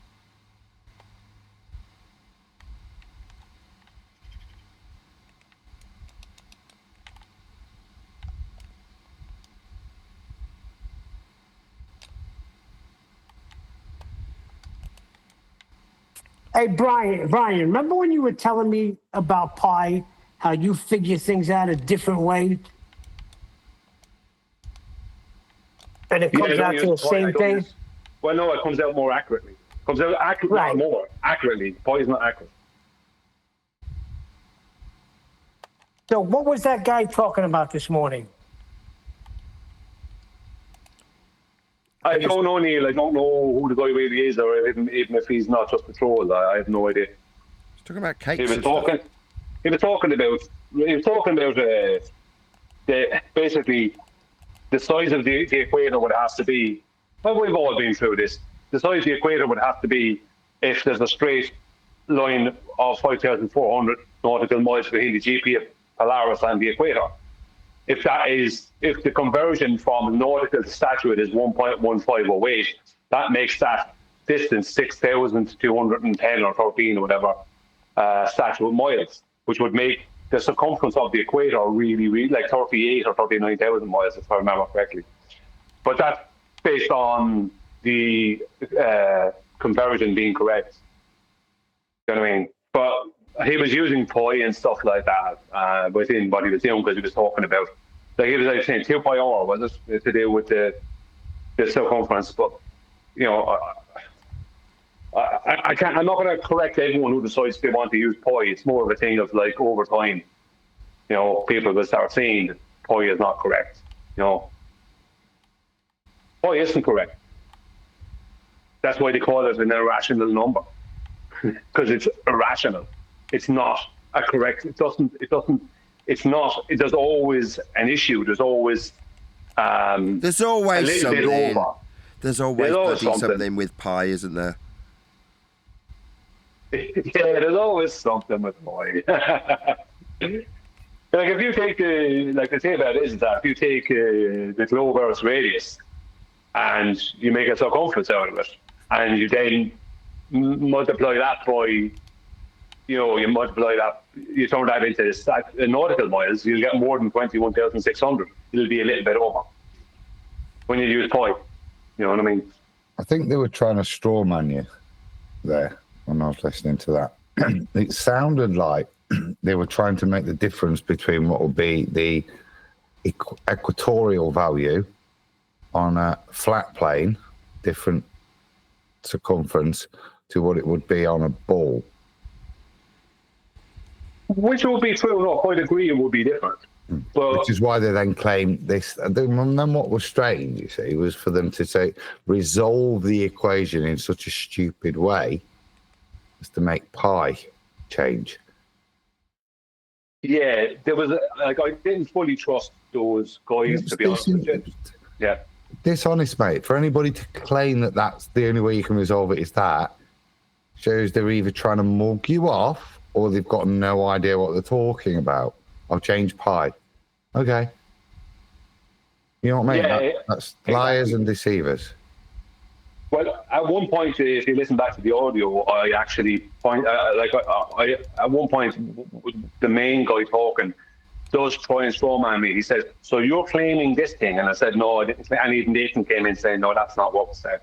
Hey, Brian, remember when you were telling me about pi, how you figure things out a different way? And it comes out to the same thing? Well, no, it comes out more accurately. Comes out Right. more accurately. Pi is not accurate. So what was that guy talking about this morning? I don't know, Neil. I don't know who the guy really is, or even if he's not just a troll. I have no idea. He's talking about cakes. He was and stuff. talking. He was talking about. Basically the size of the equator would have to be. Well, we've all been through this. The size of the equator would have to be if there's a straight line of 5,400 nautical miles between the GP of Polaris and the equator. If the conversion from nautical to statute is 1.1508, that makes that distance 6,210 or 13 or whatever statute miles, which would make the circumference of the equator really, really like 38 or 39,000 miles, if I remember correctly. But that's based on the conversion being correct. You know what I mean? But he was using pi and stuff like that within what he was doing, because he was talking about, like he was like saying 2 pi r, was it, to do with the circumference. But you know, I can't. I'm not going to correct everyone who decides they want to use pi. It's more of a thing of like over time, you know, people will start saying that pi is not correct. You know, pi isn't correct. That's why they call it an irrational number, because it's irrational. It's not a correct. It's not. There's always an issue. There's always there's always a little something. bit over. There's always something with pi, isn't there? Yeah, there's always something with pi. Like if you take the thing about it is that if you take the globe Earth's radius and you make a circumference out of it, and you then multiply that by, you multiply that, you turn that into nautical miles, you'll get more than 21,600. It'll be a little bit over when you use pi. You know what I mean? I think they were trying to straw man you there when I was listening to that. It sounded like they were trying to make the difference between what would be the equatorial value on a flat plane, different circumference, to what it would be on a ball. Which would be true, no, I agree it would be different. But, which is why they then claim this. And then what was strange, you see, was for them to say, resolve the equation in such a stupid way as to make pi change. Yeah, there was, I didn't fully trust those guys, to be honest with you. Yeah. Dishonest, mate. For anybody to claim that that's the only way you can resolve it is that, shows they're either trying to mug you off or they've got no idea what they're talking about. I'll change pi. Okay. You know what I mean? Yeah, that's liars and deceivers. Well, at one point, if you listen back to the audio, I actually at one point, the main guy talking does try and strawman me. He says, "So you're claiming this thing?" And I said, "No, I didn't." And even Nathan came in saying, "No, that's not what was said."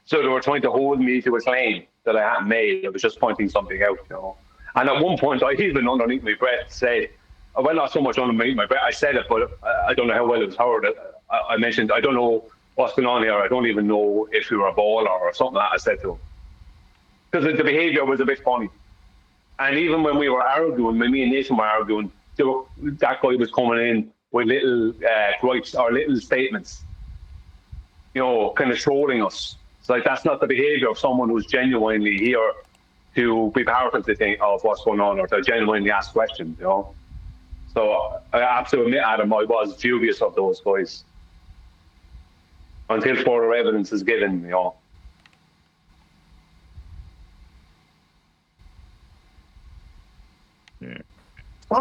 So they were trying to hold me to a claim that I hadn't made. I was just pointing something out, And at one point, I even underneath my breath said, well, not so much underneath my breath, I said it, but I don't know how well it was heard. I mentioned, I don't know what's going on here. I don't even know if you're a baller or something like that, I said to him. Because the behaviour was a bit funny. And even when we were arguing, when me and Nathan were arguing, that guy was coming in with little gripes or little statements, kind of trolling us. It's like, that's not the behaviour of someone who's genuinely here to be part of the thing of what's going on, or to genuinely ask questions, So I have to admit, Adam, I was dubious of those guys until further evidence is given, Well,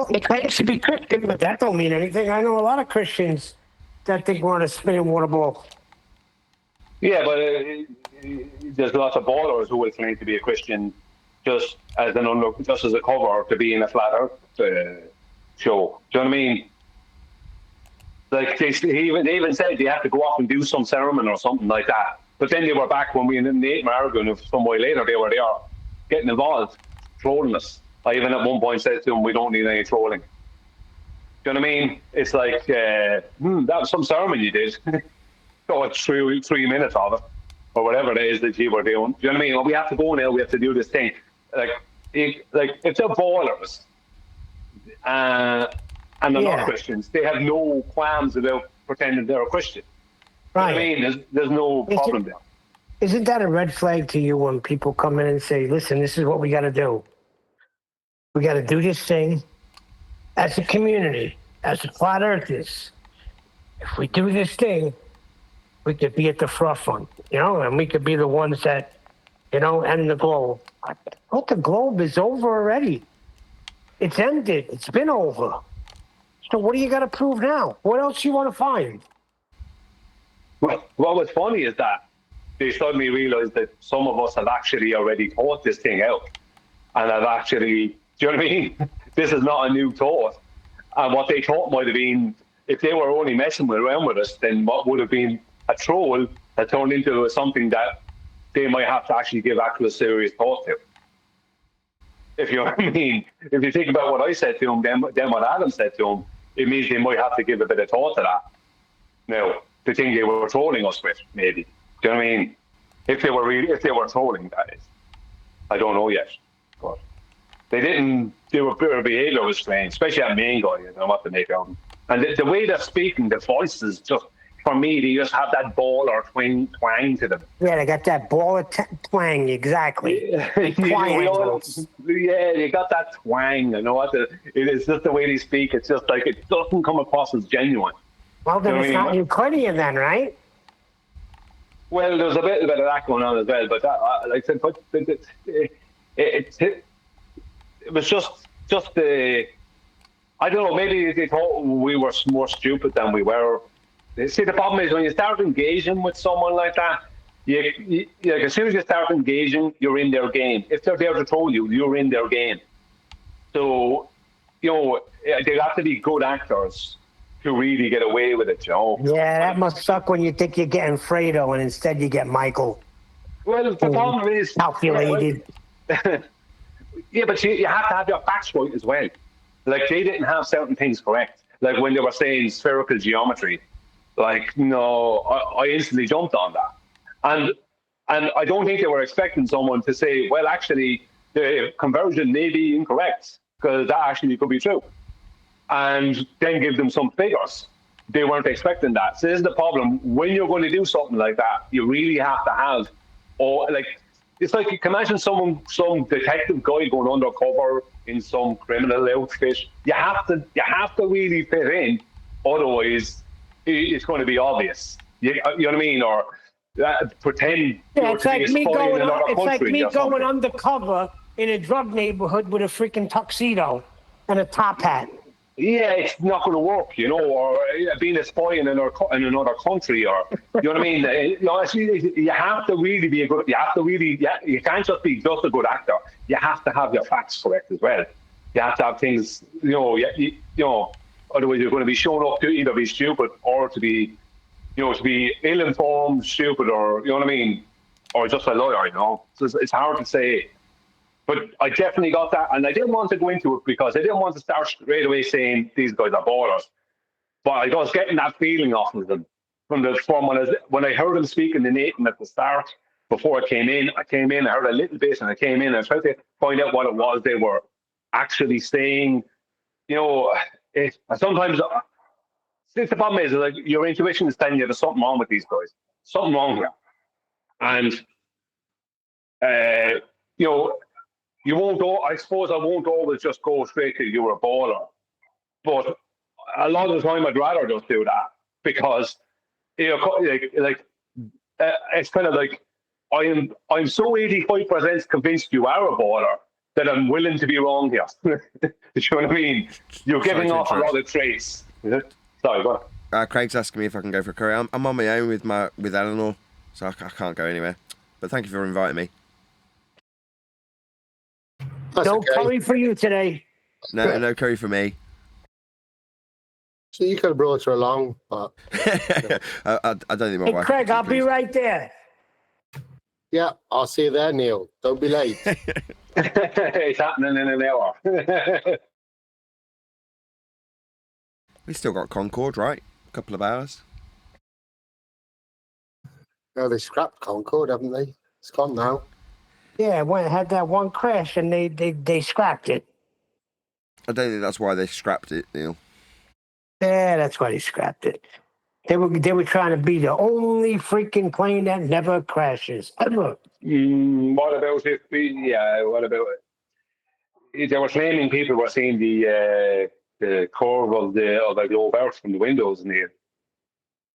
it claims to be Christian, but that don't mean anything. I know a lot of Christians that think we're on a spinning water ball. Yeah, but there's lots of ballers who will claim to be a Christian just as a cover to be in a flat Earth show. Do you know what I mean? Like they even said they have to go off and do some ceremony or something like that. But then they were back when we and Nate were arguing. Some way later, they were there getting involved, trolling us. I even at one point said to them, "We don't need any trolling." Do you know what I mean? It's like that was some ceremony you did. So it's 3 minutes of it, or whatever it is that you were doing. Do you know what I mean? Well, we have to go now. We have to do this thing. Like if they're ballers and they're not Christians, they have no qualms about pretending they're a Christian. Right. You know what I mean, there's no problem there. Isn't that a red flag to you when people come in and say, "Listen, this is what we got to do. We got to do this thing as a community, as a flat earthers. If we do this thing, we could be at the forefront, and we could be the ones that, end the globe." Well, the globe is over already. It's ended. It's been over. So what do you got to prove now? What else you want to find? Well, what was funny is that they suddenly realized that some of us have actually already thought this thing out. And have actually, do you know what I mean? This is not a new thought. And what they thought might have been, if they were only messing around with us, then what would have been a troll that turned into something that they might have to actually give actual serious thought to. If you know what I mean. If you think about what I said to him, then what Adam said to him, it means they might have to give a bit of thought to that. Now, the thing they were trolling us with, maybe. Do you know what I mean? If they were trolling, that is. I don't know yet. But they didn't, their behavior was strange, especially that main guy, what to make of him. And the way they're speaking, the voices just, for me, they just have that ball or twang to them. Yeah, they got that ball of twang, exactly. Like triangles. Yeah, they got that twang. You know what? It is just the way they speak. It's just like it doesn't come across as genuine. Well, then it's not Euclidean then, right? Well, there's a bit of that going on as well, but like I said, it was just the. I don't know. Maybe they thought we were more stupid than we were. See, the problem is when you start engaging with someone like that, you like as soon as you start engaging, you're in their game. If they're there to troll you, you're in their game. So, you know, they have to be good actors to really get away with it, you know. Yeah, that must suck when you think you're getting Fredo and instead you get Michael. Well, the problem is calculated. Yeah, but you have to have your facts right as well. Like, they didn't have certain things correct. Like when they were saying spherical geometry. Like, no, I instantly jumped on that. And I don't think they were expecting someone to say, well, actually, the conversion may be incorrect, because that actually could be true. And then give them some figures. They weren't expecting that. So this is the problem. When you're going to do something like that, you really have to have, it's like you can imagine some detective guy going undercover in some criminal outfit. You have to really fit in, otherwise it's going to be obvious. You know what I mean? Or pretend. Yeah, it's like me going undercover in a drug neighborhood with a freaking tuxedo and a top hat. Yeah, it's not going to work, you know, or being a spy in another country, or, you know what I mean? You have to really be you can't just be just a good actor. You have to have your facts correct as well. You have to have things, you know, otherwise you're going to be shown up to either be stupid or to be ill-informed, stupid, or, you know what I mean? Or just a liar, you know? So it's hard to say. But I definitely got that, and I didn't want to go into it because I didn't want to start straight away saying these guys are ballers. But I was getting that feeling off of them when I heard them speaking to Nathan at the start. Before I came in, I heard a little bit, and I came in and I tried to find out what it was they were actually saying. You know, sometimes the problem is like your intuition is telling you there's something wrong with these guys, something wrong here, and you know. You won't go. I suppose I won't always just go straight to you're a baller, but a lot of the time I'd rather just do that because it's kind of like I'm so 85% convinced you are a baller that I'm willing to be wrong here. You know what I mean? You're giving off a lot of traits. Sorry, go on. Craig's asking me if I can go for a curry. I'm on my own with Eleanor, so I can't go anywhere. But thank you for inviting me. That's no curry for you today. No curry for me. So you could have brought her along, but I don't think my wife. Craig, I'll be right there. Yeah, I'll see you there, Neil. Don't be late. It's happening in an hour. We still got Concorde, right? A couple of hours. No, they scrapped Concorde, haven't they? It's gone now. Yeah, had that one crash and they scrapped it. I don't think that's why they scrapped it, Neil. Yeah, that's why they scrapped it. They were trying to be the only freaking plane that never crashes ever. What about it? What about it? They were claiming people were seeing the curve of the globe Earth from the windows in here.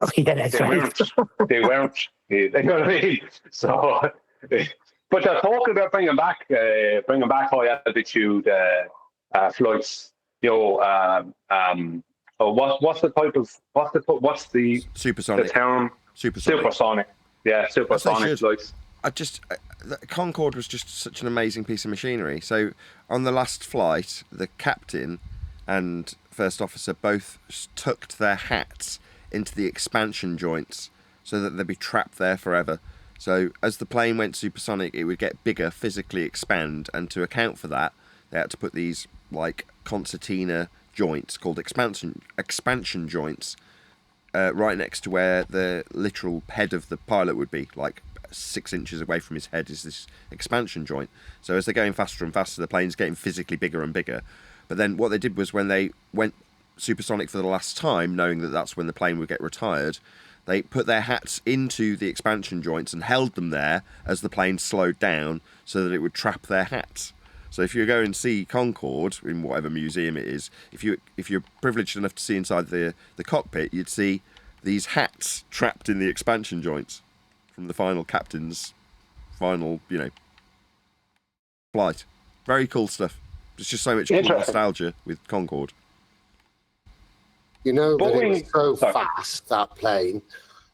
Oh, yeah, that's right. They weren't. You know what I mean? So. But they're talking about bringing back high altitude flights. You know, what's the supersonic? The term supersonic. Yeah, supersonic flights. Concorde was just such an amazing piece of machinery. So on the last flight, the captain and first officer both tucked their hats into the expansion joints so that they'd be trapped there forever. So as the plane went supersonic, it would get bigger, physically expand, and to account for that, they had to put these like concertina joints called expansion joints right next to where the literal head of the pilot would be, like 6 inches away from his head is this expansion joint. So as they're going faster and faster, the plane's getting physically bigger and bigger. But then what they did was when they went supersonic for the last time, knowing that that's when the plane would get retired, they put their hats into the expansion joints and held them there as the plane slowed down so that it would trap their hats. So if you go and see Concorde in whatever museum it is, if you're privileged enough to see inside the cockpit, you'd see these hats trapped in the expansion joints from the final captain's final, flight. Very cool stuff. There's just so much cool nostalgia with Concorde. You know that it was so fast, that plane,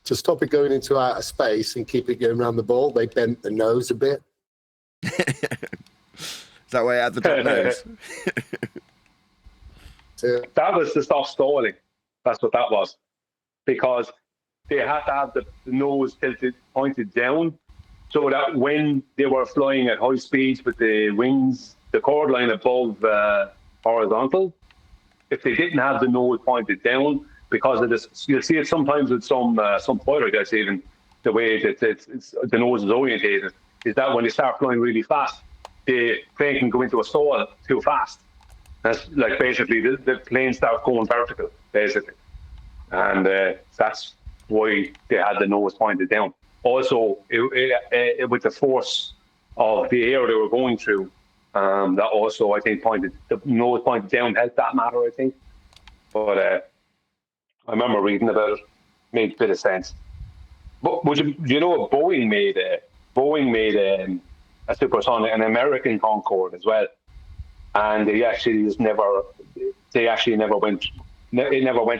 to stop it going into outer space and keep it going around the ball, they bent the nose a bit. Is that why it had the top nose? That was to stop stalling. That's what that was. Because they had to have the nose pointed down, so that when they were flying at high speeds with the wings, the chord line above horizontal, if they didn't have the nose pointed down, because of this, you'll see it sometimes with some fighter jets, even the way that the nose is orientated, is that when they start flying really fast, the plane can go into a stall too fast. That's like basically the plane starts going vertical, basically. And that's why they had the nose pointed down. Also, with the force of the air they were going through, that also, I think, the nose pointed down helped that matter, I think. But I remember reading about it. Made a bit of sense. But you know what Boeing made? Boeing made a supersonic, an American Concorde as well. And they actually never went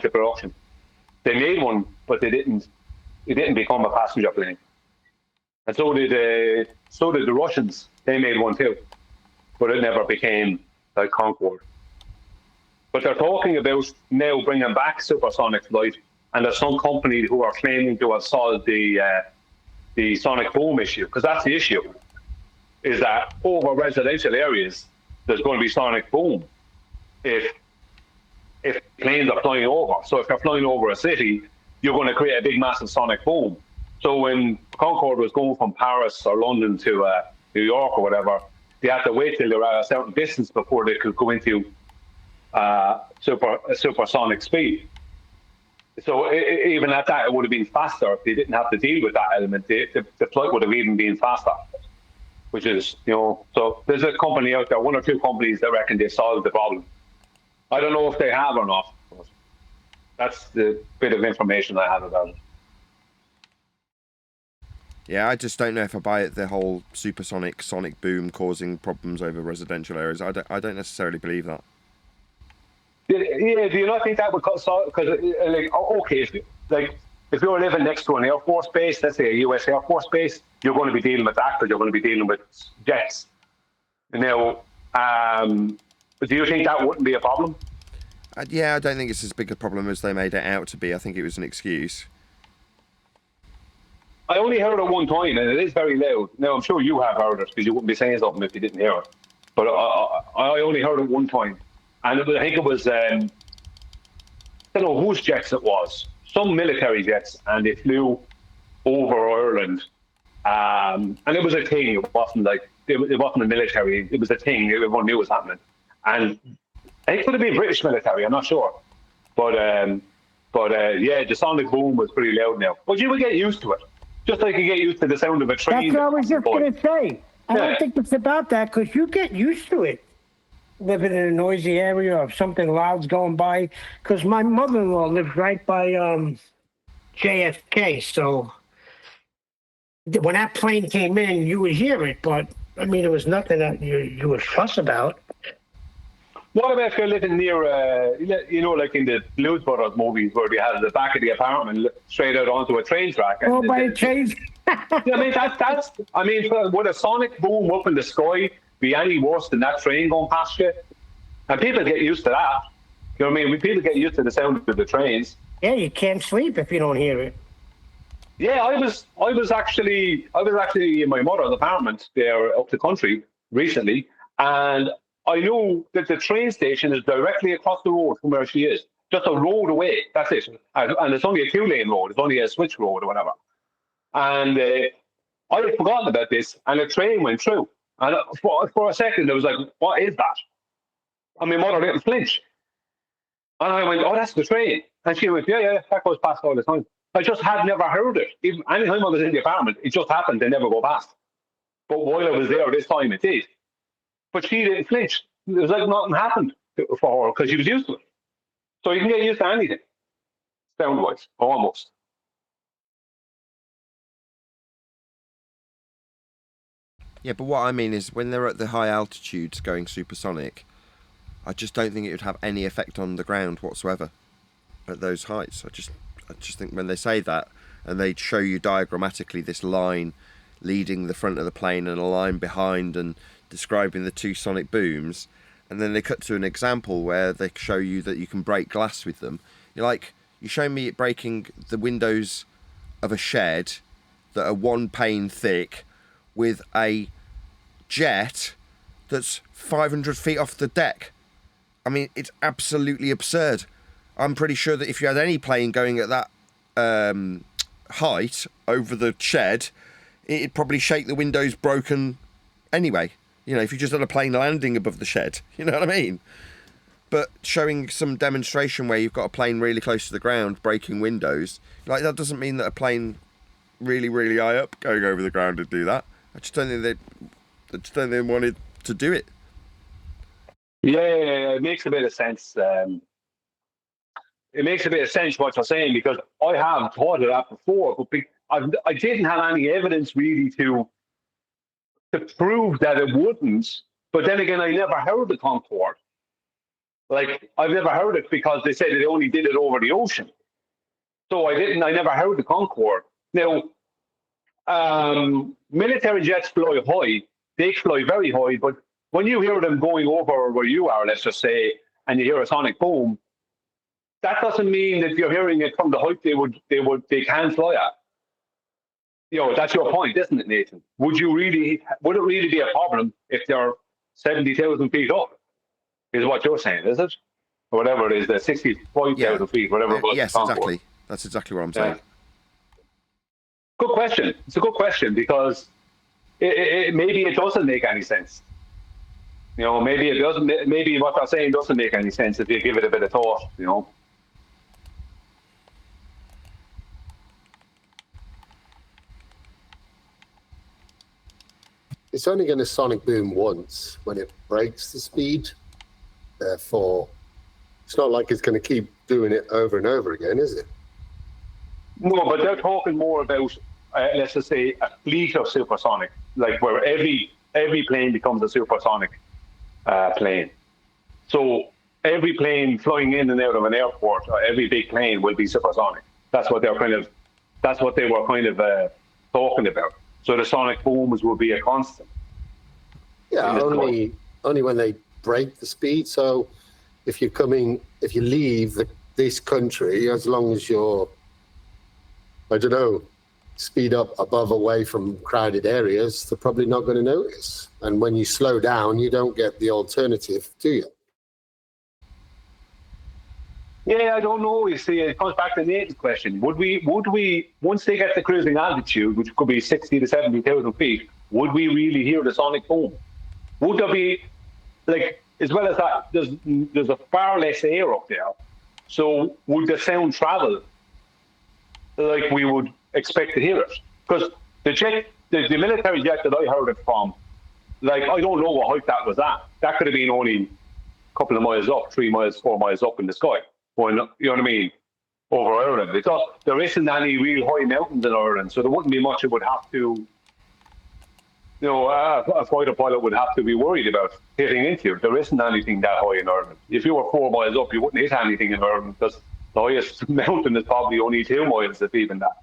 to production. They made one, but it didn't become a passenger plane. And so did the Russians. They made one too, but it never became like Concorde. But they're talking about now bringing back supersonic flight, and there's some companies who are claiming to have solved the sonic boom issue, because that's the issue, is that over residential areas there's going to be sonic boom if planes are flying over. So if they're flying over a city, you're going to create a big, massive sonic boom. So when Concorde was going from Paris or London to New York or whatever, they had to wait till they were at a certain distance before they could go into supersonic speed. So even at that, it would have been faster if they didn't have to deal with that element. The flight would have even been faster, which is, so there's a company out there, one or two companies that reckon they solved the problem. I don't know if they have or not. But that's the bit of information I have about it. Yeah, I just don't know if I buy it, the whole supersonic sonic boom causing problems over residential areas. I don't necessarily believe that. Yeah, do you not think that would solve? Because, if you're living next to an Air Force base, let's say a US Air Force base, you're going to be dealing with that because you're going to be dealing with jets. Now, do you think that wouldn't be a problem? Yeah, I don't think it's as big a problem as they made it out to be. I think it was an excuse. I only heard it one time, and it is very loud. Now, I'm sure you have heard it, because you wouldn't be saying something if you didn't hear it. But I only heard it one time. And I think it was, I don't know whose jets it was, some military jets, and they flew over Ireland. And it was a thing. It wasn't it wasn't a military. It was a thing. Everyone knew it was happening. And I think it could have been British military. I'm not sure. But yeah, the sonic boom was pretty loud now. But you would get used to it. Just like you get used to the sound of a train. That's what I was just going to say. I don't think it's about that, because you get used to it. Living in a noisy area or something loud's going by. Because my mother-in-law lives right by JFK, so when that plane came in, you would hear it, but I mean, it was nothing that you would fuss about. What about if you're living near, like in the Blues Brothers movies, where they had the back of the apartment straight out onto a train track? Oh, by a train. I mean, would a sonic boom up in the sky be any worse than that train going past you? And people get used to that. You know what I mean? People get used to the sound of the trains. Yeah, you can't sleep if you don't hear it. Yeah, I was actually in my mother's apartment there up the country recently, and I know that the train station is directly across the road from where she is, just a road away. That's it, and it's only a 2-lane road. It's only a switch road or whatever. And I had forgotten about this, and a train went through. And for a second, I was like, "What is that?" And my mother didn't flinch. And I went, oh, that's the train. And she went, yeah, that goes past all the time. I just had never heard it. Even anytime I was in the apartment, it just happened. They never go past. But while I was there this time, it did. But she didn't flinch. It was like nothing happened for her because she was used to it. So you can get used to anything, sound-wise, almost. Yeah, but what I mean is when they're at the high altitudes going supersonic, I just don't think it would have any effect on the ground whatsoever at those heights. I just think when they say that and they show you diagrammatically this line leading the front of the plane and a line behind and describing the two sonic booms, and then they cut to an example where they show you that you can break glass with them. You're like, you show me it breaking the windows of a shed that are one pane thick with a jet that's 500 feet off the deck. I mean, it's absolutely absurd. I'm pretty sure that if you had any plane going at that height over the shed, it'd probably shake the windows broken anyway. You know, if you just had a plane landing above the shed, you know what I mean? But showing some demonstration where you've got a plane really close to the ground breaking windows, like that doesn't mean that a plane really, really high up going over the ground would do that. I just don't think they wanted to do it. Yeah, it makes a bit of sense. It makes a bit of sense what you're saying, because I have thought of that before, but I didn't have any evidence really to prove that it wouldn't. But then again, I never heard the Concorde. Like, I've never heard it because they said they only did it over the ocean. So I never heard the Concorde. Now, military jets fly high. They fly very high, but when you hear them going over where you are, let's just say, and you hear a sonic boom, that doesn't mean that you're hearing it from the height they can fly at. You know, that's your point, isn't it, Nathan? Would it really be a problem if they're 70,000 feet up? Is what you're saying, is it? Or whatever it is, the 65,000 feet, whatever it was. Yes, exactly. That's exactly what I'm saying. Yeah. Good question. It's a good question, because maybe it doesn't make any sense. You know, maybe it doesn't. Maybe what they're saying doesn't make any sense if you give it a bit of thought. You know. It's only going to sonic boom once when it breaks the speed. Therefore, it's not like it's going to keep doing it over and over again, is it? No, but they're talking more about, let's just say, a fleet of supersonic, like where every plane becomes a supersonic plane. So every plane flying in and out of an airport, or every big plane, will be supersonic. That's what they were kind of talking about. So the sonic booms will be a constant. Yeah, only when they break the speed. So if you leave this country, as long as you're, I don't know, speed up above away from crowded areas, they're probably not going to notice. And when you slow down, you don't get the alternative, do you? Yeah, I don't know. You see, it comes back to Nathan's question. Would we, once they get the cruising altitude, which could be 60 to 70,000 feet, would we really hear the sonic boom? Would there be, like, as well as that, there's a far less air up there. So would the sound travel like we would expect to hear it? Because the military jet that I heard it from, like, I don't know what height that was at. That could have been only a couple of miles up, 3 miles, 4 miles up in the sky. When, you know what I mean? Over Ireland. Because there isn't any real high mountains in Ireland, so there wouldn't be much it would have to, you know, a fighter pilot would have to be worried about hitting into. There isn't anything that high in Ireland. If you were 4 miles up, you wouldn't hit anything in Ireland, because the highest mountain is probably only 2 miles, if even that.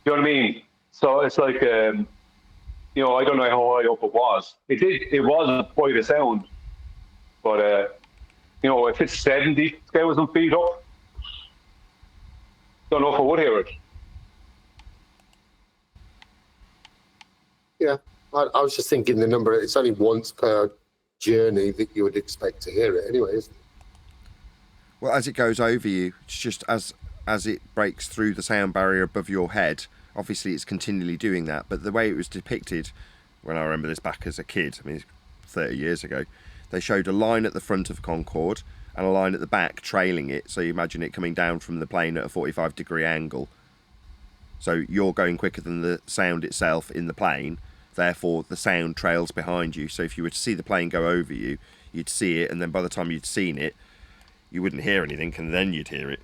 You know what I mean? So it's like, you know, I don't know how high up it was. It was quite a sound, but you know, if it's 70,000 feet up, don't know if I would hear it. Yeah, I was just thinking the number, it's only once per journey that you would expect to hear it anyway, isn't it? Well, as it goes over you, it's just as it breaks through the sound barrier above your head, obviously it's continually doing that. But the way it was depicted, when I remember this back as a kid, I mean, 30 years ago, they showed a line at the front of Concorde, and a line at the back trailing it. So you imagine it coming down from the plane at a 45-degree angle. So you're going quicker than the sound itself in the plane. Therefore, the sound trails behind you. So if you were to see the plane go over you, you'd see it, and then by the time you'd seen it, you wouldn't hear anything, and then you'd hear it.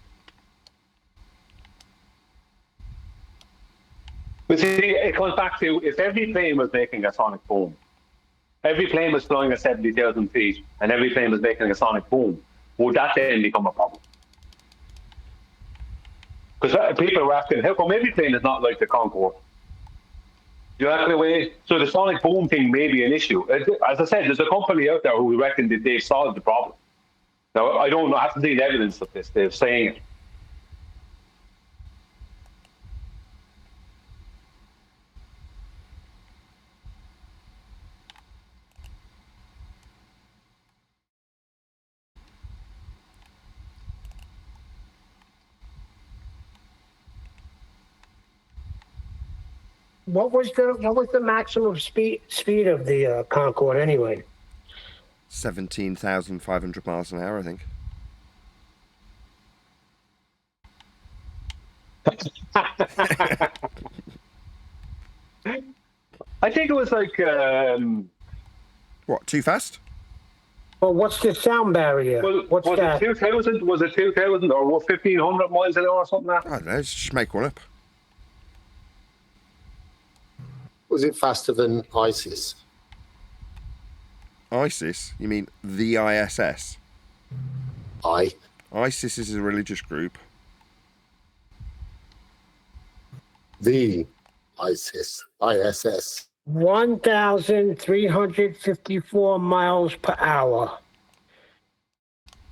But see, it comes back to, if every plane was making a sonic boom, every plane was flying at 70,000 feet, and every plane was making a sonic boom, would that then become a problem? Because people are asking, how come every plane is not like the Concorde? You know, the way, so the sonic boom thing may be an issue. As I said, there's a company out there who reckon that they've solved the problem. Now, I don't know, I haven't seen evidence of this. They're saying it. What was the maximum speed of the Concorde anyway? 17,500 miles an hour, I think. I think it was like what, too fast? Well, what's the sound barrier? What's was that? It 2,000? Was it 2,000 or 1,500 miles an hour or something like that? I don't know, just make one up. Was it faster than ISIS? ISIS? You mean the ISS? ISIS is a religious group. The ISIS. 1,354 miles per hour.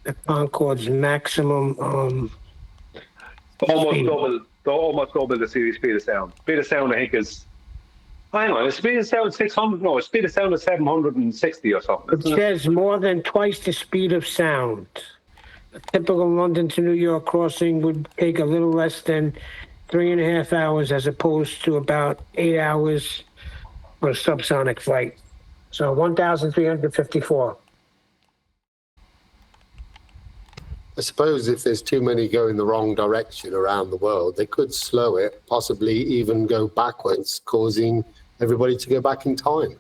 The Concorde's maximum almost double the speed of sound. Speed of sound, I think, is, hang on, the speed of sound 600? No, speed of sound is 760 or something. It says more than twice the speed of sound. A typical London to New York crossing would take a little less than 3.5 hours, as opposed to about 8 hours for a subsonic flight. So 1,354. I suppose if there's too many going the wrong direction around the world, they could slow it, possibly even go backwards, causing everybody to go back in time.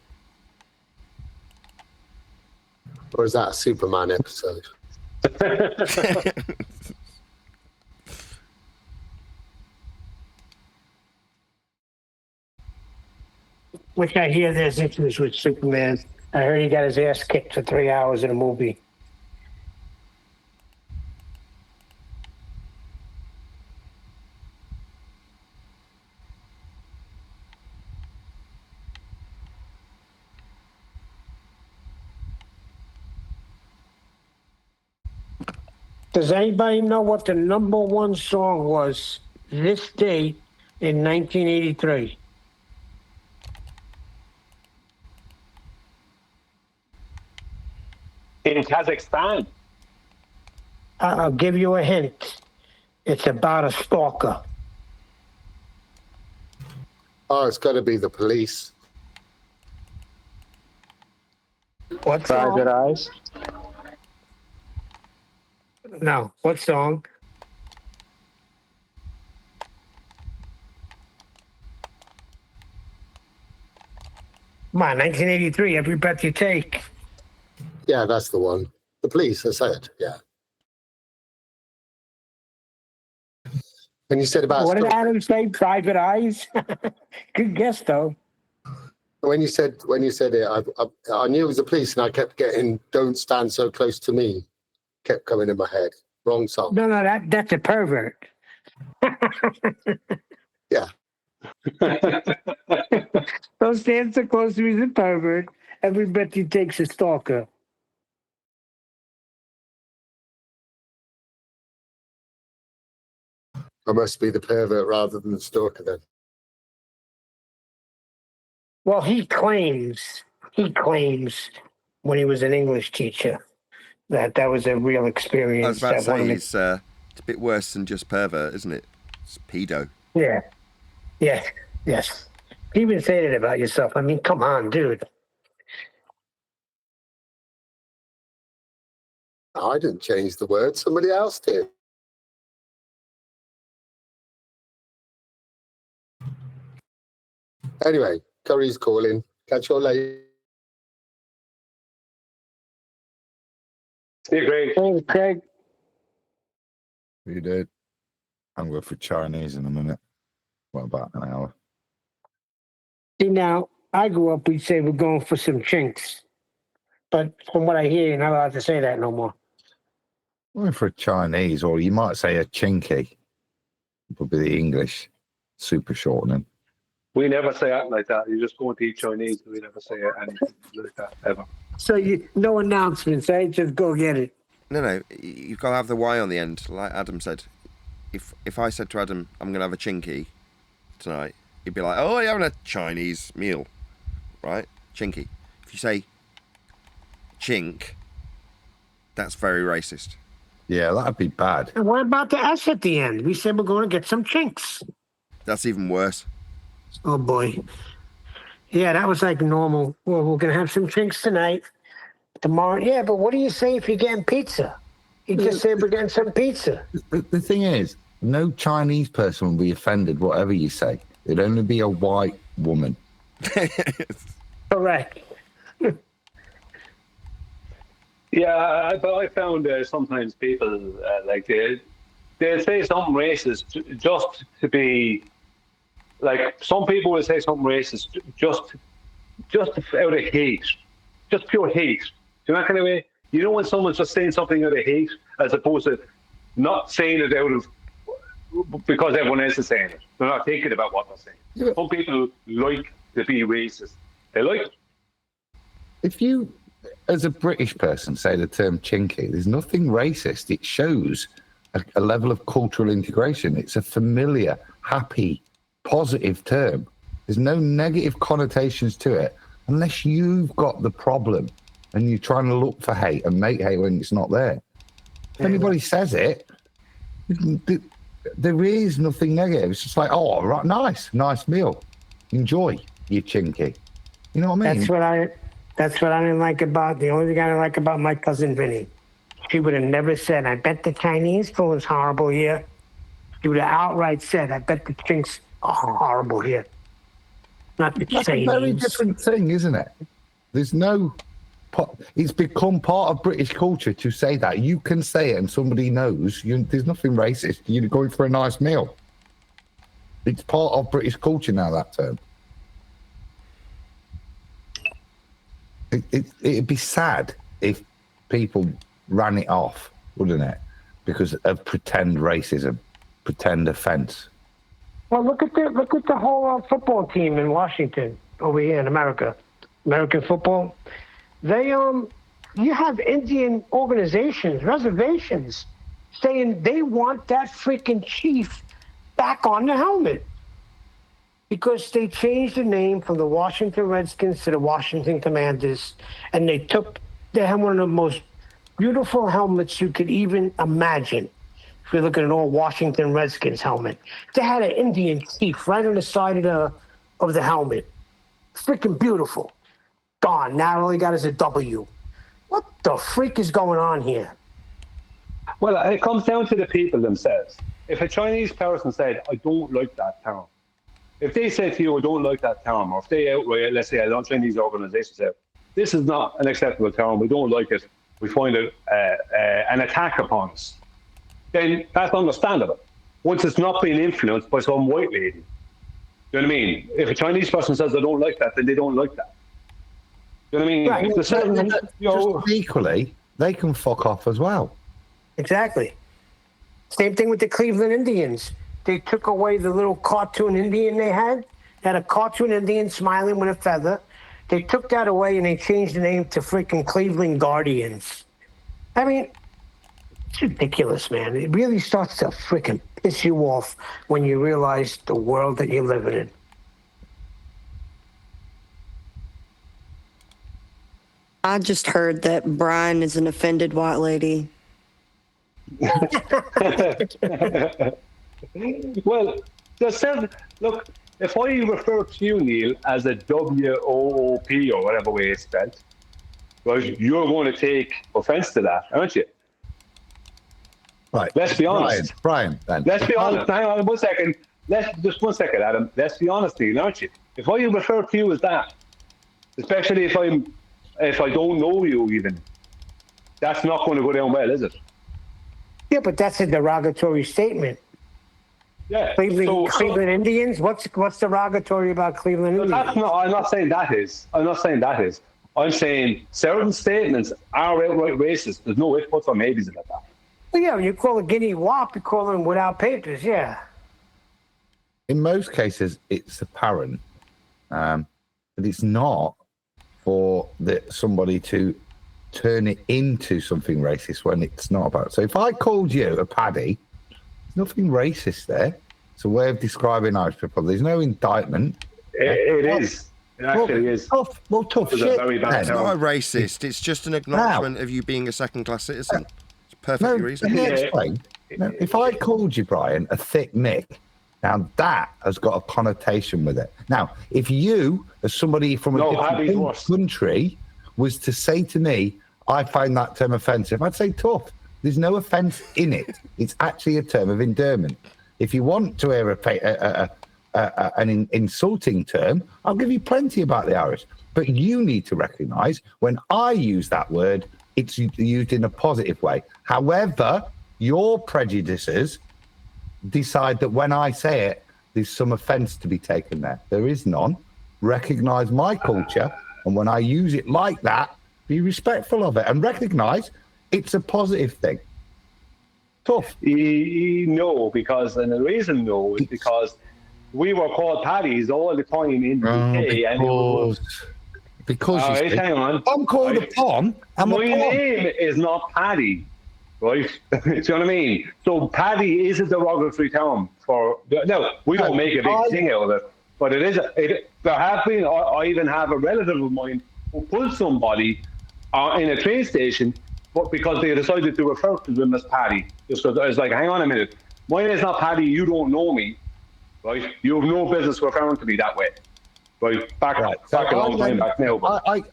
Or is that a Superman episode? Which I hear there's issues with Superman. I heard he got his ass kicked for 3 hours in a movie. Does anybody know what the #1 song was this date in 1983? In Kazakhstan. I'll give you a hint. It's about a stalker. Oh, it's got to be The Police. What song? Private Eyes. No. What song? Come on, 1983, Every Breath You Take. Yeah, that's the one. The Police, I said, yeah. And you said about... What did Adam say? Private Eyes? Good guess, though. When you said it, I knew it was The Police, and I kept getting "Don't Stand So Close to Me" kept coming in my head. Wrong song. No, that's a pervert. Yeah. Don't stand so close to me, he's a pervert. Every breath you take's a stalker. I must be the pervert rather than the stalker then. Well, he claims when he was an English teacher that was a real experience. I was about to say, it's a bit worse than just pervert, isn't it? It's pedo. Yeah. Yeah. Yes. Even say that about yourself. I mean, come on, dude. I didn't change the word. Somebody else did. Anyway, Curry's calling. Catch you all later. See you, Greg. Thanks, Craig. You did. I'm going for Chinese in a minute. What about an hour? See, now, I grew up, we'd say we're going for some chinks. But from what I hear, you're not allowed to say that no more. Going for a Chinese, or you might say a chinky. Would be the English super shortening. We never say it like that. You just go into eat Chinese. We never say anything like that, ever. So no announcements, eh? Just go get it. No, you've got to have the Y on the end, like Adam said. If I said to Adam, I'm going to have a chinky tonight, he'd be like, oh, you're having a Chinese meal, right? Chinky. If you say chink, that's very racist. Yeah, that'd be bad. And what about the S at the end? We said we're going to get some chinks. That's even worse. Oh, boy. Yeah, that was like normal. Well, we're going to have some chinks tonight. Tomorrow, yeah, but what do you say if you're getting pizza? You just say we're getting some pizza. The thing is, no Chinese person will be offended whatever you say. It'd only be a white woman. Correct. Yeah, but I found sometimes people like they'll say something racist just to be like, some people will say something racist just out of hate, just pure hate. Do you know that kind of way? You know when someone's just saying something out of hate as opposed to not saying it out of because everyone else is saying it. They're not thinking about what they're saying. Yeah. Some people like to be racist. They like it. If you, as a British person, say the term chinky, there's nothing racist. It shows a level of cultural integration. It's a familiar, happy, positive term. There's no negative connotations to it unless you've got the problem and you're trying to look for hate and make hate when it's not there. If anybody says it, there is nothing negative. It's just like, oh, right, nice meal. Enjoy, you chinky. You know what I mean? That's what I didn't like about, the only thing I didn't like about my cousin Vinny. She would have never said, I bet the Chinese food is horrible here. She would have outright said, I bet the chinks are horrible here. Not the That's Chinese. a very different thing, isn't it? There's no... It's become part of British culture to say that. You can say it and somebody knows. There's nothing racist. You're going for a nice meal. It's part of British culture now, that term. It'd be sad if people ran it off, wouldn't it? Because of pretend racism, pretend offence. Well, look at the whole football team in Washington over here in America, American football. They you have Indian organizations, reservations, saying they want that freaking chief back on the helmet because they changed the name from the Washington Redskins to the Washington Commanders, and they had one of the most beautiful helmets you could even imagine. If you're looking at an old Washington Redskins helmet, they had an Indian chief right on the side of the helmet. Freaking beautiful. Gone. Now all he got is a W. What the freak is going on here? Well, it comes down to the people themselves. If a Chinese person said, I don't like that term, if they say to you, I don't like that term, or if they outright, let's say a Chinese organization say, this is not an acceptable term, we don't like it, we find it an attack upon us, then that's understandable. Once it's not being influenced by some white lady. You know what I mean? If a Chinese person says, I don't like that, then they don't like that. You know what I mean? Right. Just equally, they can fuck off as well. Exactly. Same thing with the Cleveland Indians. They took away the little cartoon Indian they had. They had a cartoon Indian smiling with a feather. They took that away and they changed the name to freaking Cleveland Guardians. I mean, it's ridiculous, man. It really starts to freaking piss you off when you realize the world that you're living in. I just heard that Brian is an offended white lady. Well, look, if I refer to you, Neil, as a WOOP or whatever way it's spelled, well, you're going to take offense to that, aren't you? Right. Let's be honest. Brian, then. Let's be honest. Hang on 1 second. Just 1 second, Adam. Let's be honest, Dean, aren't you? If I refer to you as that, especially if I don't know you even, that's not going to go down well, is it? Yeah, but that's a derogatory statement. Yeah. Cleveland Indians? What's derogatory about Cleveland Indians? I'm not saying that is. I'm saying certain statements are outright racist. There's no ifs, buts, or maybes about that. Well, yeah, when you call a guinea wop, you call them without papers, yeah. In most cases, it's apparent, but it's not for somebody to turn it into something racist when it's not about. So if I called you a paddy, there's nothing racist there. It's a way of describing Irish people. There's no indictment. It is. It actually is. Tough shit. It's not a racist. It's just an acknowledgement of you being a second-class citizen. It's perfectly reasonable. Let me explain. If I called you, Brian, a thick Mick, now that has got a connotation with it. Now, if you, as somebody from a different country, was to say to me, I find that term offensive, I'd say tough. There's no offence in it. It's actually a term of endearment. If you want to hear an insulting term, I'll give you plenty about the Irish. But you need to recognise when I use that word, it's used in a positive way. However, your prejudices decide that when I say it, there's some offence to be taken there. There is none. Recognise my culture, and when I use it like that, be respectful of it and recognise it's a positive thing. Tough. No, because, and the reason no is because we were called paddies all the time in the UK. Because hang on. I'm called a pom. My name is not Paddy, right? Do you know what I mean? So Paddy is a derogatory term for. No, we don't make a big thing out of it, but it is. There have been. I even have a relative of mine who pulled somebody in a train station, but because they decided to refer to them as Paddy. Just because I was like, hang on a minute, my name is not Paddy. You don't know me, right? You have no business referring to me that way. Right, back a long time back now.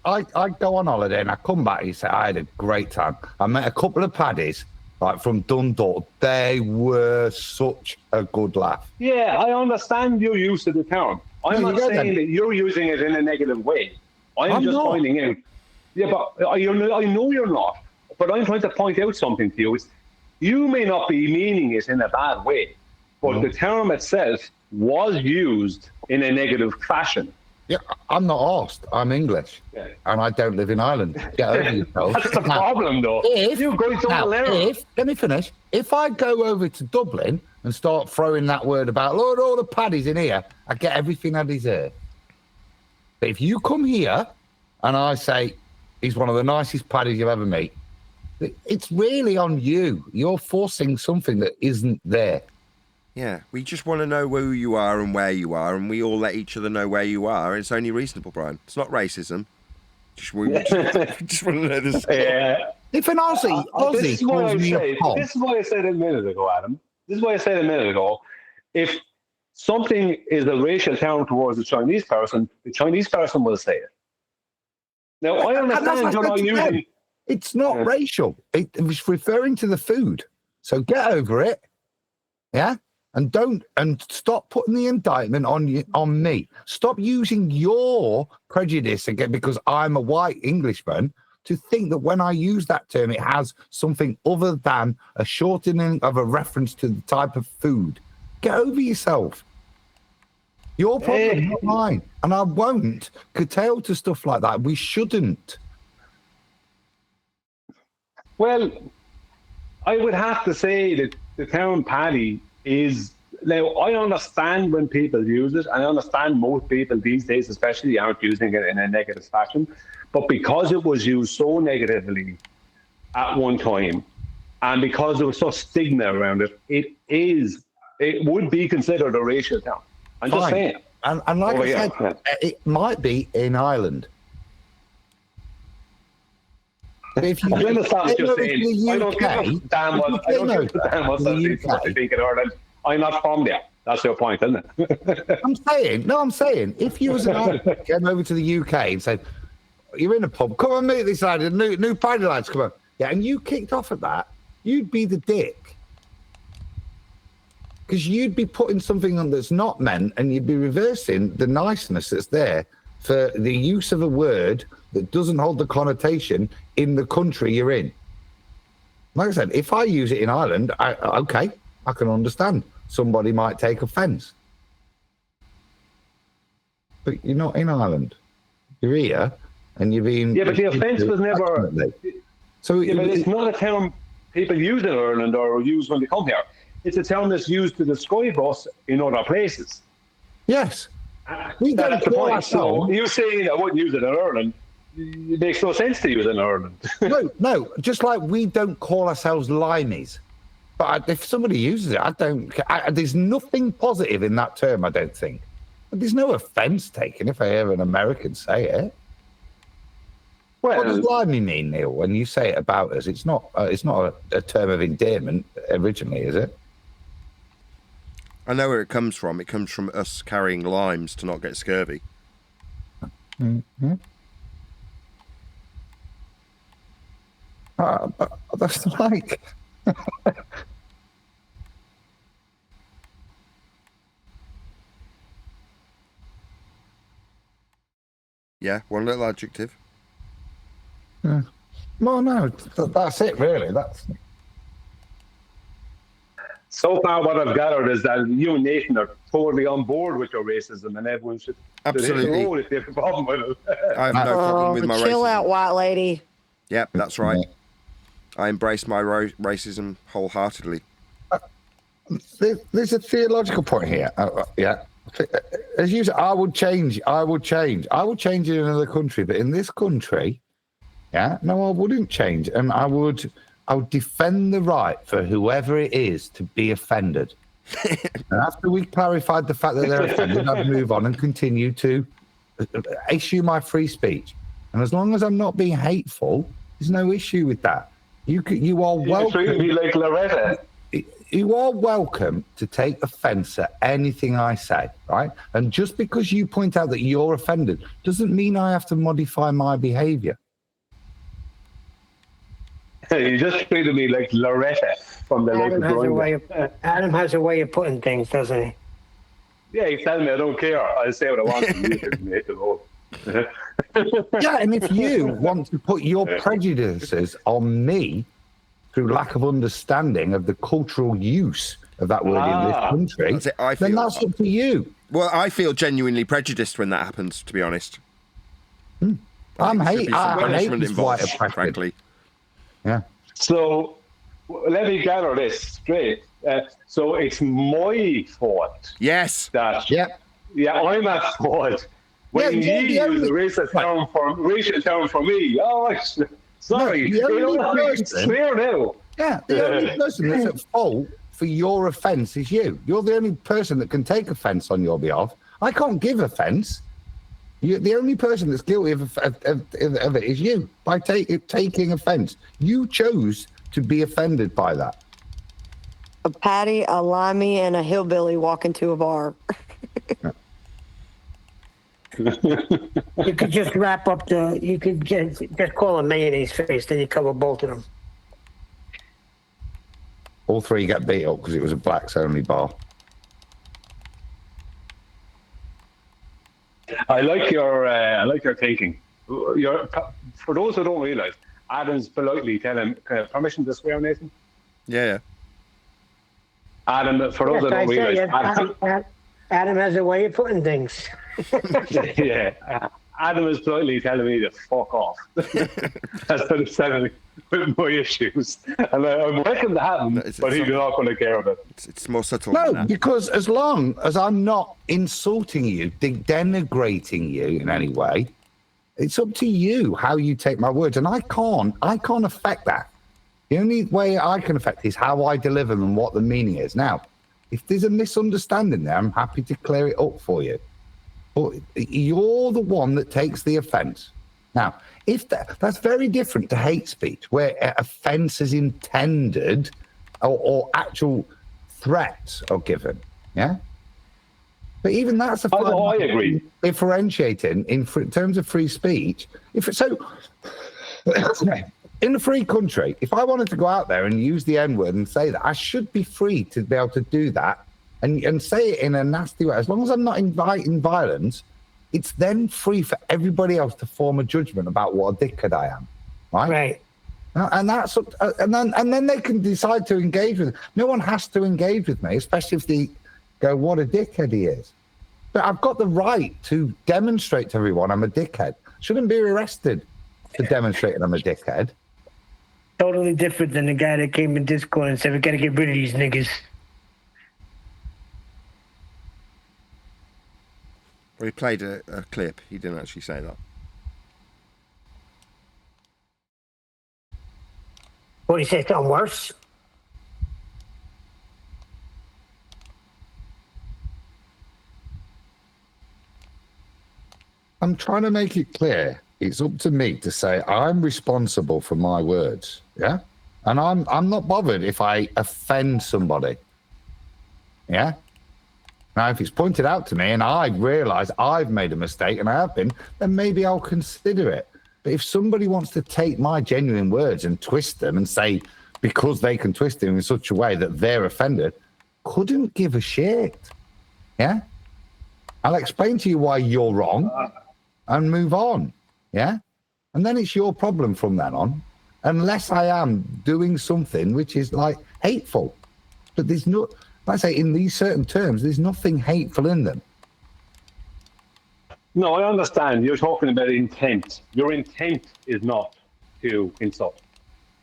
I go on holiday and I come back and say, I had a great time. I met a couple of paddies, like from Dundalk. They were such a good laugh. Yeah, I understand your use of the term. I'm not saying that you're using it in a negative way. I'm just pointing out. Yeah, but I know you're not. But I'm trying to point out something to you. You may not be meaning it in a bad way, but the term itself was used in a negative fashion. Yeah, I'm not arsed. I'm English, and I don't live in Ireland. Get over yourself. That's the problem, though. Let me finish. If I go over to Dublin and start throwing that word about, Lord, all the paddies in here, I get everything I deserve. But if you come here and I say, he's one of the nicest paddies you've ever met, it's really on you. You're forcing something that isn't there. Yeah, we just want to know who you are and where you are, and we all let each other know where you are. It's only reasonable, Brian. It's not racism. Just want to know this. Yeah. If an Aussie this is what I said a minute ago, Adam. This is what I said a minute ago. If something is a racial term towards a Chinese person, the Chinese person will say it. Now, I understand you're not using... It's not racial. It was referring to the food. So get over it. Yeah? And stop putting the indictment on me. Stop using your prejudice again because I'm a white Englishman to think that when I use that term, it has something other than a shortening of a reference to the type of food. Get over yourself. Your problem, not mine. And I won't curtail to stuff like that. We shouldn't. Well, I would have to say that the term paddy is, now I understand when people use it, and I understand most people these days especially aren't using it in a negative fashion, but because it was used so negatively at one time, and because there was such stigma around it, it would be considered a racial term. I'm just saying. And like I said, it might be in Ireland. If you understand what you're saying, I don't give a damn what they think in Ireland. I'm not from there. That's your point, isn't it? I'm saying, if you was an Irish, came over to the UK and said, you're in a pub, come and meet this lad, new paddy lads, come on. Yeah, and you kicked off at that, you'd be the dick. Because you'd be putting something on that's not meant, and you'd be reversing the niceness that's there for the use of a word that doesn't hold the connotation in the country you're in. Like I said, if I use it in Ireland, okay, I can understand. Somebody might take offence. But you're not in Ireland. You're here, and you're being... Yeah, but the offence was never... So yeah, but it's not a term people use in Ireland or use when they come here. It's a term that's used to describe us in other places. Yes. That's the point. So you saying I wouldn't use it in Ireland, it makes no sense to use it in Ireland. No. Just like we don't call ourselves limeys. But if somebody uses it, I don't... there's nothing positive in that term, I don't think. But there's no offence taken if I hear an American say it. Well, what does limey mean, Neil, when you say it about us? It's not a term of endearment originally, is it? I know where it comes from. It comes from us carrying limes to not get scurvy. Mm-hmm. But that's like... Yeah, one little adjective. Yeah. Well, no, that's it, really. That's... So far, what I've gathered is that you and Nathan are totally on board with your racism, and everyone should hit the road if they have a problem with it. I have no problem with my chill racism. out, white lady. Yep, that's right. I embrace my racism wholeheartedly. There's a theological point here. Yeah. As you said, I would change it in another country, but in this country, yeah, no, I wouldn't change. And I would defend the right for whoever it is to be offended. And after we clarified the fact that they're offended, I'd move on and continue to issue my free speech. And as long as I'm not being hateful, there's no issue with that. You are welcome. You be like Loretta. You are welcome to take offence at anything I say, right? And just because you point out that you're offended doesn't mean I have to modify my behaviour. You just treated me like Loretta from the Adam local Adam has a way of putting things, doesn't he? Yeah, he's telling me I don't care. I say what I want to you. Yeah, and if you want to put your prejudices on me through lack of understanding of the cultural use of that word in this country, then that's up to you. Well, I feel genuinely prejudiced when that happens, to be honest. I hate punishment this involved, white oppression. frankly. Yeah. So let me gather this straight. So it's my fault. Yes. That yeah, I'm at fault. When you use a racial term for me, sorry, it's clear now. Yeah, the only person that's at fault for your offence is you. You're the only person that can take offence on your behalf. I can't give offence. The only person that's guilty of it is you by taking offence. You chose to be offended by that. A Patty, a Limey, and a hillbilly walk into a bar. You could just wrap up you could just call him mayonnaise face, then you cover both of them. All three get beat up because it was a blacks only bar. I like your thinking. For those who don't realise, Adam's politely telling permission to swear, Nathan. Yeah. Adam, for those who don't realise, Adam has a way of putting things. Yeah, Adam is politely telling me to fuck off. That's what he's telling me with my issues, and I'm welcome to have him, but he's not going to care about it. It's more subtle. No, than that. because as long as I'm not insulting you, denigrating you in any way, it's up to you how you take my words, and I can't affect that. The only way I can affect is how I deliver them and what the meaning is. Now, if there's a misunderstanding there, I'm happy to clear it up for you. But you're the one that takes the offence. Now, if that's very different to hate speech, where offence is intended or actual threats are given. Yeah. But even that's a fine I agree. Differentiating in terms of free speech. In a free country, if I wanted to go out there and use the N-word and say that, I should be free to be able to do that and say it in a nasty way. As long as I'm not inviting violence, it's then free for everybody else to form a judgment about what a dickhead I am, right? Right. And that's and then they can decide to engage with it. No one has to engage with me, especially if they go, "What a dickhead he is." But I've got the right to demonstrate to everyone I'm a dickhead. Shouldn't be arrested for demonstrating I'm a dickhead. Totally different than the guy that came in Discord and said, "We got to get rid of these niggas." Well, he played a clip. He didn't actually say that. What, he said something worse? I'm trying to make it clear. It's up to me to say I'm responsible for my words, yeah? And I'm not bothered if I offend somebody, yeah? Now, if it's pointed out to me and I realise I've made a mistake, and I have been, then maybe I'll consider it. But if somebody wants to take my genuine words and twist them and say, because they can twist them in such a way that they're offended, couldn't give a shit, yeah? I'll explain to you why you're wrong and move on, yeah? And then it's your problem from then on, unless I am doing something which is like hateful. But there's no, like I say, in these certain terms, there's nothing hateful in them. No, I understand. You're talking about intent. Your intent is not to insult.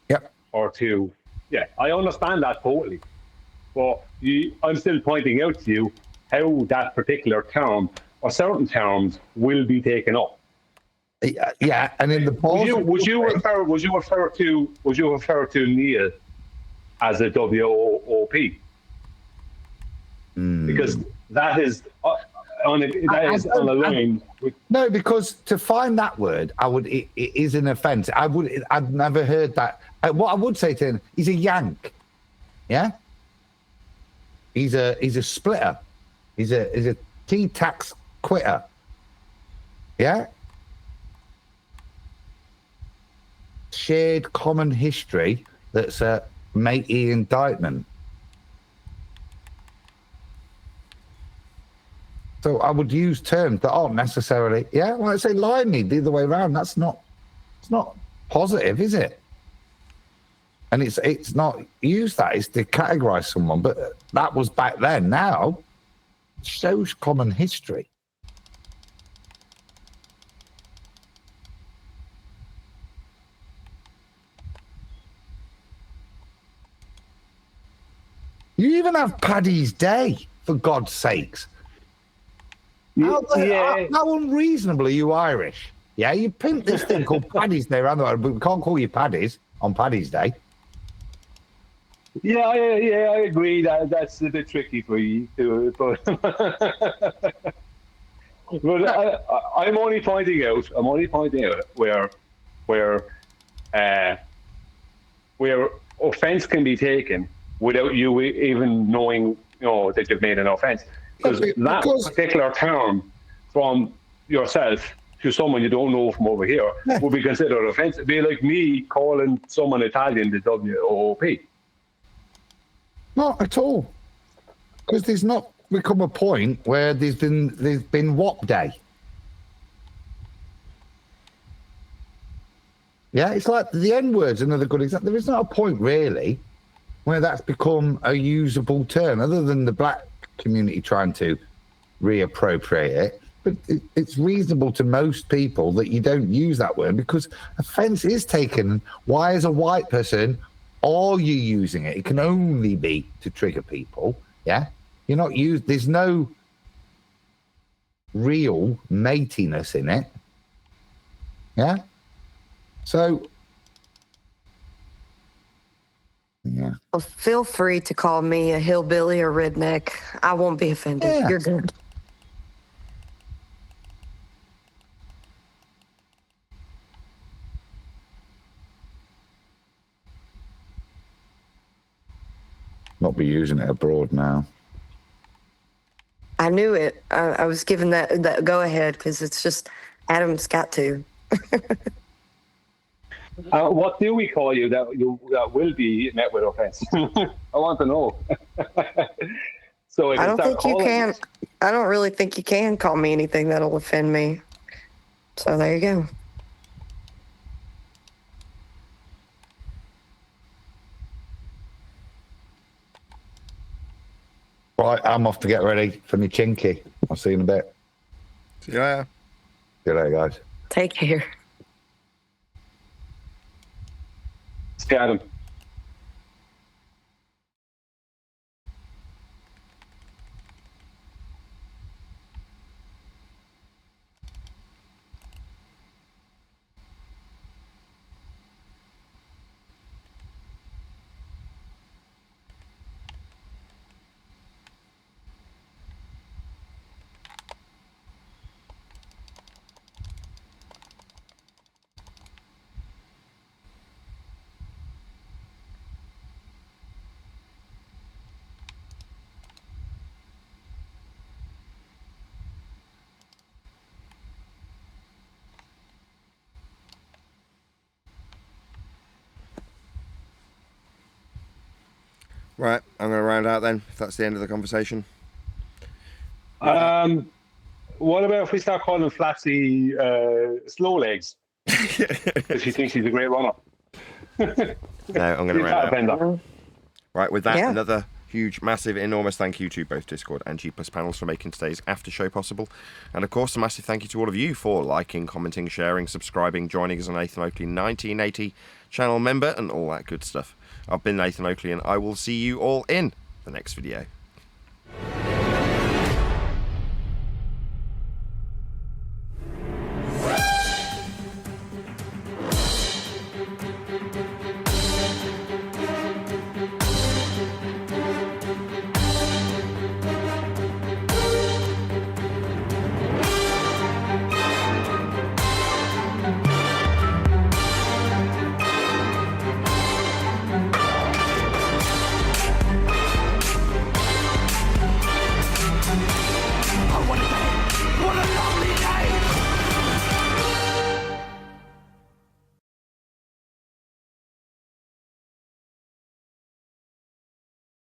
Yep. Or to, yeah, I understand that totally. But I'm still pointing out to you how that particular term or certain terms will be taken up. Yeah, and in the would you refer to Neil as a WOP? Because that is on a line. No, because to find that word, it is an offence. I've never heard that. What I would say to him, he's a yank, yeah. He's a splitter. He's a T-tax quitter, yeah. Shared common history that's a matey indictment. So I would use terms that aren't necessarily, yeah, well, I say lie me the other way around. It's not positive, is it? And it's not use that, it's to categorize someone, but that was back then. Now it shows common history. You even have Paddy's Day, for God's sakes. How unreasonable are you Irish? Yeah, you pimp this thing called Paddy's Day around the world, but we can't call you Paddies on Paddy's Day. Yeah, I agree that that's a bit tricky for you, but I'm only pointing out where offence can be taken without you even knowing, that you've made an offence. Because that particular term from yourself to someone you don't know from over here would be considered offensive. It'd be like me calling someone Italian the WOP. Not at all. Because there's not become a point where there's been WOP Day. Yeah, it's like the N-word's another good example. There is not a point really where that's become a usable term, other than the black community trying to reappropriate it. But it's reasonable to most people that you don't use that word, because offence is taken. Why, as a white person, are you using it? It can only be to trigger people. Yeah, you're not used. There's no real matiness in it. Yeah, so yeah. Well, feel free to call me a hillbilly or redneck. I won't be offended. Yeah. You're good. Not be using it abroad now. I knew it. I was given that go ahead because it's just Adam's got to. What do we call you that will be met with offence? I want to know. So if I you don't start think you calling, can. I don't really think you can call me anything that'll offend me. So there you go. Right, I'm off to get ready for my chinky. I'll see you in a bit. See you later. See you later, guys. Take care. Got him. Right, I'm going to round out then, if that's the end of the conversation. What about if we start calling Flatsy slow legs? Because she thinks he's a great runner. No, I'm going to round out. Right, with that, another huge, massive, enormous thank you to both Discord and G Plus panels for making today's after show possible. And of course, a massive thank you to all of you for liking, commenting, sharing, subscribing, joining as a Nathan Oakley 1980 channel member, and all that good stuff. I've been Nathan Oakley, and I will see you all in the next video.